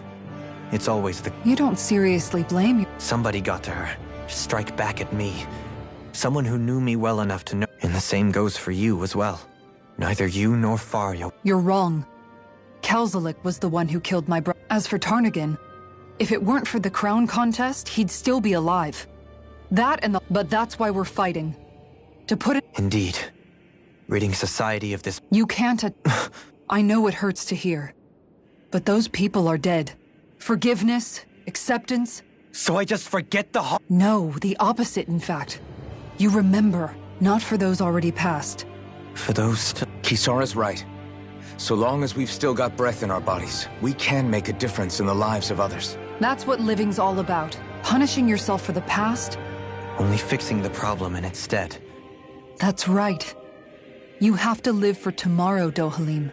it's always the... You don't seriously blame you. Somebody got to her. Strike back at me. Someone who knew me well enough to know... And the same goes for you as well. Neither you nor Faria... You're wrong. Kelzelik was the one who killed my brother. As for Tarnigan, if it weren't for the crown contest, he'd still be alive. That and the... But that's why we're fighting. To put it... Indeed. Ridding society of this... You can't... I know it hurts to hear. But those people are dead. Forgiveness, acceptance... So I just forget the... No, the opposite, in fact. You remember, not for those already passed. For those... Kisara's right. So long as we've still got breath in our bodies, we can make a difference in the lives of others. That's what living's all about. Punishing yourself for the past? Only fixing the problem in its stead. That's right. You have to live for tomorrow, Dohalim.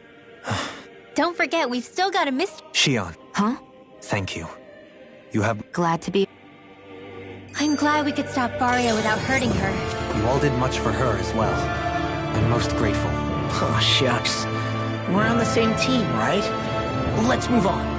Don't forget, we've still got a mystery. Shion. Huh? Thank you. You have... Glad to be... I'm glad we could stop Faria without hurting her. You all did much for her as well. I'm most grateful. Oh, shucks. We're on the same team, right? Let's move on.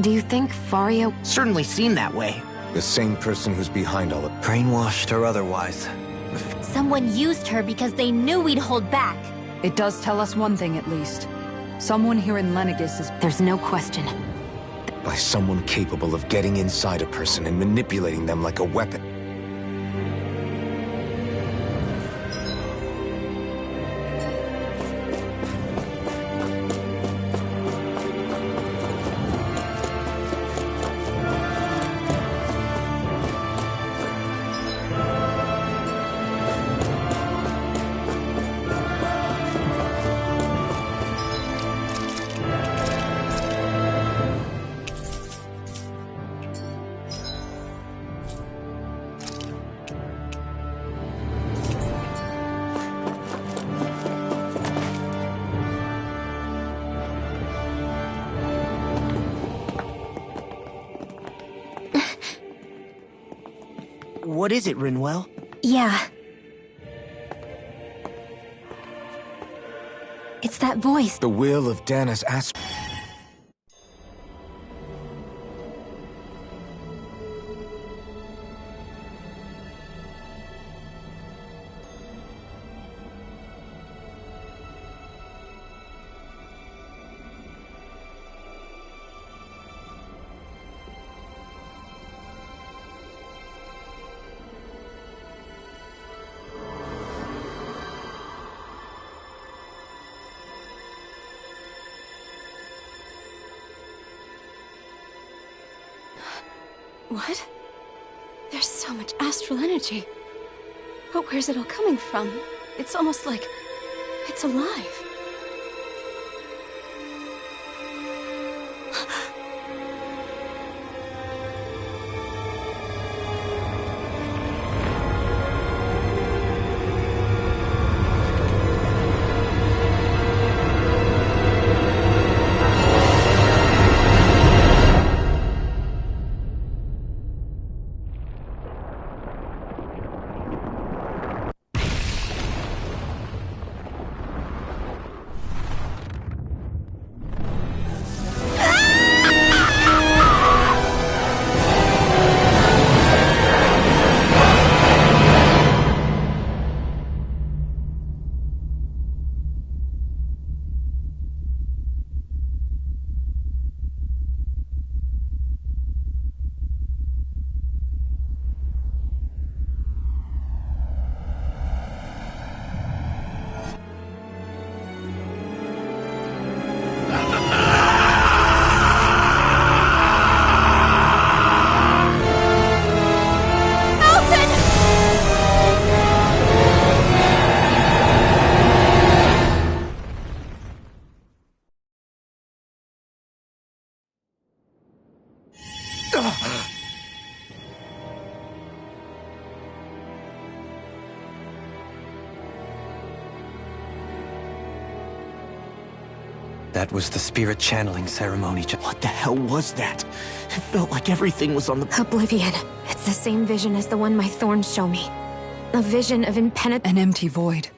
Do you think Faria... Certainly seemed that way. The same person who's behind all of... Brainwashed or otherwise. Someone used her because they knew we'd hold back. It does tell us one thing, at least. Someone here in Lenegis is... There's no question. By someone capable of getting inside a person and manipulating them like a weapon. What is it, Rinwell? Yeah. It's that voice. The will of Dana's Astral. What? There's so much astral energy. But where's it all coming from? It's almost like it's alive. That was the spirit channeling ceremony. What the hell was that? It felt like everything was on the... Oblivion. It's the same vision as the one my thorns show me. A vision of impenetrable... An empty void.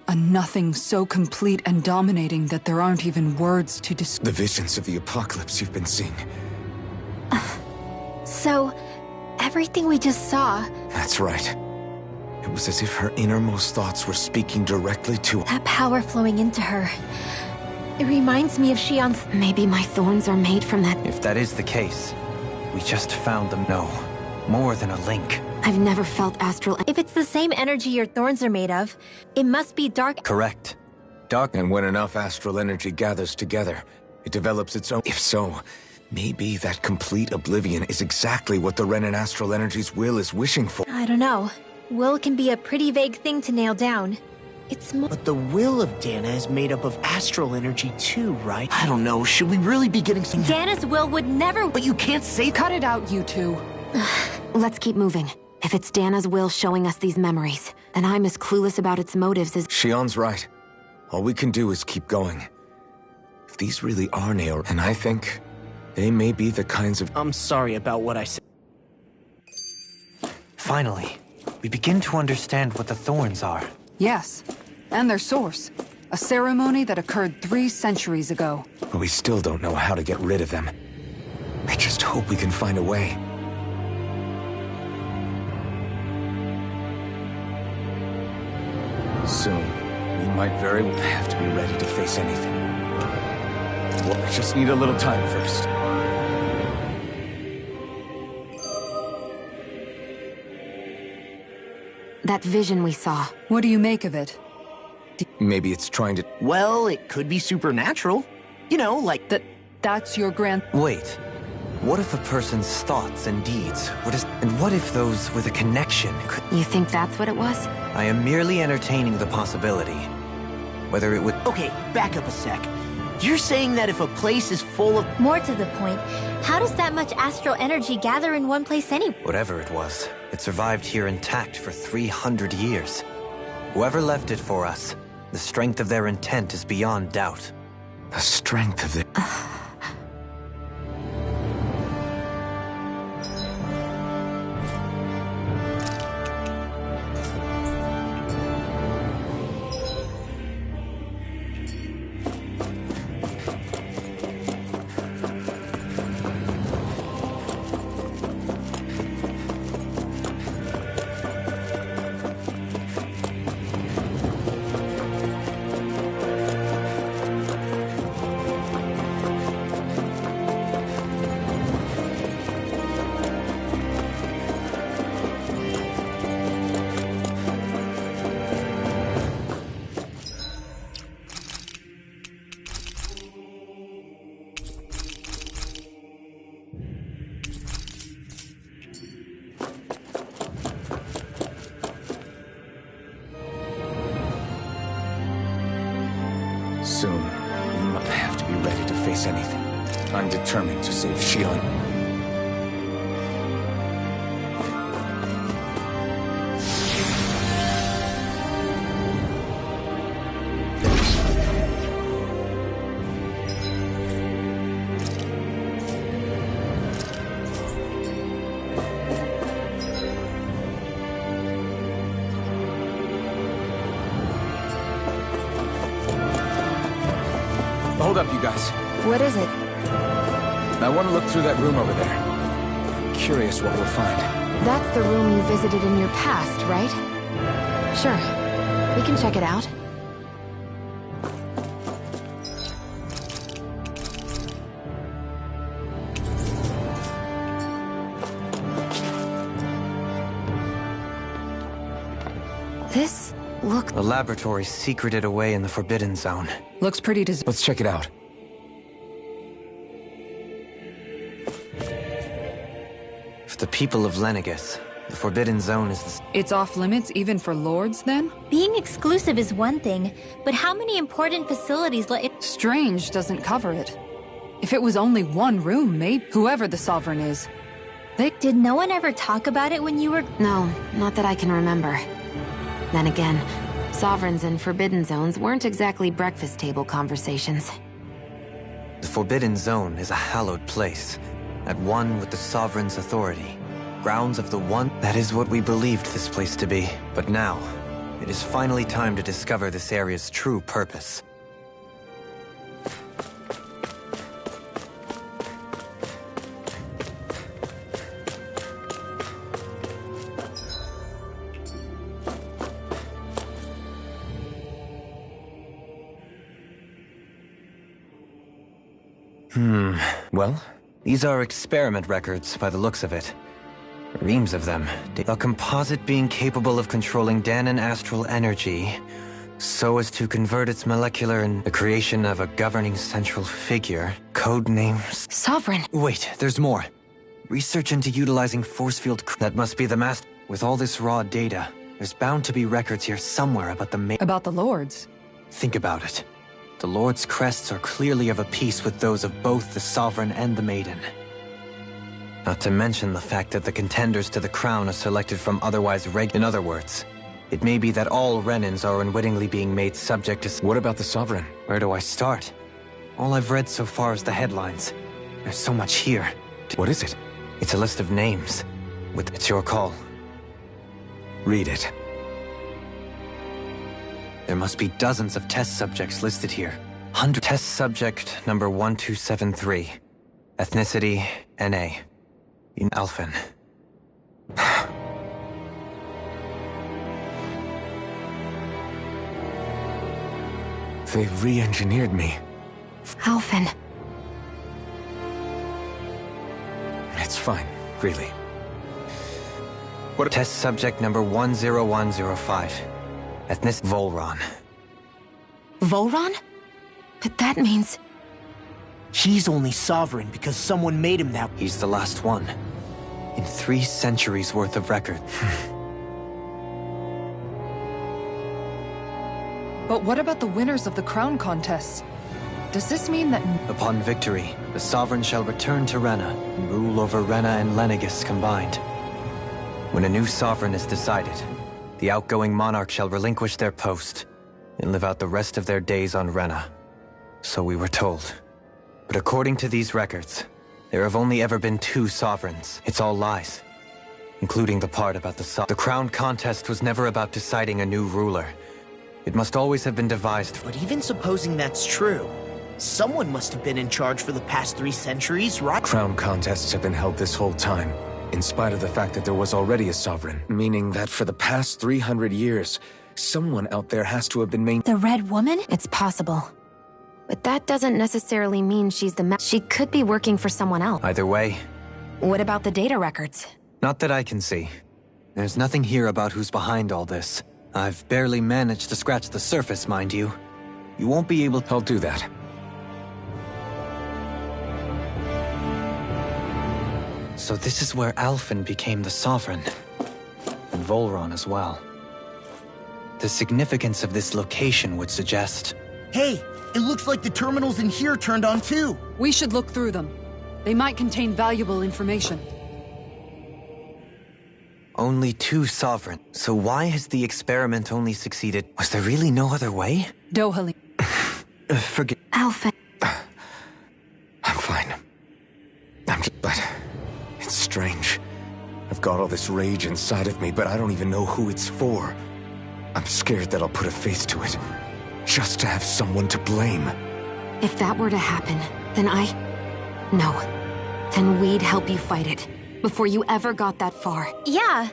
A nothing so complete and dominating that there aren't even words to describe. The visions of the apocalypse you've been seeing. So, everything we just saw... That's right. It was as if her innermost thoughts were speaking directly to... That power flowing into her... It reminds me of Shion's... Maybe my thorns are made from that... If that is the case, we just found them. No, more than a link. I've never felt astral... If it's the same energy your thorns are made of, it must be dark... Correct. Dark... And when enough astral energy gathers together, it develops its own... If so, maybe that complete oblivion is exactly what the Renin astral energy's will is wishing for. I don't know. Will can be a pretty vague thing to nail down. It's more... But the will of Dana is made up of astral energy too, right? I don't know, should we really be getting some... Dana's will would never... But you can't say... Cut it out, you two. Let's keep moving. If it's Dana's will showing us these memories, then I'm as clueless about its motives as... Shion's right. All we can do is keep going. If these really are Neo, and I think they may be the kinds of... I'm sorry about what I said. Finally, we begin to understand what the thorns are. Yes, and their source. A ceremony that occurred 3 centuries ago. But we still don't know how to get rid of them. I just hope we can find a way. Soon, we might very well have to be ready to face anything. Well, I just need a little time first. That vision we saw. What do you make of it? Maybe it's trying to... Well, it could be supernatural. You know, like... That's your grand... Wait. What if a person's thoughts and deeds were just... And what if those with a connection could... You think that's what it was? I am merely entertaining the possibility. Whether it would... Okay, back up a sec. You're saying that if a place is full of... More to the point, how does that much astral energy gather in one place anyway? Whatever it was, it survived here intact for 300 years. Whoever left it for us, the strength of their intent is beyond doubt. The strength of the... I'm determined to save Shion. Hold up, you guys. What is it? I want to look through that room over there. I'm curious what we'll find. That's the room you visited in your past, right? Sure. We can check it out. This looks... The laboratory secreted away in the Forbidden Zone. Looks pretty Let's check it out. For the people of Lenegis, the Forbidden Zone is the... It's off limits even for lords, then? Being exclusive is one thing, but how many important facilities let it... Strange doesn't cover it. If it was only one room, maybe whoever the Sovereign is. Did no one ever talk about it when you were... No, not that I can remember. Then again, Sovereigns and Forbidden Zones weren't exactly breakfast table conversations. The Forbidden Zone is a hallowed place, at one with the Sovereign's authority. Grounds of the One. That is what we believed this place to be. But now, it is finally time to discover this area's true purpose. Well? These are experiment records, by the looks of it. Reams of them. A composite being capable of controlling Dahnan astral energy, so as to convert its molecular and the creation of a governing central figure. Code names... Sovereign! Wait, there's more. Research into utilizing force field... That must be the master... With all this raw data, there's bound to be records here somewhere about the About the Lords? Think about it. The Lord's crests are clearly of a piece with those of both the Sovereign and the Maiden. Not to mention the fact that the contenders to the crown are selected from otherwise In other words, it may be that all Renins are unwittingly being made subject to... What about the Sovereign? Where do I start? All I've read so far is the headlines. There's so much here. What is it? It's a list of names. It's your call. Read it. There must be dozens of test subjects listed here. Test subject number 1273. Ethnicity, NA. Alphen. They re-engineered me. Alphen. It's fine, really. What? Test subject number 10105. Ethnicity Volron. Volron? But that means... He's only Sovereign because someone made him that. He's the last one. In 3 centuries worth of record. But what about the winners of the crown contests? Does this mean that... Upon victory, the Sovereign shall return to Rena and rule over Rena and Lenegis combined. When a new Sovereign is decided, the outgoing monarch shall relinquish their post and live out the rest of their days on Rena. So we were told. But according to these records, there have only ever been 2 Sovereigns. It's all lies, including the part about the crown contest was never about deciding a new ruler. It must always have been devised. But even supposing that's true, someone must have been in charge for the past 3 centuries, right? Crown contests have been held this whole time, in spite of the fact that there was already a Sovereign. Meaning that for the past 300 years, someone out there has to have been The Red Woman? It's possible. But that doesn't necessarily mean she's the She could be working for someone else. Either way. What about the data records? Not that I can see. There's nothing here about who's behind all this. I've barely managed to scratch the surface, mind you. You won't be able to... I'll do that. So this is where Alphen became the Sovereign. And Volron as well. The significance of this location would suggest... Hey, it looks like the terminals in here turned on too. We should look through them. They might contain valuable information. Only 2 sovereign. So why has the experiment only succeeded? Was there really no other way? Dohalim. Forget. Alpha. I'm fine. But it's strange. I've got all this rage inside of me, but I don't even know who it's for. I'm scared that I'll put a face to it, just to have someone to blame. If that were to happen, then No. Then we'd help you fight it, before you ever got that far. Yeah,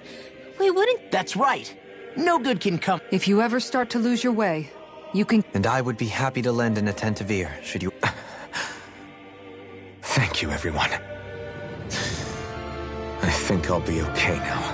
we wouldn't... That's right. No good can come. If you ever start to lose your way, you can... And I would be happy to lend an attentive ear, should you... Thank you, everyone. I think I'll be okay now.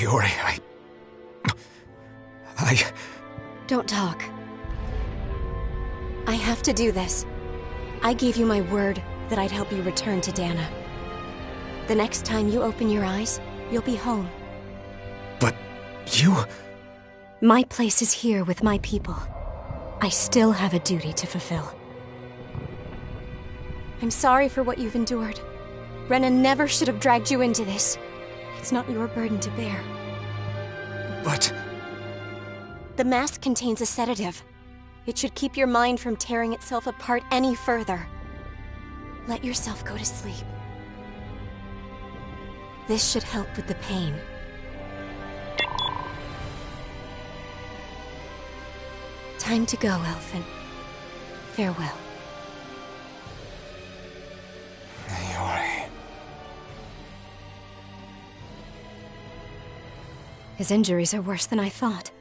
Naori, Don't talk. I have to do this. I gave you my word that I'd help you return to Dana. The next time you open your eyes, you'll be home. But you... My place is here with my people. I still have a duty to fulfill. I'm sorry for what you've endured. Renan never should have dragged you into this. It's not your burden to bear. But... The mask contains a sedative. It should keep your mind from tearing itself apart any further. Let yourself go to sleep. This should help with the pain. Time to go, Elfin. Farewell. Naori... His injuries are worse than I thought.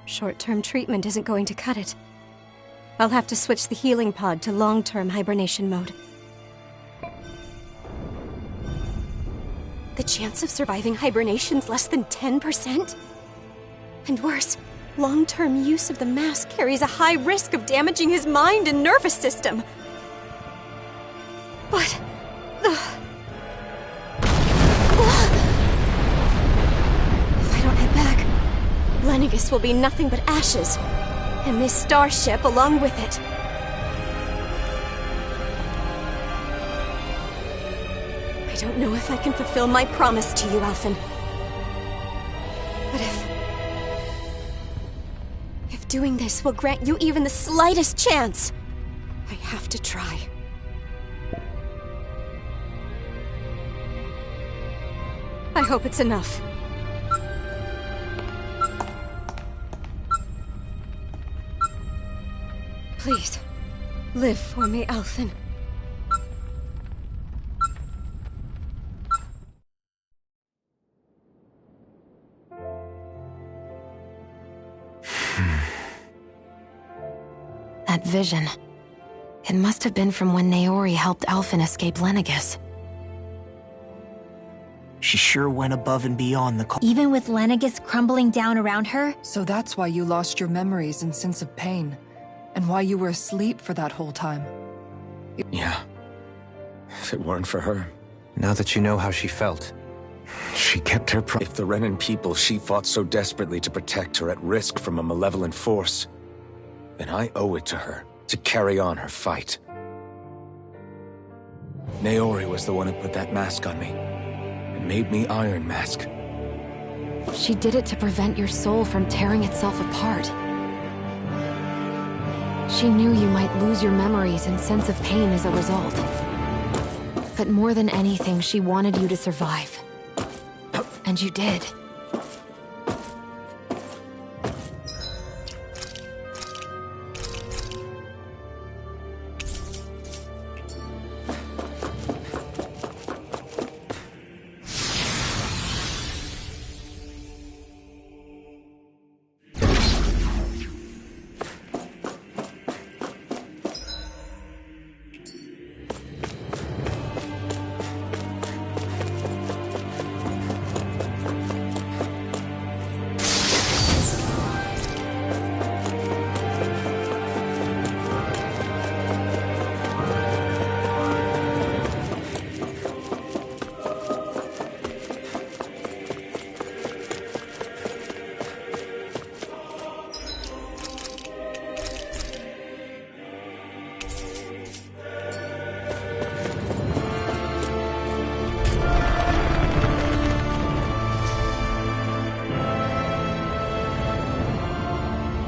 Short-term treatment isn't going to cut it. I'll have to switch the healing pod to long-term hibernation mode. The chance of surviving hibernation's less than 10%? And worse, long-term use of the mask carries a high risk of damaging his mind and nervous system. But... If I don't head back, Lenegis will be nothing but ashes, and this starship along with it. I don't know if I can fulfill my promise to you, Alphen. But if doing this will grant you even the slightest chance, I have to try. I hope it's enough. Please, live for me, Alphen. That vision. It must have been from when Naori helped Alphen escape Lenegis. She sure went above and beyond the call. Even with Lenegis crumbling down around her? So that's why you lost your memories and sense of pain. And why you were asleep for that whole time. Yeah. If it weren't for her. Now that you know how she felt. She kept her If the Renan people she fought so desperately to protect are at risk from a malevolent force, then I owe it to her to carry on her fight. Naori was the one who put that mask on me, and made me Iron Mask. She did it to prevent your soul from tearing itself apart. She knew you might lose your memories and sense of pain as a result. But more than anything, she wanted you to survive. And you did.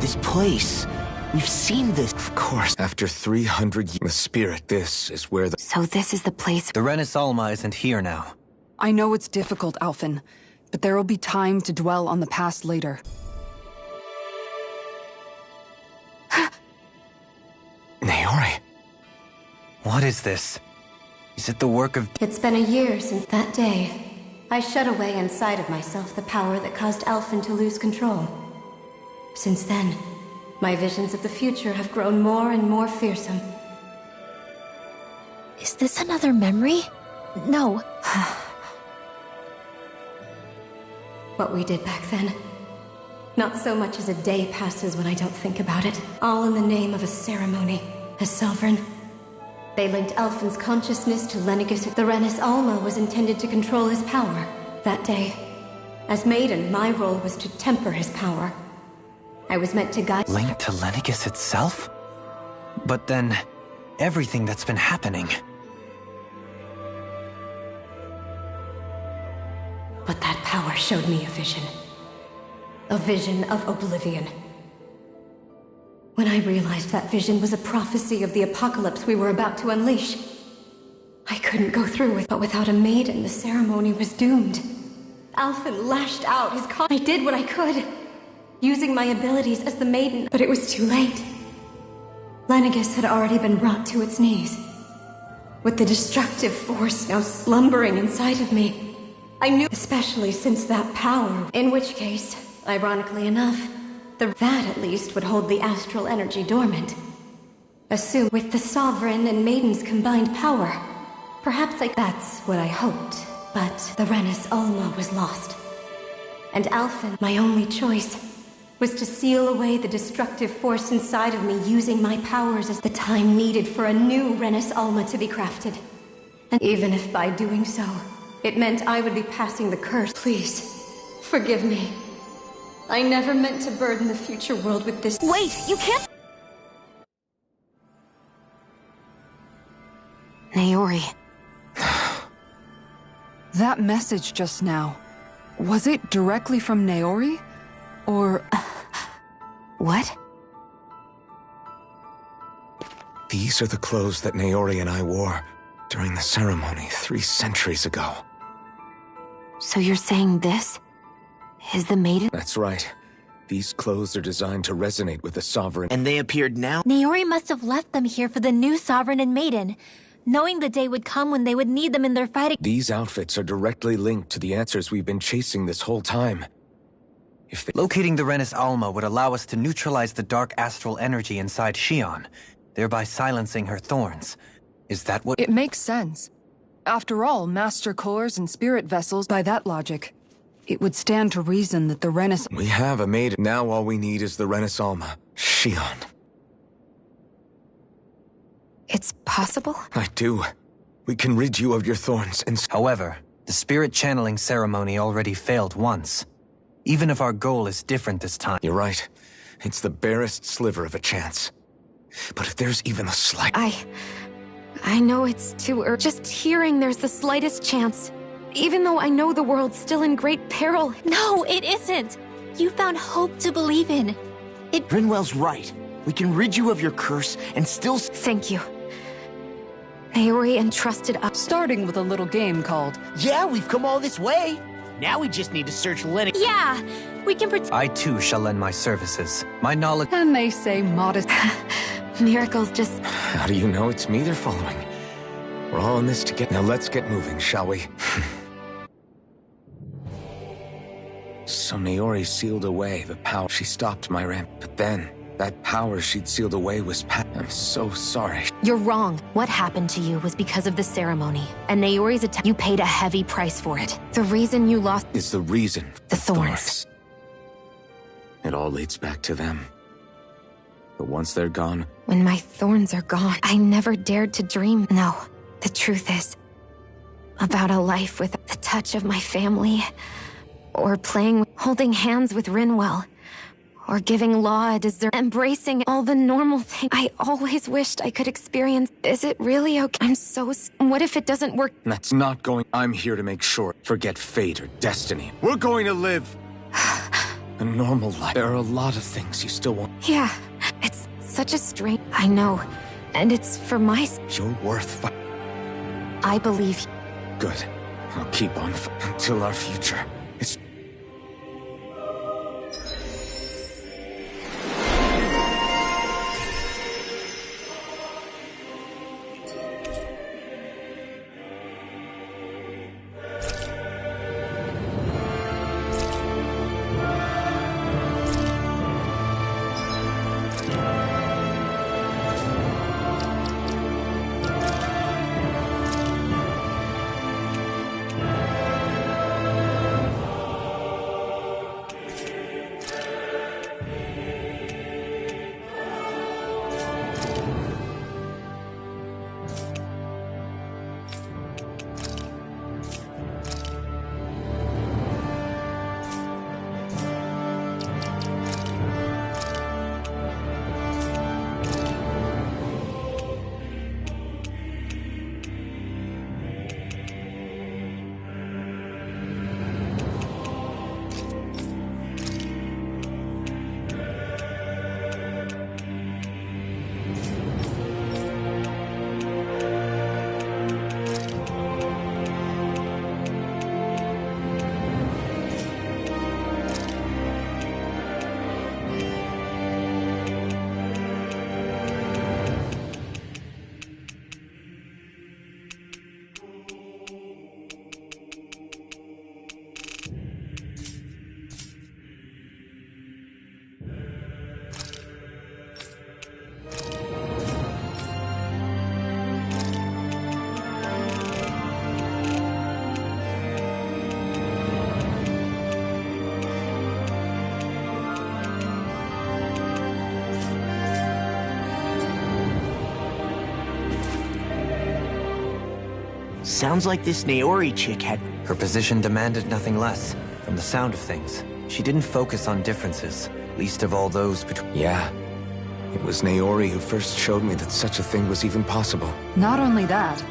This place. We've seen this. Of course. After 300 years, the spirit, this is where the... So this is the place... The Renis Alma isn't here now. I know it's difficult, Alphen, but there will be time to dwell on the past later. Naori. What is this? Is it the work of... It's been a year since that day. I shut away inside of myself the power that caused Alphen to lose control. Since then, my visions of the future have grown more and more fearsome. Is this another memory? No. what we did back then. Not so much as a day passes when I don't think about it. All in the name of a ceremony. A sovereign. They linked Alphen's consciousness to Lenegis. The Renis Alma was intended to control his power that day. As Maiden, my role was to temper his power. I was meant to guide— Linked to Lenegis itself? But then, everything that's been happening. But that power showed me a vision. A vision of oblivion. When I realized that vision was a prophecy of the apocalypse we were about to unleash, I couldn't go through with it. But without a maiden, the ceremony was doomed. Alphen lashed out his I did what I could, using my abilities as the maiden, but it was too late. Lenegis had already been brought to its knees. With the destructive force now slumbering inside of me, I knew, especially since that power, in which case, ironically enough, that at least would hold the astral energy dormant. Assume with the Sovereign and Maiden's combined power, perhaps that's what I hoped. But the Renis Alma was lost. And Alphen, my only choice, was to seal away the destructive force inside of me using my powers as the time needed for a new Renis Alma to be crafted. And even if by doing so, it meant I would be passing the curse. Please, forgive me. I never meant to burden the future world with this— Wait, you can't— Naori. That message just now, was it directly from Naori? Or— What? These are the clothes that Naori and I wore during the ceremony 3 centuries ago. So you're saying this is the maiden? That's right. These clothes are designed to resonate with the Sovereign. And they appeared now? Naori must have left them here for the new Sovereign and Maiden, knowing the day would come when they would need them in their fight. These outfits are directly linked to the answers we've been chasing this whole time. Locating the Renis Alma would allow us to neutralize the dark astral energy inside Xion, thereby silencing her thorns. Is that what— It makes sense. After all, Master Cores and Spirit Vessels, by that logic, it would stand to reason that the Renis— We have a maiden. Now all we need is the Renis Alma. Xion. It's possible? I do. We can rid you of your thorns and— However, the spirit channeling ceremony already failed once. Even if our goal is different this time— You're right. It's the barest sliver of a chance. But if there's even a slight— I know it's too early. Just hearing there's the slightest chance, even though I know the world's still in great peril. No, it isn't! You found hope to believe in. Rinwell's right. We can rid you of your curse and still— Thank you. Naori entrusted us— Starting with a little game called— Yeah, we've come all this way. Now we just need to search Lenegis. Yeah, we can pretend— I too shall lend my services. My knowledge— And they say modest— Miracles just— How do you know it's me they're following? We're all in this together. Now let's get moving, shall we? So Naori sealed away the power. She stopped my ramp, but then that power she'd sealed away was I'm so sorry. You're wrong. What happened to you was because of the ceremony. And Naori's attack— You paid a heavy price for it. The reason you lost— Is the reason for the thorns. It all leads back to them. But once they're gone— When my thorns are gone, I never dared to dream. No, the truth is, about a life with the touch of my family, or holding hands with Rinwell, or giving Law a dessert, embracing all the normal things I always wished I could experience. Is it really okay? I'm so— What if it doesn't work? That's not going— I'm here to make sure. Forget fate or destiny. We're going to live a normal life. There are a lot of things you still want. Yeah, it's such a strange— I know, and it's for my— You're worth I believe— Good. I'll keep on until our future. It's— Sounds like this Naori chick had... Her position demanded nothing less. From the sound of things, she didn't focus on differences, least of all those between... Yeah. It was Naori who first showed me that such a thing was even possible. Not only that,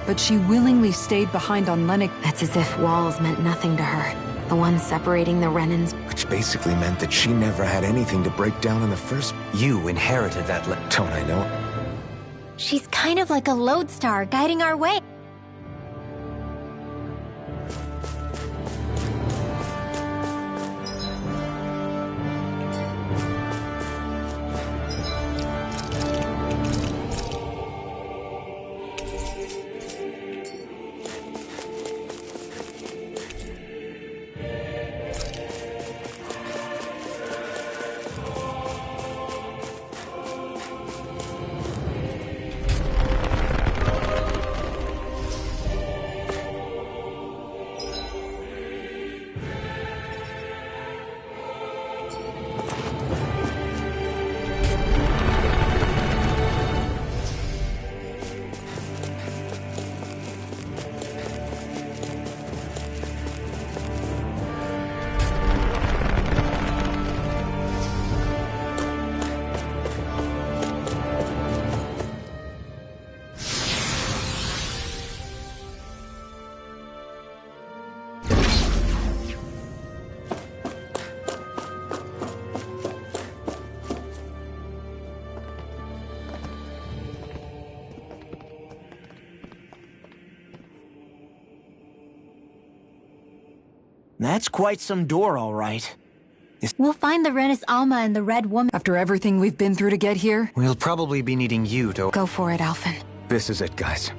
but she willingly stayed behind on Lennox. It's as if walls meant nothing to her. The one separating the Renans. Which basically meant that she never had anything to break down in the first... You inherited that Don't I know? She's kind of like a lodestar guiding our way. That's quite some door, all right. We'll find the Renis Alma and the Red Woman. After everything we've been through to get here? We'll probably be needing you to... Go for it, Alphen. This is it, guys.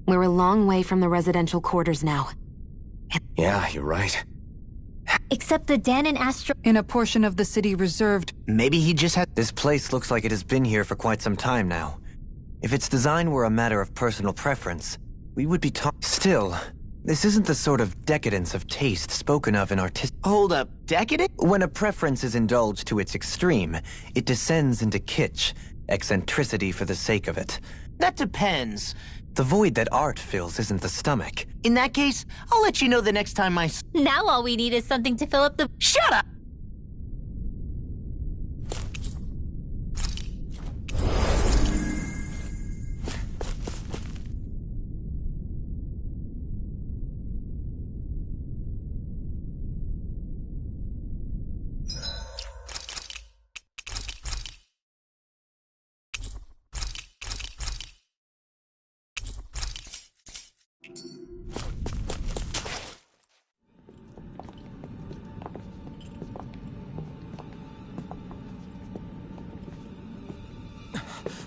We're a long way from the residential quarters now. Yeah, you're right. Except the Dahnan Astro... In a portion of the city reserved... Maybe he just had... This place looks like it has been here for quite some time now. If its design were a matter of personal preference, we would be Still, this isn't the sort of decadence of taste spoken of in artistic... Hold up, decadent? When a preference is indulged to its extreme, it descends into kitsch, eccentricity for the sake of it. That depends. The void that art fills isn't the stomach. In that case, I'll let you know the next time I... Now all we need is something to fill up the... Shut up!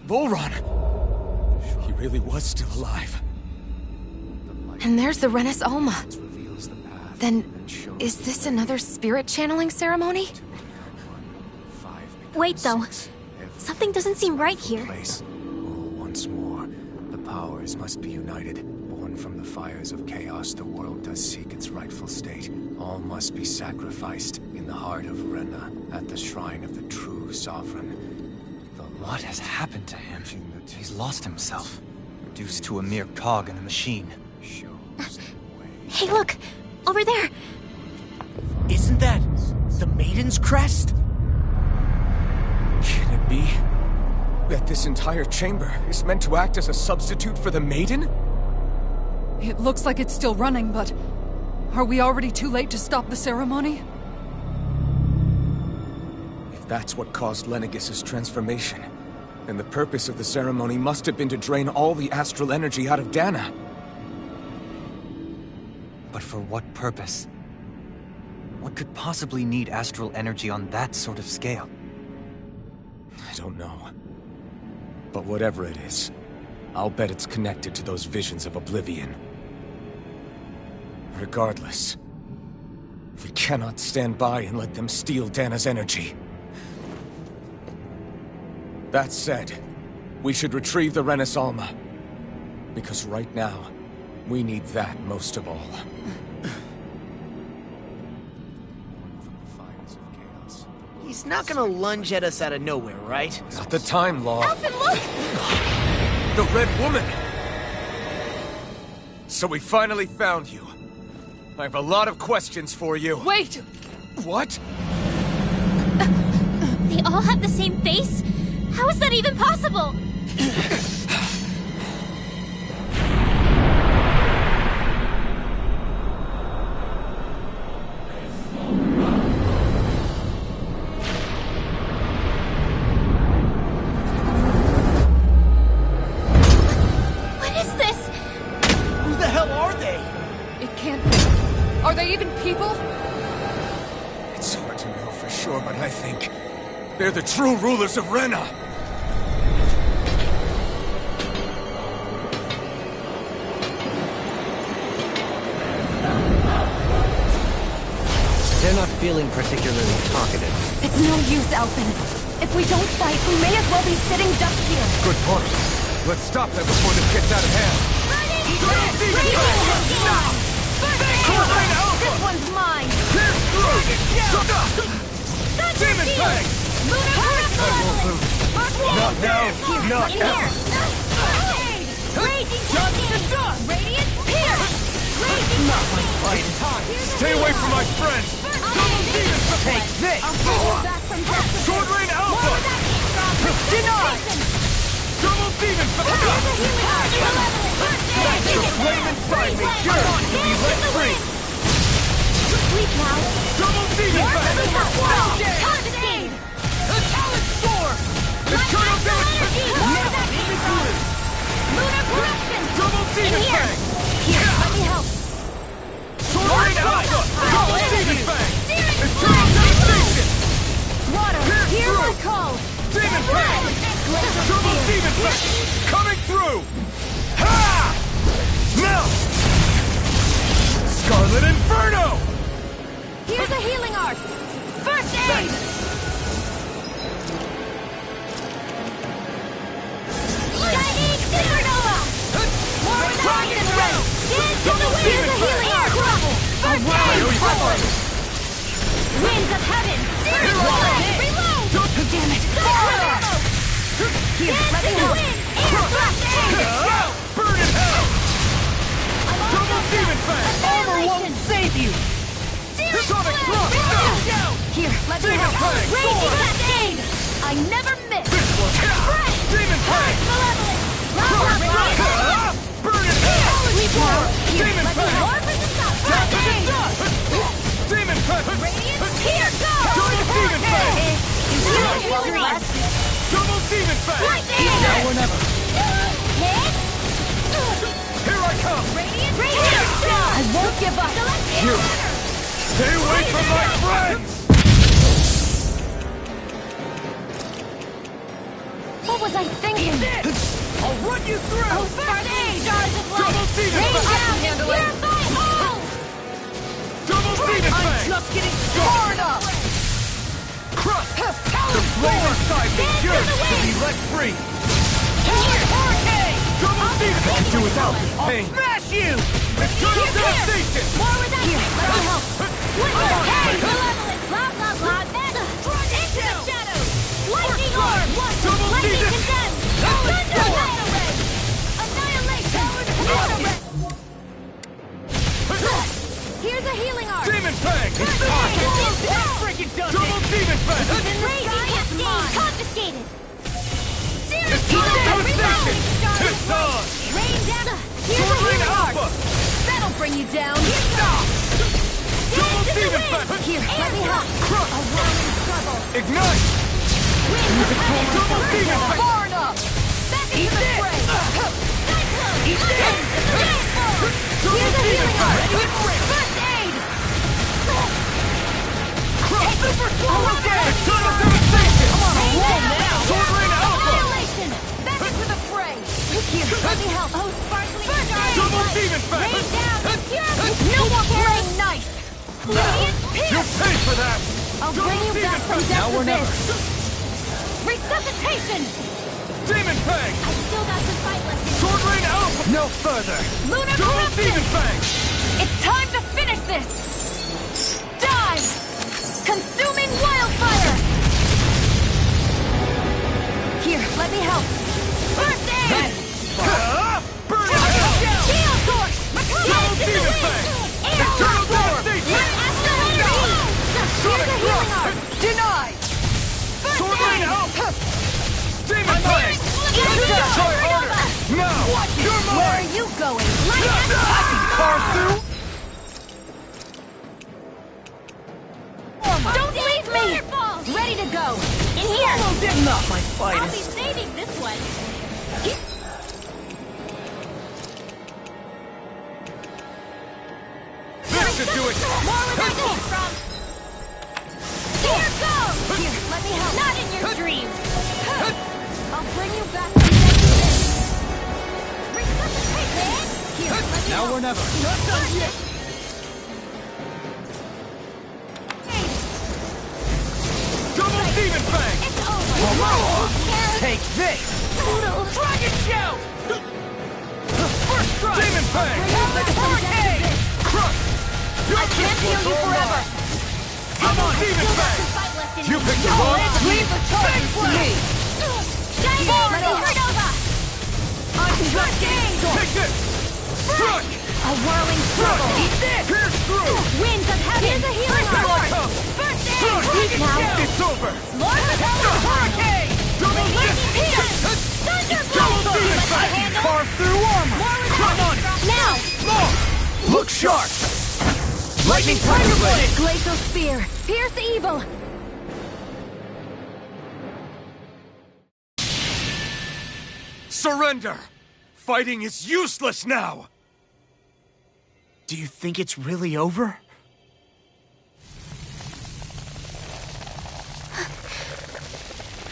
Volron! He really was still alive. And there's the Renis Alma. Then, is this another spirit channeling ceremony? Wait, though. Something doesn't seem right here. Once more, the powers must be united. Born from the fires of chaos, the world does seek its rightful state. All must be sacrificed in the heart of Renna, at the shrine of the true sovereign. What has happened to him? He's lost himself, reduced to a mere cog in the machine. Hey, look! Over there! Isn't that the Maiden's crest? Can it be that this entire chamber is meant to act as a substitute for the Maiden? It looks like it's still running, but... Are we already too late to stop the ceremony? If that's what caused Lenegis' transformation, then the purpose of the ceremony must have been to drain all the astral energy out of Dahna. But for what purpose? What could possibly need astral energy on that sort of scale? I don't know. But whatever it is, I'll bet it's connected to those visions of oblivion. Regardless, We cannot stand by and let them steal Dana's energy. That said, we should retrieve the Renis Alma. Because right now, we need that most of all. He's not gonna lunge at us out of nowhere, right? Not the time, Law. Alphen, look! The Red Woman! So we finally found you. I have a lot of questions for you. Wait! What? They all have the same face? How is that even possible? What is this? Who the hell are they? It can't be. Are they even people? It's hard to know for sure, but I think they're the true rulers of Rena. They're not feeling particularly talkative. It's no use, Alphen. If we don't fight, we may as well be sitting ducks here. Good point. Let's stop them before this gets out of hand. This one's mine! Demon Fang! Not now! Not in here! Raging Cascade! Radiant Pierce! Raging Not my fight time! Stay away from my friend! Take this! Sword Rain Alpha! Denied! Double Demon Fang! The flame inside me yearns to be let free! Sleep now! Double Demon Fang! Confiscate! The Talent Storm! Eternal Damage! Lunar Corruption! Double Demon Fang! Here, let me help! Sword Rain Alpha! Double Demon Fang! Eternal Devastation! Water, hear my call! Demon Fang! Double Demon Fang! Coming through! Ha! Now! Scarlet Inferno! Here's a healing art! First aid! Shining Supernova! More Dragon Ray! Dance in the wind! Here's a healing art! First aid! Forward! Winds of Heaven! Reload! Damn it! Here, let me help! First aid! Burn in hell! Double Demon Fang! Armor won't save you! Sonic Thrust! Here, let me Demon help! Fang! Raging Cascade! I never miss! Demon Fang! Malevolent! Lava Rock! Burn in hell! Reborn! Here, Demon let me Fang! help! First aid! Demon Fang! Radiant! Here, go! Double Demon Fang! Double Demon Fang! Now or never! Hit! Here I come! Radiant! I won't give up! You! Stay away from my friends! What was I thinking? I'll run you through! Oh, first aid! Stars of light! Double Demon Rain Fang! down and purify all! Double Demon Fang! I'm just getting started up! Crush! The flame inside me yearns to be let free! Hurricane! Double Demon Fang! Do without this pain. Smash you! Eternal Devastation! More with that! Let me help! Winter Head! Malevolent! Blah, blah, blah! Into the shadows! Lightning Orb! Double Lightning Demon! Condemned! Thunder Battle Ray! Annihilation! Water Ray! Here's a healing art! Demon Fang! Freaking done! Double Demon Fang! Raging Cascade! Confiscated! Eternal Devastation! It's on! Rain down! Here's Sword a Rain healing art! Alpha! That'll bring you down! Double Demon Fang! Here, let me help! A whirling struggle! Ignite! Double Demon Fang! Far enough! Back into the fray! Cyclone! Here's a healing art! First aid! Super Sword! Eternal Devastation! I'm on a roll now! Sword Rain Alpha! Annihilation! Back into the fray! Here, let me help! Oh, sparkling stars! Double Demon Fang! Rain down and pure! No more playing nice! Radiant Pay for that! I'll bring you back from death's abyss! Resuscitation! Demon Fang! I still got some fight left in me. Sword Rain Alpha! No further! Lunar Double Corruption! Demon Fang! It's time to finish this! Die! Consuming Wildfire! Here, let me help. First aid! Burn it out! Shield Torch! Double Demon Fang! Eternal Devastation! Here's a healing arm! Denied! Sword Rain Alpha! Demon Fang! Try harder! Now! You're mine! Where are you going? Light I can carve through! Don't leave me! Ready to go! In here! Not my I'll be finest. saving this one! This should do it! More where that came from! Here goes! Here, let me help! Not in your dreams! I'll bring you back from death. Resuscitate, man! Here, let me Now help! or never! Not done yet! Double Demon Fang! It's over! Take this! Dragon Shout! First strike! Demon Fang! Hurricane! Crush! I can't heal you forever! Double Demon Fang! You picked the wrong... Leave the charge to me! Supernova! Take this! Crush! A whirling struggle! Eat this! Pierce through! Winds of heaven! Here's a healing Here I arm! come! First aid! Crush! Dragon Shout! It's over! Lord of Hell! Hurricane! Double Lightning Peter! Thunderbolt! Double Demon Fang! Carve through armor! Come on it! Now! More! Look sharp! Lightning Thunder Blade! Glacial Spear! Pierce evil! Surrender! Fighting is useless now! Do you think it's really over?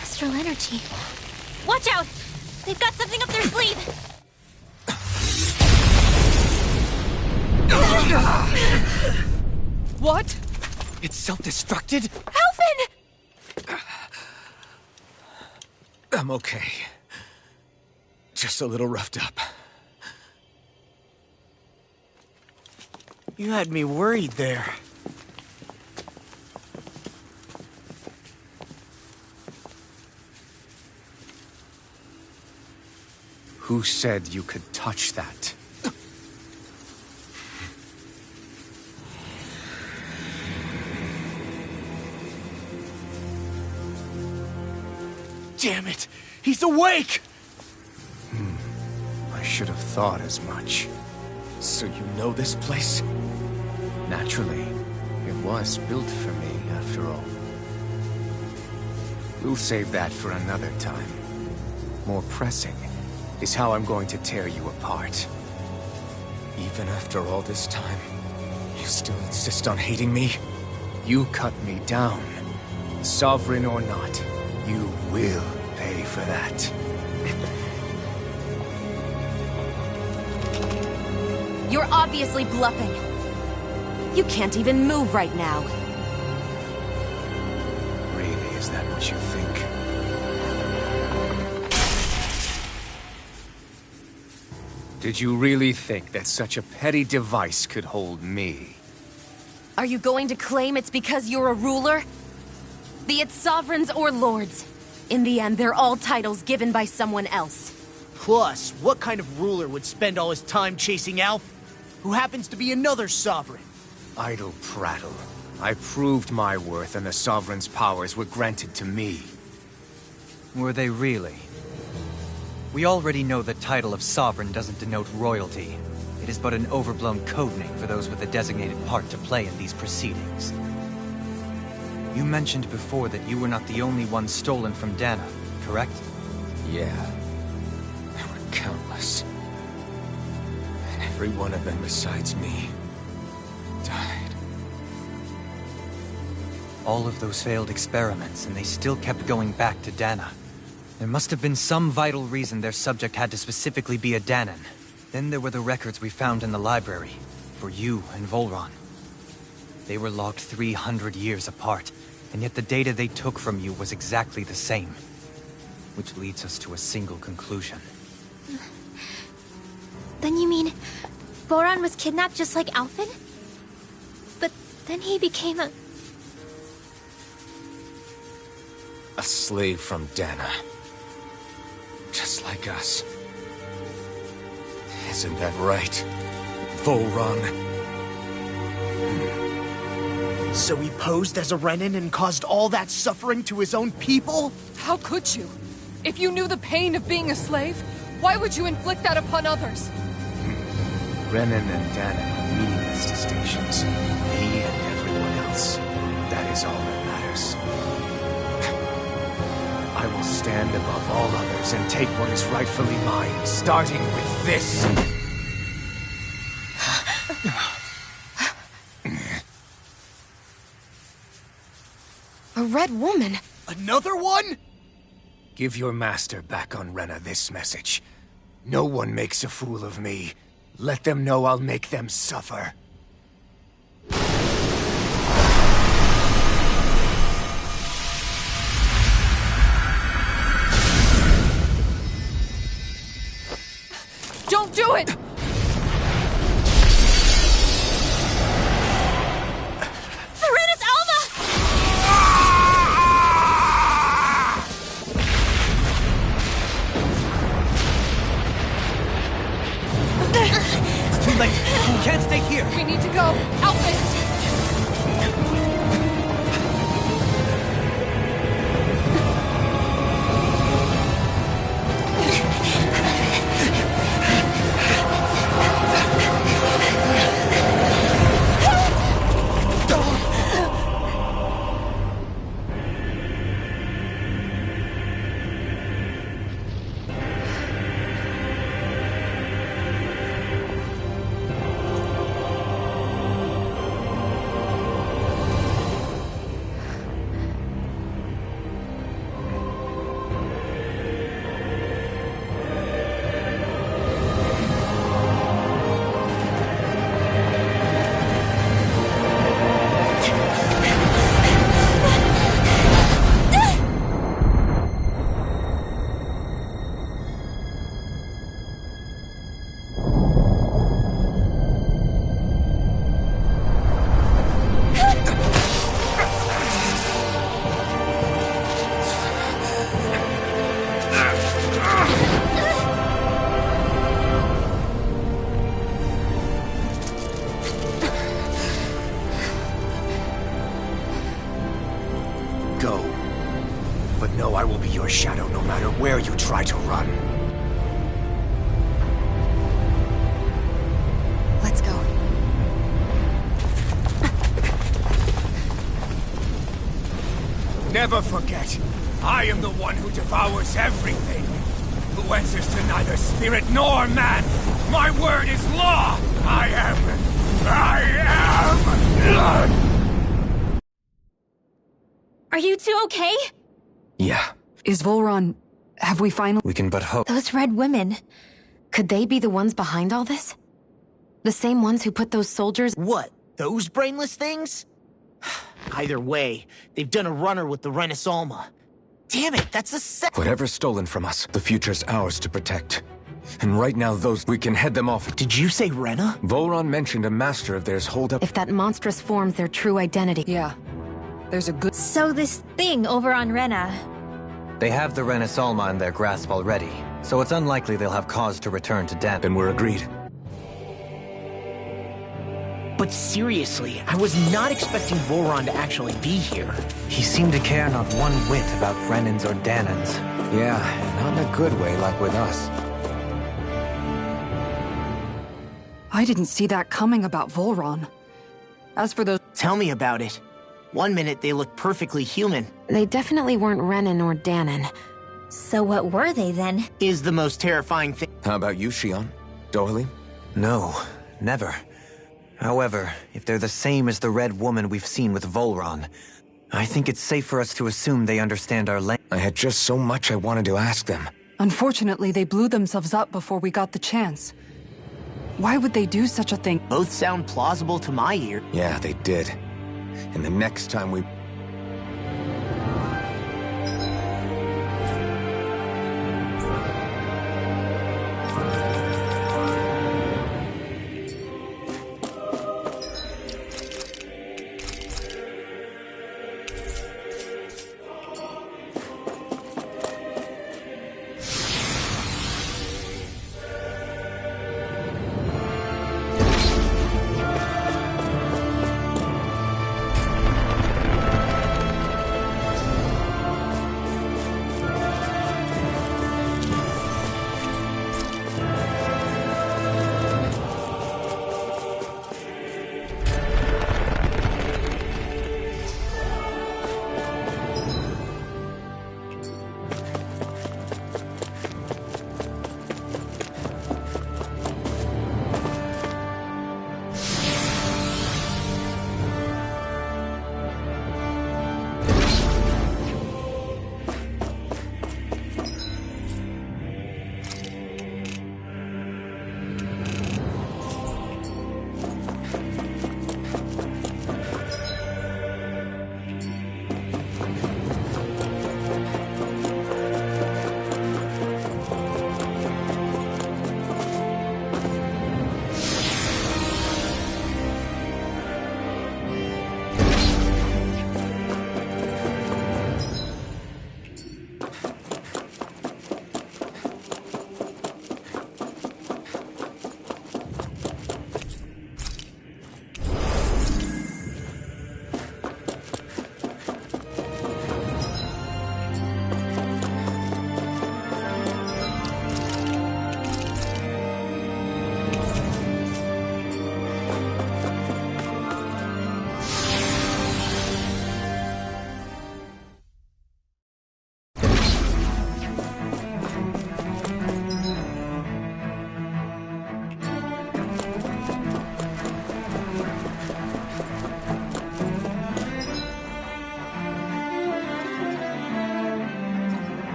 Astral energy. Watch out! They've got something up their sleeve! What? It's self-destructed? Alphen! I'm okay. Just a little roughed up. You had me worried there. Who said you could touch that? Damn it! He's awake! I should have thought as much. So you know this place? Naturally, it was built for me, after all. We'll save that for another time. More pressing is how I'm going to tear you apart. Even after all this time, you still insist on hating me? You cut me down. Sovereign or not, you will pay for that. You're obviously bluffing. You can't even move right now. Really, is that what you think? Did you really think that such a petty device could hold me? Are you going to claim it's because you're a ruler? Be it sovereigns or lords. In the end, they're all titles given by someone else. Plus, what kind of ruler would spend all his time chasing Alf, who happens to be another sovereign? Idle prattle. I proved my worth and the Sovereign's powers were granted to me. Were they really? We already know the title of Sovereign doesn't denote royalty. It is but an overblown code name for those with a designated part to play in these proceedings. You mentioned before that you were not the only one stolen from Dana, correct? Yeah. There were countless. And every one of them besides me died. All of those failed experiments, and they still kept going back to Dana. There must have been some vital reason their subject had to specifically be a Danan. Then there were the records we found in the library, for you and Volron. They were locked 300 years apart, and yet the data they took from you was exactly the same. Which leads us to a single conclusion. Then you mean Voron was kidnapped just like Alphen? But then he became a slave from Dana. Just like us. Isn't that right, Voron? So he posed as a Renin and caused all that suffering to his own people? How could you? If you knew the pain of being a slave, why would you inflict that upon others? Renin and Dana are meaningless distinctions. He and everyone else. That is all that matters. I will stand above all others and take what is rightfully mine, starting with this. A red woman? Another one? Give your master back on Rena this message. No one makes a fool of me. Let them know I'll make them suffer. Don't do it! Serenus Alma! It's too late. We can't stay here. We need to go. Alphen! Go. But know I will be your shadow no matter where you try to run. Let's go. Never forget, I am the one who devours everything. Who answers to neither spirit nor man. My word is law. I am. Are you two okay? Yeah. Is Volron... have we finally... We can but hope. Those red women. Could they be the ones behind all this? The same ones who put those soldiers... What? Those brainless things? Either way, they've done a runner with the Renis Alma. Damn it, that's a Whatever's stolen from us, the future's ours to protect. And right now, we can head them off. Did you say Rena? Volron mentioned a master of theirs holed up... If that monstrous form's their true identity. Yeah. There's a good... So this thing over on Rena... They have the Renis Alma in their grasp already, so it's unlikely they'll have cause to return to Dana. Then we're agreed. But seriously, I was not expecting Voron to actually be here. He seemed to care not one whit about Renins or Danans. Yeah, not in a good way like with us. I didn't see that coming about Volron. As for those... Tell me about it. One minute they look perfectly human. They definitely weren't Renin or Danan. So what were they then? Is the most terrifying thing. How about you, Shion? Dohalim? No, never. However, if they're the same as the Red Woman we've seen with Volron, I think it's safe for us to assume they understand our language. I had just so much I wanted to ask them. Unfortunately, they blew themselves up before we got the chance. Why would they do such a thing? Both sound plausible to my ear. Yeah, they did. And the next time we...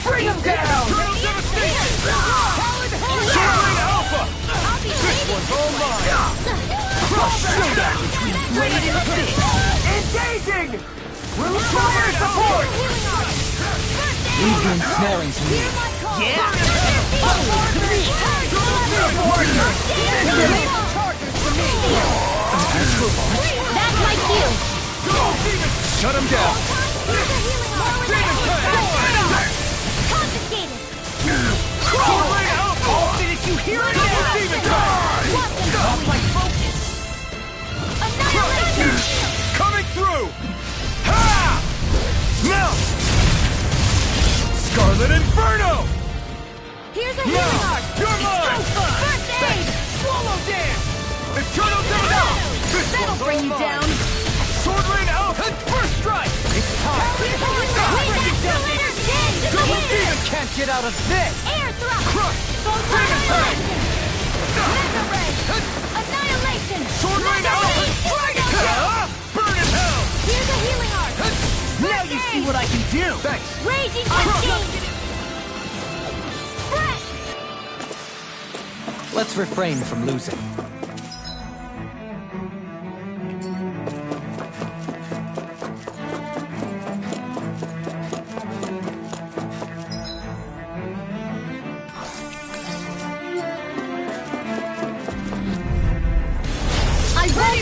Bring him down! Turtle devastation! Soaring Alpha! This one's all mine! Crush showdown between Blade and Fish! Engaging! Fire support! Leave your ensnaring to me. Yeah! That's my cue! Shut him down! Confiscated! I'll finish you here and now! Off my focus! Annihilation! Coming through! Ha! Now! Scarlet Inferno! Here's a healing arc! You're mine! First aid! Swallow dance! Eternal Dividend! That'll bring you down! Sword Rain out! First strike! It's time! Double Demon Can't get out of this! Air thrust! Crush! Demon Ray! Mega Ray! Annihilation! Sword Rain out! Burn in hell! Here's a healing arc! Now you see what I can do! Thanks! Raging Cascade! Let's refrain from losing.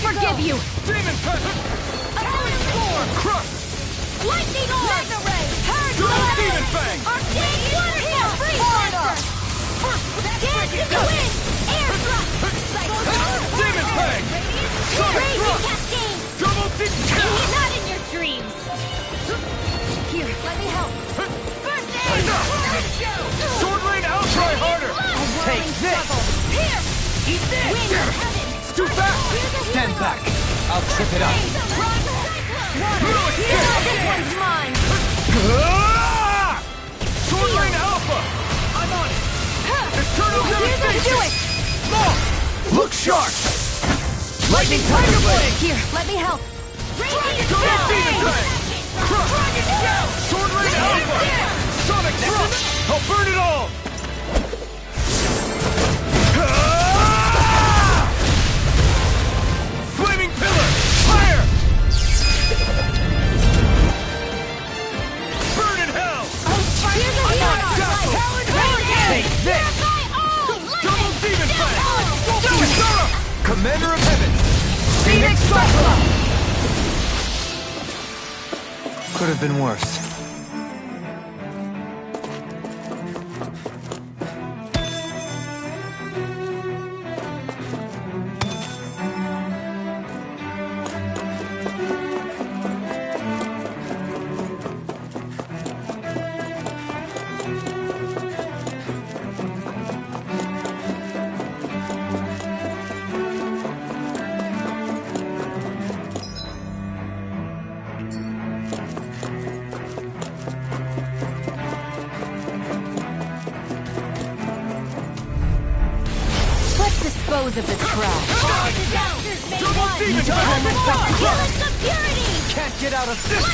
Forgive you! Demon Peasant! Talon Storm! Crush! Lightning Orb! Mega Ray! Double Demon Fang! Arcane Water Hill! Free Slicer! Dance in the wind! Air thrust! Demon Fang! Sonic Raging Thrust! Cascade! Double Demon! Not in your dreams! Here, let me help! First aid! Sword Rain out! Try harder! Take this! Here! Eat this! Wind of Heaven! It's too fast! Stand back. I'll trip it up. This one's mine! Sword Rain Alpha! I'm on it! Eternal Devastation! Do it! Look sharp! Lightning Tiger Blade! Here, let me help! Double Demon Fang! Crush! Sword Rain Alpha! Sonic Thrust! I'll burn it all! been worse. Dispose of the trash. Can't get out of this.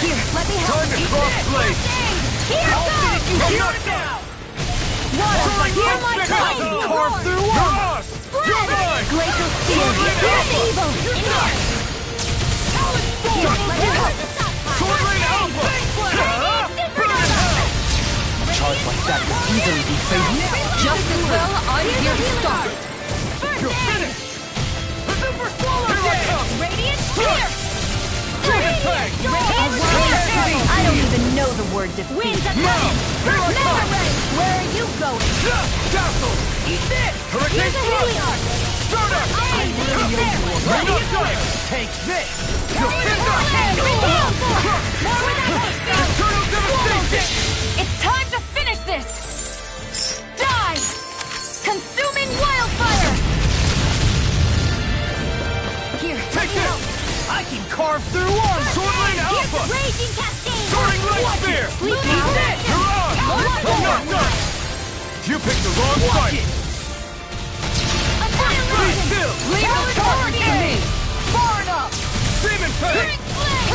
Here, let me help. Time to cross-blade. Here goes. Hear it now. Hear my blade. Carve through one. Spread. Glacial steel. Hear the evil. In here. Here, let me help. Sword Rain Alpha. Charge like that could easily be faded. Just as well, I'm here to stop it. You're finished. The Super Swallow Radiant Spear. I don't even know the word defeat. Winds of heaven. Where are you going? Castle. Eat this. Hurricane Here's a healing arc. Starter. I really owe you one. Ready to go. Take this. You're finished. More with that. Eternal devastation. It's time to finish this. Die. Consuming wildfire. Here, take this. I can carve through one. Sword Rain Alpha. Raging cascade. Soaring Light Spear. You're on. I'm not done. You picked the wrong fight. Be still. Leave the target to me. Far enough. Demon Fang.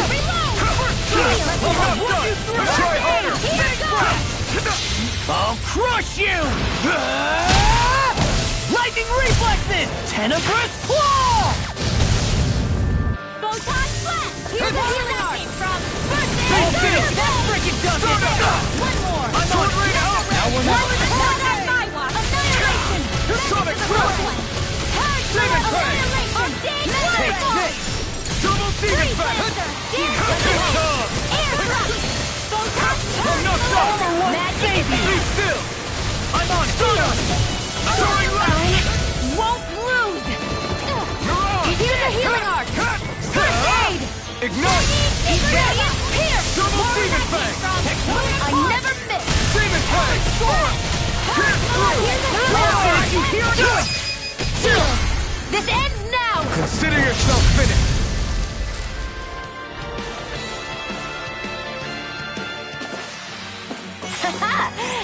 Reload. I'm not done. Let's try harder. I'll crush you! Lightning reflexes! Tenebrous claw! Photon flash. Here's the healing arc. From first Still. that frickin' does it. One more. I'm on Rain Alpha. Now we're not. Annihilation. Sonic Blast. Demon Fang. Take this. Double Demon Fang. Air thrust. I'm not done. Magic. Be still. I'm on. Soaring Light. I won't lose. You're on. Here's a healing arc. First aid. Ignite. Radiant Pierce. Double Demon Fang. I never miss. Demon Fang. Storm. Pierce through. You hear it? This ends now. Consider yourself finished.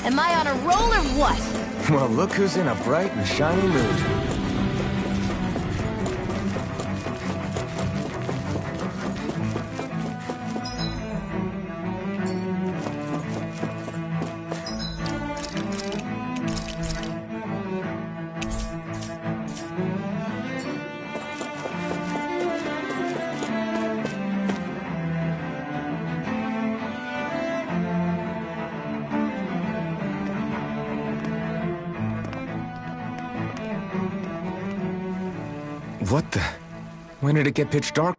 Am I on a roll or what? Well, look who's in a bright and shiny mood. What the? When did it get pitch dark?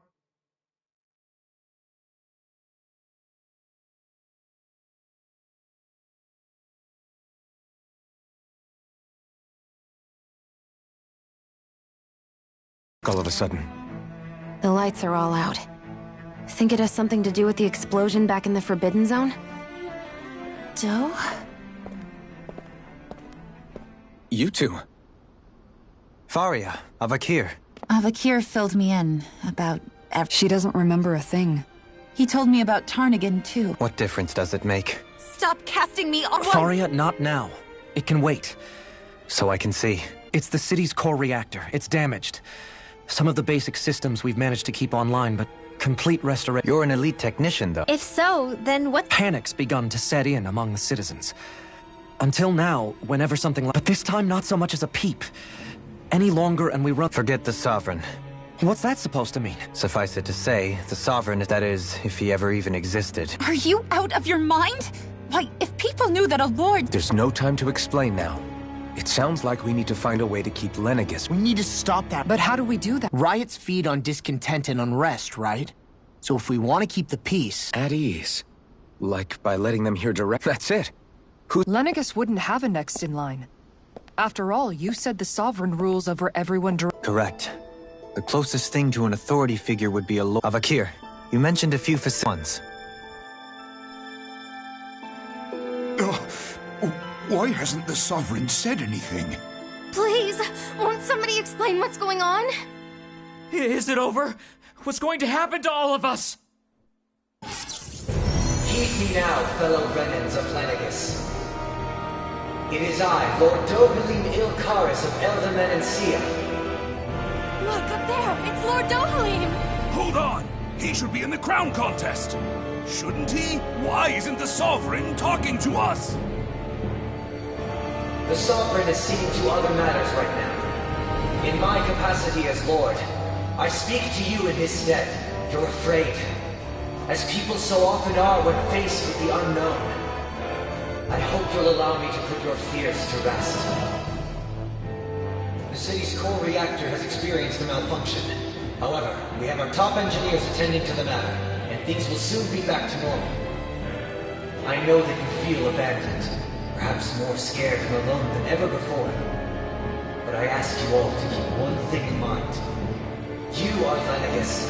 All of a sudden. The lights are all out. Think it has something to do with the explosion back in the Forbidden Zone? Doe? You two. Faria, Avakir. Avakir filled me in about She doesn't remember a thing. He told me about Tarnigan, too. What difference does it make? Stop casting me off! Faria, not now. It can wait. So I can see. It's the city's core reactor. It's damaged. Some of the basic systems we've managed to keep online, but complete restoration... You're an elite technician, though. If so, then what? Panic's begun to set in among the citizens. Until now, whenever something like... But this time, not so much as a peep. Any longer and we run... Forget the Sovereign. What's that supposed to mean? Suffice it to say, the Sovereign, that is, if he ever even existed. Are you out of your mind? Why, if people knew that a lord... There's no time to explain now. It sounds like we need to find a way to keep Lenegis. We need to stop that. But how do we do that? Riots feed on discontent and unrest, right? So if we want to keep the peace... At ease. Like by letting them hear direct... That's it. Lenegus wouldn't have a next in line. After all, you said the Sovereign rules over everyone Correct. The closest thing to an authority figure would be a lord. Avakir, you mentioned a few facilities. Why hasn't the Sovereign said anything? Please, won't somebody explain what's going on? Is it over? What's going to happen to all of us? Heed me now, fellow Renans of Lenegus. It is I, Lord Dohalim Ilkaris of Eldaman and Sia. Look, up there! It's Lord Dohalim! Hold on! He should be in the crown contest! Shouldn't he? Why isn't the Sovereign talking to us? The Sovereign is seeing to other matters right now. In my capacity as Lord, I speak to you in his stead. You're afraid. As people so often are when faced with the unknown. I hope you'll allow me to put your fears to rest. The city's core reactor has experienced a malfunction. However, we have our top engineers attending to the matter, and things will soon be back to normal. I know that you feel abandoned, perhaps more scared and alone than ever before. But I ask you all to keep one thing in mind. You are Lenegus,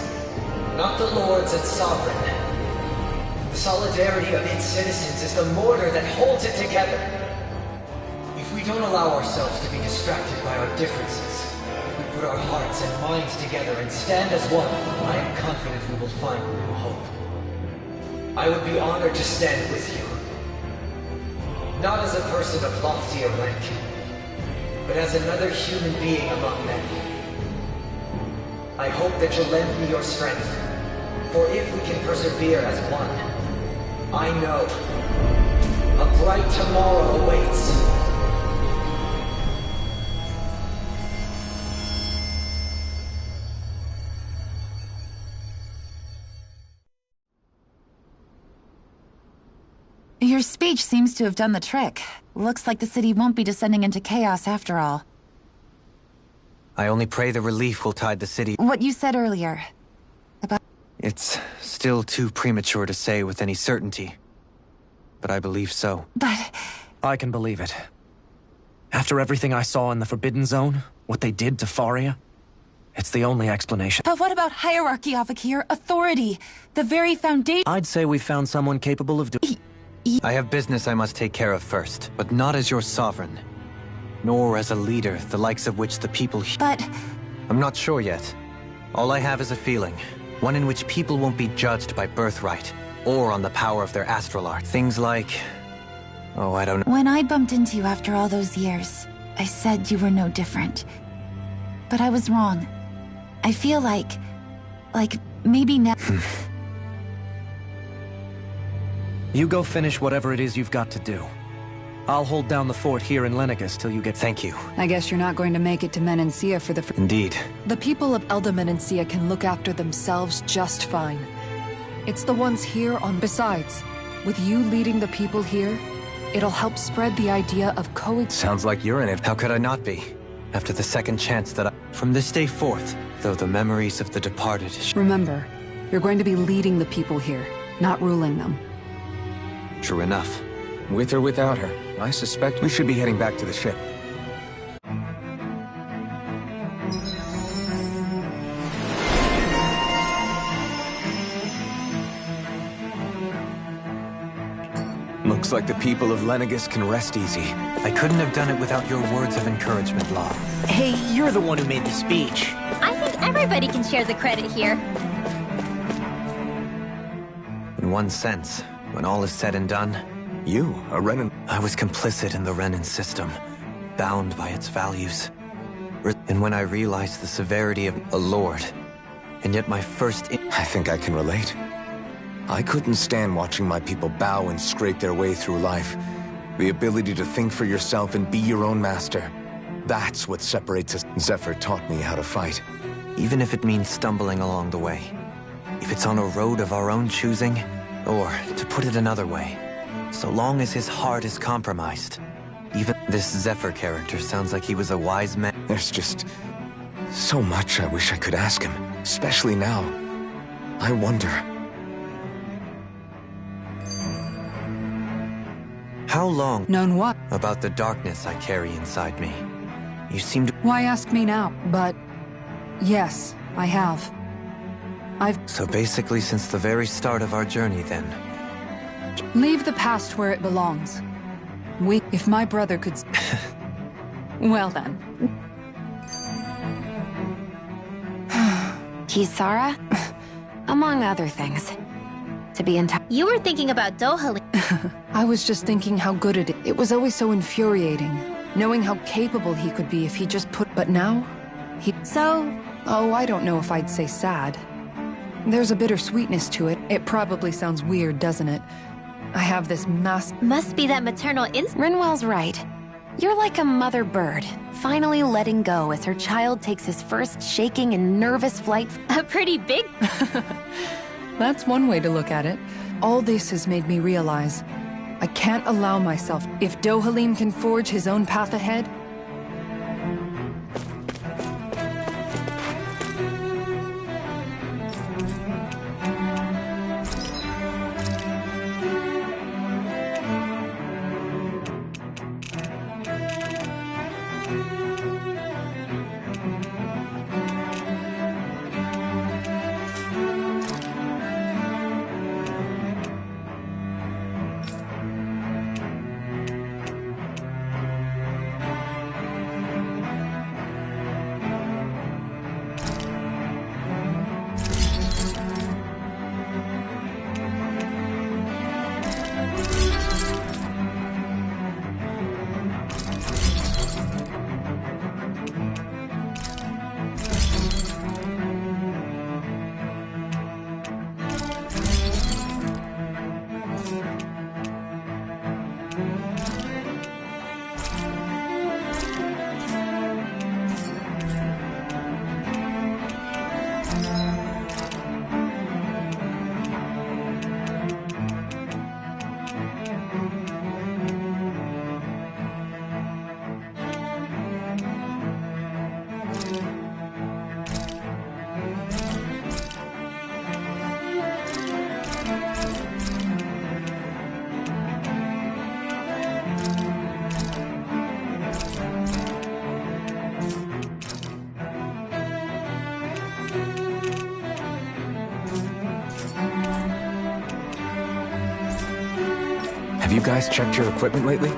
not the Lords and Sovereign. The solidarity of its citizens is the mortar that holds it together. If we don't allow ourselves to be distracted by our differences, if we put our hearts and minds together and stand as one, I am confident we will find new hope. I would be honored to stand with you. Not as a person of loftier rank, but as another human being among many. I hope that you'll lend me your strength, for if we can persevere as one, I know a bright tomorrow awaits. Your speech seems to have done the trick. Looks like the city won't be descending into chaos after all. I only pray the relief will tide the city. What you said earlier. It's still too premature to say with any certainty. But I believe so. But... I can believe it. After everything I saw in the Forbidden Zone, what they did to Faria, it's the only explanation. But what about hierarchy, Avakir? Authority? The very foundation... I'd say we found someone capable of doing... I have business I must take care of first, but not as your sovereign. Nor as a leader, the likes of which the people... But... I'm not sure yet. All I have is a feeling. One in which people won't be judged by birthright, or on the power of their astral art. Things like... Oh, I don't know. When I bumped into you after all those years, I said you were no different. But I was wrong. I feel like maybe now... You go finish whatever it is you've got to do. I'll hold down the fort here in Lenegus till you get... Thank you. I guess you're not going to make it to Menancia for the... Indeed. The people of Elda Menancia can look after themselves just fine. It's the ones here on... Besides, with you leading the people here, it'll help spread the idea of coexistence. Sounds like you're in it. How could I not be? After the second chance that I... From this day forth, though the memories of the departed... Remember, you're going to be leading the people here, not ruling them. True enough. With or without her, I suspect we should be heading back to the ship. Looks like the people of Lenegus can rest easy. I couldn't have done it without your words of encouragement, Law. Hey, you're the one who made the speech. I think everybody can share the credit here. In one sense, when all is said and done... You, a Renan... I was complicit in the Renan system, bound by its values. And when I realized the severity of a lord, and yet my first... I think I can relate. I couldn't stand watching my people bow and scrape their way through life. The ability to think for yourself and be your own master. That's what separates us. Zephyr taught me how to fight. Even if it means stumbling along the way. If it's on a road of our own choosing, or, to put it another way, so long as his heart is compromised. Even this Zephyr character sounds like he was a wise man. There's just so much I wish I could ask him, especially now. I wonder... How long? Known what? About the darkness I carry inside me. You seem to... Why ask me now? But... yes, I have. So basically since the very start of our journey, then. Leave the past where it belongs. If my brother could... Well then. Kisara? Among other things. To be in touch. You were thinking about Dohalim. I was just thinking how good it is. It was always so infuriating, knowing how capable he could be if he just put... But now, Oh, I don't know if I'd say sad. There's a bittersweetness to it. It probably sounds weird, doesn't it? I have this Must be that maternal instinct. Rinwell's right. You're like a mother bird, finally letting go as her child takes his first shaking and nervous flight. A pretty big... That's one way to look at it. All this has made me realize I can't allow myself... If Dohalim can forge his own path ahead... Have you guys checked your equipment lately?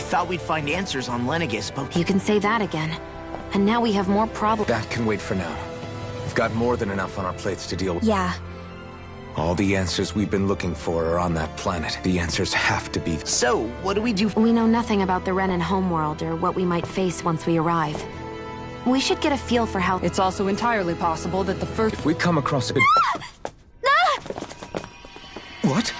thought we'd find answers on Lenegis, but... You can say that again. And now we have more problems. That can wait for now. We've got more than enough on our plates to deal with. Yeah. All the answers we've been looking for are on that planet. The answers have to be... So, what do we do? We know nothing about the Renan homeworld or what we might face once we arrive. We should get a feel for how... It's also entirely possible that the first... If we come across a... What?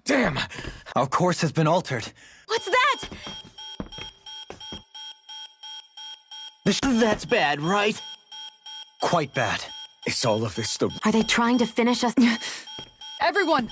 Damn! Our course has been altered. What's that? That's bad, right? Quite bad. Is all of this the... Are they trying to finish us? Everyone!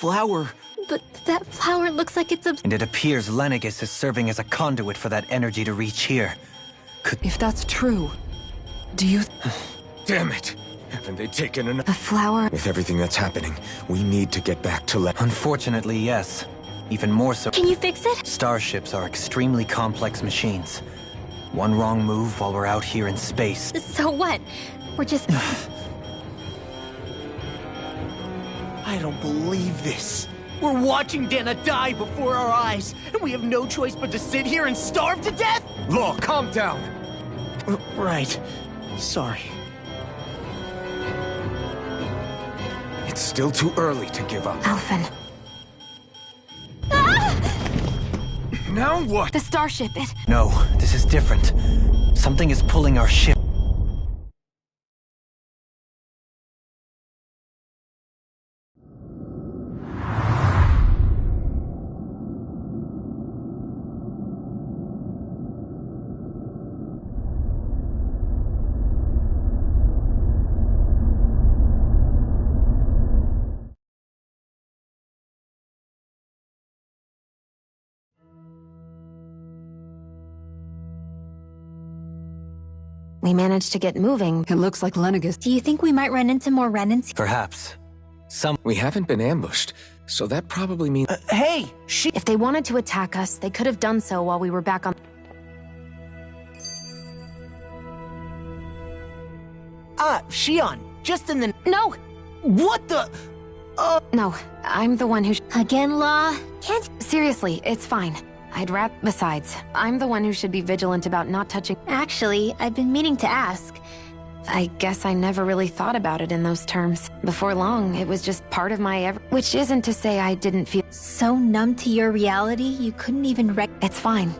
Flower. But that flower looks like it's And it appears Lenegis is serving as a conduit for that energy to reach here. If that's true, do you... Damn it! Haven't they taken enough? The flower... With everything that's happening, we need to get back to Unfortunately, yes. Even more so... Can you fix it? Starships are extremely complex machines. One wrong move while we're out here in space. So what? We're just... I don't believe this. We're watching Dana die before our eyes, and we have no choice but to sit here and starve to death? Law, calm down! Right. Sorry. It's still too early to give up. Alphen. Now what? The starship, it... No, this is different. Something is pulling our ship. We managed to get moving. It looks like Lenegis. Do you think we might run into more Renans? Perhaps. We haven't been ambushed, so that probably means... Hey! If they wanted to attack us, they could have done so while we were back on... Shion, just in the... No! What the... No, I'm the one who Again, Law? Can't... Seriously, it's fine. Besides, I'm the one who should be vigilant about not touching... Actually, I've been meaning to ask. I guess I never really thought about it in those terms. Before long, it was just part of my which isn't to say I didn't feel... So numb to your reality, you couldn't even It's fine.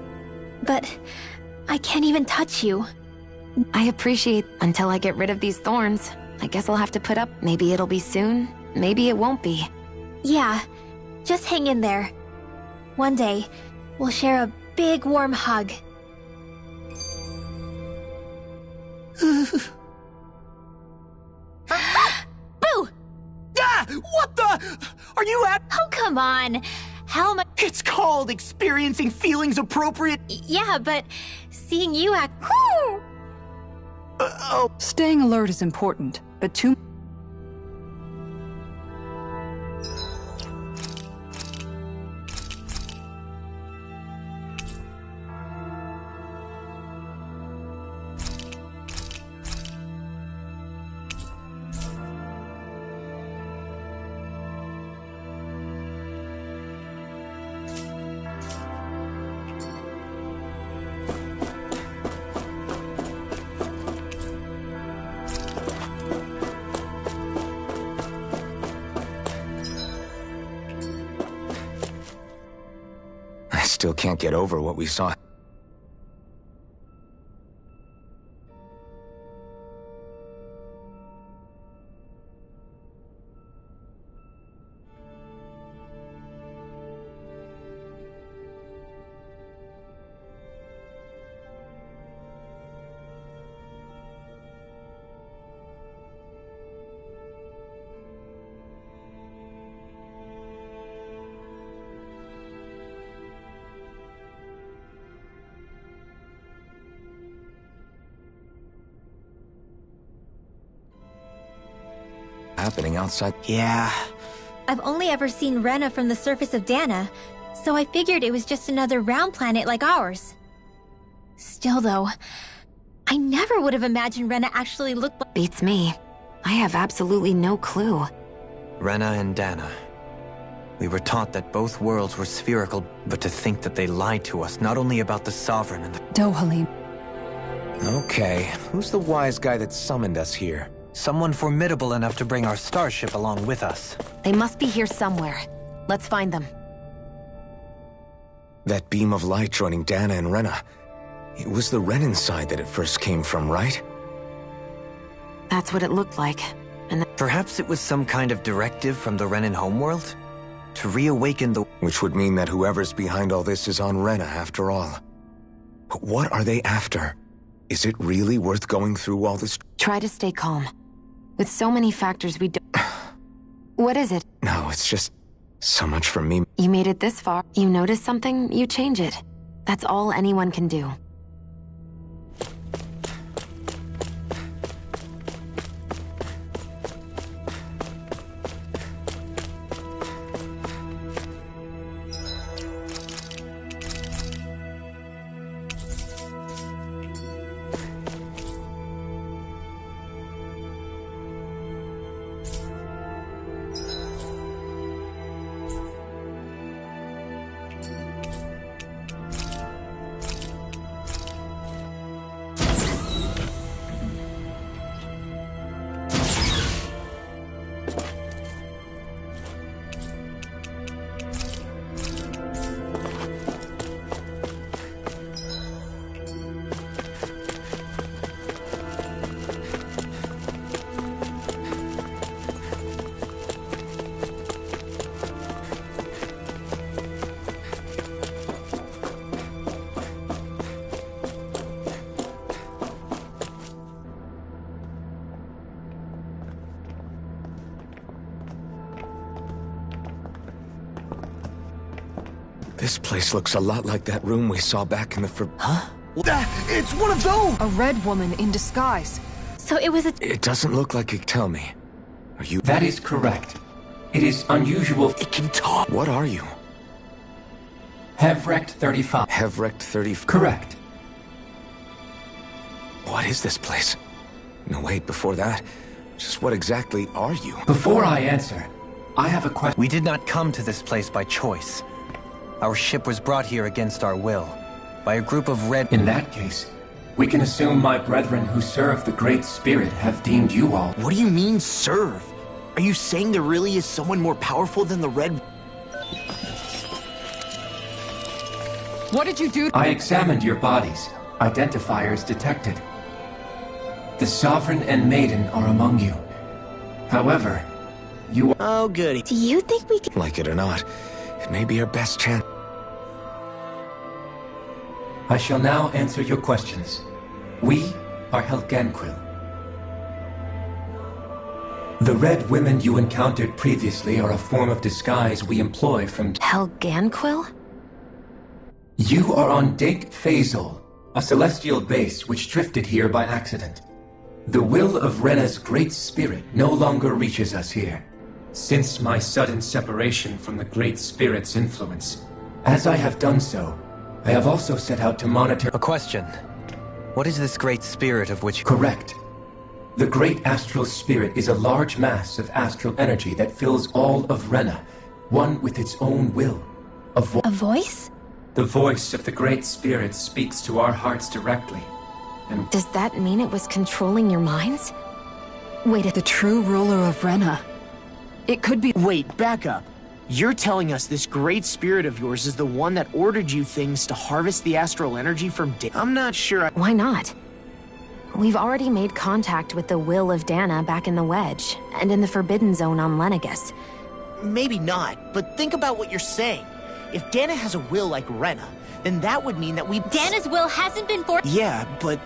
But I can't even touch you. I appreciate... Until I get rid of these thorns, I guess I'll have to put up. Maybe it'll be soon, maybe it won't be. Yeah, just hang in there. One day, we'll share a big warm hug. Boo! Ah! What the? Are you at? Oh, come on. How am I? It's called experiencing feelings appropriate. Yeah, but seeing you act... Staying alert is important, but too... Still can't get over what we saw. Happening outside. Yeah. I've only ever seen Rena from the surface of Dana, so I figured it was just another round planet like ours. Still though, I never would have imagined Rena actually looked like— Beats me. I have absolutely no clue. Rena and Dana. We were taught that both worlds were spherical, but to think that they lied to us not only about the Sovereign and the— Dohalim. Okay, who's the wise guy that summoned us here? Someone formidable enough to bring our starship along with us. They must be here somewhere. Let's find them. That beam of light joining Dana and Rena. It was the Renan side that it first came from, right? That's what it looked like. And perhaps it was some kind of directive from the Renan homeworld? To reawaken the— Which would mean that whoever's behind all this is on Rena after all. But what are they after? Is it really worth going through all this? Try to stay calm. With so many factors we don't... What is it? No, it's just so much for me. You made it this far. You notice something, you change it. That's all anyone can do. This place looks a lot like that room we saw back in the Huh? It's one of those! A red woman in disguise. So it was a... It doesn't look like it. Tell me. Are you... That is correct. It is unusual. It can talk. What are you? Hevrecht 35. Hevrecht 35. Correct. What is this place? No, wait, before that. Just what exactly are you? Before I answer, I have a question. We did not come to this place by choice. Our ship was brought here against our will, by a group of red... In that case, we can assume my brethren who serve the Great Spirit have deemed you all... What do you mean, serve? Are you saying there really is someone more powerful than the Red... What did you do? I examined your bodies. Identifiers detected. The Sovereign and Maiden are among you. However, you... Oh, goody. Do you think we can... Like it or not, it may be our best chance. I shall now answer your questions. We are Helganquil. The red women you encountered previously are a form of disguise we employ from... Helganquil? You are on Dake Phasol, a celestial base which drifted here by accident. The will of Rena's Great Spirit no longer reaches us here. Since my sudden separation from the Great Spirit's influence, as I have done so, I have also set out to monitor... A question. What is this Great Spirit of which... Correct. The Great Astral Spirit is a large mass of astral energy that fills all of Rena, one with its own will. A voice? The voice of the Great Spirit speaks to our hearts directly. And does that mean it was controlling your minds? Wait, the true ruler of Rena. It could be... Wait, back up. You're telling us this Great Spirit of yours is the one that ordered you things to harvest the astral energy from I'm not sure Why not? We've already made contact with the will of Dana back in the Wedge, and in the Forbidden Zone on Lenegus. Maybe not, but think about what you're saying. If Dana has a will like Rena, then that would mean that we... Dana's will hasn't been forced... Yeah, but...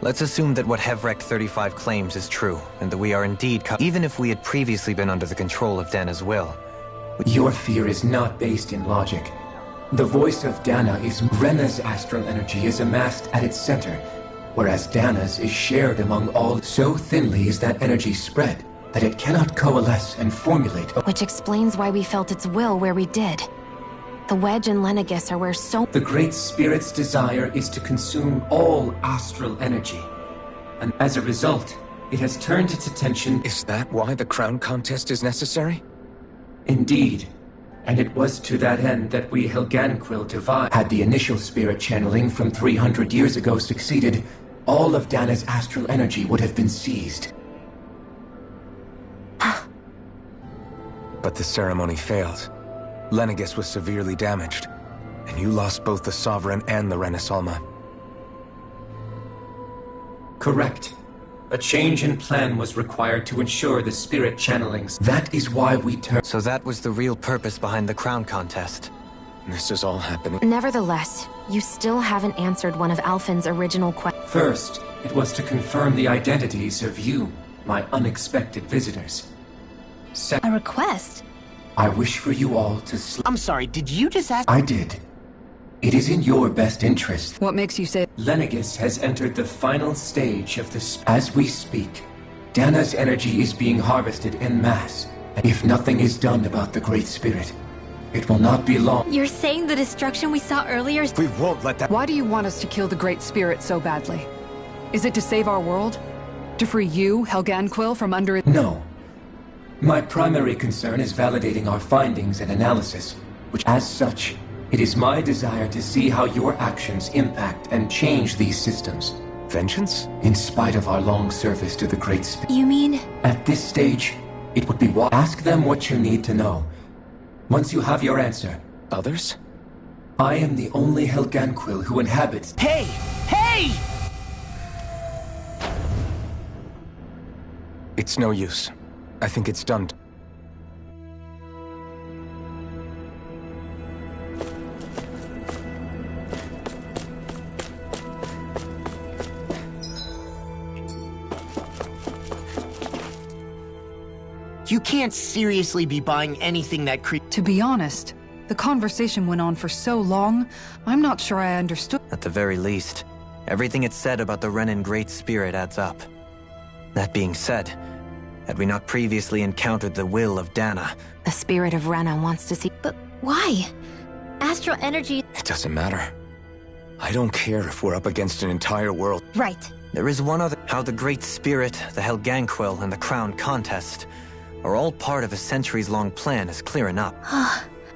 Let's assume that what Hevrek 35 claims is true, and that we are indeed... Even if we had previously been under the control of Dana's will... Your fear is not based in logic. The voice of Dana is... Rena's astral energy is amassed at its center, whereas Dana's is shared among all. So thinly is that energy spread, that it cannot coalesce and formulate... Which explains why we felt its will where we did. The Wedge and Lenegus are where so... The Great Spirit's desire is to consume all astral energy. And as a result, it has turned its attention... Is that why the crown contest is necessary? Indeed. And it was to that end that we Helganquil divide. Had the initial spirit channeling from 300 years ago succeeded, all of Dana's astral energy would have been seized. But the ceremony failed. Lenegus was severely damaged, and you lost both the Sovereign and the Renasalma. Correct. A change in plan was required to ensure the spirit channelings. That is why we turned... So that was the real purpose behind the crown contest. This is all happening... Nevertheless, you still haven't answered one of Alphen's original questions. First, it was to confirm the identities of you, my unexpected visitors. A request? I wish for you all to I'm sorry, did you just ask... I did. It is in your best interest. What makes you say... Lenegus has entered the final stage of this. As we speak, Dana's energy is being harvested en masse. And if nothing is done about the Great Spirit, it will not be long. You're saying the destruction we saw earlier... We won't let that... Why do you want us to kill the Great Spirit so badly? Is it to save our world? To free you, Helganquil, from under it? No. My primary concern is validating our findings and analysis, which, as such, it is my desire to see how your actions impact and change these systems. Vengeance? In spite of our long service to the Great Spirit. You mean? At this stage, it would be wise. Ask them what you need to know. Once you have your answer. Others? I am the only Helganquil who inhabits... Hey! Hey! It's no use. I think it's done. You can't seriously be buying anything that To be honest, the conversation went on for so long, I'm not sure I understood. At the very least, everything it said about the Renan Great Spirit adds up. That being said, had we not previously encountered the will of Dana... The spirit of Rena wants to see... But why? Astral energy... It doesn't matter. I don't care if we're up against an entire world. Right. There is one other... How the Great Spirit, the Helganquil, and the Crown contest are all part of a centuries-long plan is clear enough.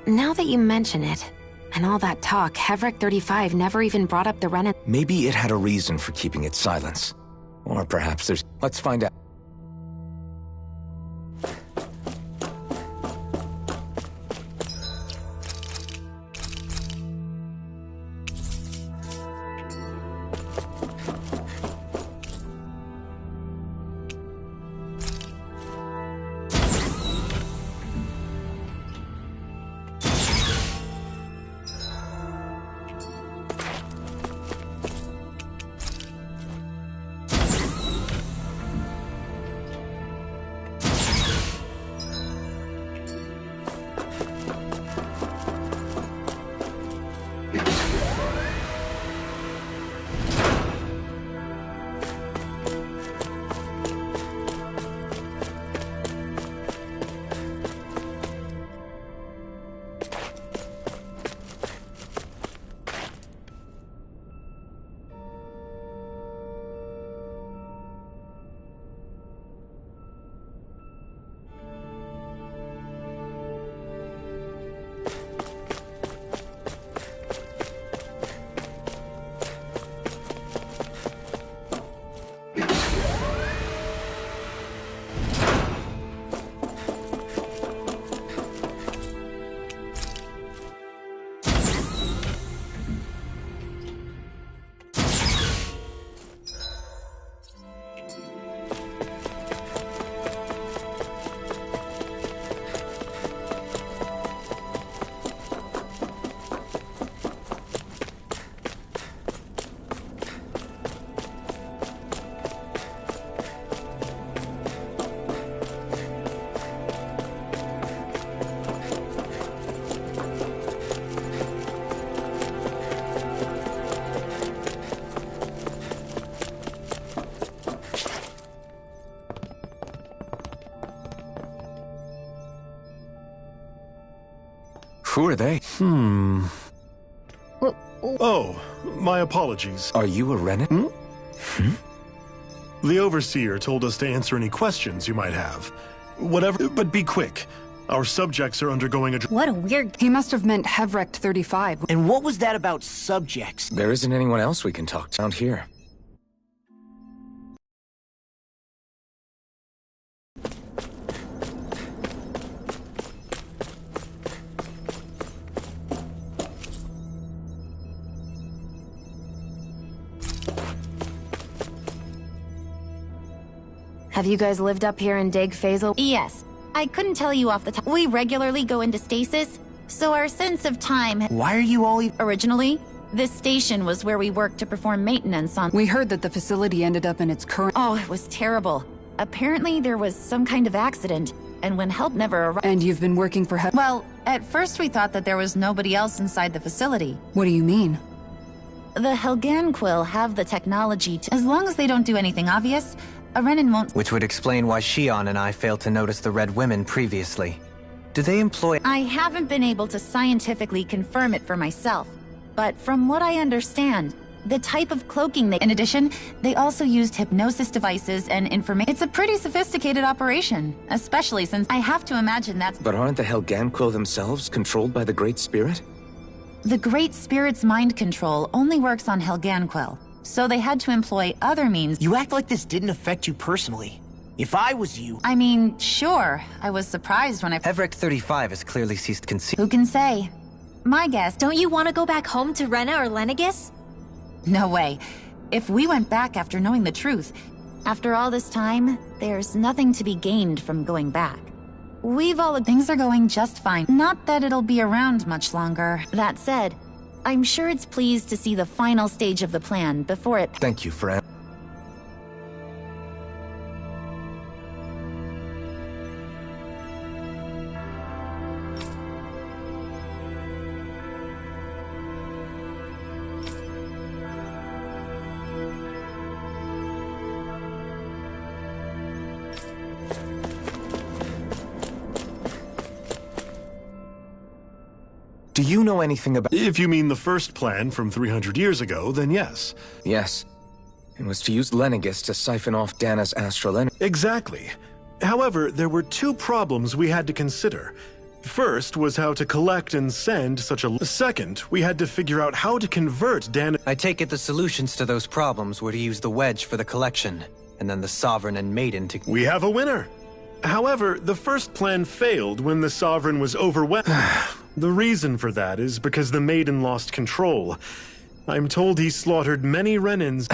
Now that you mention it, and all that talk, Hevric 35 never even brought up the Renan. Maybe it had a reason for keeping its silence. Or perhaps there's... Let's find out. Who are they? Oh, my apologies. Are you a Renan? The Overseer told us to answer any questions you might have. Whatever, but be quick. Our subjects are undergoing a... What a weird... He must have meant Hevric 35. And what was that about subjects? There isn't anyone else we can talk to around here. Have you guys lived up here in Dig Phasal? Yes. I couldn't tell you off the top. We regularly go into stasis, so our sense of time... Why are you all... Originally, this station was where we worked to perform maintenance on... We heard that the facility ended up in its current... Oh, it was terrible. Apparently there was some kind of accident, and when help never arrived... And you've been working for Well, at first we thought that there was nobody else inside the facility. What do you mean? The Helganquil have the technology to... As long as they don't do anything obvious, a Renan won't... Which would explain why Shion and I failed to notice the Red Women previously. Do they employ... I haven't been able to scientifically confirm it for myself, but from what I understand, the type of cloaking they... In addition, they also used hypnosis devices and information... It's a pretty sophisticated operation, especially since I have to imagine that's... But aren't the Helganquil themselves controlled by the Great Spirit? The Great Spirit's mind control only works on Helganquil, so they had to employ other means... You act like this didn't affect you personally. If I was you... I mean, sure. I was surprised when I... Hevric 35 has clearly ceased concealing. Who can say? My guess... Don't you want to go back home to Rena or Lenegis? No way. If we went back after knowing the truth, after all this time, there's nothing to be gained from going back. We've all... Things are going just fine. Not that it'll be around much longer. That said, I'm sure it's pleased to see the final stage of the plan before it... Thank you for... Do you know anything about... If you mean the first plan from 300 years ago, then yes. Yes. It was to use Lenegis to siphon off Dana's astral energy. Exactly. However, there were two problems we had to consider. First was how to collect and send such a... Second, we had to figure out how to convert Dan... I take it the solutions to those problems were to use the wedge for the collection, and then the Sovereign and Maiden to... We have a winner! However, the first plan failed when the Sovereign was overwhelmed. The reason for that is because the Maiden lost control. I'm told he slaughtered many Renins.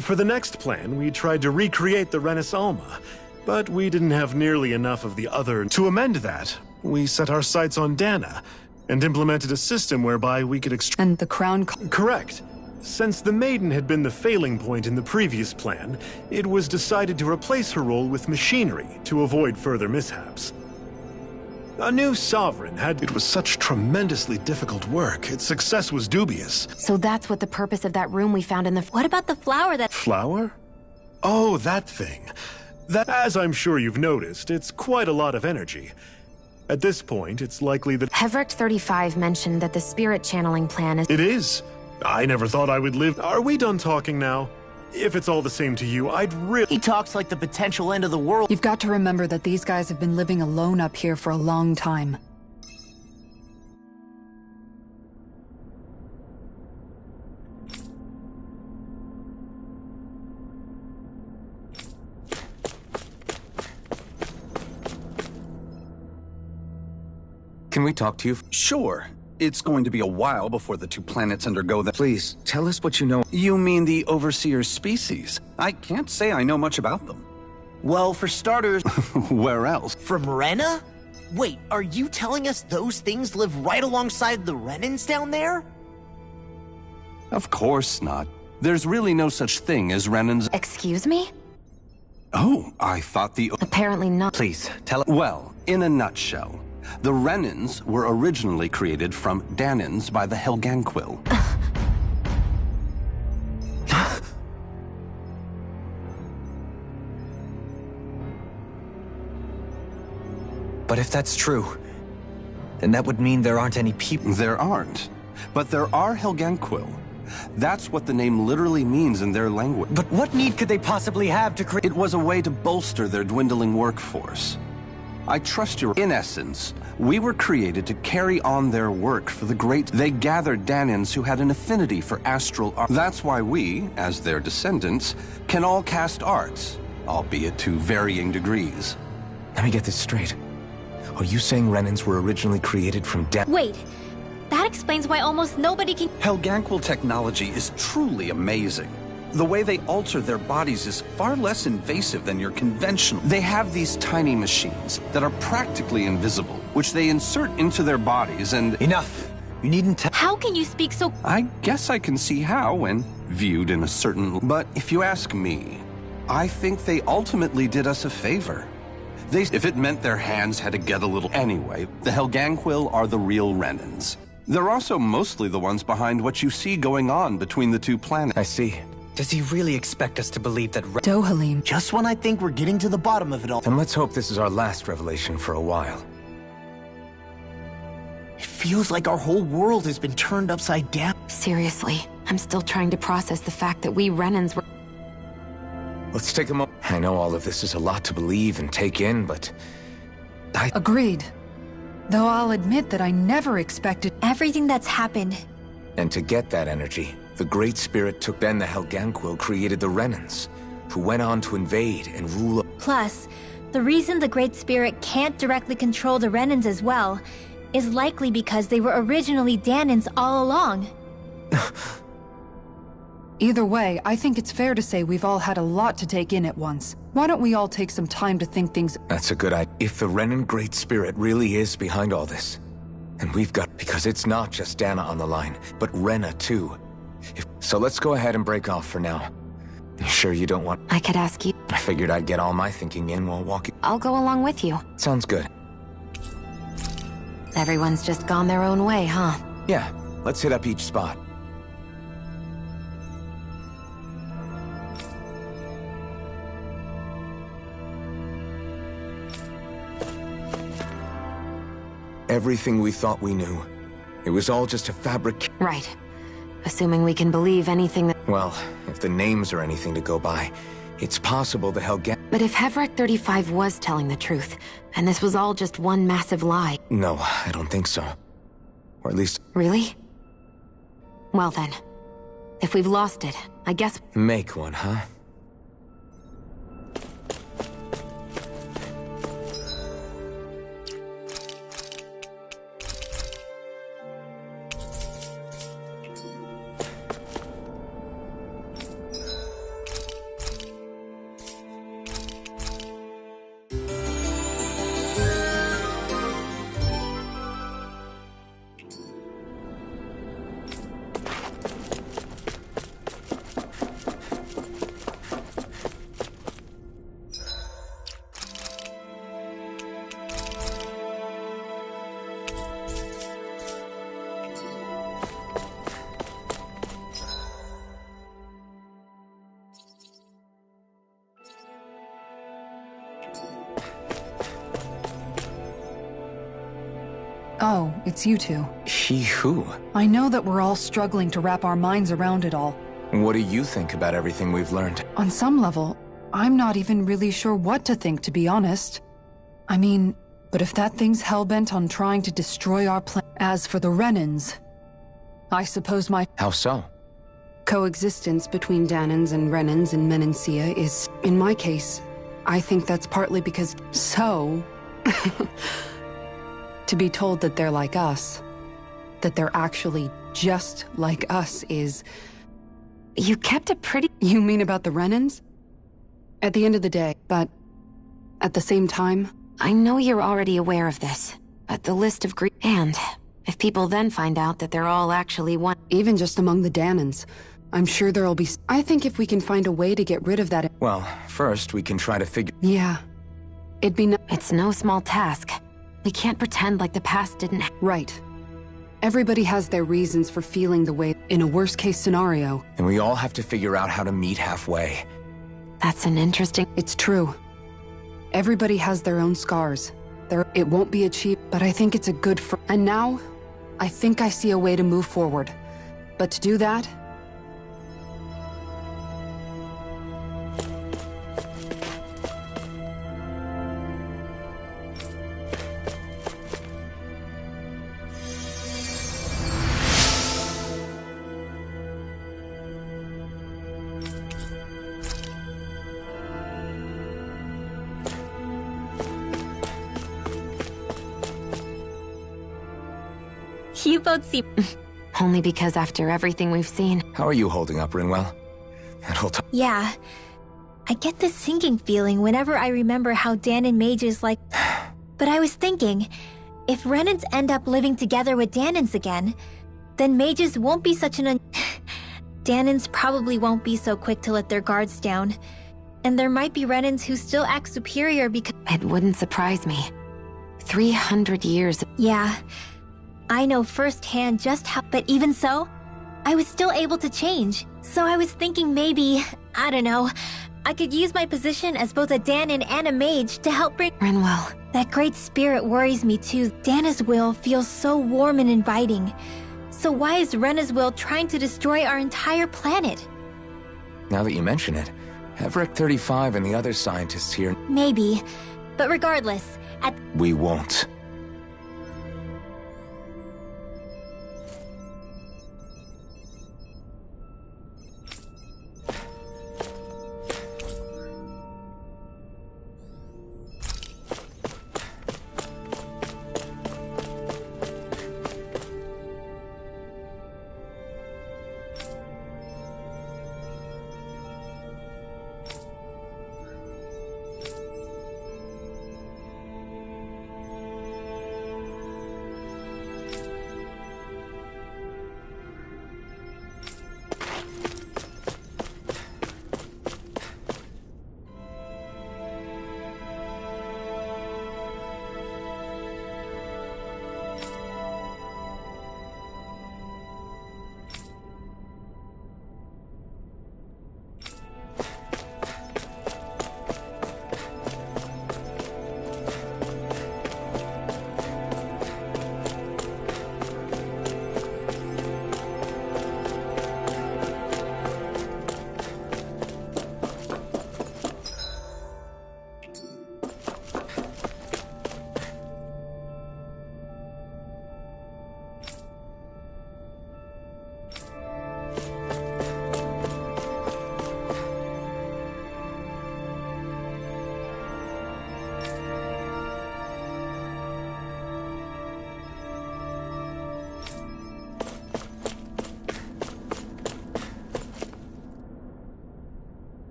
For the next plan, we tried to recreate the Renis Alma, but we didn't have nearly enough of the other. To amend that, we set our sights on Dana, and implemented a system whereby we could And the crown... Correct. Since the Maiden had been the failing point in the previous plan, it was decided to replace her role with machinery to avoid further mishaps. A new Sovereign had... It was such tremendously difficult work. Its success was dubious. So that's what the purpose of that room we found in the... What about the flower that... Flower? Oh, that thing. That, as I'm sure you've noticed, it's quite a lot of energy. At this point, it's likely that... Heverick 35 mentioned that the spirit channeling plan is... It is. I never thought I would live... Are we done talking now? If it's all the same to you, I'd really... He talks like the potential end of the world. You've got to remember that these guys have been living alone up here for a long time. Can we talk to you? Sure. It's going to be a while before the two planets undergo that. Please, tell us what you know. You mean the Overseer's species? I can't say I know much about them. Well, for starters... Where else? From Rena? Wait, are you telling us those things live right alongside the Renins down there? Of course not. There's really no such thing as Renins. Excuse me? Oh, I thought the... Apparently not. Please, tell it. Well, in a nutshell, the Renins were originally created from Danins by the Helganquil. But if that's true, then that would mean there aren't any people. There aren't. But there are Helganquil. That's what the name literally means in their language. But what need could they possibly have to create... It was a way to bolster their dwindling workforce. I trust you. In essence, we were created to carry on their work for the great... They gathered Danins who had an affinity for astral art. That's why we, as their descendants, can all cast arts, albeit to varying degrees. Let me get this straight. Are you saying Renins were originally created from Wait, that explains why almost nobody can... Helganquil technology is truly amazing. The way they alter their bodies is far less invasive than your conventional. They have these tiny machines that are practically invisible, which they insert into their bodies and... Enough! You needn't tell... How can you speak so... I guess I can see how when viewed in a certain... But if you ask me, I think they ultimately did us a favor. If it meant their hands had to get a little... Anyway, the Helganquil are the real Renins. They're also mostly the ones behind what you see going on between the two planets. I see. Does he really expect us to believe that... Dohalim. Just when I think we're getting to the bottom of it all. Then let's hope this is our last revelation for a while. It feels like our whole world has been turned upside down. Seriously, I'm still trying to process the fact that we Renins were... Let's take a moment. I know all of this is a lot to believe and take in, but... Agreed. Though I'll admit that I never expected... Everything that's happened. And to get that energy, the Great Spirit took... Then the Helganquil created the Renins, who went on to invade and rule... Plus, the reason the Great Spirit can't directly control the Renins as well is likely because they were originally Danins all along. Either way, I think it's fair to say we've all had a lot to take in at once. Why don't we all take some time to think things... That's a good idea. If the Renin Great Spirit really is behind all this, and we've got... Because it's not just Dana on the line, but Rena too. So let's go ahead and break off for now. You sure you don't want... I could ask you... I figured I'd get all my thinking in while walking... I'll go along with you. Sounds good. Everyone's just gone their own way, huh? Yeah, let's hit up each spot. Everything we thought we knew. It was all just a fabric... Right. Assuming we can believe anything that... Well, if the names are anything to go by, It's possible the Helgen... But if Hevrak 35 was telling the truth, and this was all just one massive lie... No, I don't think so. Or at least... Really? Well then, if we've lost it, I guess... Make one, huh? Oh, it's you two. He who? I know that we're all struggling to wrap our minds around it all. What do you think about everything we've learned? On some level, I'm not even really sure what to think, to be honest. I mean, but if that thing's hellbent on trying to destroy our planet... As for the Renans, I suppose my... How so? Coexistence between Dahnans and Renans in Menancia is, in my case, I think that's partly because... So... To be told that they're like us, that they're actually just like us is... You kept a pretty... You mean about the Renans? At the end of the day, but at the same time... I know you're already aware of this, but the list of and if people then find out that they're all actually one... Even just among the Dahnans, I'm sure there'll be... I think if we can find a way to get rid of that... Well, first we can try to figure... Yeah. It'd be It's no small task. We can't pretend like the past didn't... Right. Everybody has their reasons for feeling the way in a worst-case scenario. And we all have to figure out how to meet halfway. That's an interesting... It's true. Everybody has their own scars. It won't be achieved, but I think it's a good for... And now, I think I see a way to move forward. But to do that... You both seem... Only because after everything we've seen... How are you holding up, Rinwell? That whole time... Yeah. I get this sinking feeling whenever I remember how Dahnan mages like... But I was thinking, if Renans end up living together with Dahnans again, then mages won't be such an... Dahnans probably won't be so quick to let their guards down. And there might be Renans who still act superior because... It wouldn't surprise me. 300 years... Yeah. I know firsthand just how... But even so, I was still able to change. So I was thinking maybe, I don't know, I could use my position as both a Dahnan and a mage to help bring... Rinwell. That great spirit worries me too. Dana's will feels so warm and inviting. So why is Rena's will trying to destroy our entire planet? Now that you mention it, Hevrak 35 and the other scientists here... Maybe. But regardless, We won't.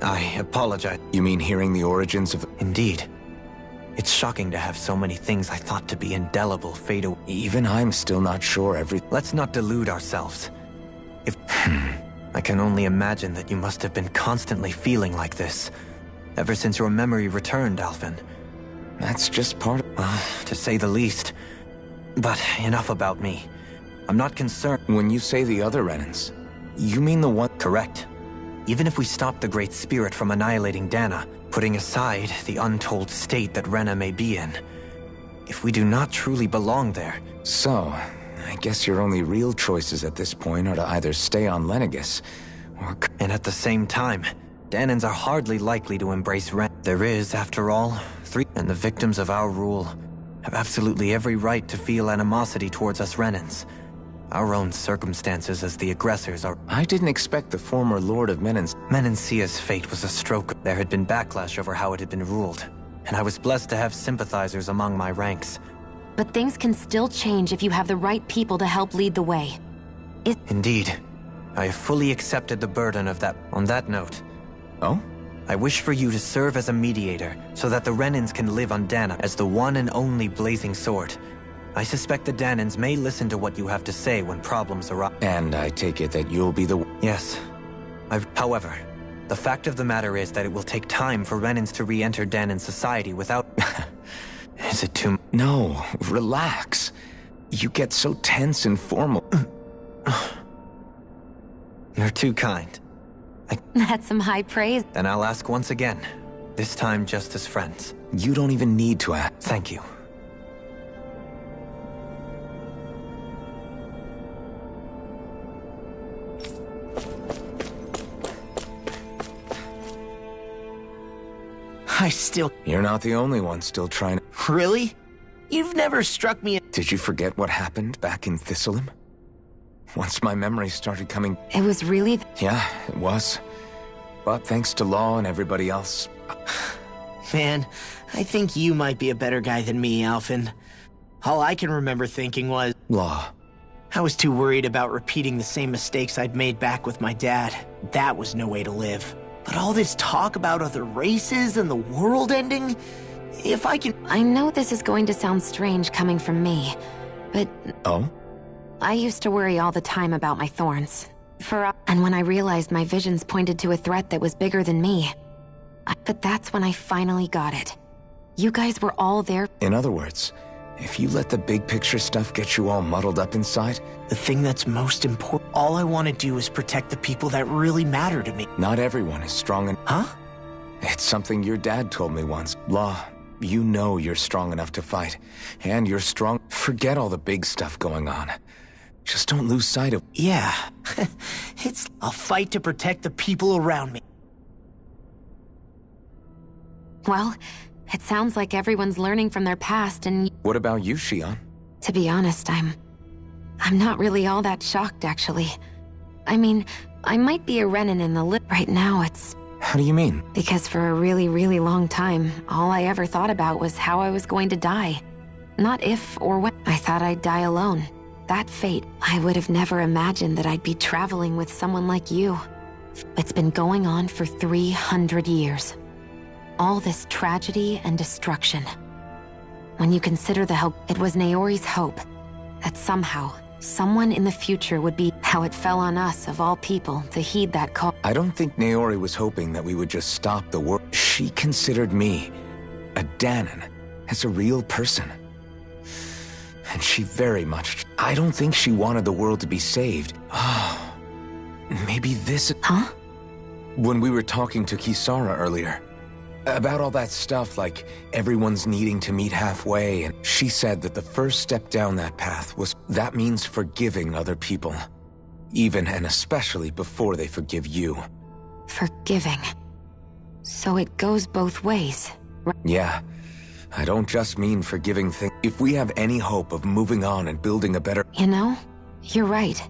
I apologize. You mean hearing the origins of... Indeed. It's shocking to have so many things I thought to be indelible fade away. Even I'm still not sure Let's not delude ourselves. If... I can only imagine that you must have been constantly feeling like this, ever since your memory returned, Alphen. That's just part of... to say the least. But enough about me. I'm not concerned. When you say the other Renans, you mean the one... Correct. Even if we stop the Great Spirit from annihilating Dana, putting aside the untold state that Rena may be in, if we do not truly belong there... So, I guess your only real choices at this point are to either stay on Lenegis, or... And at the same time, Danans are hardly likely to embrace Ren. There is, after all, 3... And the victims of our rule have absolutely every right to feel animosity towards us Renans. Our own circumstances as the aggressors are... I didn't expect the former Lord of Menancia's fate was a stroke. There had been backlash over how it had been ruled, and I was blessed to have sympathizers among my ranks. But things can still change if you have the right people to help lead the way. Indeed. I have fully accepted the burden of that. On that note... Oh? I wish for you to serve as a mediator, so that the Renans can live on Dana as the one and only Blazing Sword. I suspect the Danans may listen to what you have to say when problems arise. And I take it that you'll be the... Yes. However, the fact of the matter is that it will take time for Renans to re-enter Danan society without... Is it too... No, relax. You get so tense and formal. You're too kind. That's some high praise. Then I'll ask once again. This time just as friends. You don't even need to ask. Thank you. I still... You're not the only one still trying to... Really? You've never struck me... Did you forget what happened back in Thistleum? Once my memory started coming... It was really... Yeah, it was. But thanks to Law and everybody else... Man, I think you might be a better guy than me, Alphen. All I can remember thinking was... Law. I was too worried about repeating the same mistakes I'd made back with my dad. That was no way to live. But all this talk about other races and the world ending... If I can... I know this is going to sound strange coming from me, but... Oh? I used to worry all the time about my thorns. And when I realized my visions pointed to a threat that was bigger than me. But that's when I finally got it. You guys were all there. In other words, if you let the big picture stuff get you all muddled up inside... The thing that's most important... All I want to do is protect the people that really matter to me. Not everyone is strong enough. Huh? It's something your dad told me once. Law, you know you're strong enough to fight. And you're strong... Forget all the big stuff going on. Just don't lose sight of... Yeah. I'll fight to protect the people around me. Well, it sounds like everyone's learning from their past and... What about you, Shion? To be honest, I'm not really all that shocked, actually. I mean, I might be a Renan in the right now, it's... How do you mean? Because for a really, really long time, all I ever thought about was how I was going to die. Not if or when. I thought I'd die alone. That fate, I would have never imagined that I'd be traveling with someone like you. It's been going on for 300 years. All this tragedy and destruction. When you consider the help, it was Naori's hope that somehow, someone in the future would be how it fell on us, of all people, to heed that call. I don't think Naori was hoping that we would just stop the war. She considered me, a Danan, as a real person. And she very much... I don't think she wanted the world to be saved. Oh, maybe this... Huh? When we were talking to Kisara earlier, about all that stuff, like everyone's needing to meet halfway, and she said that the first step down that path was... That means forgiving other people. Even and especially before they forgive you. Forgiving. So it goes both ways. Yeah. I don't just mean forgiving things. If we have any hope of moving on and building a better... You know, you're right.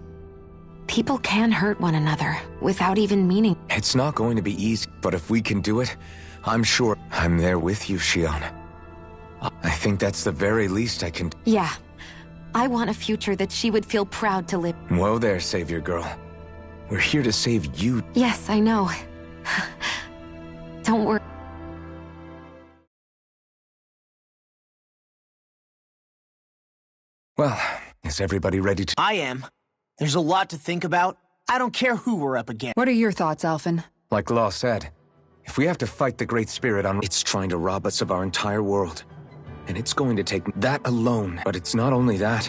People can hurt one another without even meaning. It's not going to be easy, but if we can do it, I'm sure I'm there with you, Shion. I think that's the very least I can... Yeah. I want a future that she would feel proud to live. Whoa there, Savior Girl. We're here to save you. Yes, I know. Don't worry. Well, is everybody ready to... I am. There's a lot to think about. I don't care who we're up against. What are your thoughts, Alphen? Like Law said, if we have to fight the Great Spirit on... It's trying to rob us of our entire world. And it's going to take that alone. But it's not only that.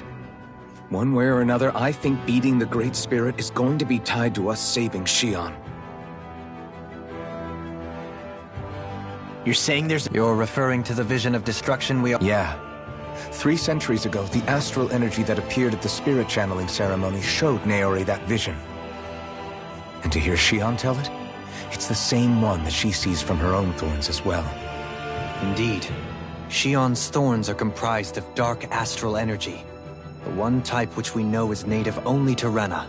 One way or another, I think beating the Great Spirit is going to be tied to us saving Xion. You're saying there's... You're referring to the vision of destruction we... Yeah. 3 centuries ago, the astral energy that appeared at the spirit channeling ceremony showed Naori that vision. And to hear Xion tell it, it's the same one that she sees from her own thorns as well. Indeed. Xion's thorns are comprised of dark astral energy, the one type which we know is native only to Rena.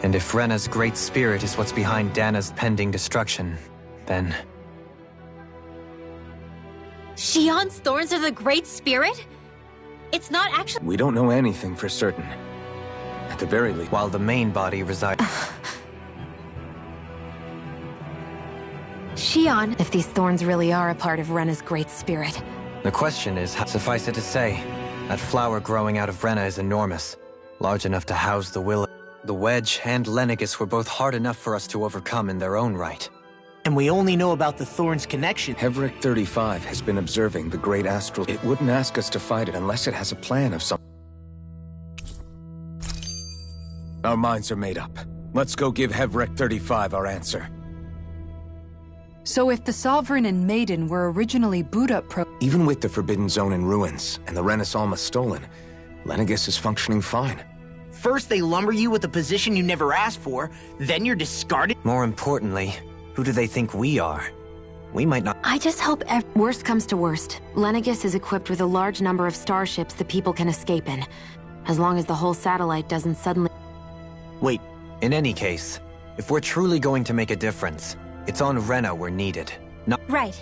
And if Rena's great spirit is what's behind Dana's pending destruction, then... Xion's thorns are the Great Spirit? It's not actually... We don't know anything for certain. At the very least... While the main body resides... Xion, if these thorns really are a part of Rena's great spirit. The question is, suffice it to say, that flower growing out of Rena is enormous, large enough to house the will. The Wedge and Lenegis were both hard enough for us to overcome in their own right. And we only know about the Thorns' connection. Heverick 35 has been observing the Great Astral. It wouldn't ask us to fight it unless it has a plan of some... Our minds are made up. Let's go give Heverick 35 our answer. So if the Sovereign and Maiden were originally Buddha Even with the Forbidden Zone in ruins, and the Renis Alma stolen, Lenegis is functioning fine. First they lumber you with a position you never asked for, then you're discarded. More importantly, who do they think we are? We might not... I just hope worst comes to worst. Lenegis is equipped with a large number of starships the people can escape in. As long as the whole satellite doesn't suddenly... Wait, in any case, if we're truly going to make a difference, it's on Rena we're needed. Not... Right.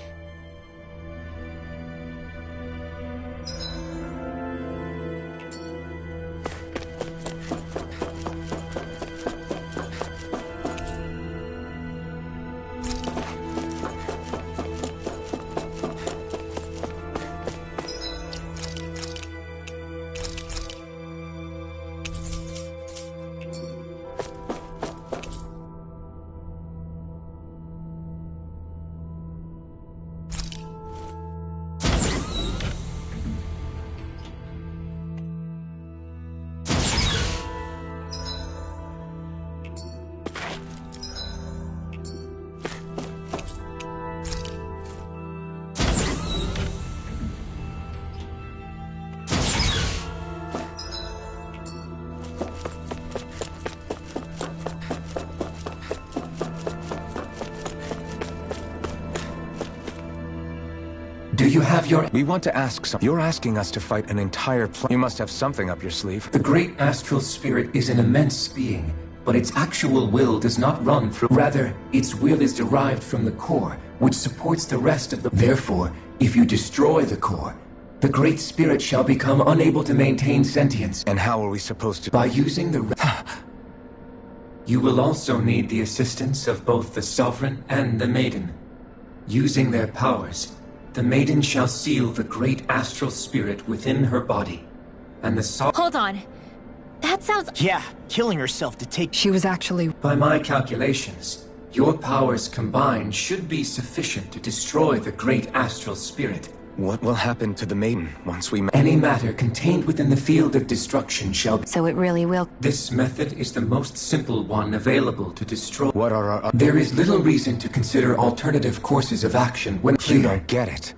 Do you have your... We want to ask something. You're asking us to fight an entire planet. You must have something up your sleeve. The great astral spirit is an immense being, but its actual will does not run through... Rather, its will is derived from the core, which supports the rest of the... Therefore, if you destroy the core, the great spirit shall become unable to maintain sentience. And how are we supposed to... By using the... You will also need the assistance of both the Sovereign and the Maiden. Using their powers, the Maiden shall seal the great astral spirit within her body, and the Hold on. That sounds... Yeah, killing herself to take... She was actually... By my calculations, your powers combined should be sufficient to destroy the great astral spirit. What will happen to the Maiden once we... Any matter contained within the field of destruction shall... So it really will... This method is the most simple one available to destroy... What are our... There is little reason to consider alternative courses of action when... You don't get it.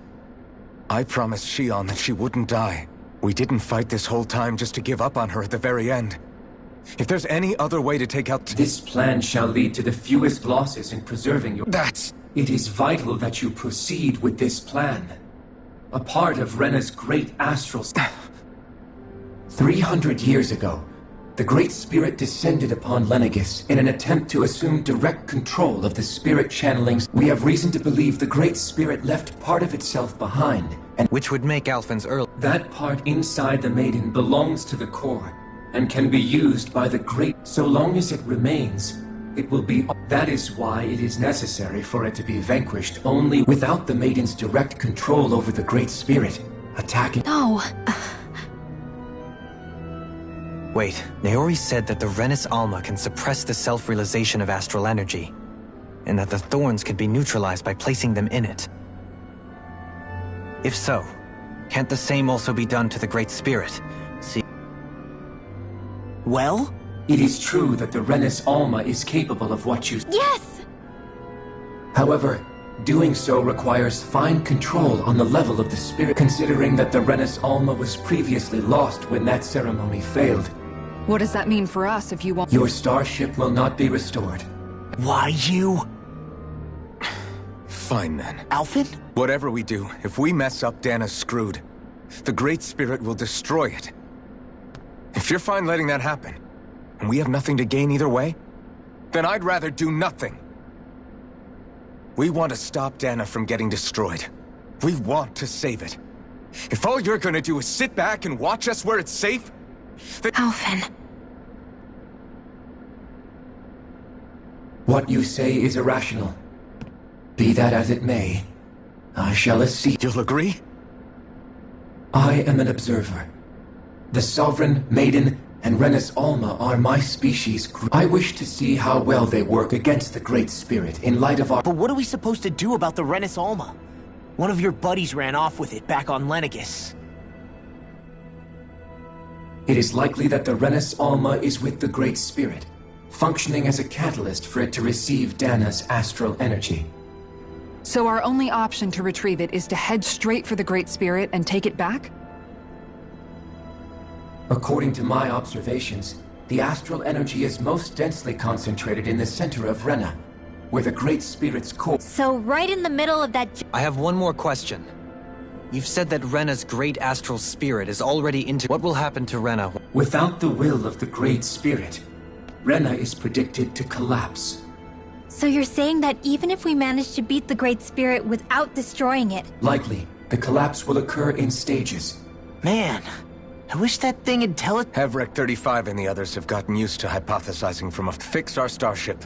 I promised Xion that she wouldn't die. We didn't fight this whole time just to give up on her at the very end. If there's any other way to take out... This plan shall lead to the fewest losses in preserving your... That's... It is vital that you proceed with this plan. A part of Rena's great astral... 300 years ago, the Great Spirit descended upon Lenegis in an attempt to assume direct control of the spirit channelings. We have reason to believe the Great Spirit left part of itself behind, and... Which would make Alphen's early... That part inside the Maiden belongs to the core, and can be used by the Great... So long as it remains, it will be... That is why it is necessary for it to be vanquished only without the Maiden's direct control over the Great Spirit. Attacking... No. Wait, Naori said that the Renis Alma can suppress the self-realization of astral energy, and that the thorns can be neutralized by placing them in it. If so, can't the same also be done to the Great Spirit? See... Well? It is true that the Renis Alma is capable of what you... Yes! However, doing so requires fine control on the level of the spirit, considering that the Renis Alma was previously lost when that ceremony failed. What does that mean for us if you want... Your starship will not be restored. Why you? Fine then. Alphen? Whatever we do, if we mess up, Dana's screwed. The Great Spirit will destroy it. If you're fine letting that happen, and we have nothing to gain either way, then I'd rather do nothing. We want to stop Dana from getting destroyed. We want to save it. If all you're gonna do is sit back and watch us where it's safe, then... Alphen. What you say is irrational. Be that as it may, I shall accede. You'll agree? I am an observer. The Sovereign, Maiden, and Renis Alma are my species. I wish to see how well they work against the Great Spirit in light of our... But what are we supposed to do about the Renis Alma? One of your buddies ran off with it back on Lenegis. It is likely that the Renis Alma is with the Great Spirit, functioning as a catalyst for it to receive Dana's astral energy. So our only option to retrieve it is to head straight for the Great Spirit and take it back? According to my observations, the astral energy is most densely concentrated in the center of Rena, where the Great Spirit's core... So right in the middle of that... I have one more question. You've said that Rena's great astral spirit is already into... What will happen to Rena? Without the will of the Great Spirit, Rena is predicted to collapse. So you're saying that even if we manage to beat the Great Spirit without destroying it... Likely, the collapse will occur in stages. Man, I wish that thing had Hevrek 35 and the others have gotten used to hypothesizing from a... Fix our starship.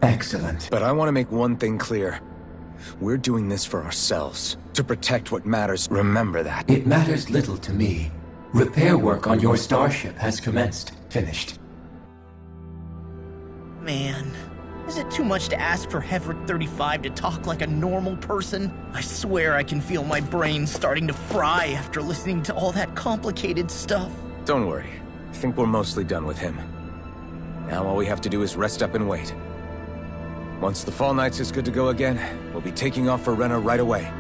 Excellent. But I want to make one thing clear. We're doing this for ourselves, to protect what matters. Remember that. It matters little to me. Repair work on your starship has commenced. Finished. Man, is it too much to ask for Hevrek 35 to talk like a normal person? I swear I can feel my brain starting to fry after listening to all that complicated stuff. Don't worry. I think we're mostly done with him. Now all we have to do is rest up and wait. Once the Fall Knights is good to go again, we'll be taking off for Rena right away.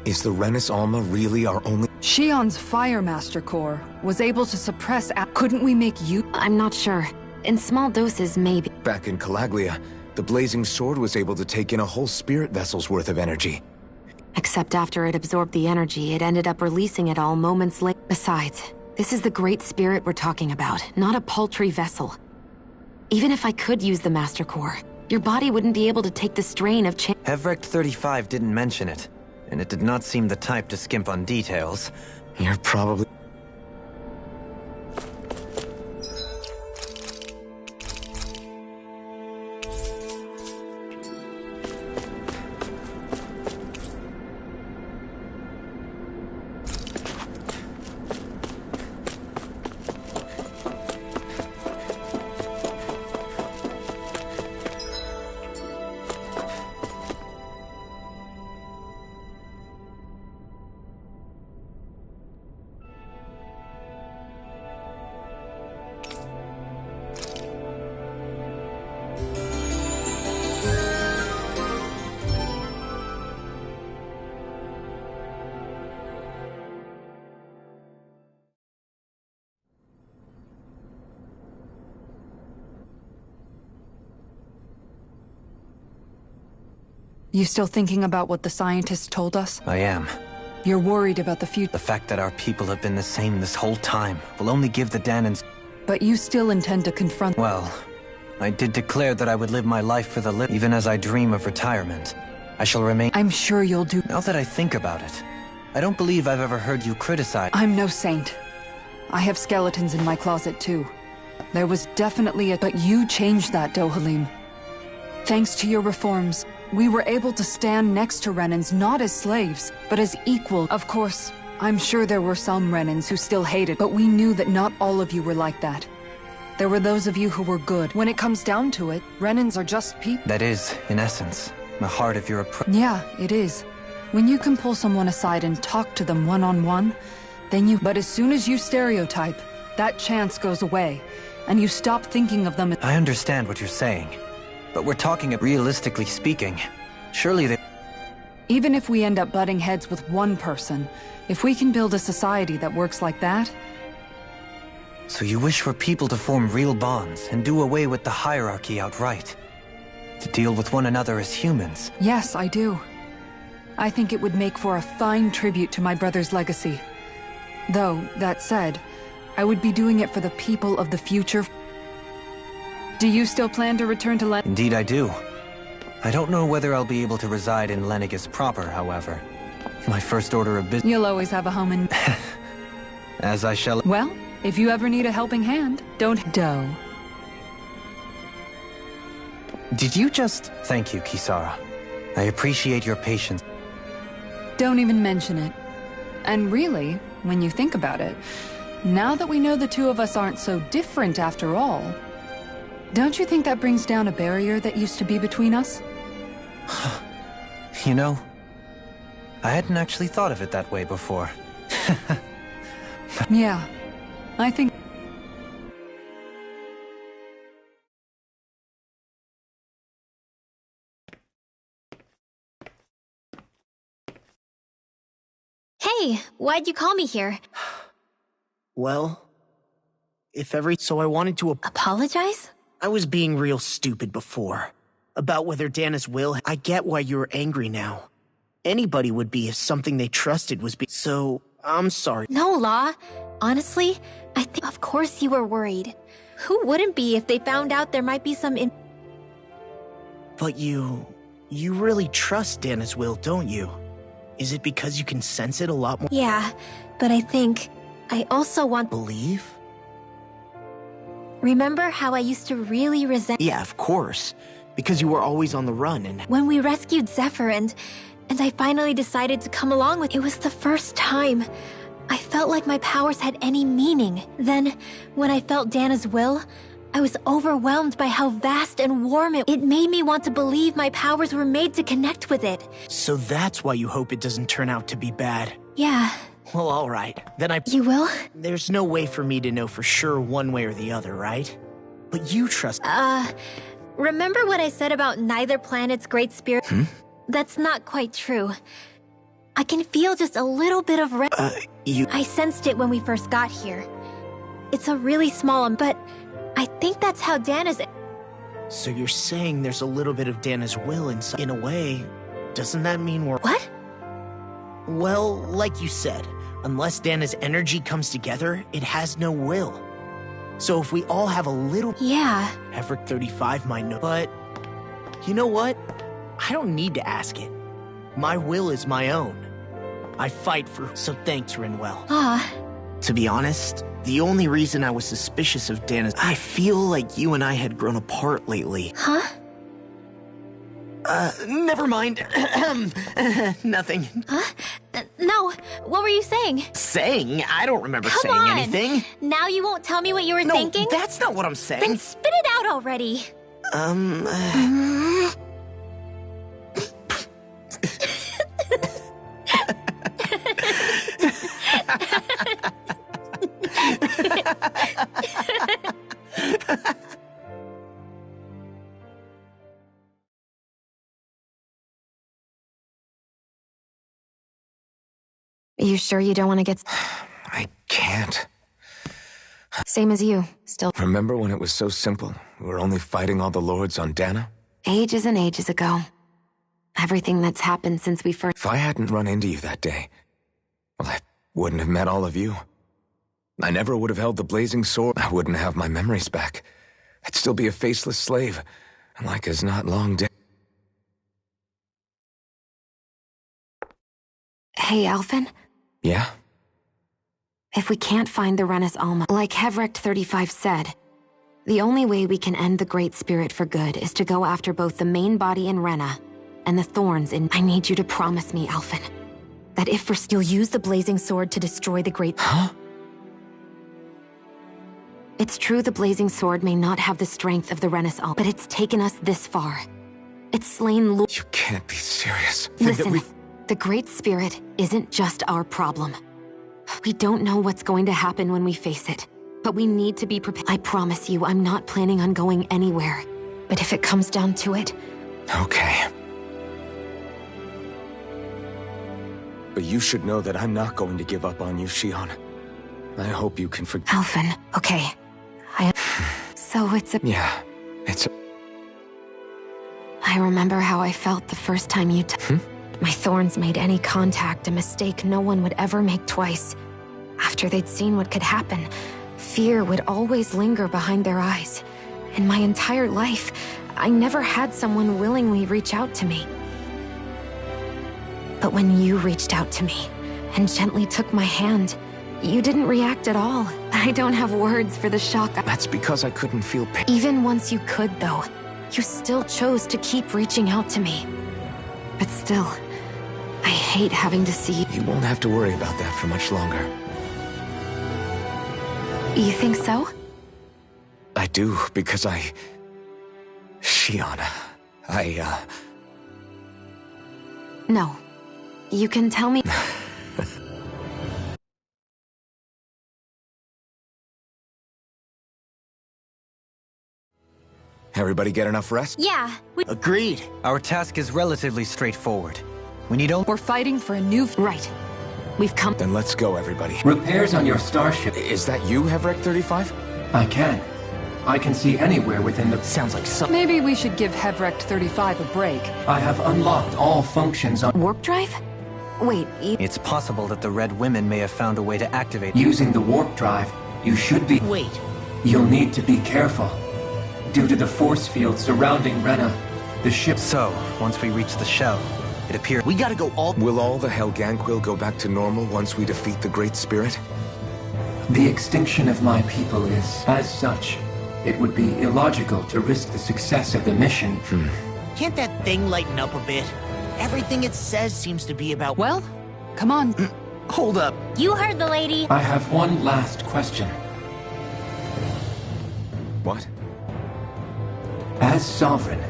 Is the Renis Alma really our only... Shion's Fire Master Core was able to suppress... Couldn't we make you... I'm not sure. In small doses, maybe. Back in Calaglia, the Blazing Sword was able to take in a whole spirit vessel's worth of energy. Except after it absorbed the energy, it ended up releasing it all moments later. Besides, this is the Great Spirit we're talking about, not a paltry vessel. Even if I could use the Master Core, your body wouldn't be able to take the strain of change. Hevrek 35 didn't mention it, and it did not seem the type to skimp on details. You're probably... You still thinking about what the scientists told us? I am. You're worried about the future. The fact that our people have been the same this whole time will only give the Danans... But you still intend to confront... Well, I did declare that I would live my life for the living. Even as I dream of retirement, I shall remain... I'm sure you'll do... Now that I think about it, I don't believe I've ever heard you criticize... I'm no saint. I have skeletons in my closet too. There was definitely but you changed that, Dohalim. Thanks to your reforms, we were able to stand next to Renans not as slaves, but as equal. Of course, I'm sure there were some Renans who still hated, but we knew that not all of you were like that. There were those of you who were good. When it comes down to it, Renans are just people. That is, in essence, the heart of your approach. Yeah, it is. When you can pull someone aside and talk to them one-on-one, then you... But as soon as you stereotype, that chance goes away, and you stop thinking of them as... I understand what you're saying, but we're talking realistically speaking. Surely they... Even if we end up butting heads with one person, if we can build a society that works like that... So you wish for people to form real bonds and do away with the hierarchy outright? To deal with one another as humans? Yes, I do. I think it would make for a fine tribute to my brother's legacy. Though, that said, I would be doing it for the people of the future. Do you still plan to return to Len? Indeed I do. I don't know whether I'll be able to reside in Lenegis proper, however. My first order of business... You'll always have a home in... As I shall... Well, if you ever need a helping hand, don't... Doe. Did you just... Thank you, Kisara. I appreciate your patience. Don't even mention it. And really, when you think about it, now that we know the two of us aren't so different after all, don't you think that brings down a barrier that used to be between us? You know, I hadn't actually thought of it that way before. Yeah, I think... Hey, why'd you call me here? Well, so I wanted to apologize? I was being real stupid before. About whether Dana's will... I get why you're angry now. Anybody would be if something they trusted was so, I'm sorry. No, Law. Honestly, I think... Of course you were worried. Who wouldn't be if they found out there might be some But you really trust Dana's will, don't you? Is it because you can sense it a lot more? Yeah, but I think I also want... Believe? Remember how I used to really resent... Yeah, of course. Because you were always on the run and... When we rescued Zephyr and I finally decided to come along with... It was the first time I felt like my powers had any meaning. Then, when I felt Dana's will, I was overwhelmed by how vast and warm it made me want to believe my powers were made to connect with it. So that's why you hope it doesn't turn out to be bad. Yeah. Well, all right. Then You will? There's no way for me to know for sure one way or the other, right? But you trust... Remember what I said about neither planet's great spirit? That's not quite true. I can feel just a little bit of I sensed it when we first got here. It's a really small but I think that's how Dana's... So you're saying there's a little bit of Dana's will inside... In a way, doesn't that mean we're... What? Well, like you said, unless Dana's energy comes together, it has no will. So if we all have a little... Yeah. Everett 35 might know... But, you know what? I don't need to ask it. My will is my own. I fight for... So thanks, Rinwell. To be honest, the only reason I was suspicious of Dana's... I feel like you and I had grown apart lately. Huh? Never mind. Nothing. Huh? No, what were you saying? Saying? I don't remember Come saying on. anything. Now you won't tell me what you were thinking? No, that's not what I'm saying. Then spit it out already. Are you sure you don't want to get... I can't. Same as you, still... Remember when it was so simple? We were only fighting all the lords on Dana? Ages and ages ago. Everything that's happened since we first... If I hadn't run into you that day, well, I wouldn't have met all of you. I never would have held the blazing sword. I wouldn't have my memories back. I'd still be a faceless slave, and like as not long dead. Hey, Alphen? Yeah? If we can't find the Renis Alma, like Hevrect 35 said, The only way we can end the Great Spirit for good is to go after both the main body in Rena and the thorns in... I need you to promise me, Alphen, that if you'll use the Blazing Sword to destroy the Great... Huh? It's true the Blazing Sword may not have the strength of the Renaissance, but it's taken us this far. It's slain Lord... You can't be serious. Listen, the Great Spirit isn't just our problem. We don't know what's going to happen when we face it, but we need to be prepared. I promise you, I'm not planning on going anywhere. But if it comes down to it... Okay. But you should know that I'm not going to give up on you, Shionne. I hope you can forgive... Alphen, okay. So it's a... Yeah, it's a... I remember how I felt the first time you My thorns made any contact a mistake no one would ever make twice. After they'd seen what could happen, fear would always linger behind their eyes. In my entire life, I never had someone willingly reach out to me. But when you reached out to me and gently took my hand, you didn't react at all. I don't have words for the shock. That's because I couldn't feel pain. Even once you could, though, you still chose to keep reaching out to me. But still, I hate having to see... You won't have to worry about that for much longer. You think so? I do, because Shionne, No. You can tell me... Everybody get enough rest? Yeah. Agreed. Our task is relatively straightforward. We need only... We're fighting for a new... Right. We've come... Then let's go, everybody. Repairs on your starship. Is that you, Hevrek 35? I can see anywhere within the... Sounds like some... Maybe we should give Hevrek 35 a break. I have unlocked all functions on... Warp drive? Wait, It's possible that the Red Women may have found a way to activate... Using the warp drive, you should be... Wait. You'll need to be careful. Due to the force field surrounding Rena, the ship... So, once we reach the shell, it appears... We gotta go all... Will all the Helganquil go back to normal once we defeat the Great Spirit? The extinction of my people is, as such, it would be illogical to risk the success of the mission. Can't that thing lighten up a bit? Everything it says seems to be about... Well, come on. Hold up. You heard the lady. I have one last question. What? As Sovereign,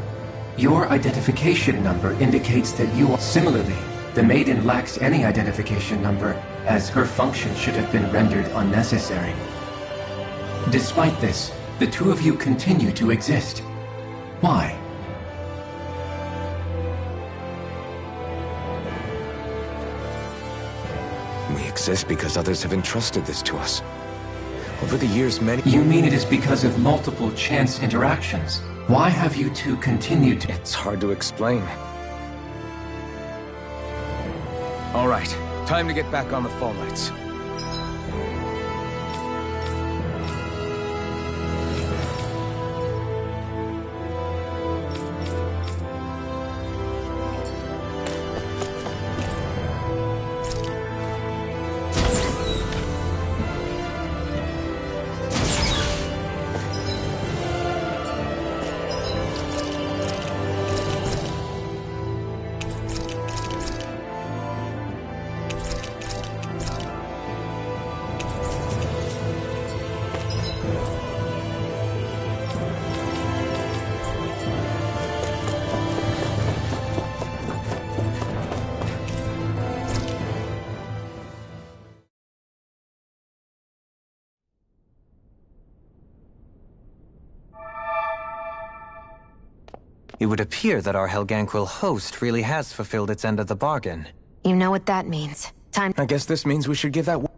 your identification number indicates that you are... Similarly, the Maiden lacks any identification number, as her function should have been rendered unnecessary. Despite this, the two of you continue to exist. Why? We exist because others have entrusted this to us. Over the years, many... You mean it is because of multiple chance interactions? Why have you two continued to... It's hard to explain. All right, time to get back on the Fall Knights. It would appear that our Helganquil host really has fulfilled its end of the bargain. You know what that means. Time... I guess this means we should give that...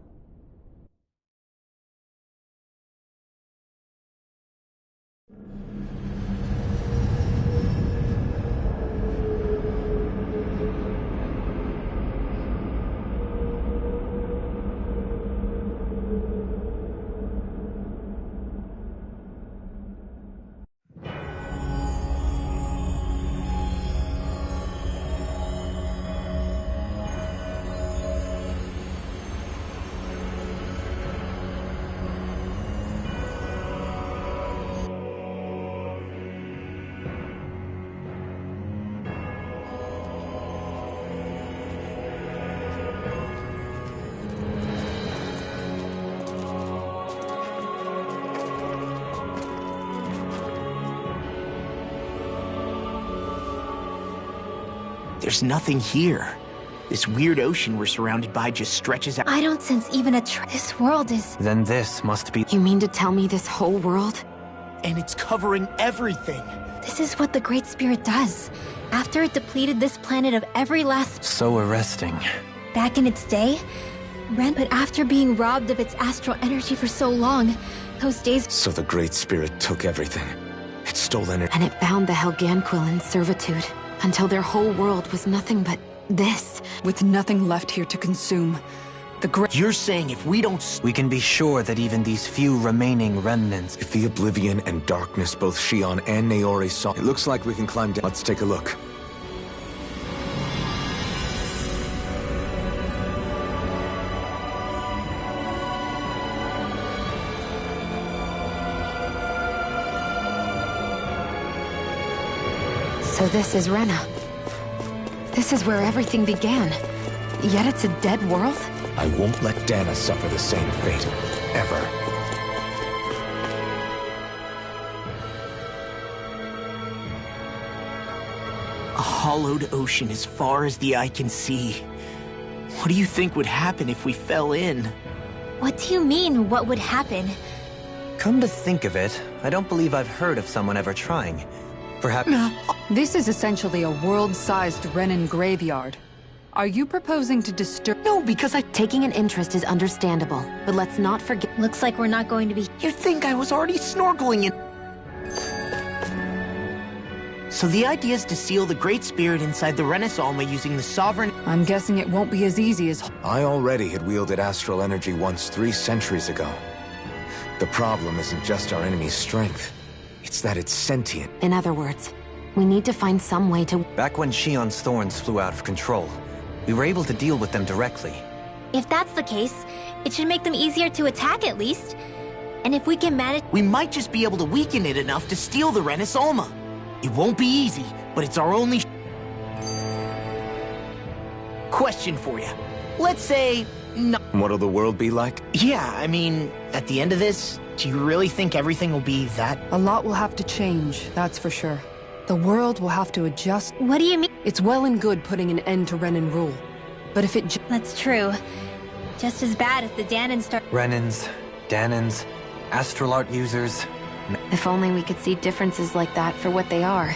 There's nothing here. This weird ocean we're surrounded by just stretches out. I don't sense even a This world is... Then this must be... You mean to tell me this whole world? And it's covering everything. This is what the Great Spirit does. After it depleted this planet of every last... So arresting. Back in its day, but after being robbed of its astral energy for so long, those days... So the Great Spirit took everything. It stole energy. And it bound the Helganquil in servitude, until their whole world was nothing but this. With nothing left here to consume, the Great... You're saying if we don't... We can be sure that even these few remaining remnants... If the Oblivion and Darkness both Shion and Naori saw... It looks like we can climb down. Let's take a look. So this is Rena. This is where everything began. Yet it's a dead world? I won't let Dana suffer the same fate. Ever. A hollowed ocean as far as the eye can see. What do you think would happen if we fell in? What do you mean, what would happen? Come to think of it, I don't believe I've heard of someone ever trying. Perhaps... This is essentially a world-sized Renin graveyard. Are you proposing to disturb... No, because Taking an interest is understandable, but let's not forget... Looks like we're not going to be... You think I was already snorkeling in... So the idea is to seal the Great Spirit inside the Renaissance using the Sovereign... I'm guessing it won't be as easy as... I already had wielded astral energy once 3 centuries ago. The problem isn't just our enemy's strength. It's that it's sentient. In other words, we need to find some way to... Back when Shion's thorns flew out of control, we were able to deal with them directly. If that's the case, it should make them easier to attack at least. And if we can manage... We might just be able to weaken it enough to steal the Renaissance. It won't be easy, but it's our only... Question for you. Let's say... No. What'll the world be like? Yeah, I mean, at the end of this, do you really think everything will be that? A lot will have to change, that's for sure. The world will have to adjust. What do you mean? It's well and good putting an end to Renin rule. But if it... That's true. Just as bad if the Danans start... Renins, Danans, astral art users... If only we could see differences like that for what they are.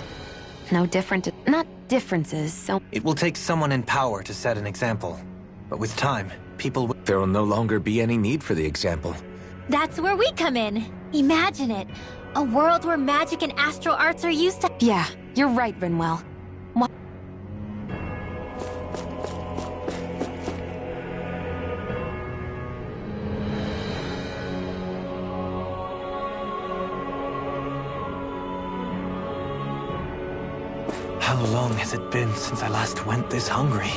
No different... Not differences, so... It will take someone in power to set an example. But with time, people will... There will no longer be any need for the example. That's where we come in. Imagine it. A world where magic and astral arts are used to... Yeah, you're right, Rinwell. How long has it been since I last went this hungry?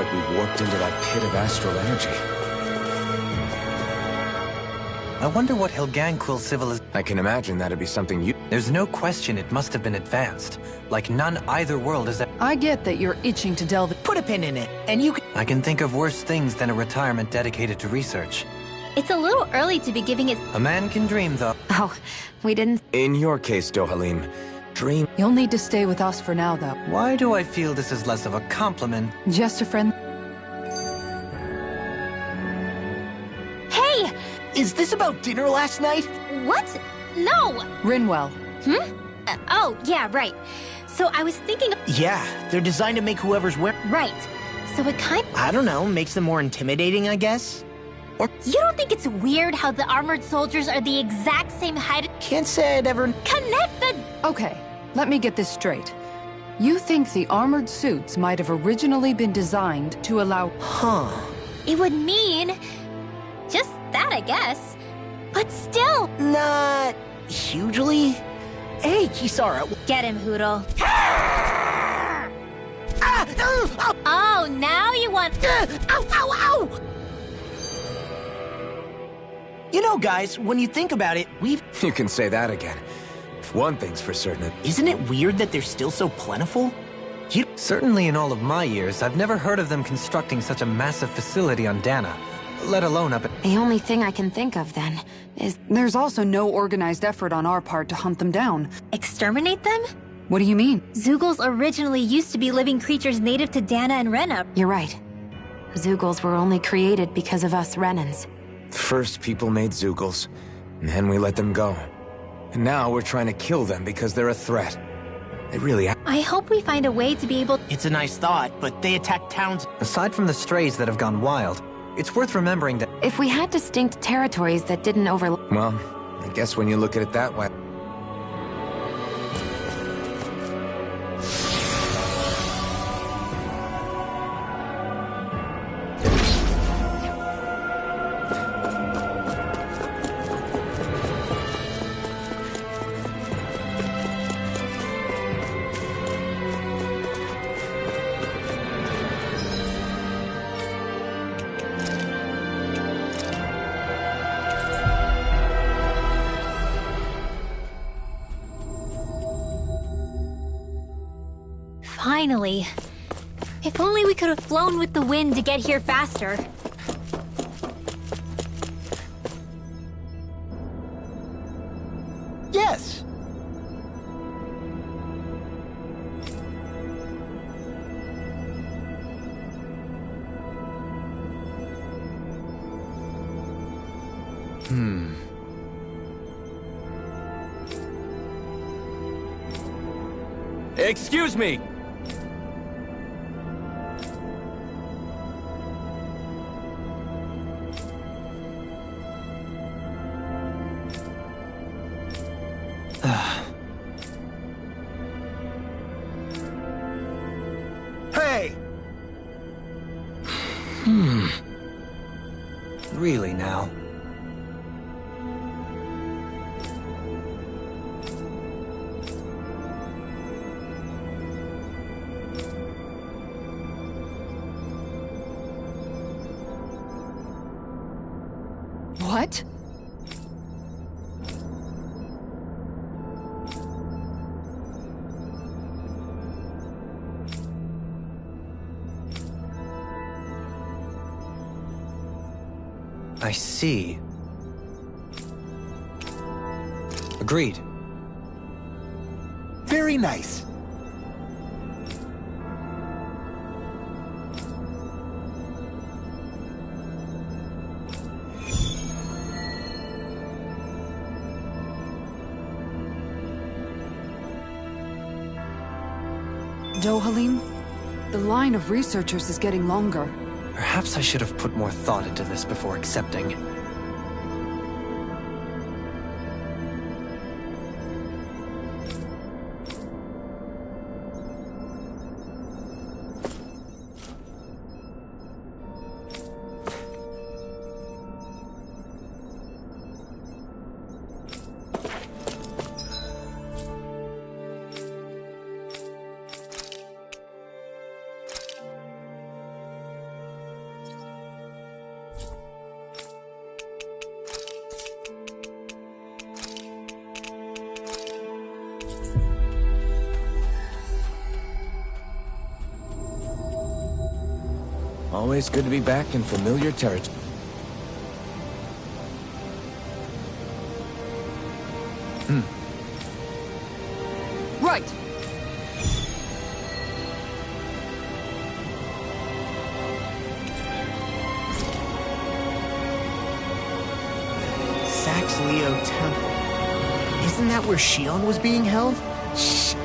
like we've warped into that pit of astral energy. I wonder what Hilganquil civilization... I can imagine that'd be something you... There's no question it must have been advanced. Like none either world is... I get that you're itching to delve... Put a pin in it, and you can... I can think of worse things than a retirement dedicated to research. It's a little early to be giving it... A man can dream, though. Oh, we didn't... In your case, Dohalim, dream... You'll need to stay with us for now, though. Why do I feel this is less of a compliment? Just a friend... Hey! Is this about dinner last night? What? No! Rinwell. Oh, yeah, right. So I was thinking... Yeah, they're designed to make whoever's wearing... Right. So it kind... I don't know, makes them more intimidating, I guess? Or... You don't think it's weird how the armored soldiers are the exact same height... Can't say I'd ever... Connect the... Okay, let me get this straight. You think the armored suits might have originally been designed to allow... Huh. It would mean... just that, I guess. But still... Not... hugely? Hey, Kisara... Get him, Hootle. Oh, now you want... Ow, ow, ow! You know, guys, when you think about it, we've... You can say that again. If one thing's for certain... Isn't it weird that they're still so plentiful? Certainly in all of my years, I've never heard of them constructing such a massive facility on Dana. Let alone up at... The only thing I can think of, then, is... There's also no organized effort on our part to hunt them down. Exterminate them? What do you mean? Zeugles originally used to be living creatures native to Dana and Rena. You're right. Zeugles were only created because of us Renans. First people made Zeugles, and then we let them go. And now we're trying to kill them because they're a threat. They really... I hope we find a way to be able... It's a nice thought, but they attack towns... Aside from the strays that have gone wild, it's worth remembering that... If we had distinct territories that didn't overlap... Well, I guess when you look at it that way... Finally. If only we could have flown with the wind to get here faster. Yes! Excuse me! Hey! Really now. What? I see. Agreed. Very nice. Dohalim, the line of researchers is getting longer. Perhaps I should have put more thought into this before accepting. Always good to be back in familiar territory. Right. Sax-Leo Temple. Isn't that where Shion was being held? Shh.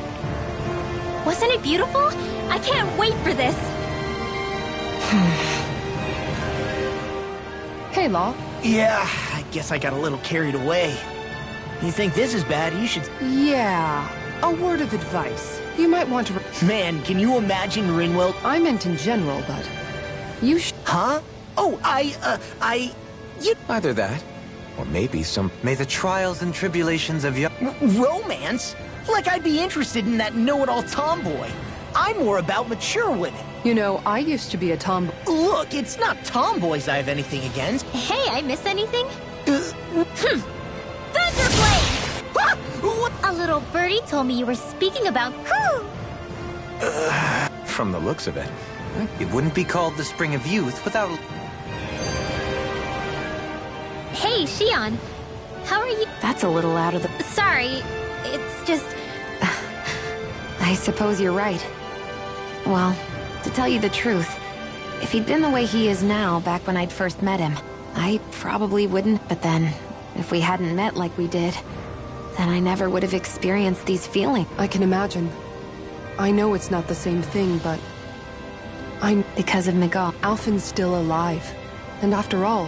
Wasn't it beautiful? I can't wait for this. Hey, Law. Yeah, I guess I got a little carried away. You think this is bad, you should... Yeah, a word of advice. You might want to... Man, can you imagine Rinwell... I meant in general, but... You Huh? Oh, you... Either that, or maybe some... May the trials and tribulations of young... Romance? Like I'd be interested in that know-it-all tomboy. I'm more about mature women. You know, I used to be a tomboy. Look, it's not tomboys I have anything against. Hey, I miss anything? Thunderblade! A little birdie told me you were speaking about From the looks of it. It wouldn't be called the Spring of Youth without... Hey, Shion. How are you? That's a little out of the... Sorry, it's just... I suppose you're right. Well, to tell you the truth, if he'd been the way he is now back when I'd first met him, I probably wouldn't. But then, if we hadn't met like we did, then I never would have experienced these feelings. I can imagine. I know it's not the same thing, but... Because of Miguel. Alphen's still alive. And after all,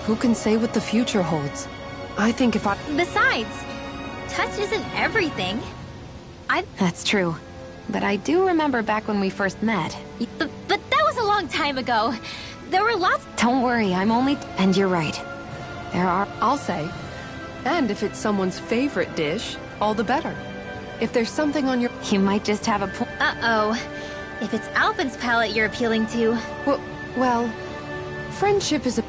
who can say what the future holds? I think if I... Besides, touch isn't everything. That's true. But I do remember back when we first met. But that was a long time ago. There were lots... Don't worry, I'm only... And you're right. There are... I'll say. And if it's someone's favorite dish, all the better. If there's something on your... You might just have a point. Uh-oh. If it's Alphen's palate you're appealing to... Well, friendship is a...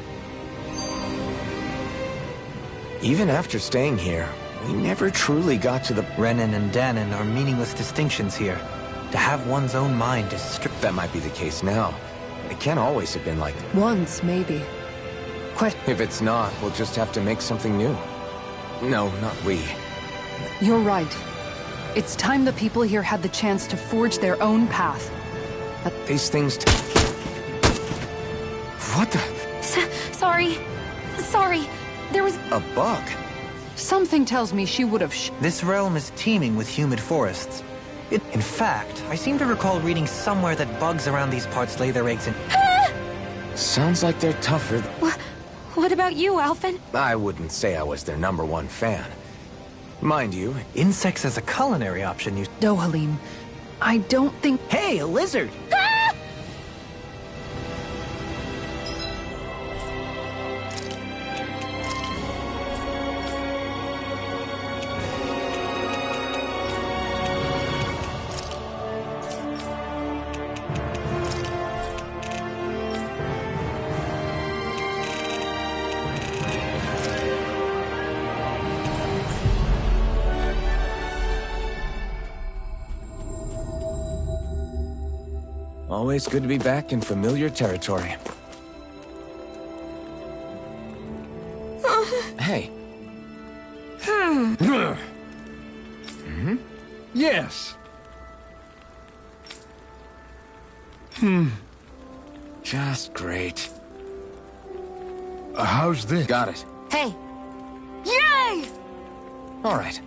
Even after staying here, we never truly got to the... Renan and Danon are meaningless distinctions here. To have one's own mind is strict. That might be the case now. But it can't always have been like that. Once, maybe. If it's not, we'll just have to make something new. No, not we. You're right. It's time the people here had the chance to forge their own path. But these things... What the... Sorry. There was... A bug. Something tells me she would have This realm is teeming with humid forests. In fact, I seem to recall reading somewhere that bugs around these parts lay their eggs in... Sounds like they're tougher What about you, Alphen? I wouldn't say I was their #1 fan. Mind you... Insects as a culinary option, you... Dohalim, I don't think... Hey, a lizard! Always good to be back in familiar territory. Hey. Yes. Just great. How's this? Got it. Hey! Yay! All right.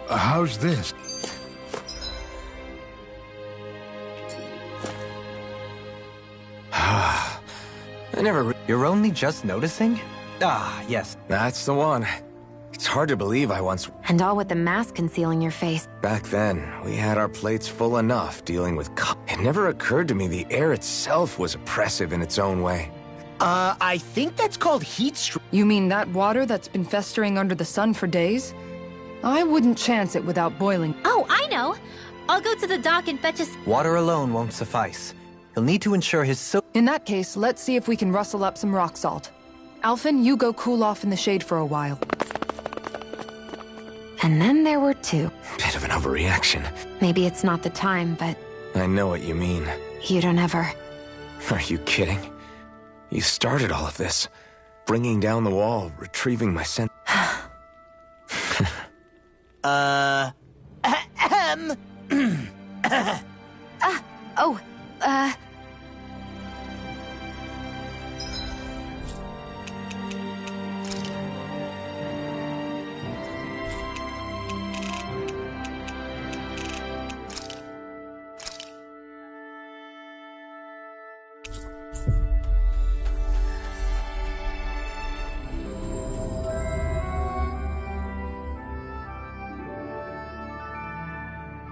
How's this? I never... You're only just noticing? Ah, yes. That's the one. It's hard to believe I once... And all with the mask concealing your face. Back then, we had our plates full enough dealing with... It never occurred to me the air itself was oppressive in its own way. I think that's called heat stroke. You mean that water that's been festering under the sun for days? I wouldn't chance it without boiling. Oh, I know! I'll go to the dock and fetch us... Water alone won't suffice. He'll need to ensure his In that case, let's see if we can rustle up some rock salt. Alphen, you go cool off in the shade for a while. And then there were two. Bit of an overreaction. Maybe it's not the time, but I know what you mean. you don't ever... Are you kidding? You started all of this. Bringing down the wall, retrieving my scent.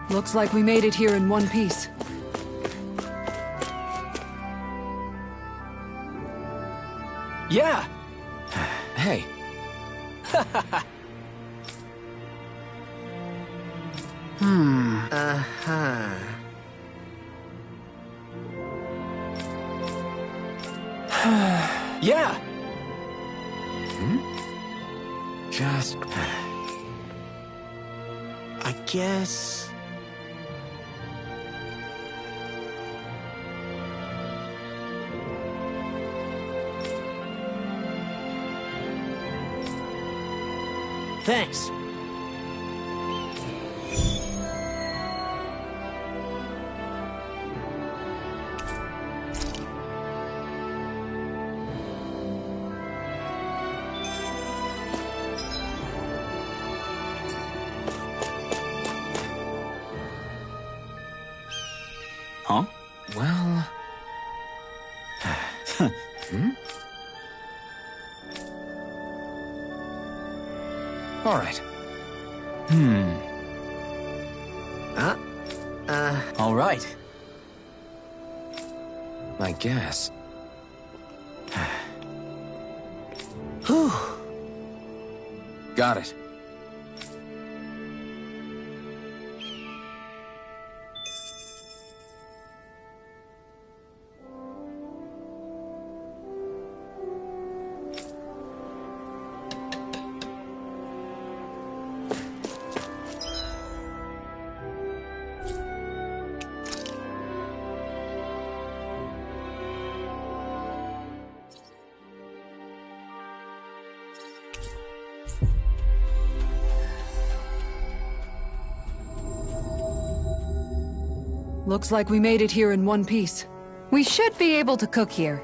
Looks like we made it here in one piece. Yeah! Hey. Uh-huh. Yeah! Just... I guess... Thanks. Huh? Well... All right. All right. I guess. Whew. Got it. Looks like we made it here in one piece. We should be able to cook here.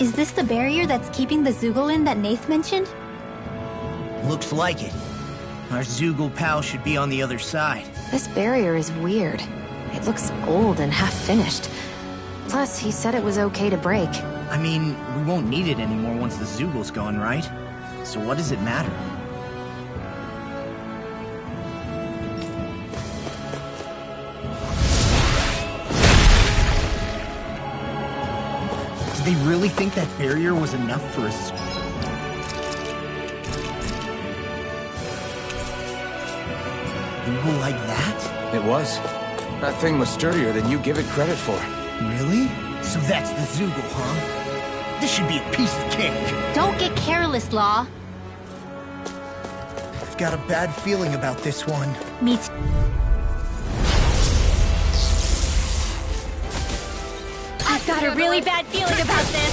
Is this the barrier that's keeping the Zoogle in that Nath mentioned? Looks like it. Our Zoogle pal should be on the other side. This barrier is weird. It looks old and half-finished. Plus, he said it was okay to break. I mean, we won't need it anymore once the Zoogle's gone, right? So what does it matter? Did they really think that barrier was enough for us? Zoogle like that? It was. That thing was sturdier than you give it credit for. Really? So that's the Zoogle, huh? This should be a piece of cake. Don't get careless, Law. I've got a bad feeling about this one. Me too. I've got a really bad feeling about this.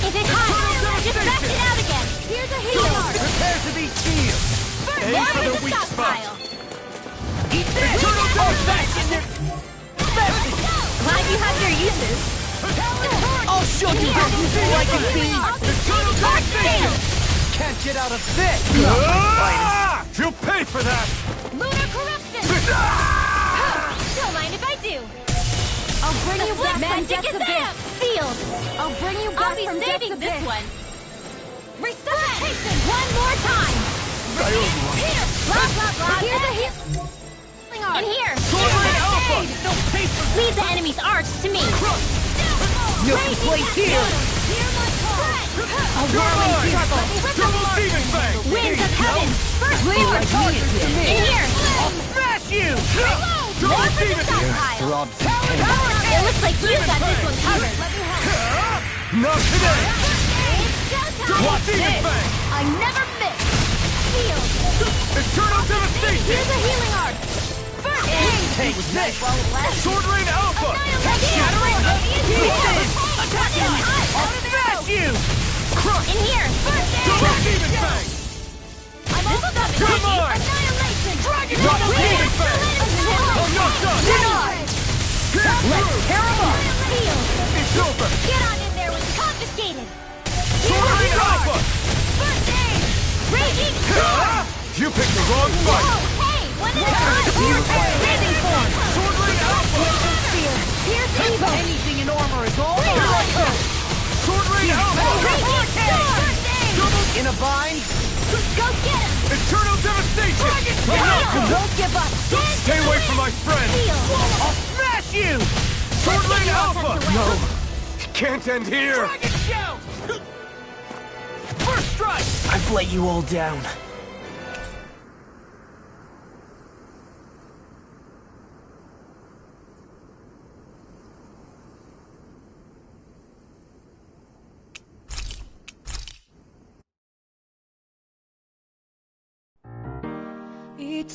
If it's hot, just back it out again. Here's a healer. Prepare to be sealed. Aim for the weak spot. Eat this! Glad you have your uses. I'll show you how useful I can be. Can't get out of this! You'll pay for that! Lunar corruption! Don't mind if I do. I'll bring you back from Death's Abyss. Sealed. I'll bring you back from Death's Abyss. I'll be saving this one. Resuscitation! One more time! Here! Blah, blah, blah. Here's a hit. In here! Leave the enemy's arch to me! No place here! A whirling circle! Winds of heaven! First sword! In here! I'll smash you! More for the stockpile! It looks like you got this one covered! Not today! Watch this! I never miss! Shield! Eternal devastation! Here's a healing arc! First aid! Take this! Sword Rain Alpha! Shattering! I'll smash you! Crush! In here! First aid! Double Demon Fang! This will come in Come handy! on! Annihilation! Double Demon Fang! I'm not done! Let's tear him up! Shield! It's over! Get on in there with confiscated! Sword Rain Alpha! First aid! Raging Storm! You picked the wrong fight! Hey! One at a time! Raising form! Sword Rain Alpha! Here's Evo! Anything in armor is all Here I come! Sword Rain Alpha! Raging Storm! in a bind. Go get him! Eternal devastation! You won't give up! Stay away from my friend! I'll smash you! Sword Rain Alpha! No, it can't end here. Dragon Shout! First strike! I've let you all down. It's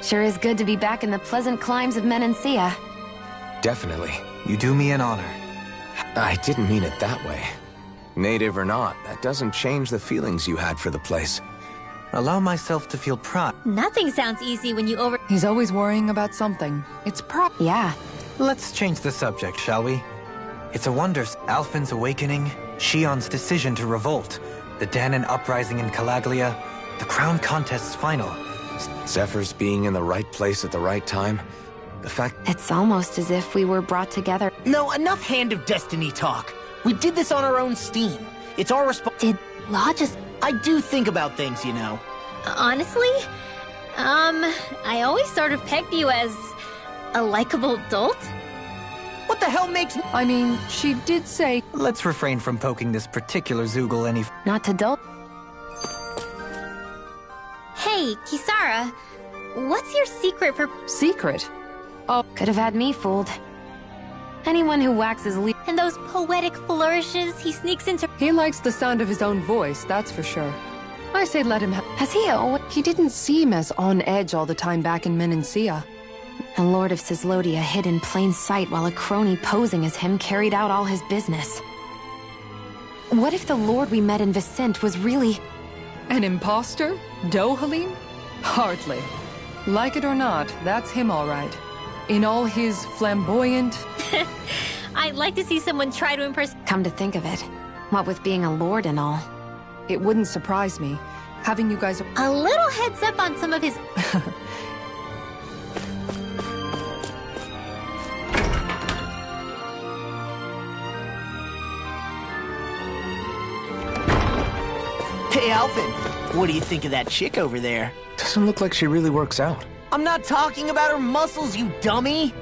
Sure is good to be back in the pleasant climes of Menancia. Definitely. You do me an honor. I didn't mean it that way. Native or not, that doesn't change the feelings you had for the place. Allow myself to feel pride. Nothing sounds easy when you over... He's always worrying about something. It's Yeah. Let's change the subject, shall we? It's a wonder. Alphen's awakening, Shion's decision to revolt, the Dahnan uprising in Calaglia, the crown contest's final. Zephyr's being in the right place at the right time. The fact... It's almost as if we were brought together. No, enough Hand of Destiny talk. We did this on our own steam. It's our Did Law just... I do think about things, you know. Honestly? I always sort of pegged you as... a likable dolt? What the the hell makes... I mean, she did say... Let's refrain from poking this particular Zoogle any... Not to dull... Hey, Kisara, what's your secret for... Secret? Oh. Could have had me fooled. Anyone who waxes leaf... And those poetic flourishes he sneaks into... He likes the sound of his own voice, that's for sure. I say let him Has he always... He didn't seem as on edge all the time back in Menancia. A lord of Cislodia hid in plain sight while a crony posing as him carried out all his business. What if the lord we met in Vicente was really... An imposter? Dohalim? Hardly. Like it or not, that's him all right. In all his flamboyant... I'd like to see someone try to impress... Come to think of it, what with being a lord and all. It wouldn't surprise me, having you guys... A little heads up on some of his... Hey, Alvin, what do you think of that chick over there? Doesn't look like she really works out. I'm not talking about her muscles, you dummy!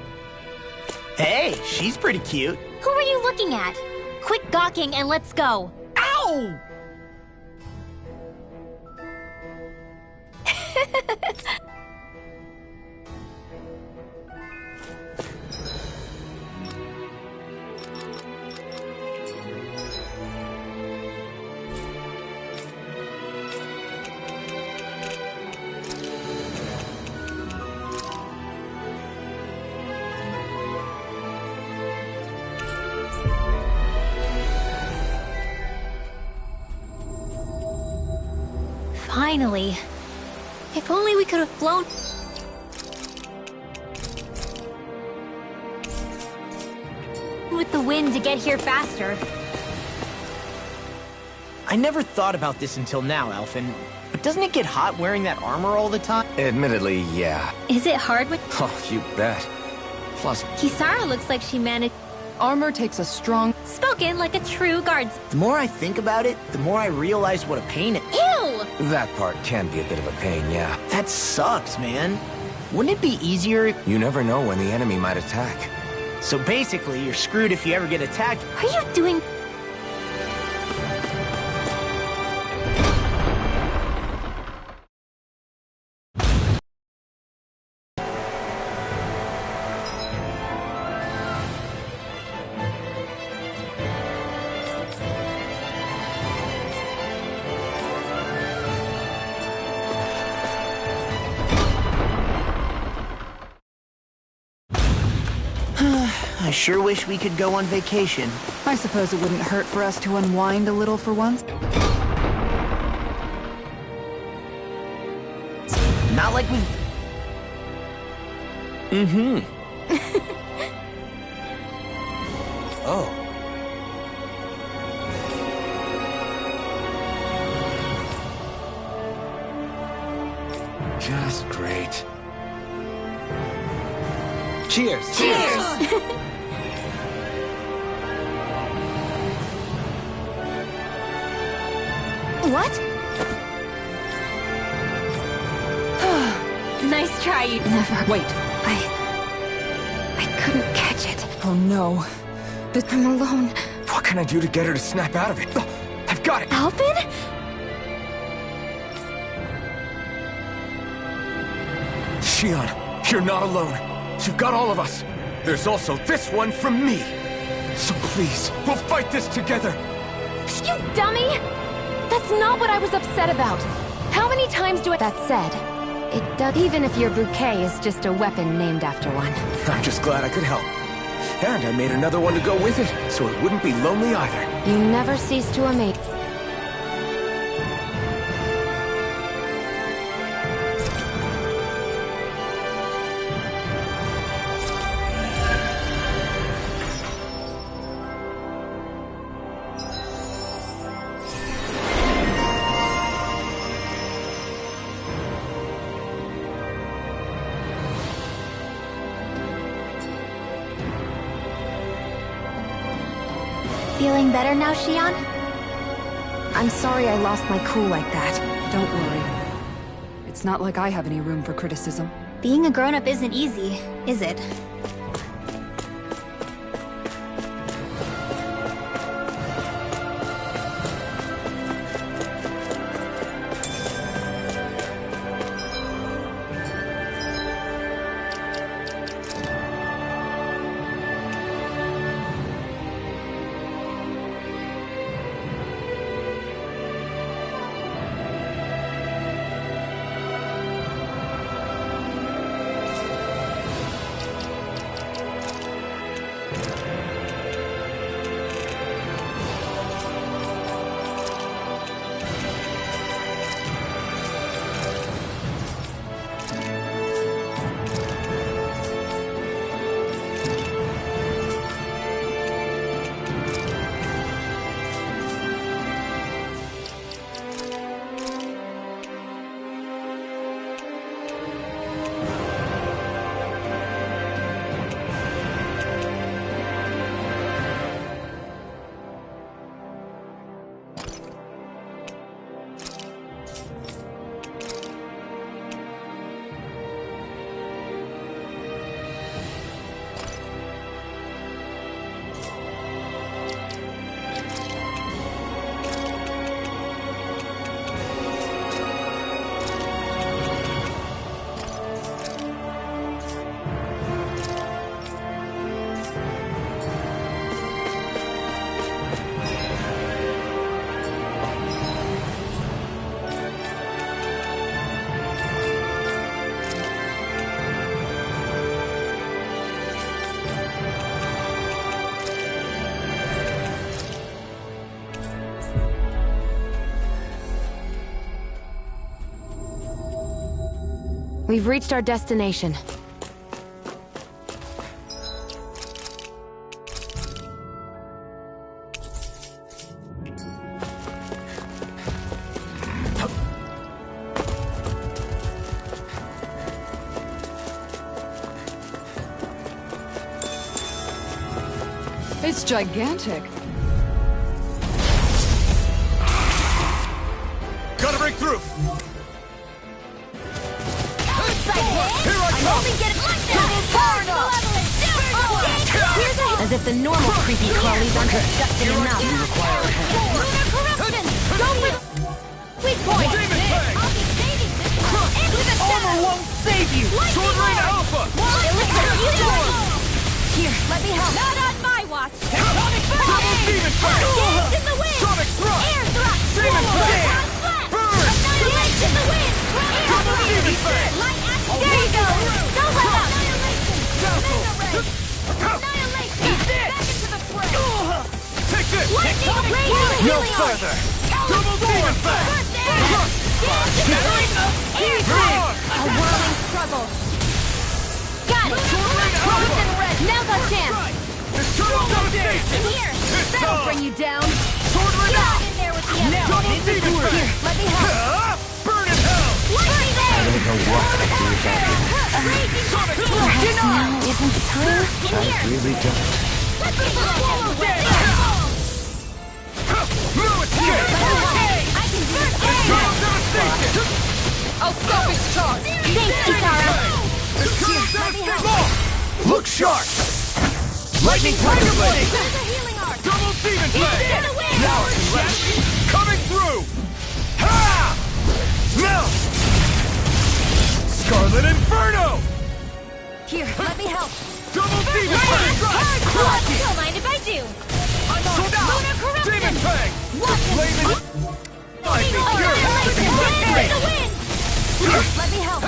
Hey, she's pretty cute. Who are you looking at? Quit gawking and let's go. Ow! Finally. If only we could have flown... with the wind to get here faster. I never thought about this until now, Alvin. But doesn't it get hot wearing that armor all the time? Admittedly, yeah. Is it hard with... Oh, you bet. Plus... Kisara looks like she managed... Armor takes a strong... Spoken like a true guards... The more I think about it, the more I realize what a pain it... Ew! That part can be a bit of a pain, yeah. That sucks, man. Wouldn't it be easier... You never know when the enemy might attack. So basically, you're screwed if you ever get attacked. Are you doing... I sure wish we could go on vacation. I suppose it wouldn't hurt for us to unwind a little for once. Not like we... Mm-hmm. Oh. Just great. Cheers! Cheers! What? Nice try, you... Never. Wait. I couldn't catch it. Oh no. I'm alone. What can I do to get her to snap out of it? Oh, I've got it! Alvin? Shion, you're not alone. You've got all of us. There's also this one from me. So please, we'll fight this together. You dummy! That's not what I was upset about. How many times do I... That said, it does... Even if your bouquet is just a weapon named after one. I'm just glad I could help. And I made another one to go with it, so it wouldn't be lonely either. You never cease to amaze. Feeling better now, Shion? I'm sorry I lost my cool like that. Don't worry. It's not like I have any room for criticism. Being a grown-up isn't easy, is it? We've reached our destination. It's gigantic. Gotta break through! Here I come! As if the normal creepy crawlies aren't disgusting enough. Lunar corruption! Go for the weak point! Demon Fang! I'll be saving this one! Into the Armor won't save you! Sword Rain Alpha! Here, let me help. Not on my watch! Double Demon Fang! Gaze in the wind! Sonic Thrust! Air thrust! Demon Fang! Burn! Annihilate in the wind! Double Demon Fang! Light action! There you go! Don't let up! Annihilation! Eat this! Back into the fray! Take this! Lightning rage! No further! Double Demon Fang! Air thrust! A whirling struggle! Got it! Frozen red! Now's our chance! Eternal devastation! Here! That'll bring you down! Sword Rain Get Alpha! in there with the Now, Double Demon Fang! Here, let me help! Burn in hell! Lightning there! I don't know what I do without you. Sonic Thrust! Perhaps now isn't the time? I really don't. No escape! I can burst Eternal devastation! I'll stop his charge! Thanks, Kitara! Eternal devastation! Look sharp! Lightning Tiger Blade! There's a healing arc! Double Demon Fang! In the wind! Now it's left! Coming through! Ha! Now! Scarlet Inferno! Here, let me help! Double Demon Fang! Don't mind if I do! Lunar corruption! Demon Fang! Watch it! Flaming... Lightning Fury! In the wind! Here, let me help!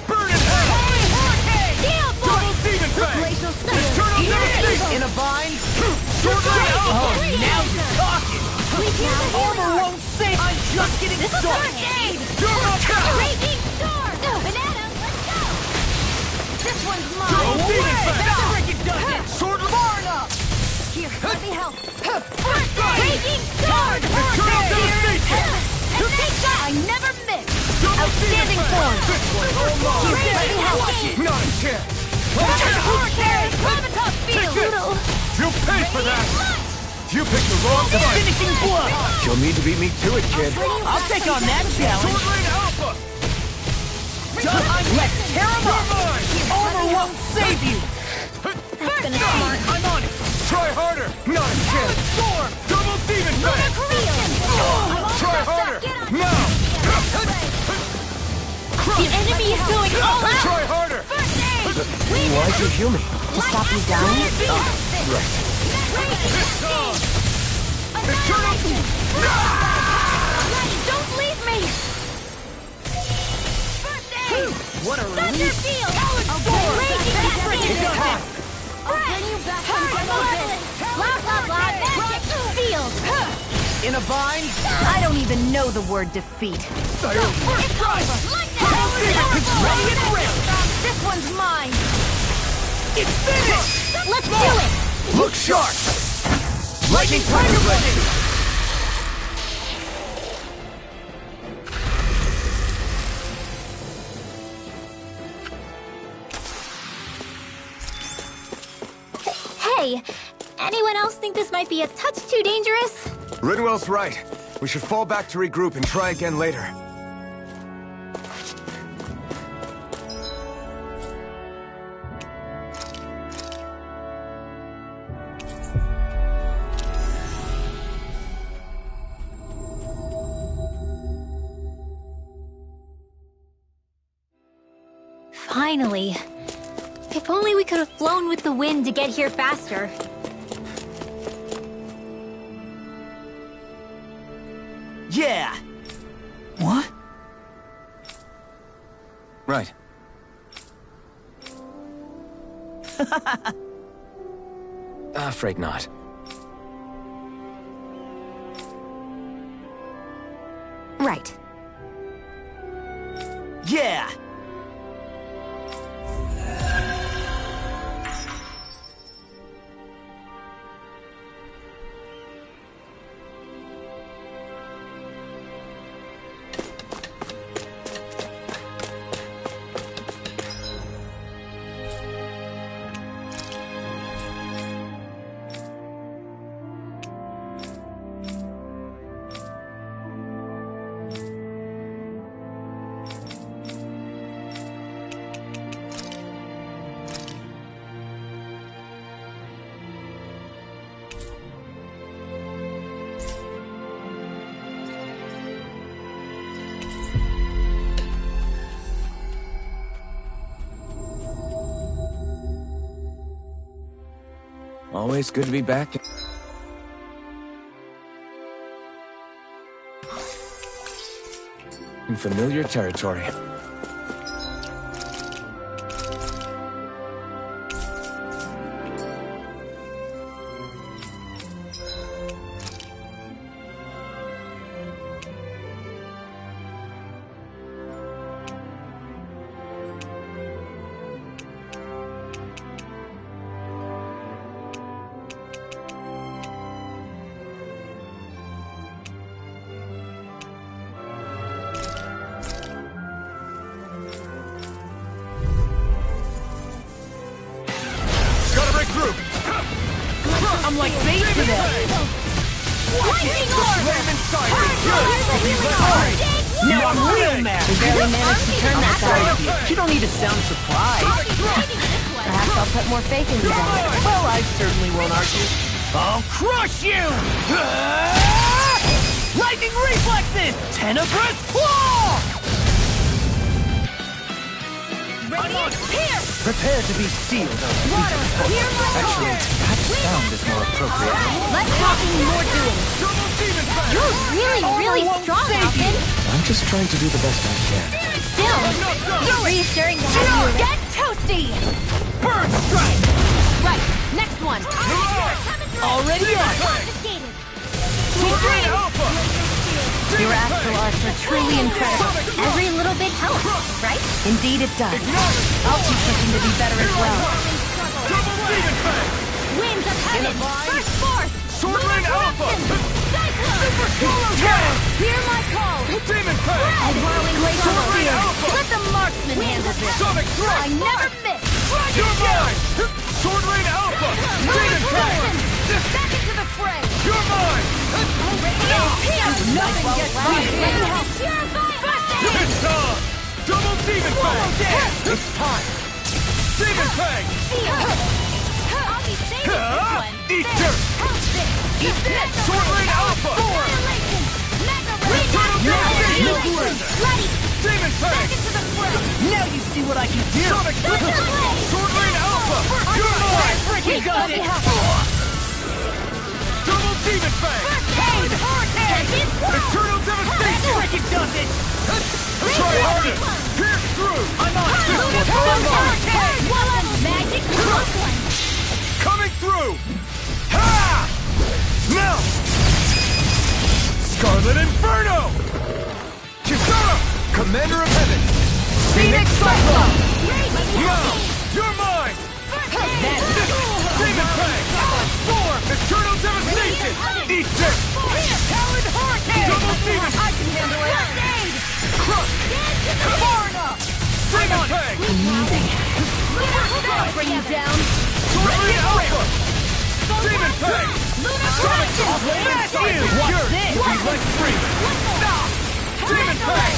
Burn in hell! Deal, boy! Double Demon Fang! Glacial Thunder! Eternal devastation! In a bind? Sword Rain Alpha! Oh, now you're talking! We hear the healing arc! Won't save. I'm just getting This is started. first aid! You're not down! Raging Storm! Banana, let's go! This one's mine! Double Demon Fang! Sword Varna! Here, let me help! Raging Storm! Eternal devastation! Take that! I never miss! Double Outstanding Demon form! Fang! Here, let me help! Not a chance! Hurricane! Gravitas Field! You pay for that! You picked the wrong The fight! finishing blow. You'll need to beat me to it, kid. I'll take on that challenge. Sword Rain Alpha! Let's tear him up. Armor won't save you. That's gonna smart! I'm on it! Try harder! Not a chance! Storm! Double Demon Fang! Try harder! Now! The enemy is going all out! Try harder! Why'd you heal me? To stop you dying? Right. Don't leave me! What a Thunder relief. Field! I'll bring you back from Blah, blah, blah, magic field! In a bind? I don't even know the word defeat. It's over! This one's mine! It's finished! Let's do it! Look sharp! Lightning Tiger Blade! Hey, anyone else think this might be a touch too dangerous? Rinwell's right. We should fall back to regroup and try again later. Finally. If only we could have flown with the wind to get here faster. Yeah. What? Right. Afraid not. Right. Yeah. Always good to be back. In familiar territory. I'm like bait for them. Lightning orb! Now I'm real mad. We barely managed to turn that guy. You don't need to sound surprised. Perhaps I'll put more faith in you then. Well, I certainly won't argue. I'll crush you! Lightning reflexes! Tenebrous claw! Prepare to be sealed. Water, hear my Actually, that sound is more appropriate. Let's talking more doing. You're really strong, Alvin. I'm just trying to do the best I can. Still, you're reassuring to have you get toasty. Burn strike! Right, next one. Already on. Sword Alpha! Your astral arts are truly incredible. Every little bit helps, right? Indeed it does. I'll keep pushing to be better as well. Winds of heaven! First force! Sword Alpha! Super Swallow Terror! Hear my call! Demon Fang! A whirling glacial Sword spear! Alpha! Let the marksman handle this! Sonic Thrust! I never miss! You're mine! Sword Alpha! Demon Fang! Back into the fray! You're mine! Nothing gets It's time! Double Demon Fang! It's time. Demon Fang! I'll be saving this one! Eat dirt! Eat this! Sword Alpha! Annihilation! Mega Ray! Ready! Demon Fang! Now you see what I can do! Sonic Sword Alpha! You're mine! We got it! Double Demon Fang! Eternal Devastation! Freaking does it! Try harder! Pierce through! I'm on this one! Magic close one! Coming through! Ha! Now! Scarlet Inferno! Kisara! Commander of Heaven! Phoenix Cyclone! Now! You're mine! Demon Fang! Storm! Eternal Devastation! Eat this! Talon Hurricane! Double Demon! I can handle it! Crush! Far enough! Demon Fang! I'll bring you down! Sword Alpha! Demon Fang! Sonic Smash you! What's this? Be let free! Demon Fang!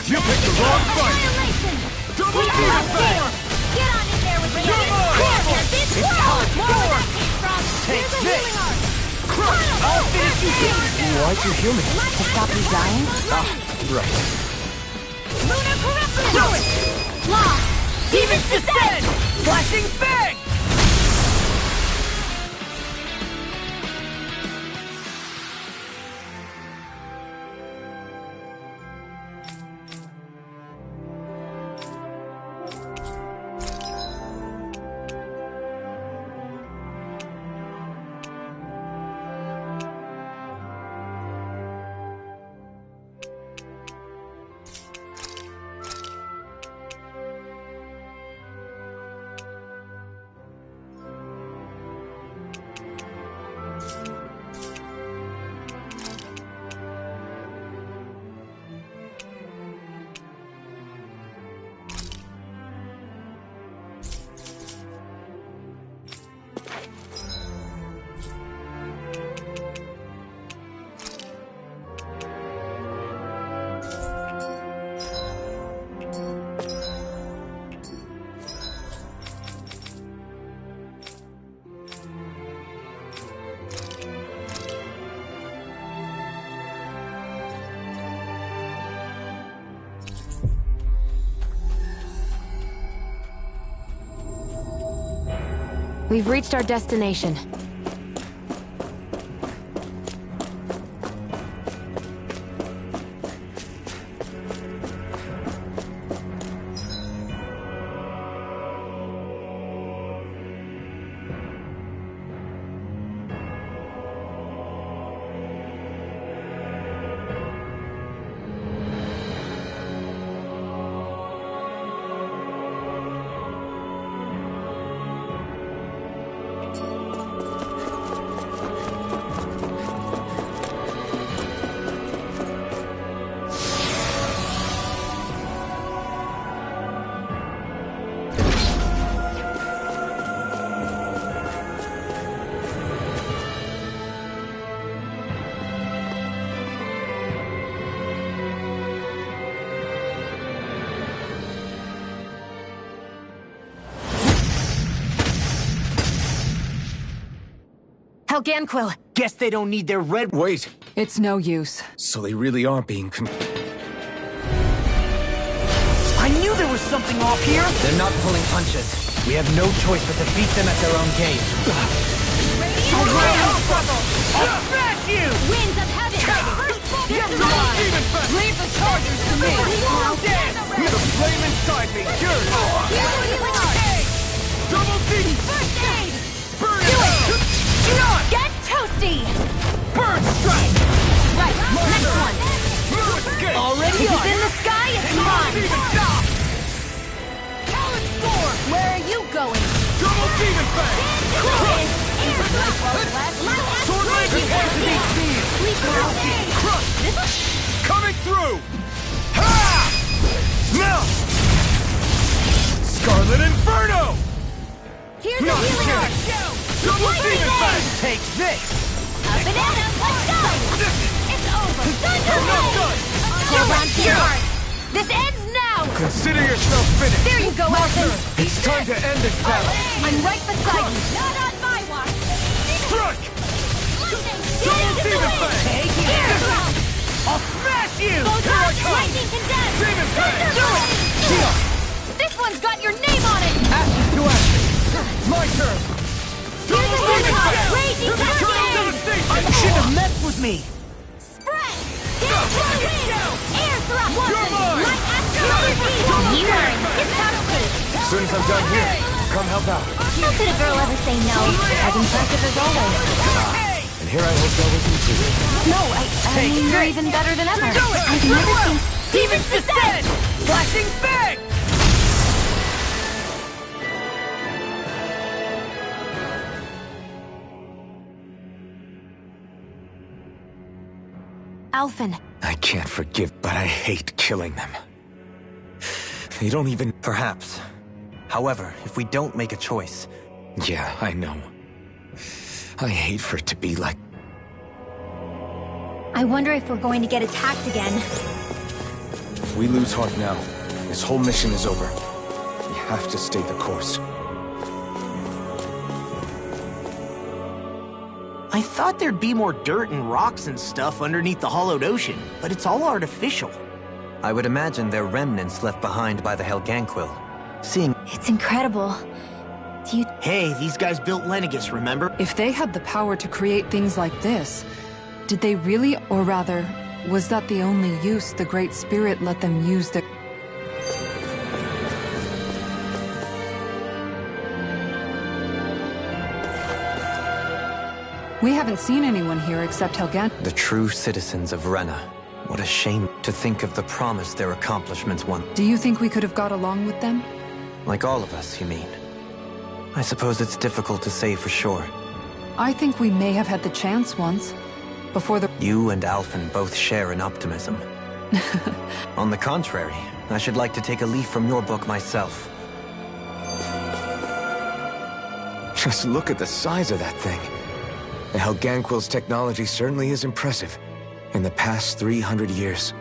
You picked the wrong fight! Double Demon Fang! Get on in there with me! You're mine! This It's world! time! More where that came from! Take Here's a this! healing art! Crush! I'll finish you here! Why'd you heal me? To stop you dying? Right. Lunar corruption! Do it! Law! Demon's Descent! Flashing Fang! We've reached our destination. Helganquil! Guess they don't need their red— Wait! It's no use. So they really are being I knew there was something off here! They're not pulling punches. We have no choice but to beat them at their own game. I'll smash you! Winds of heaven! Leave the chargers to me! With the flame inside me, yours! Double deep! First aid! Burn it! Get toasty! Burn strike! Right, next one! Already If it's in the sky, it's mine! Talon Storm! Where are you going? Double demon fang! Sword Ranger Anthony Steel! Crush! Coming through! Ha! Now! Scarlet Inferno! Here's the healing arc! Double demon fang! Take this! A banana, let's go! It's over! I'm not done! Hold on to your heart! This ends now! Consider yourself finished! There you go, Elton! It's time to end this battle! I'm right beside you! Not on my watch! Strike! Double demon fang! Take it! I'll smash you! Lightning condemned! Demon fang! Do it! This one's got your name on it! Ashes to ashes! My turn! Here's a demon fang! Raging cascade! You should have messed with me! Spread! Dance to the wind! Air thrust! You're mine! Light asteroid! Turn! It's toasty! As soon as I'm done here, come help out. How could a girl ever say no? As impressive as always. And here I hope that was you too. No, I mean, you're even better than ever. I've never seen... Demons descend! Flashing fang! Alphen. I can't forgive, but I hate killing them. They don't even... Perhaps. However, if we don't make a choice... Yeah, I know. I hate for it to be like... I wonder if we're going to get attacked again. If we lose heart now, this whole mission is over. We have to stay the course. I thought there'd be more dirt and rocks and stuff underneath the hollowed ocean, but it's all artificial. I would imagine they're remnants left behind by the Helganquil. Seeing... It's incredible. Do you... Hey, these guys built Lenegis, remember? If they had the power to create things like this, did they really, or rather, was that the only use the Great Spirit let them use their... We haven't seen anyone here except Helgan. The true citizens of Rena. What a shame to think of the promise their accomplishments won. Do you think we could have got along with them? Like all of us, you mean? I suppose it's difficult to say for sure. I think we may have had the chance once. Before the... You and Alphen both share an optimism. On the contrary, I should like to take a leaf from your book myself. Just look at the size of that thing. The Helganquil's technology certainly is impressive. In the past 300 years.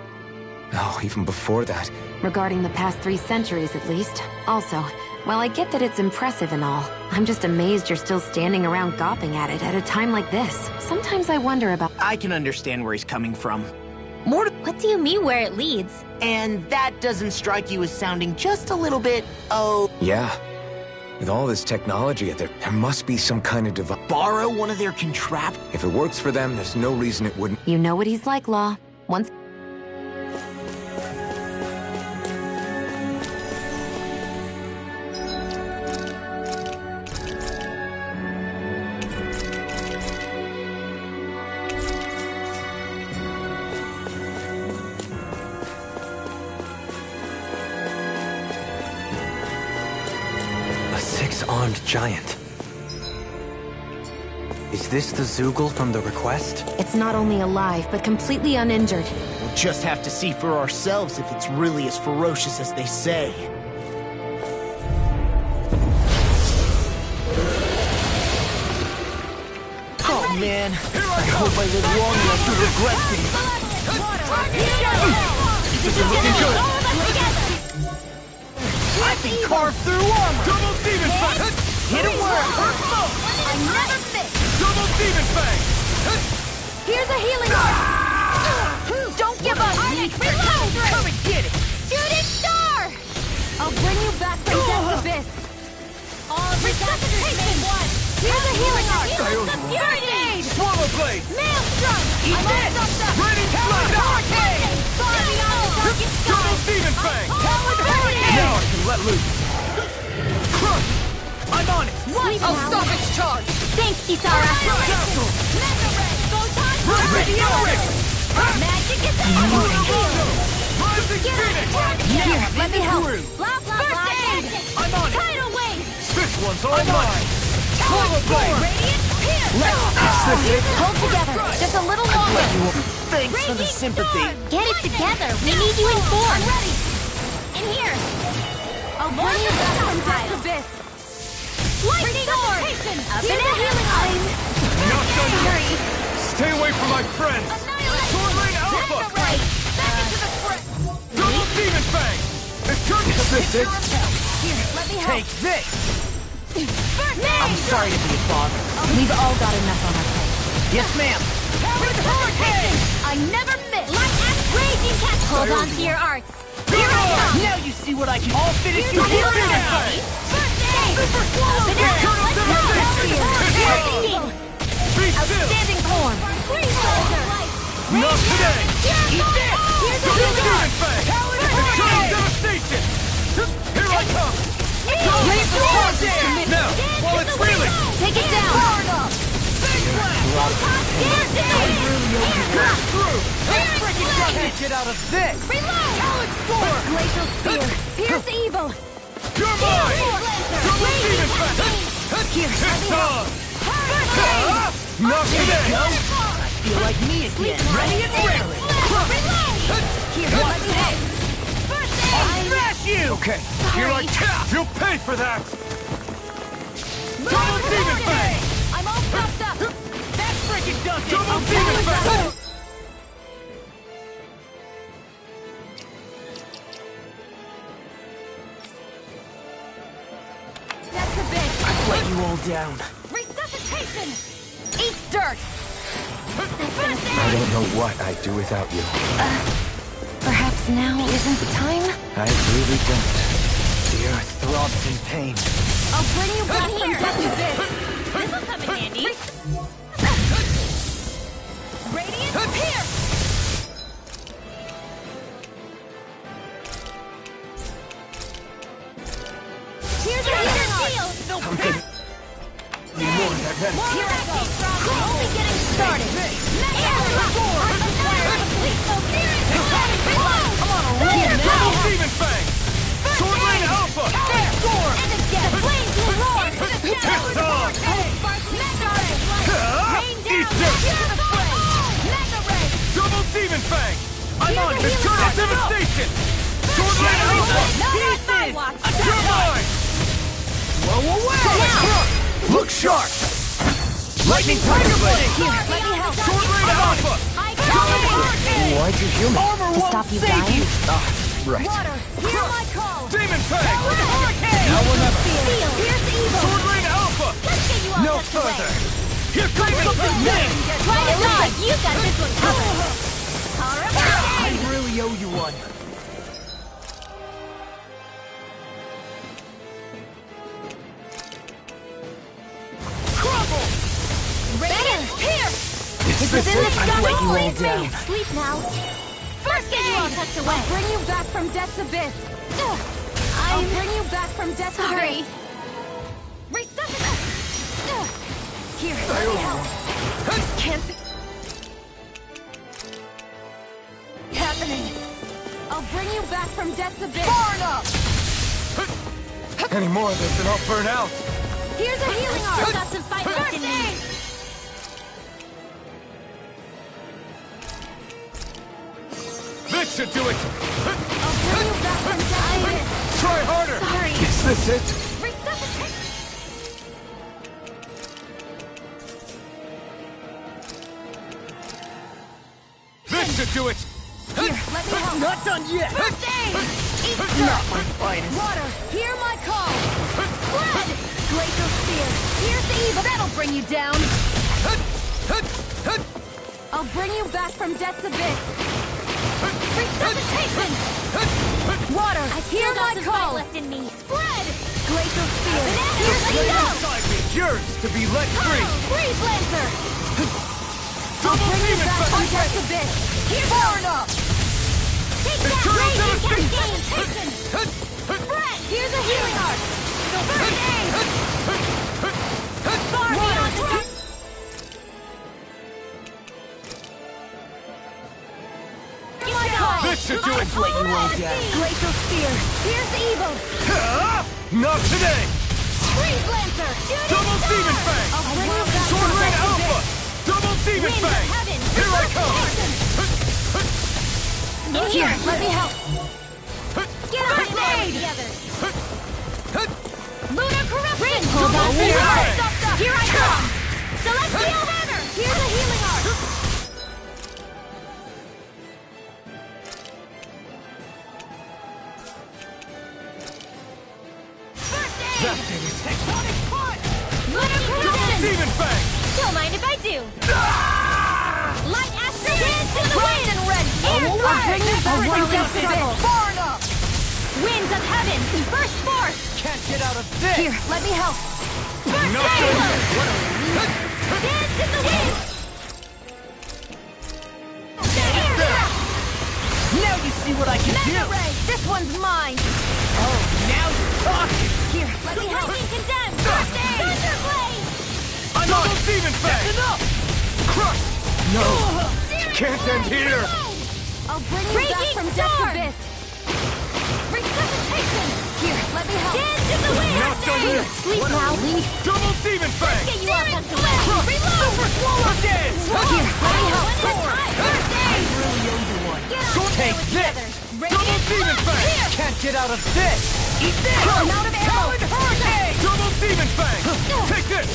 Oh, even before that. Regarding the past 3 centuries, at least. Also, while I get that it's impressive and all, I'm just amazed you're still standing around gawping at it at a time like this. Sometimes I wonder about... I can understand where he's coming from. More to... What do you mean where it leads? And that doesn't strike you as sounding just a little bit, oh... Yeah. With all this technology, there must be some kind of device. Borrow one of their contraptions? If it works for them, there's no reason it wouldn't. You know what he's like, Law. Once... Six-armed giant. Is this the Zeugl from the request? It's not only alive, but completely uninjured. We'll just have to see for ourselves if it's really as ferocious as they say. Oh man, I hope I live long enough to regret things. This is looking good. I can carve through armor! Double Demon Fang! Hit him where it hurts most! I never miss! Double Demon Fang! Here's a healing art! Don't give up! Reload! Come and get it! Shooting star! I'll bring you back from Death's Abyss! All of resuscitation! Here's a healing art! Grenade! Swallow Blade! Maelstrom! Eat this! Raining Flame! Hurricane! Far beyond the darkest sky! Double Demon Fang! Talon Hurricane! Now I can let loose! Crush! I'm on it! I'll stop its charge! Thanks, Kisara! Capsule! Mega Ray! Photon! Ready! Magic is heal! Rising Phoenix! Here, let me help! through. Blah, blah, blah! I'm on it! Tidal Wave! This one's all mine! Swallow Blade! Radiant Pierce! Hold together! Just a little longer! Thanks for the sympathy. Get it together! We need you informed! I'm ready! In here! I'll bring you back from Death's Abyss! Lightning Sword! Up in a healing line! Not done yet! Stay away from my friends! Sword Rain Alpha! Back into the front! Double Demon Fang! It's turning to this! Here, let me help! Take this! First I'm sorry to be a bother. We've all got enough on our plate. Yes, ma'am. Hurricane! I never miss! Raging Cat! Hold on to your arts! Here I come! Now you see what I can. I'll finish Here's you a here healing now. art! First aid! Super Swallow! Be still! Outstanding form! Free soldier! Not today! Eat this! Here's a Double healing Demon art! Fang! Talon Eternal Hurricane! Devastation! Here I come! Raise the forces! Now, while it's reeling! Take it down! Powered up! Get out of this! Reload! Talon Spore! Glacial Spear! Pierce evil! You're mine! Double Demon Fang! It's on! Not today! I feel like me again. Ready and raring. Here, let me help! First aid! I'll smash you! Okay, you're like tap! You'll pay for that! Double Demon Fang! I'm all propped up! That freaking does it! Double Demon Fang! That's a bit! I've let you all down. Resuscitation! Eat dirt! First I aid! don't know what I'd do without you. Perhaps now isn't the time? I really don't. The earth throbs in pain. I'll bring you back from Death's Abyss! This'll come in handy! Radiant Pierce! Here's a healing art! No pain. Need more of that red. Here I go! Only getting started! I'm on a roll now. Double Demon Fang! Sword Rain Alpha! And again! The flames will roar! It's on! Eat dirt! Double Demon Fang! I'm on Eternal Devastation! Sword Rain Alpha! Pieces! You're mine! Whoa, away! Look sharp! Lightning Tiger Blade! Here, let me help! Sword Rain Alpha! Why'd you heal me? Armor To won't stop you save dying? you! Right. Water! Hear my call! Demon Fang! Hurricane! Now or never! Steel! Here's evil! Sword Rain Alpha! Let's get you all No tucked away. further! Here comes something new! Try to dodge! You got this one covered! I really owe you one. this in the sky. let you all down. Sleep now. First aid! I'll bring you back from death's abyss. I'll bring you back from death's abyss. Resuscitate! Here, let me help. Can't be happening. I'll bring you back from death's abyss. Far enough! Any more of this and I'll burn out. Here's a healing arm. Got some fight left in me. This should do it. I'll bring you back from death's abyss. Try harder. Sorry. Is this it? Resuscitate! This should do it. Here, let me help. Not done yet. First aid! Eat Not this! my finest. Water, hear my call! Spread! Glacial Spear, here's the evil. That'll bring you down. I'll bring you back from death's abyss. Resuscitation! Water, hear my call! left in me. Spread! Glacial Spear, here's the evil. Inside me, yours to be let free. Freeze Lancer! I'll bring you back from death's abyss. Here's far enough! Take that! Raging Cascade! Spread! Here's a healing art! First aid! Far beyond the death! This should do it. Let you all down. Glacial Spear, here's the evil! Not today. Freeze Lancer! Double Demon Fang! I'll bring you back Sword from Rain death's Alpha! abyss. Double Demon Winds of Fang! heaven! Here I come! Here, let me help! Get on it, aid! Lunar Corruption! Hold on, Here I come! Celestial River! Here's a healing art! First aid! Tectonic Punch! Lunar Corruption! Demon Fang! Don't mind if I do! Light Astral Dance to the wind and red! And I'll bring you back from death's abyss. Far enough! Winds of heaven! Burst forth! Can't get out of this. Here, let me help! First No aid! good. Dance in the wind! Now you see what I can do. Mega Ray! This one's mine! Oh, now you're talking. Here, let me help! Condemned! First aid! Thunder Blade! I'm Double Demon Fang! That's enough. Crush! No. Can't end here! I'll bring you back from death's abyss! Resuscitation! Here, let me help! Dance in the wind! Not done yet! Sleep now! Double Demon Fang! Get you up to Reload! Super Swallow Dance! Here, let me help! First aid! Really owe you one. Get on Take there this. together! Double Demon Fang! Here! Can't get out of this. Eat this! I'm out of ammo! Hurricane! Double Demon Fang! Take this!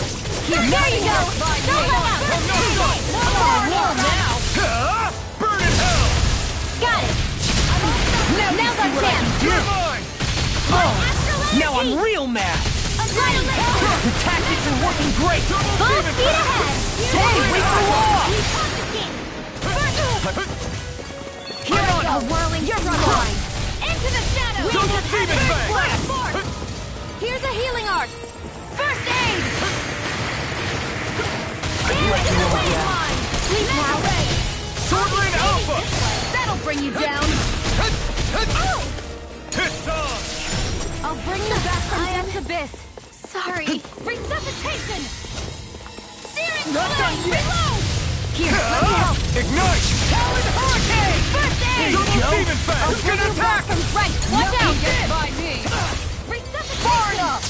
Here, there you go! Don't let out! I'm warm now. Burn in hell! Got it! Now's our chance! You're mine! Now I'm real mad. Right The tactics are working great. Full speed ahead! Hey, wait for war! Here I go! A whirling line! Into the shadows! Double Demon Fang! Here's a healing art! First aid! let you all down. Line! Sleep now! Sword Rain Alpha! That'll bring you down! Piss off! I'll bring you back from death's abyss! Sorry! Resuscitation! Searing flame! Reload! Here, let me help! Ignite! Talon Hurricane! First aid! Double Demon Fang! I'll It's bring gonna you back attack! from right! Watch out! By me! Resuscitation! Far enough!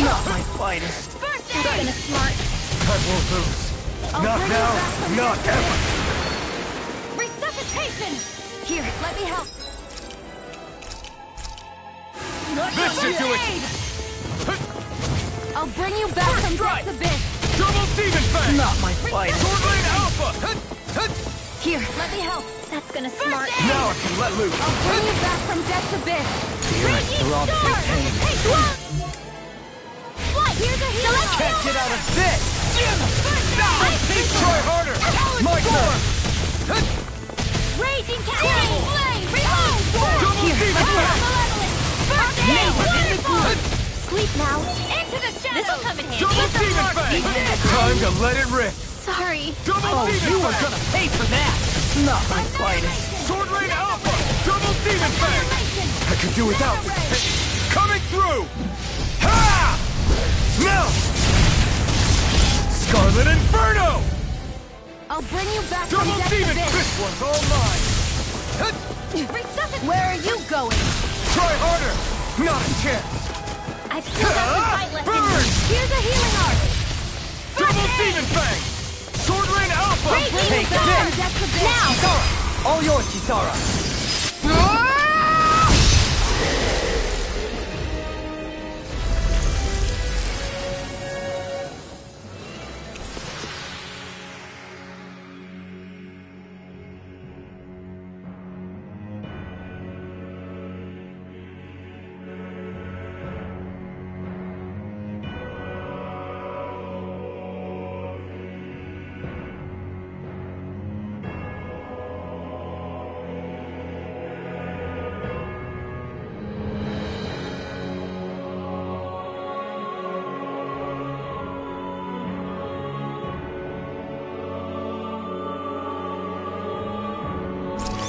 Not my finest. First aid! Kinda smart. I won't lose. I'll Not bring you now, back from not death's ever. abyss. Resuscitation! Here, let me help. This should do it! I'll bring you back from death's abyss. Double Demon Fang! Not my finest. Sword Rain Alpha! Here, let me help. That's gonna smart. Now I can let loose! I'll bring you back from death's abyss. Raging they're all storm! pain. Take one! Flight! Here's a healing art! Can't get out of this. Try harder! My turn! Raging Cascade! Flame! Reload! Double Demon Fang! First aid! Wonderful! Sleep now. Into the shadows! This'll come in handy. Double Demon Fang! Time to let it rip! Sorry. Double demon you are fang! gonna pay for that! Not my finest. Sword Rain Alpha! Double demon fang! I could do without this. Coming through! Ha! No! Scarlet Inferno! I'll bring you back Double from death demon! abyss. This one's all mine! Where are you going? Try harder! Not a chance! I've still got some fight left in me. Burn! Here's a healing art. Double demon fang! Sword Rain Alpha! Take this! Now! All yours, Kisara!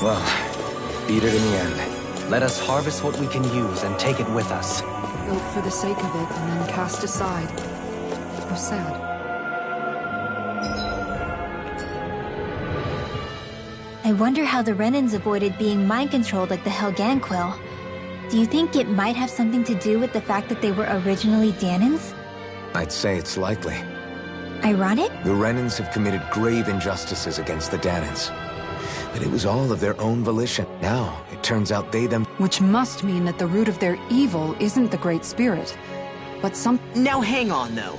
Well, beat it in the end. Let us harvest what we can use and take it with us. Built for the sake of it and then cast aside. How sad. I wonder how the Renans avoided being mind-controlled like the Helganquil. Do you think it might have something to do with the fact that they were originally Danans? I'd say it's likely. Ironic? The Renans have committed grave injustices against the Danans. But it was all of their own volition. Now, it turns out they them... Which must mean that the root of their evil isn't the Great Spirit, but some... Now hang on, though.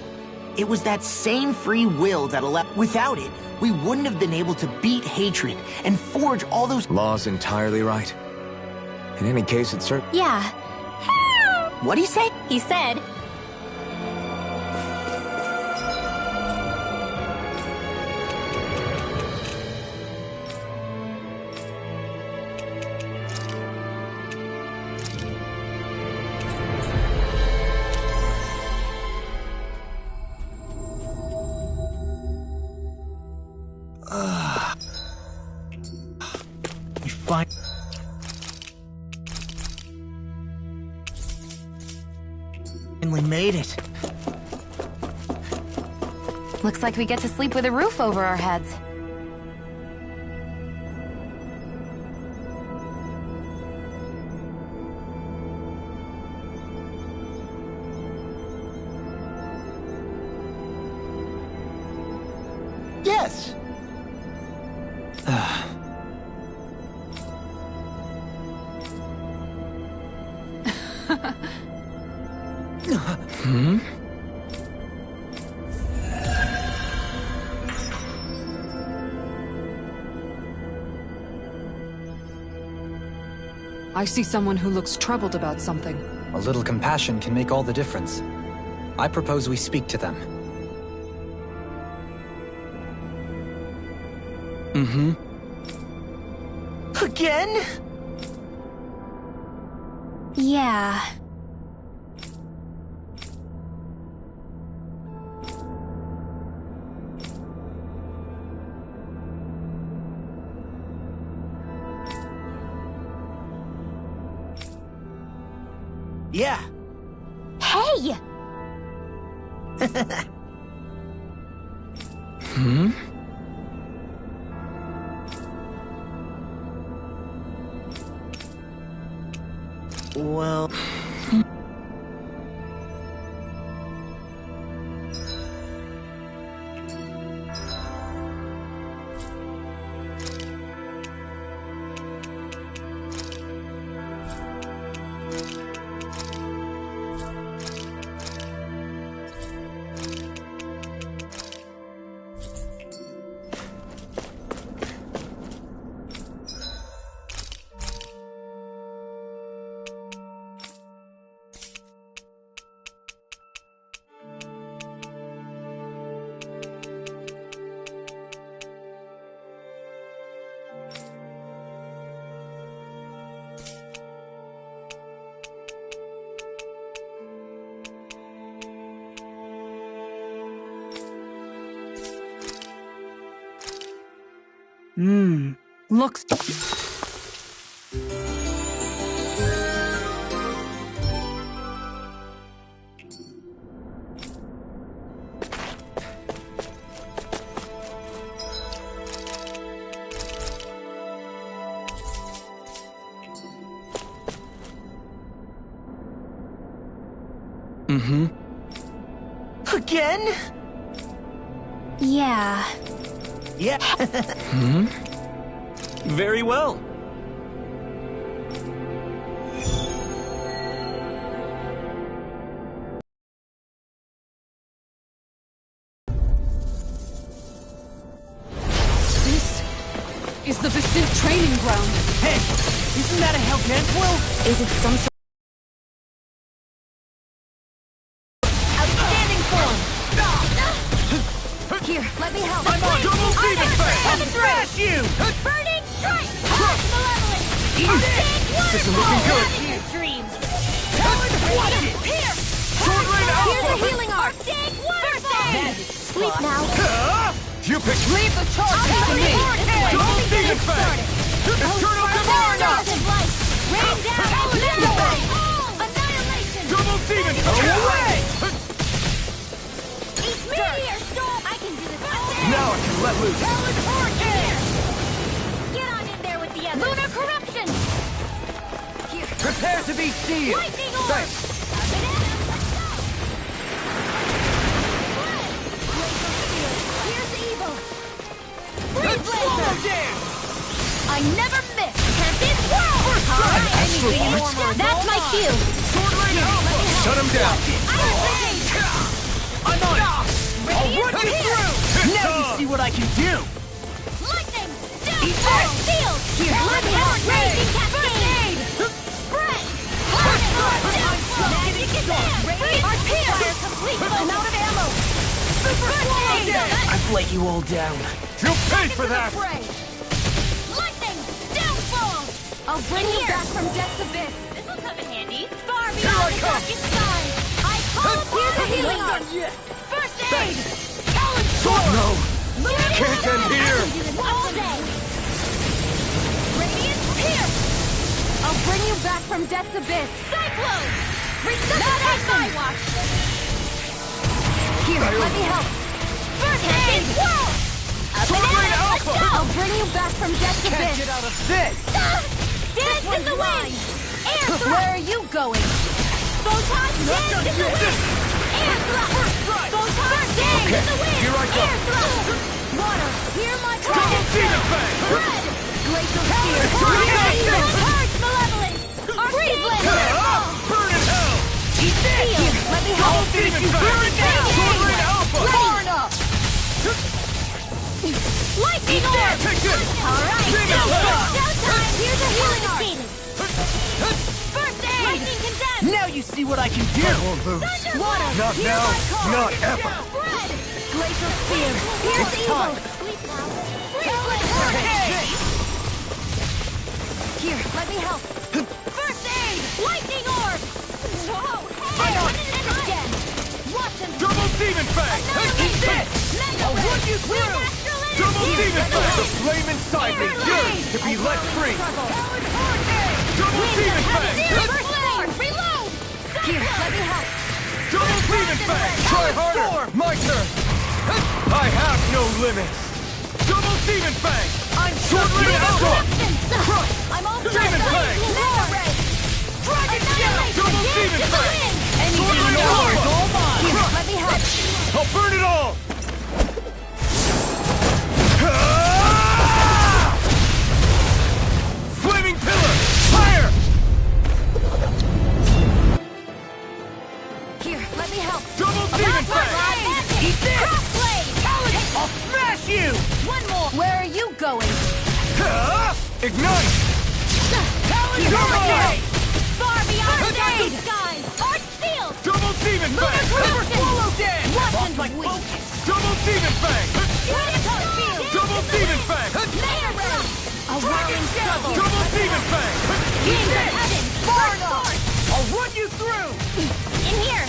It was that same free will that allowed... Without it, we wouldn't have been able to beat hatred and forge all those... Law's entirely right. In any case, it's certain... Yeah. What'd he say? He said... We finally made it. Looks like we get to sleep with a roof over our heads. Yes. Hmm? I see someone who looks troubled about something. A little compassion can make all the difference. I propose we speak to them. Mm-hmm. Again? Yeah. Yeah. Hey! Hmm? Well... Looks... Again? Yeah. Yeah. Very well. This is the Vicent training ground. Hey, isn't that a Hellcat? Well, Is it some sort Outstanding form. Here, let me help. I'm on double Demon Fang! Coming Smash you! Burning strike. Malevolent. Eat it! This is looking good! In your dreams. Watch it! Here. Sword Rain Here's Alpha! the healing arc. Big waterfall. Sleep now. You pick Leave the charge to me. Double Demon Fang! Eternal Devarna! Rain down. Annihilation. Double Demon Fang! Away! Meteor storm. I can do this. Now I can let loose! Get on in there with the others. Lunar corruption. Here. Prepare to be sealed! Lightning orb. Thanks! Here's evil. Freeze Blazer. I never miss. Tempest Whirl. Alright, anything normal. That's my cue. Sword Rain Alpha! Shut him down! I'm on it. I'll run you through! Now you see what I can do. Lightning. Eat Down. that. Field. Here. Let me out. Raging cascade. Spread. Magic is there. Our fire complete. I'm out of ammo. Super swallow. I've let you all down. You'll pay for that! Lightning. Downfall. I'll bring you back from death's abyss. This will come in handy. Far Here I beyond the come. darkest sky. I call upon the healing arc. First aid. Talon Sword! No! Lunar Can't end here! I can do this all day. Radiance here. I'll bring you back from death's abyss. Cyclone. Resuscitate my watch. Here, let me help. First aid. Whoa. Sword Rain Alpha! I'll bring you back from death's Can't abyss. get out of this. Dance in the wind. Air thrust. Where are you going? Photon dance in the wind. Air thrust. Photon dance in the wind. Here I go. Air thrust. Water, hear my call. Double Demon Fang! Red. Glacial spear. Turn Charge malevolence. Freeze Blazer. Burn in hell! Eat this. Here, let me help. Double Demon Fang! Burn it down. Sword Rain Alpha! Far enough. Lightning orb. Take this! All right. Demon Fang! Showtime. Here's a healing arc. First aid. Lightning condemned. Now you see what I can do. Thunder water. Not Hear now, my call. not ever. Spread. Glacial spear. Here's It's evil. time. Sleep now. Freeze Blazer. Here, let me help. First aid. Lightning orb. Whoa. Hey, when did it end again? Watch him. Double Demon Fang! Eat this! I'll run you through! Double Demon Fang! The flame inside me yearns to be let free! Double Demon Fang! Reload! Here, let me help. Double Demon Fang! Try harder! My turn! I have no limits! Double Demon Fang! I'm Sword Rain Alpha! Crush! I'm all Demon Fang! Dragon Shell! Double Demon Fang! Sword Rain Alpha! Here, let me help. I'll burn it all! Flaming Pillar! Fire! Here, let me help. Double Demon Fang! Eat this! Crossblade! I'll smash you! One more! Where are you going? Ignite! Talon Far beyond the skies! Arch Seal! Double Demon Fang! Swallow dead! Watch my and weak! Double Demon Fang! Double Demon Fang! A whirling struggle! Double Demon Fang! Wings of heaven! Far north! I'll run you through! In here!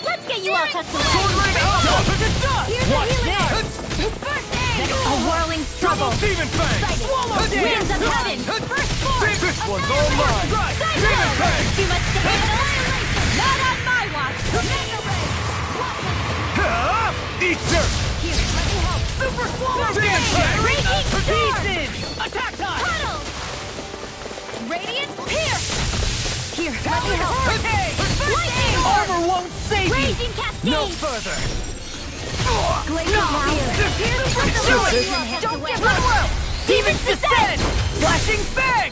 Let's get you all tucked away! Sword Rain Alpha! Here's Watch the healing this! arc! First aid! A whirling struggle. Demon Fang! Winds of heaven! First force! This one's all mine! Demon Fang! You must stay not on my watch! Eat dirt! Here, let me help! Super Swallow Demon Fang! Raging Storm! Pieces! Attack time! Puddle! Radiant Pierce! Here, let me help! Lightning! Armor won't save you! Raging Cascade! No further! Glacial Pierce! Don't give up! Demons descend! Flashing Fang!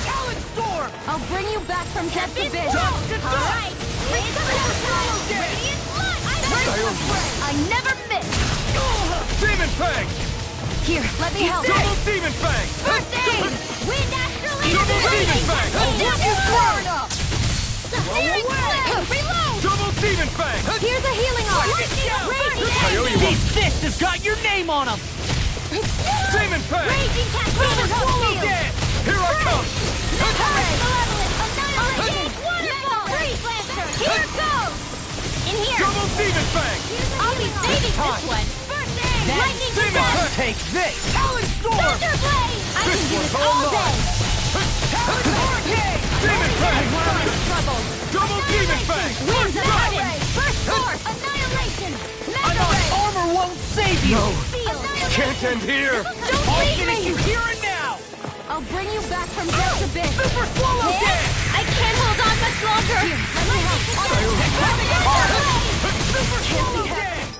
Talon Storm! I'll bring you back from death's abyss! Alright! Radiant Blood! I never miss! Demon Fang! Here, let me help! Double Demon Fang! First aid! Wind Astrolabe! Double Demon Fang! Searing Flame! Reload! Double Demon Fang! Here's a healing arm! Raging This fist has got your name on him! Demon Fang! Raging Cascade! Dead! Here I come! Here goes! In here! Double Demon Fang! I'll be saving this one! First aid! Lightning Demon Descent! Fang! Take this! Talon Storm! Thunder Blade! I can do this all day! Talon Hurricane! Demon Fang! Struggle! Double Demon Fang! Winds of heaven! First force! Annihilation! I'm on! Armor won't save you! Seal! Can't end here! Don't I'll leave finish me! you here and now! I'll bring you back from death's abyss! Super Swallow Dance! I can't hold on much longer! Here, let me help! Super Swallow Dance!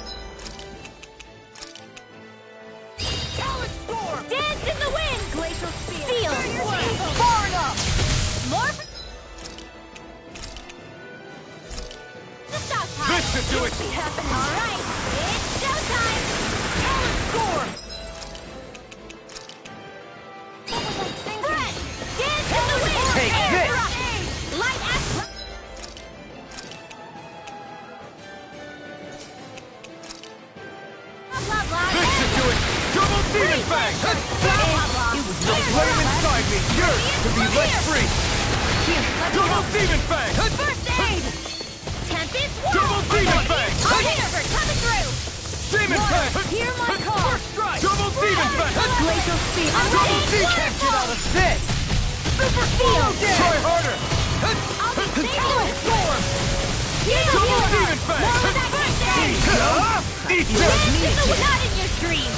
Talon Storm! Dance in the wind! Glacial Spear! Seal! Far enough! Morph! The stockpile! This should do it! Alright, it's showtime! Talon Storm! Threat! Dance in the wind! Take Air this! thrust! Light astro... Blah, blah, This should do it! Double Demon Fang! It was The flame inside me yearns to be let free! Double Demon Fang! First aid! Tempest Wall! Double Demon Fang! Harbor coming through! Demon Fang! Hear my call! First strike! Double Demon Fang! Glacial Spear! Double D can't get out of this! Super Swallow Dance! Try harder! I'll be safe! Talon Storm! Double Demon Fang! More of that first aid! Eat This that! is not in your dreams!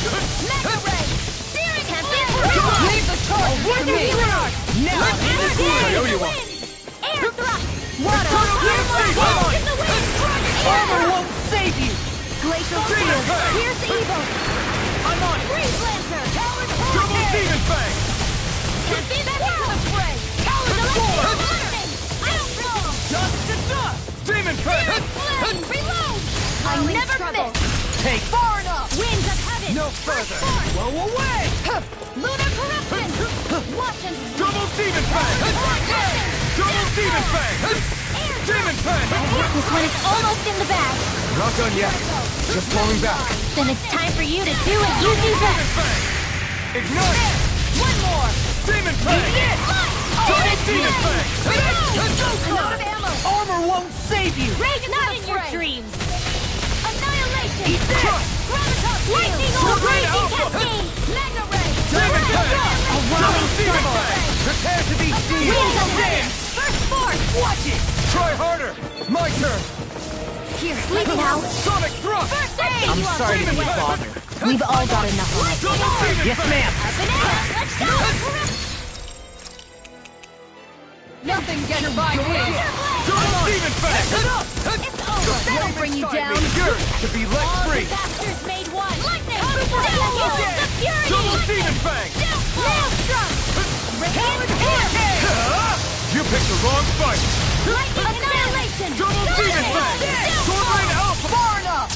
Mega Ray! Searing Tempest! Leave the charge with me! Now Let's in the do I owe you it! one! Air thrust! Water! Come on! In the wind! Armor won't save you! Glacial Demon Spear! Fang! Here's the evil! I'm on it! Freeze Lancer! Talon Double Demon Fang! Tempest Wall! Talon Storm! I don't fall! Dust to dust! Demon Fang! Flame! Reload! I never miss! Take far enough! Winds of heaven! No further! Blow away! Lunar corruption! Watch and Double Demon Fang! Double Demon Fang! Demon Fang! This one is almost in the bag. Not done yet. Just falling back. Then it's time for you to do what you do best. Ignite! One more! Demon Fang! Double Demon Fang! I'm out of ammo! Armor won't save you! Rage not in your dreams! Annihilation! Eat this! Lightning Sword or Ray Raging Alpha! Cascade! Mega Ray! Demon Fang! A whirling Demon struggle! Fang! Prepare to be seen! Winds of heaven! First force! Watch it! Try harder! My turn! Here, sleep now! Sonic Thrust! First aid! I'm sorry to be bothered. We've all got enough on it. Double Demon Yes, Fang! ma'am. Up and out! Let's go! Nothing gets by me! Double Demon Fang! It's over! That'll bring you down! Yours to be let All free! disasters made one! Lightning! Super Swallow The Dance! Fury! Double Demon Fang! Maelstrom! Radiant Air! You picked the wrong fight! Lightning Annihilation! Double Demon Fang! Sword Ray Alpha! Far enough!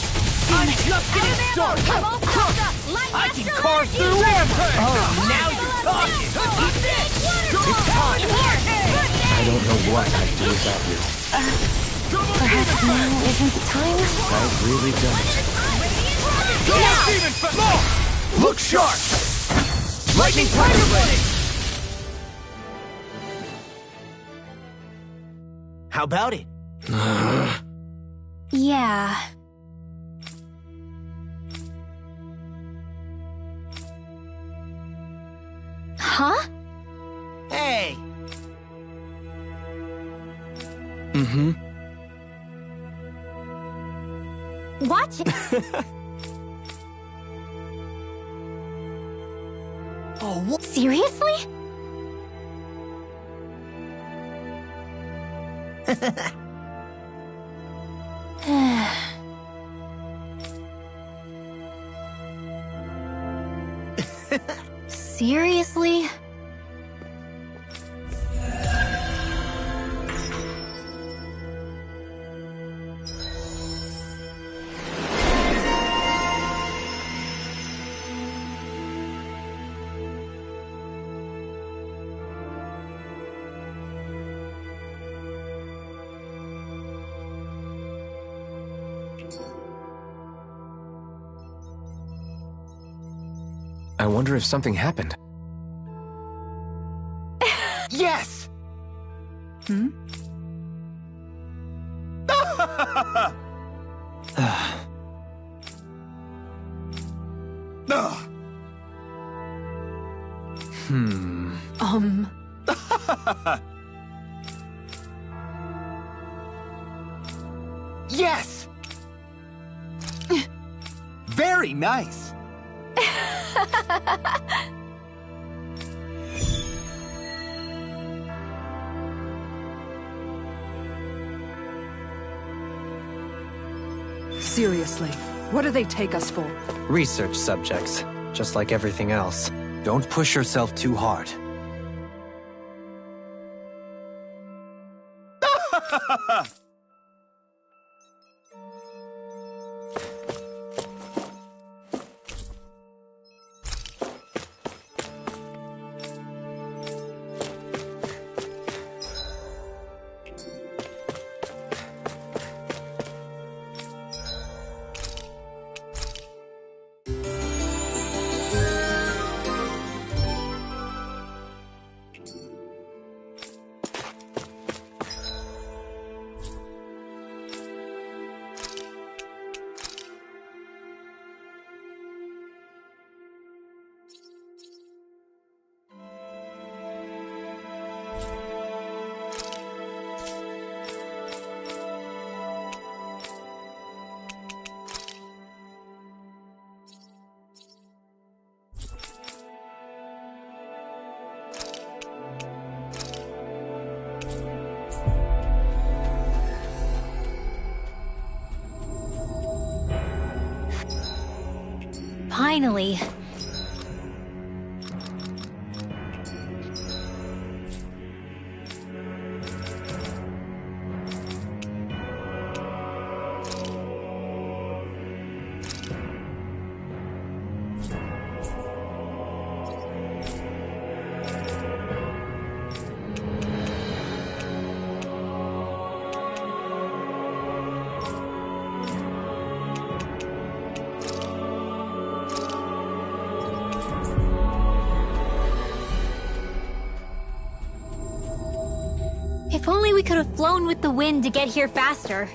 I'm just getting started! I'm all stopped up! Light I can Master carve through anything! Oh, now you're talking! It's time! I don't know what I'd do without you. Perhaps now isn't the time? I really don't. Double Demon Fang! Look sharp! Lightning Tiger ready! How about it? Yeah. Huh? Hey! Mm-hmm. Watch it. Oh, what? Seriously? Seriously? I wonder if something happened. Yes! Hmm? Yes! Very nice! Seriously, what do they take us for? Research subjects, just like everything else. Don't push yourself too hard. Finally. If only we could have flown with the wind to get here faster.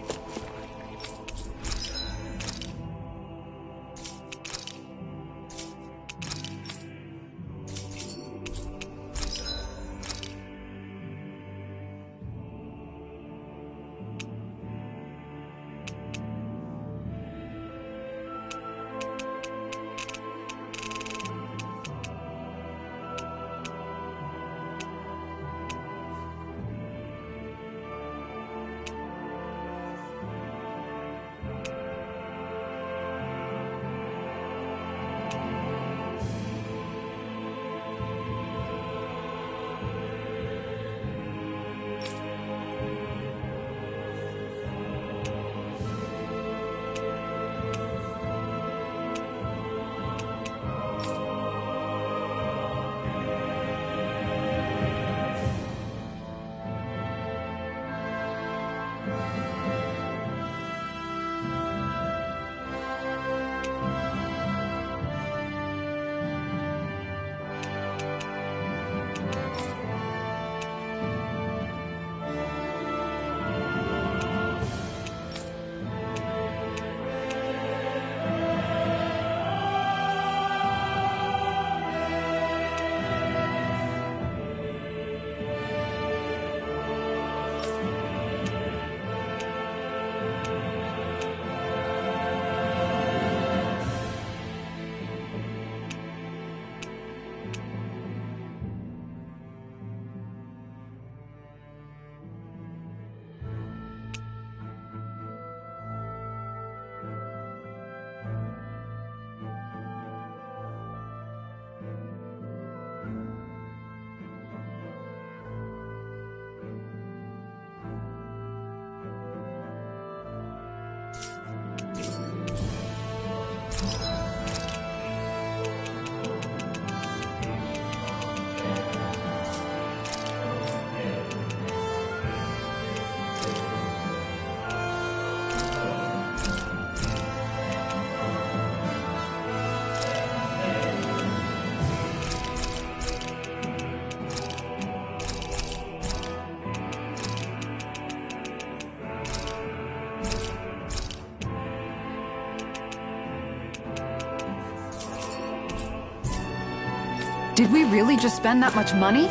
Did we really just spend that much money?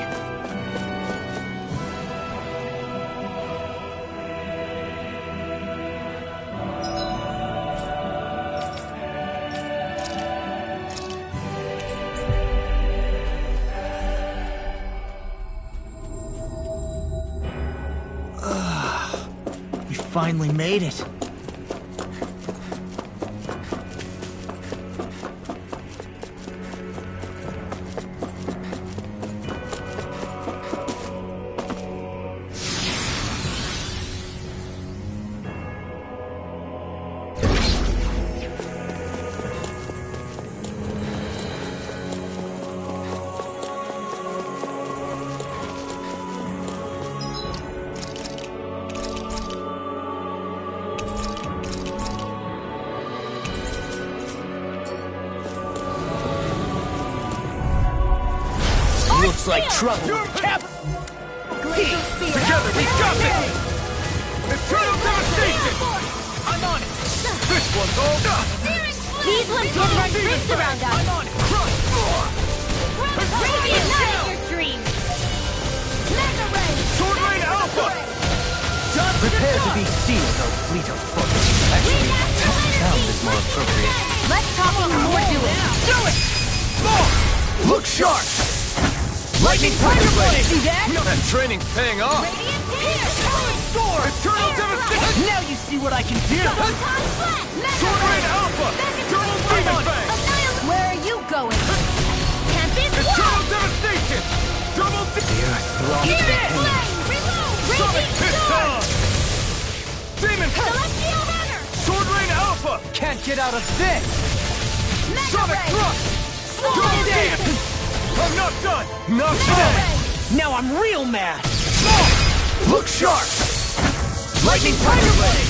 We finally made it. Looks like trouble. Together, we got this! Eternal devastation! I'm on it! This one's all done! These ones can run rings around us! I'm on it! Crush! Radiant, not in your dreams! Mega Ray! Sword Rain Alpha! Prepare to be sealed, O fleet of foot. Actually, that sound is more appropriate. Less talking, more doing! Do it! More! Look sharp! Lightning Tiger Blade! See that? That training's paying off! Eternal devastation! Now you see what I can do! Sword Rain Alpha! Eternal Demon Fang! Where are you going? Tempest Eternal devastation! Double Eat it! Sonic Piston! Demon Celestial Runner! Sword Rain Alpha! Can't get out of this! Sonic Thrust! Double Damn! I'm not done! Not today! Now I'm real mad! Look sharp! Lightning Tiger Blade!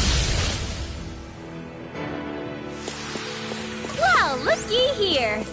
Well, looky here!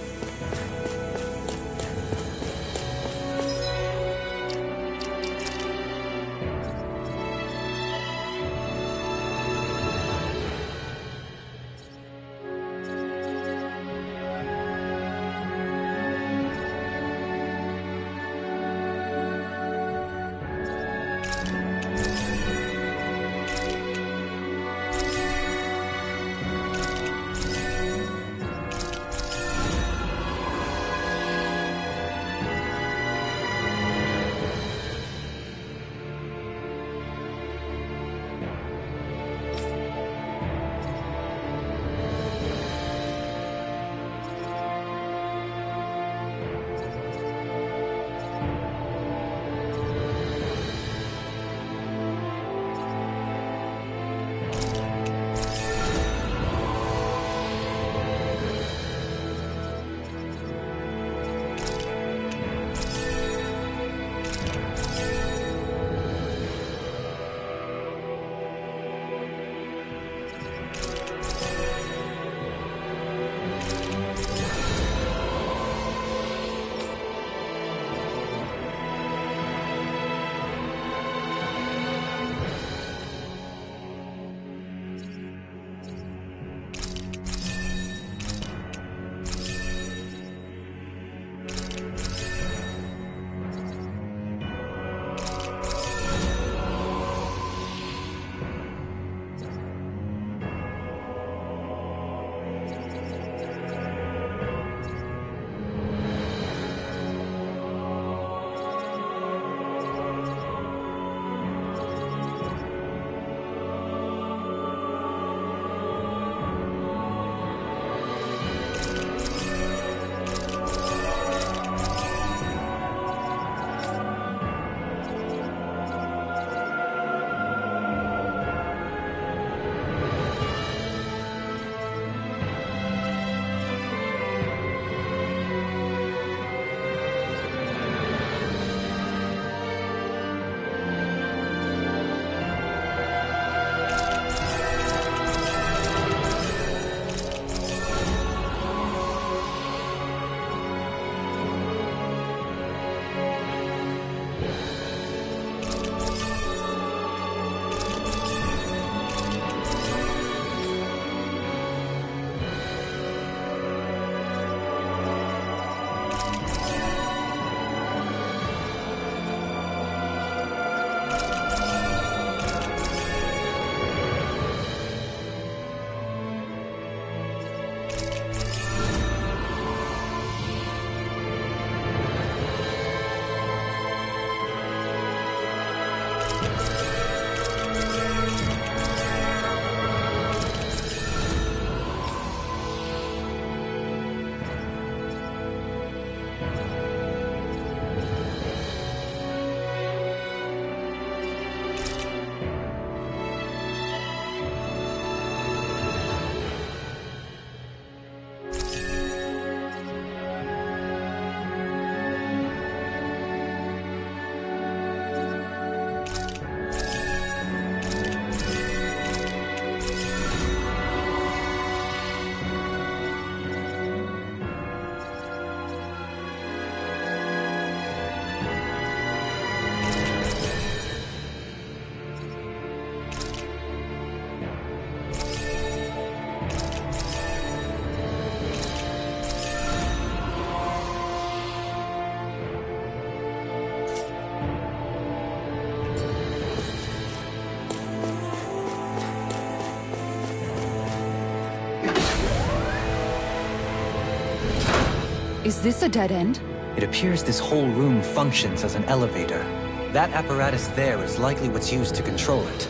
Is this a dead end? It appears this whole room functions as an elevator. That apparatus there is likely what's used to control it.